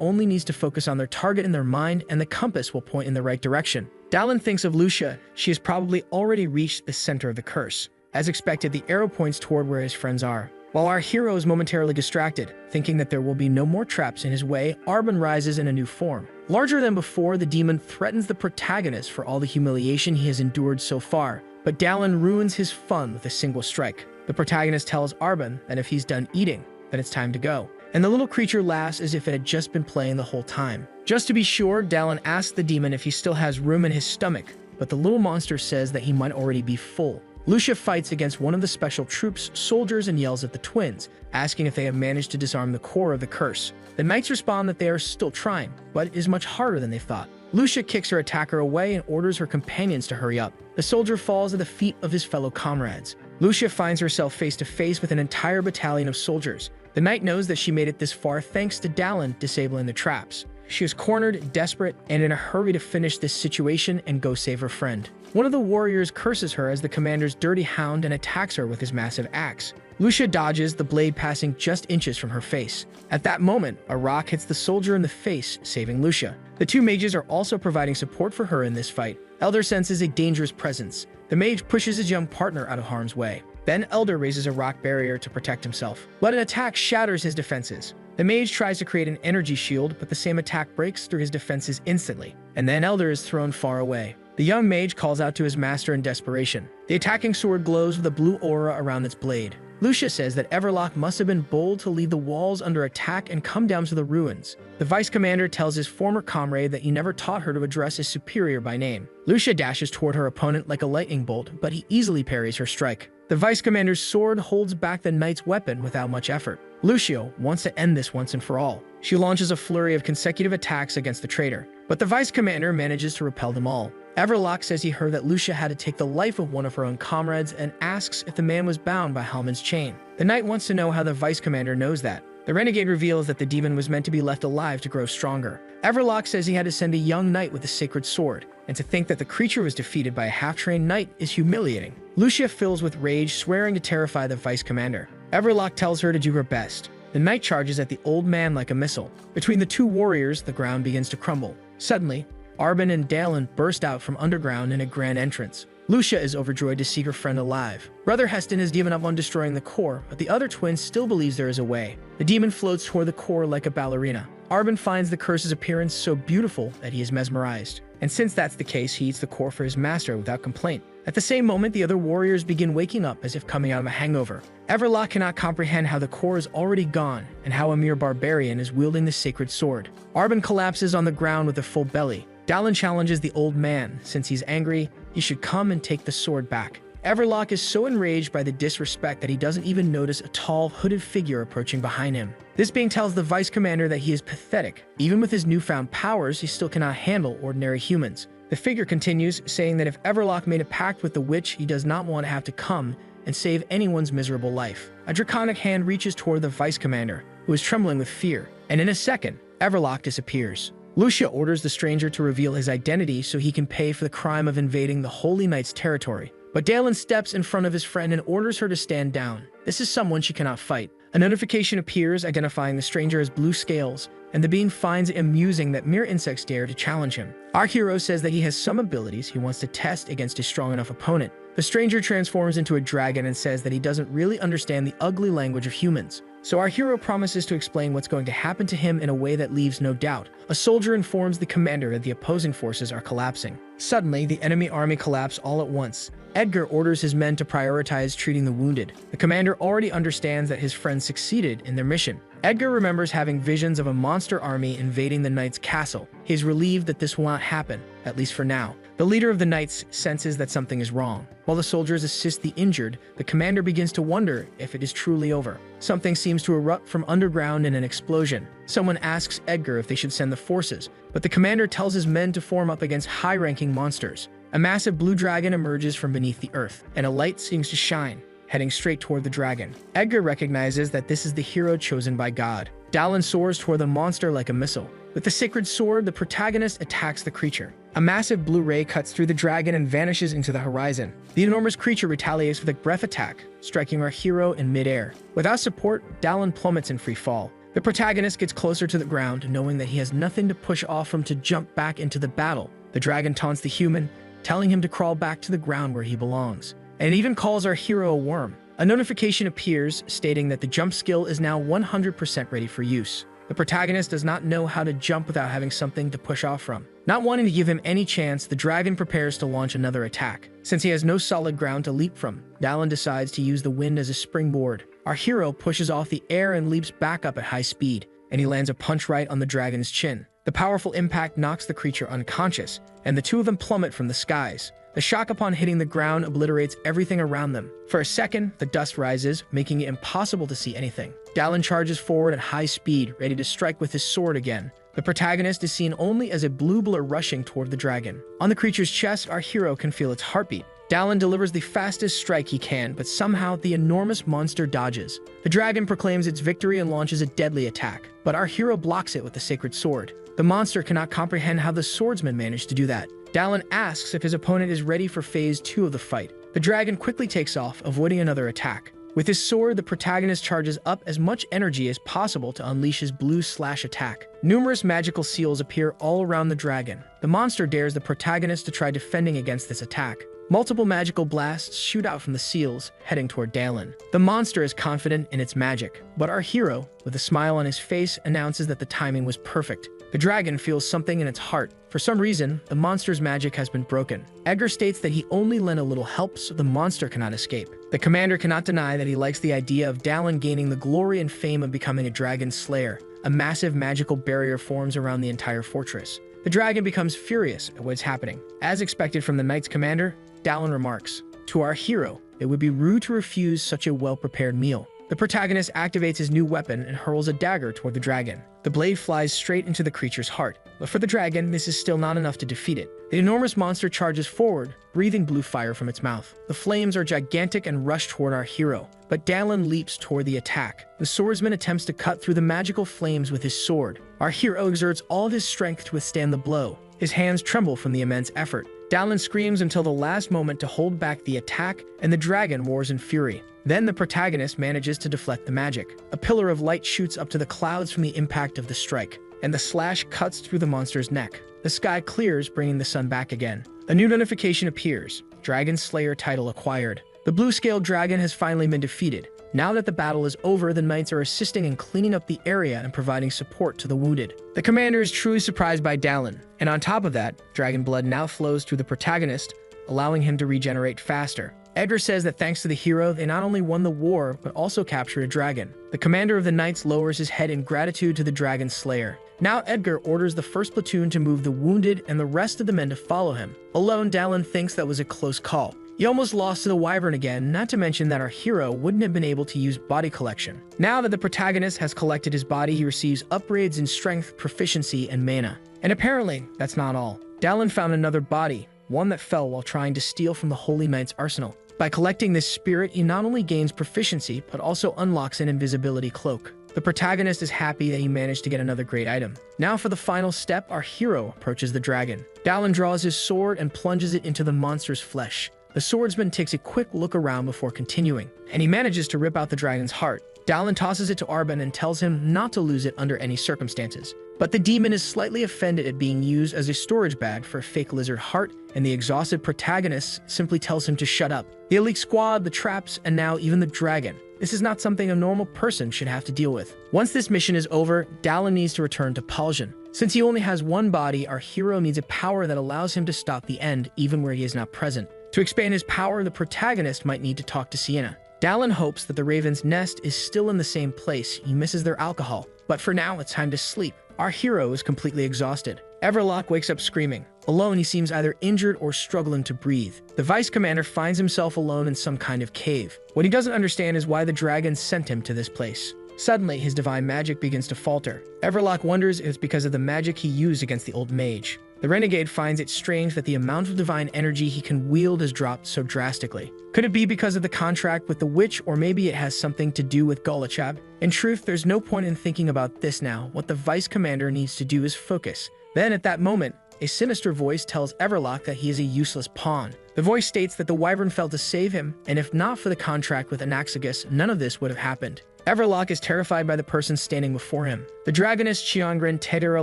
only needs to focus on their target in their mind, and the compass will point in the right direction. Dallin thinks of Lucia. She has probably already reached the center of the curse. As expected, the arrow points toward where his friends are. While our hero is momentarily distracted, thinking that there will be no more traps in his way, Arbin rises in a new form. Larger than before, the demon threatens the protagonist for all the humiliation he has endured so far. But Dallin ruins his fun with a single strike. The protagonist tells Arbin that if he's done eating, then it's time to go. And the little creature laughs as if it had just been playing the whole time. Just to be sure, Dallin asks the demon if he still has room in his stomach, but the little monster says that he might already be full. Lucia fights against one of the special troops' soldiers and yells at the twins, asking if they have managed to disarm the core of the curse. The knights respond that they are still trying, but it is much harder than they thought. Lucia kicks her attacker away and orders her companions to hurry up. The soldier falls at the feet of his fellow comrades. Lucia finds herself face to face with an entire battalion of soldiers. The knight knows that she made it this far thanks to Dallin disabling the traps. She is cornered, desperate, and in a hurry to finish this situation and go save her friend. One of the warriors curses her as the commander's dirty hound and attacks her with his massive axe. Lucia dodges, the blade passing just inches from her face. At that moment, a rock hits the soldier in the face, saving Lucia. The two mages are also providing support for her in this fight. Elder senses a dangerous presence. The mage pushes his young partner out of harm's way. Then Elder raises a rock barrier to protect himself, but an attack shatters his defenses. The mage tries to create an energy shield, but the same attack breaks through his defenses instantly, and then Elder is thrown far away. The young mage calls out to his master in desperation. The attacking sword glows with a blue aura around its blade. Lucia says that Everlock must have been bold to leave the walls under attack and come down to the ruins. The vice commander tells his former comrade that he never taught her to address his superior by name. Lucia dashes toward her opponent like a lightning bolt, but he easily parries her strike. The vice commander's sword holds back the knight's weapon without much effort. Lucio wants to end this once and for all. She launches a flurry of consecutive attacks against the traitor, but the vice commander manages to repel them all. Everlock says he heard that Lucia had to take the life of one of her own comrades and asks if the man was bound by Halman's chain. The knight wants to know how the vice commander knows that. The renegade reveals that the demon was meant to be left alive to grow stronger. Everlock says he had to send a young knight with a sacred sword, and to think that the creature was defeated by a half-trained knight is humiliating. Lucia fills with rage, swearing to terrify the vice commander. Everlock tells her to do her best. The knight charges at the old man like a missile. Between the two warriors, the ground begins to crumble. Suddenly, Arbin and Dallin burst out from underground in a grand entrance. Lucia is overjoyed to see her friend alive. Brother Heston has given up on destroying the core, but the other twin still believes there is a way. The demon floats toward the core like a ballerina. Arbin finds the curse's appearance so beautiful that he is mesmerized. And since that's the case, he eats the core for his master without complaint. At the same moment, the other warriors begin waking up as if coming out of a hangover. Everlock cannot comprehend how the core is already gone and how a mere barbarian is wielding the sacred sword. Arbin collapses on the ground with a full belly. Dallin challenges the old man. Since he's angry, he should come and take the sword back. Everlock is so enraged by the disrespect that he doesn't even notice a tall, hooded figure approaching behind him. This being tells the vice commander that he is pathetic. Even with his newfound powers, he still cannot handle ordinary humans. The figure continues, saying that if Everlock made a pact with the witch, he does not want to have to come and save anyone's miserable life. A draconic hand reaches toward the vice commander, who is trembling with fear, and in a second, Everlock disappears. Lucia orders the stranger to reveal his identity so he can pay for the crime of invading the Holy Knight's territory. But Dallin steps in front of his friend and orders her to stand down. This is someone she cannot fight. A notification appears identifying the stranger as Blue Scales, and the being finds it amusing that mere insects dare to challenge him. Our hero says that he has some abilities he wants to test against a strong enough opponent. The stranger transforms into a dragon and says that he doesn't really understand the ugly language of humans. So our hero promises to explain what's going to happen to him in a way that leaves no doubt. A soldier informs the commander that the opposing forces are collapsing. Suddenly, the enemy army collapses all at once. Edgar orders his men to prioritize treating the wounded. The commander already understands that his friends succeeded in their mission. Edgar remembers having visions of a monster army invading the knight's castle. He is relieved that this will not happen, at least for now. The leader of the knights senses that something is wrong. While the soldiers assist the injured, the commander begins to wonder if it is truly over. Something seems to erupt from underground in an explosion. Someone asks Edgar if they should send the forces, but the commander tells his men to form up against high-ranking monsters. A massive blue dragon emerges from beneath the earth, and a light seems to shine, heading straight toward the dragon. Edgar recognizes that this is the hero chosen by God. Dallin soars toward the monster like a missile. With the sacred sword, the protagonist attacks the creature. A massive blue ray cuts through the dragon and vanishes into the horizon. The enormous creature retaliates with a breath attack, striking our hero in midair. Without support, Dallin plummets in free fall. The protagonist gets closer to the ground, knowing that he has nothing to push off him to jump back into the battle. The dragon taunts the human, telling him to crawl back to the ground where he belongs. And it even calls our hero a worm. A notification appears stating that the jump skill is now 100% ready for use. The protagonist does not know how to jump without having something to push off from. Not wanting to give him any chance, the dragon prepares to launch another attack. Since he has no solid ground to leap from, Dallin decides to use the wind as a springboard. Our hero pushes off the air and leaps back up at high speed, and he lands a punch right on the dragon's chin. The powerful impact knocks the creature unconscious, and the two of them plummet from the skies. The shock upon hitting the ground obliterates everything around them. For a second, the dust rises, making it impossible to see anything. Dallin charges forward at high speed, ready to strike with his sword again. The protagonist is seen only as a blue blur rushing toward the dragon. On the creature's chest, our hero can feel its heartbeat. Dallin delivers the fastest strike he can, but somehow the enormous monster dodges. The dragon proclaims its victory and launches a deadly attack, but our hero blocks it with the sacred sword. The monster cannot comprehend how the swordsman managed to do that. Dallin asks if his opponent is ready for phase 2 of the fight. The dragon quickly takes off, avoiding another attack. With his sword, the protagonist charges up as much energy as possible to unleash his blue slash attack. Numerous magical seals appear all around the dragon. The monster dares the protagonist to try defending against this attack. Multiple magical blasts shoot out from the seals, heading toward Dallin. The monster is confident in its magic, but our hero, with a smile on his face, announces that the timing was perfect. The dragon feels something in its heart. For some reason, the monster's magic has been broken. Edgar states that he only lent a little help so the monster cannot escape. The commander cannot deny that he likes the idea of Dallin gaining the glory and fame of becoming a dragon slayer. A massive magical barrier forms around the entire fortress. The dragon becomes furious at what's happening. As expected from the knight's commander, Dallin remarks, "To our hero, it would be rude to refuse such a well-prepared meal." The protagonist activates his new weapon and hurls a dagger toward the dragon. The blade flies straight into the creature's heart, but for the dragon, this is still not enough to defeat it. The enormous monster charges forward, breathing blue fire from its mouth. The flames are gigantic and rush toward our hero, but Dallin leaps toward the attack. The swordsman attempts to cut through the magical flames with his sword. Our hero exerts all of his strength to withstand the blow. His hands tremble from the immense effort. Dallin screams until the last moment to hold back the attack, and the dragon roars in fury. Then the protagonist manages to deflect the magic. A pillar of light shoots up to the clouds from the impact of the strike, and the slash cuts through the monster's neck. The sky clears, bringing the sun back again. A new notification appears. Dragon Slayer title acquired. The blue-scaled dragon has finally been defeated. Now that the battle is over, the knights are assisting in cleaning up the area and providing support to the wounded. The commander is truly surprised by Dallin, and on top of that, dragon blood now flows through the protagonist, allowing him to regenerate faster. Edgar says that thanks to the hero, they not only won the war, but also captured a dragon. The commander of the knights lowers his head in gratitude to the dragon slayer. Now Edgar orders the first platoon to move the wounded and the rest of the men to follow him. Alone, Dallin thinks that was a close call. He almost lost to the wyvern again, not to mention that our hero wouldn't have been able to use body collection. Now that the protagonist has collected his body, he receives upgrades in strength, proficiency, and mana. And apparently, that's not all. Dallin found another body, one that fell while trying to steal from the Holy Knight's arsenal. By collecting this spirit, he not only gains proficiency, but also unlocks an invisibility cloak. The protagonist is happy that he managed to get another great item. Now for the final step, our hero approaches the dragon. Dallin draws his sword and plunges it into the monster's flesh. The swordsman takes a quick look around before continuing, and he manages to rip out the dragon's heart. Dallin tosses it to Arben and tells him not to lose it under any circumstances. But the demon is slightly offended at being used as a storage bag for a fake lizard heart, and the exhausted protagonist simply tells him to shut up. The elite squad, the traps, and now even the dragon. This is not something a normal person should have to deal with. Once this mission is over, Dallin needs to return to Paljin. Since he only has one body, our hero needs a power that allows him to stop the end even where he is not present. To expand his power, the protagonist might need to talk to Sienna. Dallin hopes that the raven's nest is still in the same place. He misses their alcohol. But for now, it's time to sleep. Our hero is completely exhausted. Everlock wakes up screaming. Alone, he seems either injured or struggling to breathe. The vice commander finds himself alone in some kind of cave. What he doesn't understand is why the dragon sent him to this place. Suddenly, his divine magic begins to falter. Everlock wonders if it's because of the magic he used against the old mage. The renegade finds it strange that the amount of divine energy he can wield has dropped so drastically. Could it be because of the contract with the witch, or maybe it has something to do with Golachab? In truth, there's no point in thinking about this now. What the vice commander needs to do is focus. Then, at that moment, a sinister voice tells Everlock that he is a useless pawn. The voice states that the wyvern fell to save him, and if not for the contract with Anaxagus, none of this would have happened. Everlock is terrified by the person standing before him, the dragoness Cheongrin Tedera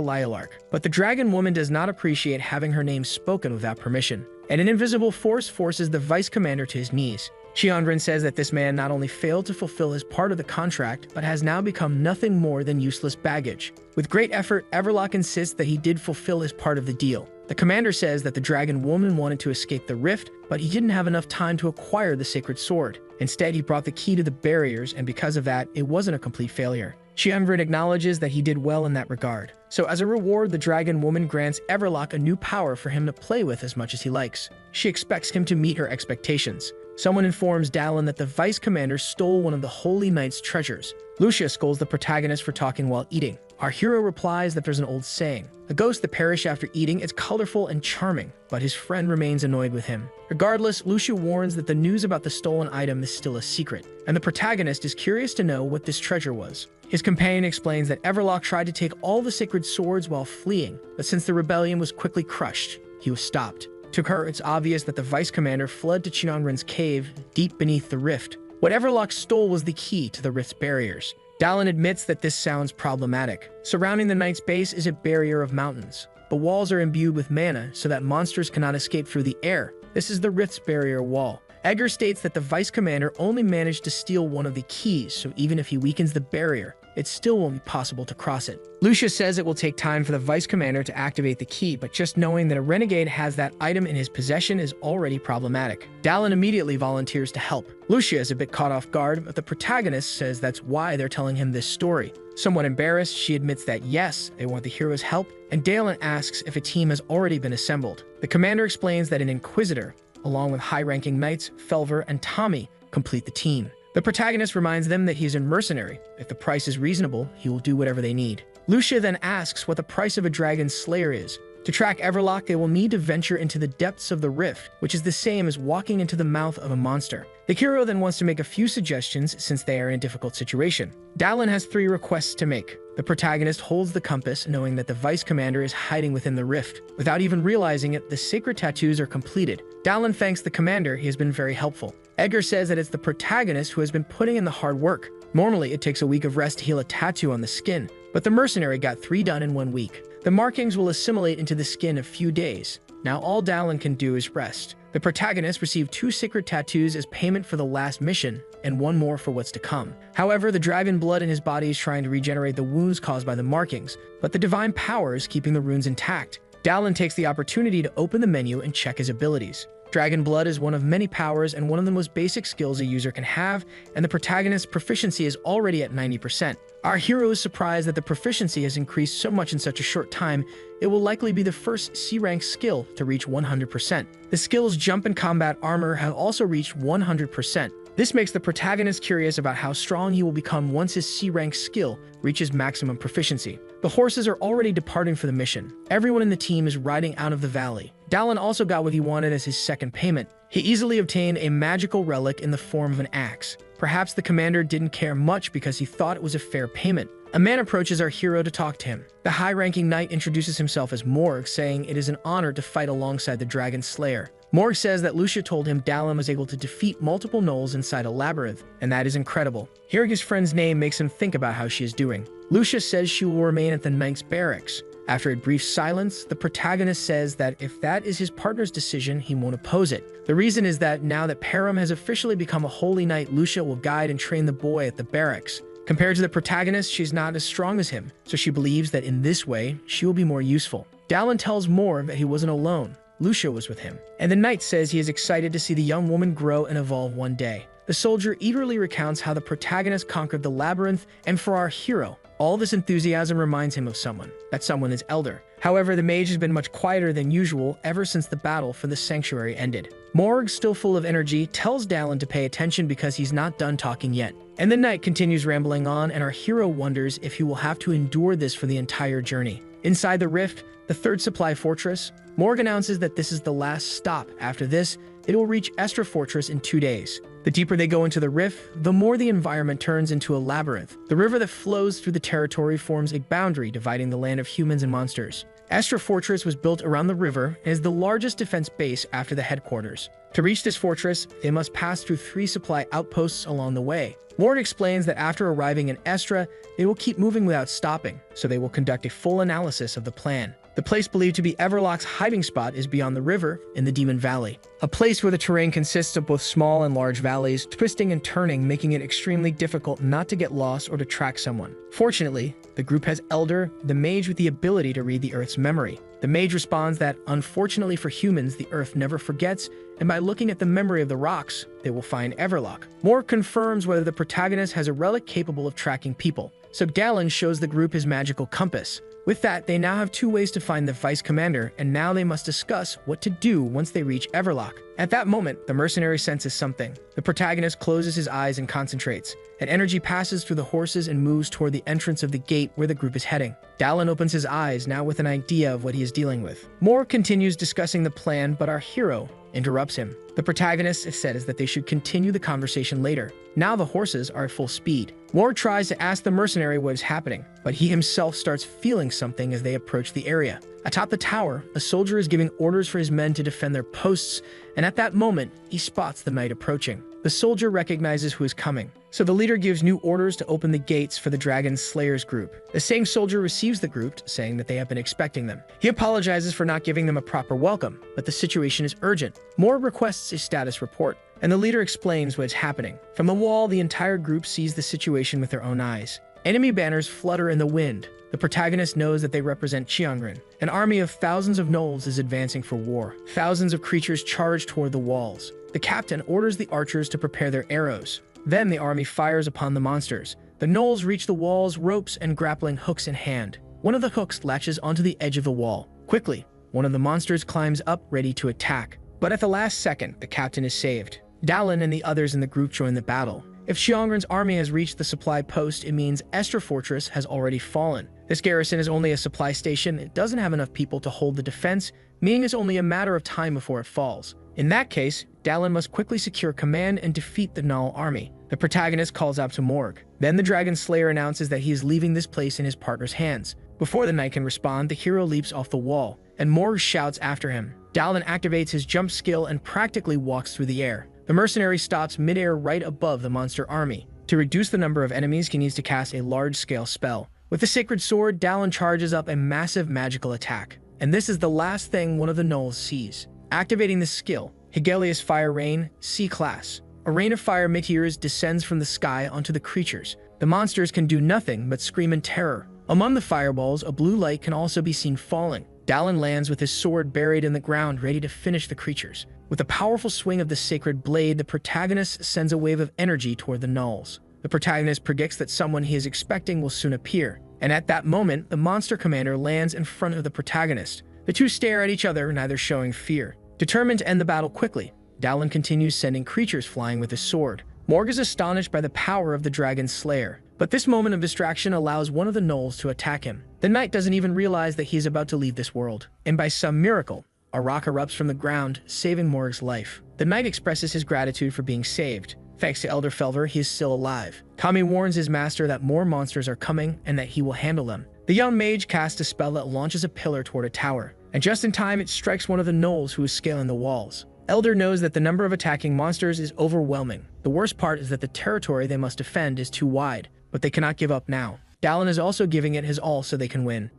Lyalark. But the dragon woman does not appreciate having her name spoken without permission, and an invisible force forces the vice commander to his knees. Cheongrin says that this man not only failed to fulfill his part of the contract, but has now become nothing more than useless baggage. With great effort, Everlock insists that he did fulfill his part of the deal. The commander says that the dragon woman wanted to escape the rift, but he didn't have enough time to acquire the sacred sword. Instead, he brought the key to the barriers, and because of that, it wasn't a complete failure. Cheongrin acknowledges that he did well in that regard. So as a reward, the dragon woman grants Everlock a new power for him to play with as much as he likes. She expects him to meet her expectations. Someone informs Dallin that the vice commander stole one of the Holy Knight's treasures. Lucia scolds the protagonist for talking while eating. Our hero replies that there's an old saying, "A ghost that perishes after eating is colorful and charming," but his friend remains annoyed with him. Regardless, Lucia warns that the news about the stolen item is still a secret, and the protagonist is curious to know what this treasure was. His companion explains that Everlock tried to take all the sacred swords while fleeing, but since the rebellion was quickly crushed, he was stopped. To her, it's obvious that the vice commander fled to Cheongrin's cave deep beneath the rift. What Everlock stole was the key to the rift's barriers. Dallin admits that this sounds problematic. Surrounding the knight's base is a barrier of mountains. The walls are imbued with mana so that monsters cannot escape through the air. This is the rift's barrier wall. Edgar states that the vice commander only managed to steal one of the keys, so even if he weakens the barrier, it still won't be possible to cross it. Lucia says it will take time for the vice commander to activate the key, but just knowing that a renegade has that item in his possession is already problematic. Dallin immediately volunteers to help. Lucia is a bit caught off guard, but the protagonist says that's why they're telling him this story. Somewhat embarrassed, she admits that yes, they want the hero's help, and Dallin asks if a team has already been assembled. The commander explains that an inquisitor, along with high-ranking knights, Felver, and Tommy, complete the team. The protagonist reminds them that he is a mercenary. If the price is reasonable, he will do whatever they need. Lucia then asks what the price of a dragon slayer is. To track Everlock, they will need to venture into the depths of the rift, which is the same as walking into the mouth of a monster. The hero then wants to make a few suggestions since they are in a difficult situation. Dallin has 3 requests to make. The protagonist holds the compass, knowing that the vice commander is hiding within the rift. Without even realizing it, the sacred tattoos are completed. Dallin thanks the commander. He has been very helpful. Edgar says that it's the protagonist who has been putting in the hard work. Normally, it takes a week of rest to heal a tattoo on the skin, but the mercenary got 3 done in 1 week. The markings will assimilate into the skin in a few days. Now all Dallin can do is rest. The protagonist received 2 sacred tattoos as payment for the last mission, and 1 more for what's to come. However, the dragon blood in his body is trying to regenerate the wounds caused by the markings, but the divine power is keeping the runes intact. Dallin takes the opportunity to open the menu and check his abilities. Dragon blood is one of many powers and one of the most basic skills a user can have, and the protagonist's proficiency is already at 90%. Our hero is surprised that the proficiency has increased so much in such a short time. It will likely be the first C-rank skill to reach 100%. The skills Jump and Combat Armor have also reached 100%. This makes the protagonist curious about how strong he will become once his C-rank skill reaches maximum proficiency. The horses are already departing for the mission. Everyone in the team is riding out of the valley. Dallin also got what he wanted as his second payment. He easily obtained a magical relic in the form of an axe. Perhaps the commander didn't care much because he thought it was a fair payment. A man approaches our hero to talk to him. The high-ranking knight introduces himself as Morg, saying it is an honor to fight alongside the Dragon Slayer. Morg says that Lucia told him Dallin was able to defeat multiple gnolls inside a labyrinth, and that is incredible. Hearing his friend's name makes him think about how she is doing. Lucia says she will remain at the knight's barracks. After a brief silence, the protagonist says that if that is his partner's decision, he won't oppose it. The reason is that now that Param has officially become a holy knight, Lucia will guide and train the boy at the barracks. Compared to the protagonist, she's not as strong as him, so she believes that in this way, she will be more useful. Dallin tells Morg that he wasn't alone. Lucia was with him. And the knight says he is excited to see the young woman grow and evolve one day. The soldier eagerly recounts how the protagonist conquered the labyrinth, and for our hero, all this enthusiasm reminds him of someone. That someone is Elder. However, the mage has been much quieter than usual ever since the battle for the sanctuary ended. Morg, still full of energy, tells Dallin to pay attention because he's not done talking yet. And the knight continues rambling on, and our hero wonders if he will have to endure this for the entire journey. Inside the rift, the third supply fortress, Morg announces that this is the last stop. After this, it will reach Estra Fortress in 2 days. The deeper they go into the rift, the more the environment turns into a labyrinth. The river that flows through the territory forms a boundary dividing the land of humans and monsters. Estra Fortress was built around the river and is the largest defense base after the headquarters. To reach this fortress, they must pass through 3 supply outposts along the way. Morg explains that after arriving in Estra, they will keep moving without stopping, so they will conduct a full analysis of the plan. The place believed to be Everlock's hiding spot is beyond the river in the Demon Valley, a place where the terrain consists of both small and large valleys, twisting and turning, making it extremely difficult not to get lost or to track someone. Fortunately, the group has Elder, the mage with the ability to read the Earth's memory. The mage responds that, unfortunately for humans, the Earth never forgets, and by looking at the memory of the rocks, they will find Everlock. Morg confirms whether the protagonist has a relic capable of tracking people, so Dallin shows the group his magical compass. With that, they now have 2 ways to find the Vice Commander, and now they must discuss what to do once they reach Everlock. At that moment, the mercenary senses something. The protagonist closes his eyes and concentrates, and energy passes through the horses and moves toward the entrance of the gate where the group is heading. Dallin opens his eyes, now with an idea of what he is dealing with. Morg continues discussing the plan, but our hero interrupts him. The protagonist says that they should continue the conversation later. Now the horses are at full speed. Morg tries to ask the mercenary what is happening, but he himself starts feeling something as they approach the area. Atop the tower, a soldier is giving orders for his men to defend their posts, and at that moment, he spots the knight approaching. The soldier recognizes who is coming, so the leader gives new orders to open the gates for the Dragon Slayers group. The same soldier receives the group, saying that they have been expecting them. He apologizes for not giving them a proper welcome, but the situation is urgent. Morg requests a status report, and the leader explains what is happening. From the wall, the entire group sees the situation with their own eyes. Enemy banners flutter in the wind. The protagonist knows that they represent Cheongrin. An army of thousands of gnolls is advancing for war. Thousands of creatures charge toward the walls. The captain orders the archers to prepare their arrows. Then the army fires upon the monsters. The gnolls reach the walls, ropes and grappling hooks in hand. One of the hooks latches onto the edge of the wall. Quickly, one of the monsters climbs up, ready to attack. But at the last second, the captain is saved. Dallin and the others in the group join the battle. If Cheongrin's army has reached the supply post, it means Estra Fortress has already fallen. This garrison is only a supply station. It doesn't have enough people to hold the defense, meaning it's only a matter of time before it falls. In that case, Dallin must quickly secure command and defeat the Gnoll army. The protagonist calls out to Morg. Then the Dragon Slayer announces that he is leaving this place in his partner's hands. Before the knight can respond, the hero leaps off the wall, and Morg shouts after him. Dallin activates his jump skill and practically walks through the air. The mercenary stops midair right above the monster army. To reduce the number of enemies, he needs to cast a large-scale spell. With the Sacred Sword, Dallin charges up a massive magical attack. And this is the last thing one of the gnolls sees. Activating the skill, Hegelia's Fire Rain, C-Class. A rain of fire meteors descends from the sky onto the creatures. The monsters can do nothing but scream in terror. Among the fireballs, a blue light can also be seen falling. Dallin lands with his sword buried in the ground, ready to finish the creatures. With a powerful swing of the sacred blade, the protagonist sends a wave of energy toward the gnolls. The protagonist predicts that someone he is expecting will soon appear, and at that moment, the monster commander lands in front of the protagonist. The two stare at each other, neither showing fear. Determined to end the battle quickly, Dallin continues sending creatures flying with his sword. Morg is astonished by the power of the Dragon Slayer, but this moment of distraction allows one of the gnolls to attack him. The knight doesn't even realize that he is about to leave this world, and by some miracle, a rock erupts from the ground, saving Morg's life. The knight expresses his gratitude for being saved. Thanks to Elder Felver, he is still alive. Kami warns his master that more monsters are coming and that he will handle them. The young mage casts a spell that launches a pillar toward a tower, and just in time it strikes one of the gnolls who is scaling the walls. Elder knows that the number of attacking monsters is overwhelming. The worst part is that the territory they must defend is too wide, but they cannot give up now. Dallin is also giving it his all so they can win.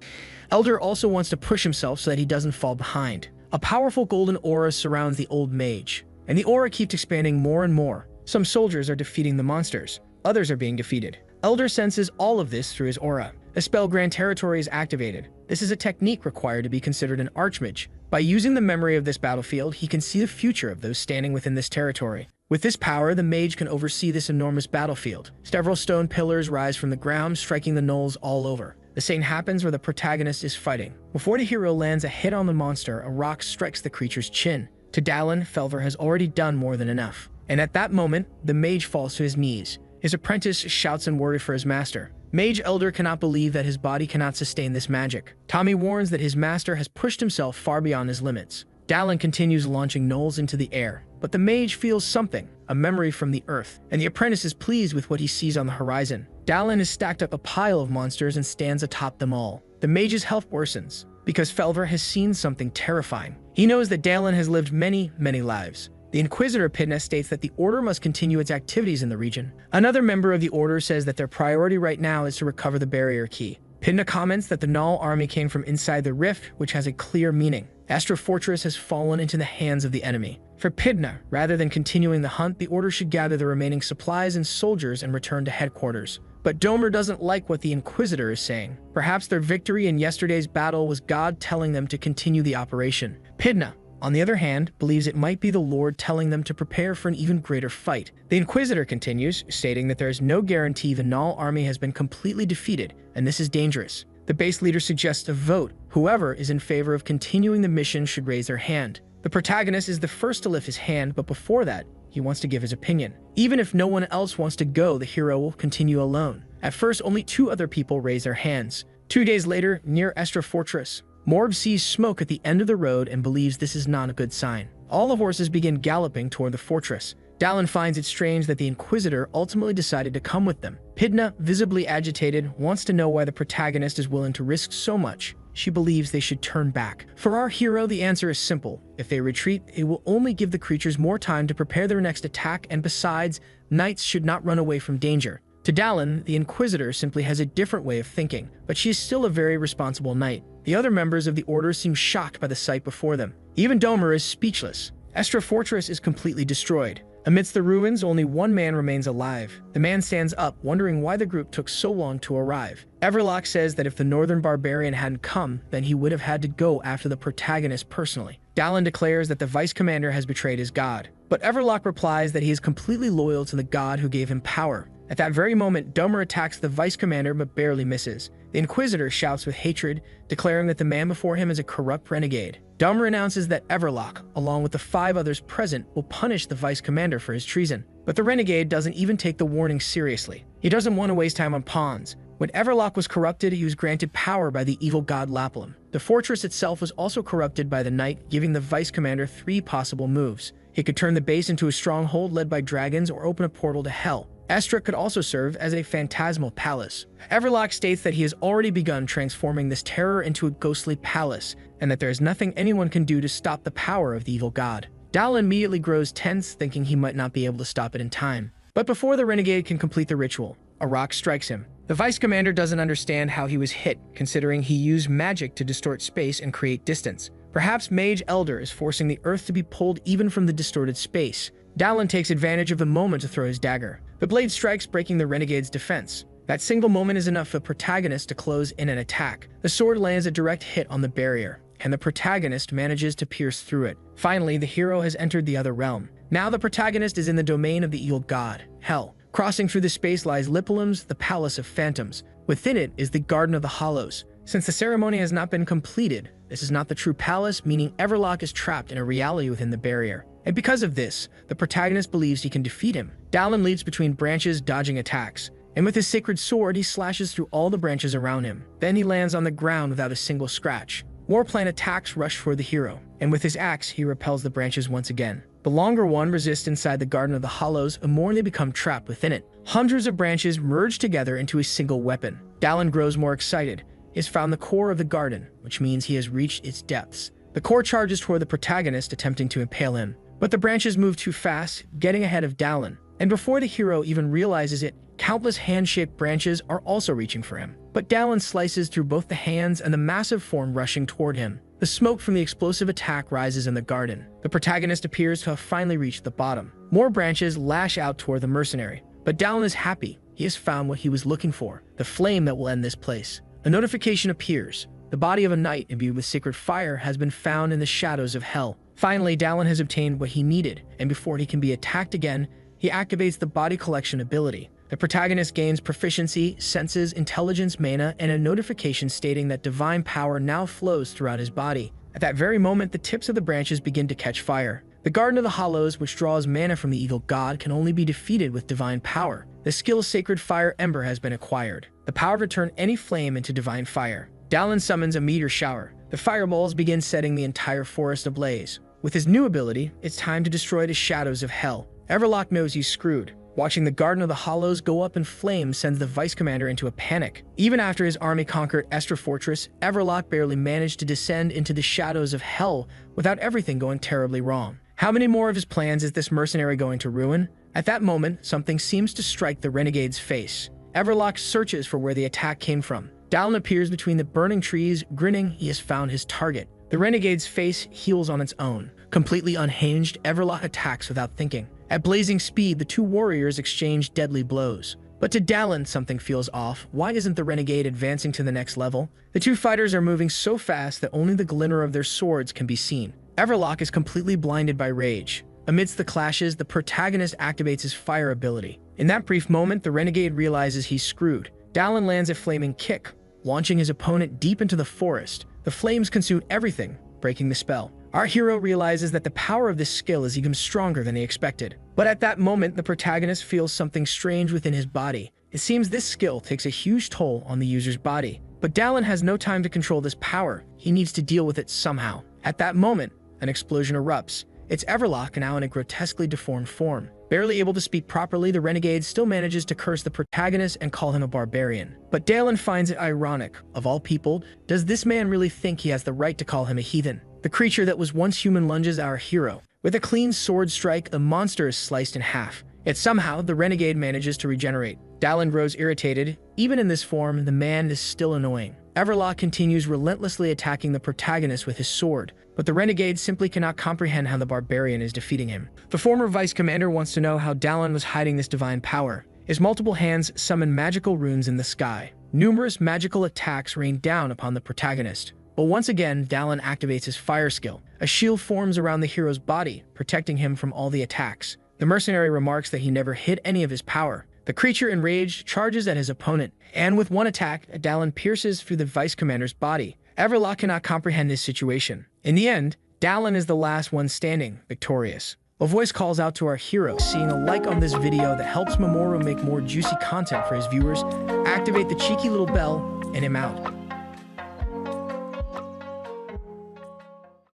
Elder also wants to push himself so that he doesn't fall behind. A powerful golden aura surrounds the old mage, and the aura keeps expanding more and more. Some soldiers are defeating the monsters. Others are being defeated. Elder senses all of this through his aura. A spell Grand Territory is activated. This is a technique required to be considered an archmage. By using the memory of this battlefield, he can see the future of those standing within this territory. With this power, the mage can oversee this enormous battlefield. Several stone pillars rise from the ground, striking the gnolls all over. The same happens where the protagonist is fighting. Before the hero lands a hit on the monster, a rock strikes the creature's chin. To Dallin, Felver has already done more than enough. And at that moment, the mage falls to his knees. His apprentice shouts in worry for his master. Mage Elder cannot believe that his body cannot sustain this magic. Tommy warns that his master has pushed himself far beyond his limits. Dallin continues launching gnolls into the air, but the mage feels something, a memory from the earth, and the apprentice is pleased with what he sees on the horizon. Dallin has stacked up a pile of monsters and stands atop them all. The mage's health worsens, because Felver has seen something terrifying. He knows that Dallin has lived many, many lives. The Inquisitor Pidna states that the Order must continue its activities in the region. Another member of the Order says that their priority right now is to recover the barrier key. Pidna comments that the Gnoll army came from inside the rift, which has a clear meaning. Astra Fortress has fallen into the hands of the enemy. For Pidna, rather than continuing the hunt, the Order should gather the remaining supplies and soldiers and return to headquarters. But Domer doesn't like what the Inquisitor is saying. Perhaps their victory in yesterday's battle was God telling them to continue the operation. Pidna, on the other hand, believes it might be the Lord telling them to prepare for an even greater fight. The Inquisitor continues, stating that there is no guarantee the Gnoll army has been completely defeated, and this is dangerous. The base leader suggests a vote. Whoever is in favor of continuing the mission should raise their hand. The protagonist is the first to lift his hand, but before that, he wants to give his opinion. Even if no one else wants to go, the hero will continue alone. At first, only 2 other people raise their hands. 2 days later, near Astra Fortress, Morb sees smoke at the end of the road and believes this is not a good sign. All the horses begin galloping toward the fortress. Dallin finds it strange that the Inquisitor ultimately decided to come with them. Pidna, visibly agitated, wants to know why the protagonist is willing to risk so much. She believes they should turn back. For our hero, the answer is simple. If they retreat, it will only give the creatures more time to prepare their next attack, and besides, knights should not run away from danger. To Dallin, the Inquisitor simply has a different way of thinking, but she is still a very responsible knight. The other members of the Order seem shocked by the sight before them. Even Domer is speechless. Astra Fortress is completely destroyed. Amidst the ruins, only one man remains alive. The man stands up, wondering why the group took so long to arrive. Everlock says that if the Northern Barbarian hadn't come, then he would have had to go after the protagonist personally. Dallin declares that the Vice Commander has betrayed his god, but Everlock replies that he is completely loyal to the god who gave him power. At that very moment, Domer attacks the Vice Commander but barely misses. The Inquisitor shouts with hatred, declaring that the man before him is a corrupt renegade. Domer announces that Everlock, along with the 5 others present, will punish the Vice Commander for his treason. But the renegade doesn't even take the warning seriously. He doesn't want to waste time on pawns. When Everlock was corrupted, he was granted power by the evil god Laplam. The fortress itself was also corrupted by the knight, giving the Vice Commander 3 possible moves. He could turn the base into a stronghold led by dragons or open a portal to hell. Astra could also serve as a phantasmal palace. Everlock states that he has already begun transforming this terror into a ghostly palace, and that there is nothing anyone can do to stop the power of the evil god. Dallin immediately grows tense, thinking he might not be able to stop it in time. But before the renegade can complete the ritual, a rock strikes him. The Vice Commander doesn't understand how he was hit, considering he used magic to distort space and create distance. Perhaps Mage Elder is forcing the earth to be pulled even from the distorted space. Dallin takes advantage of the moment to throw his dagger. The blade strikes, breaking the renegade's defense. That single moment is enough for the protagonist to close in an attack. The sword lands a direct hit on the barrier, and the protagonist manages to pierce through it. Finally, the hero has entered the other realm. Now the protagonist is in the domain of the evil god, Hell. Crossing through the space lies Lipolim's, the Palace of Phantoms. Within it is the Garden of the Hollows. Since the ceremony has not been completed, this is not the true palace, meaning Everlock is trapped in a reality within the barrier. And because of this, the protagonist believes he can defeat him. Dallin leaps between branches, dodging attacks. And with his sacred sword, he slashes through all the branches around him. Then he lands on the ground without a single scratch. Warplan attacks rush for the hero, and with his axe, he repels the branches once again. The longer one resists inside the Garden of the Hollows, and more they become trapped within it. Hundreds of branches merge together into a single weapon. Dallin grows more excited. He has found the core of the garden, which means he has reached its depths. The core charges toward the protagonist, attempting to impale him. But the branches move too fast, getting ahead of Dallin. And before the hero even realizes it, countless hand-shaped branches are also reaching for him. But Dallin slices through both the hands and the massive form rushing toward him. The smoke from the explosive attack rises in the garden. The protagonist appears to have finally reached the bottom. More branches lash out toward the mercenary. But Dallin is happy. He has found what he was looking for, the flame that will end this place. A notification appears. The body of a knight imbued with sacred fire has been found in the shadows of hell. Finally, Dallin has obtained what he needed, and before he can be attacked again, he activates the body collection ability. The protagonist gains proficiency, senses, intelligence, mana, and a notification stating that divine power now flows throughout his body. At that very moment, the tips of the branches begin to catch fire. The Garden of the Hollows, which draws mana from the evil god, can only be defeated with divine power. The skill Sacred Fire Ember has been acquired, the power to turn any flame into divine fire. Dallin summons a meteor shower. The fireballs begin setting the entire forest ablaze. With his new ability, it's time to destroy the shadows of hell. Everlock knows he's screwed. Watching the Garden of the Hollows go up in flames sends the Vice Commander into a panic. Even after his army conquered Estra Fortress, Everlock barely managed to descend into the shadows of hell without everything going terribly wrong. How many more of his plans is this mercenary going to ruin? At that moment, something seems to strike the renegade's face. Everlock searches for where the attack came from. Dallin appears between the burning trees, grinning he has found his target. The renegade's face heals on its own. Completely unhinged, Everlock attacks without thinking. At blazing speed, the two warriors exchange deadly blows. But to Dallin, something feels off. Why isn't the renegade advancing to the next level? The two fighters are moving so fast that only the glimmer of their swords can be seen. Everlock is completely blinded by rage. Amidst the clashes, the protagonist activates his fire ability. In that brief moment, the renegade realizes he's screwed. Dallin lands a flaming kick, launching his opponent deep into the forest. The flames consume everything, breaking the spell. Our hero realizes that the power of this skill is even stronger than he expected. But at that moment, the protagonist feels something strange within his body. It seems this skill takes a huge toll on the user's body. But Dallin has no time to control this power. He needs to deal with it somehow. At that moment, an explosion erupts. It's Everlock now in a grotesquely deformed form. Barely able to speak properly, the renegade still manages to curse the protagonist and call him a barbarian. But Dallin finds it ironic. Of all people, does this man really think he has the right to call him a heathen? The creature that was once human lunges our hero. With a clean sword strike, the monster is sliced in half. Yet somehow, the renegade manages to regenerate. Dallin grows irritated. Even in this form, the man is still annoying. Everlock continues relentlessly attacking the protagonist with his sword, but the renegade simply cannot comprehend how the barbarian is defeating him. The former vice commander wants to know how Dallin was hiding this divine power. His multiple hands summon magical runes in the sky. Numerous magical attacks rain down upon the protagonist. But once again, Dallin activates his fire skill. A shield forms around the hero's body, protecting him from all the attacks. The mercenary remarks that he never hid any of his power. The creature, enraged, charges at his opponent, and with one attack, Dallin pierces through the vice commander's body. Everlock cannot comprehend his situation. In the end, Dallin is the last one standing, victorious. A voice calls out to our hero, seeing a like on this video that helps Mamoru make more juicy content for his viewers. Activate the cheeky little bell, and I'm out.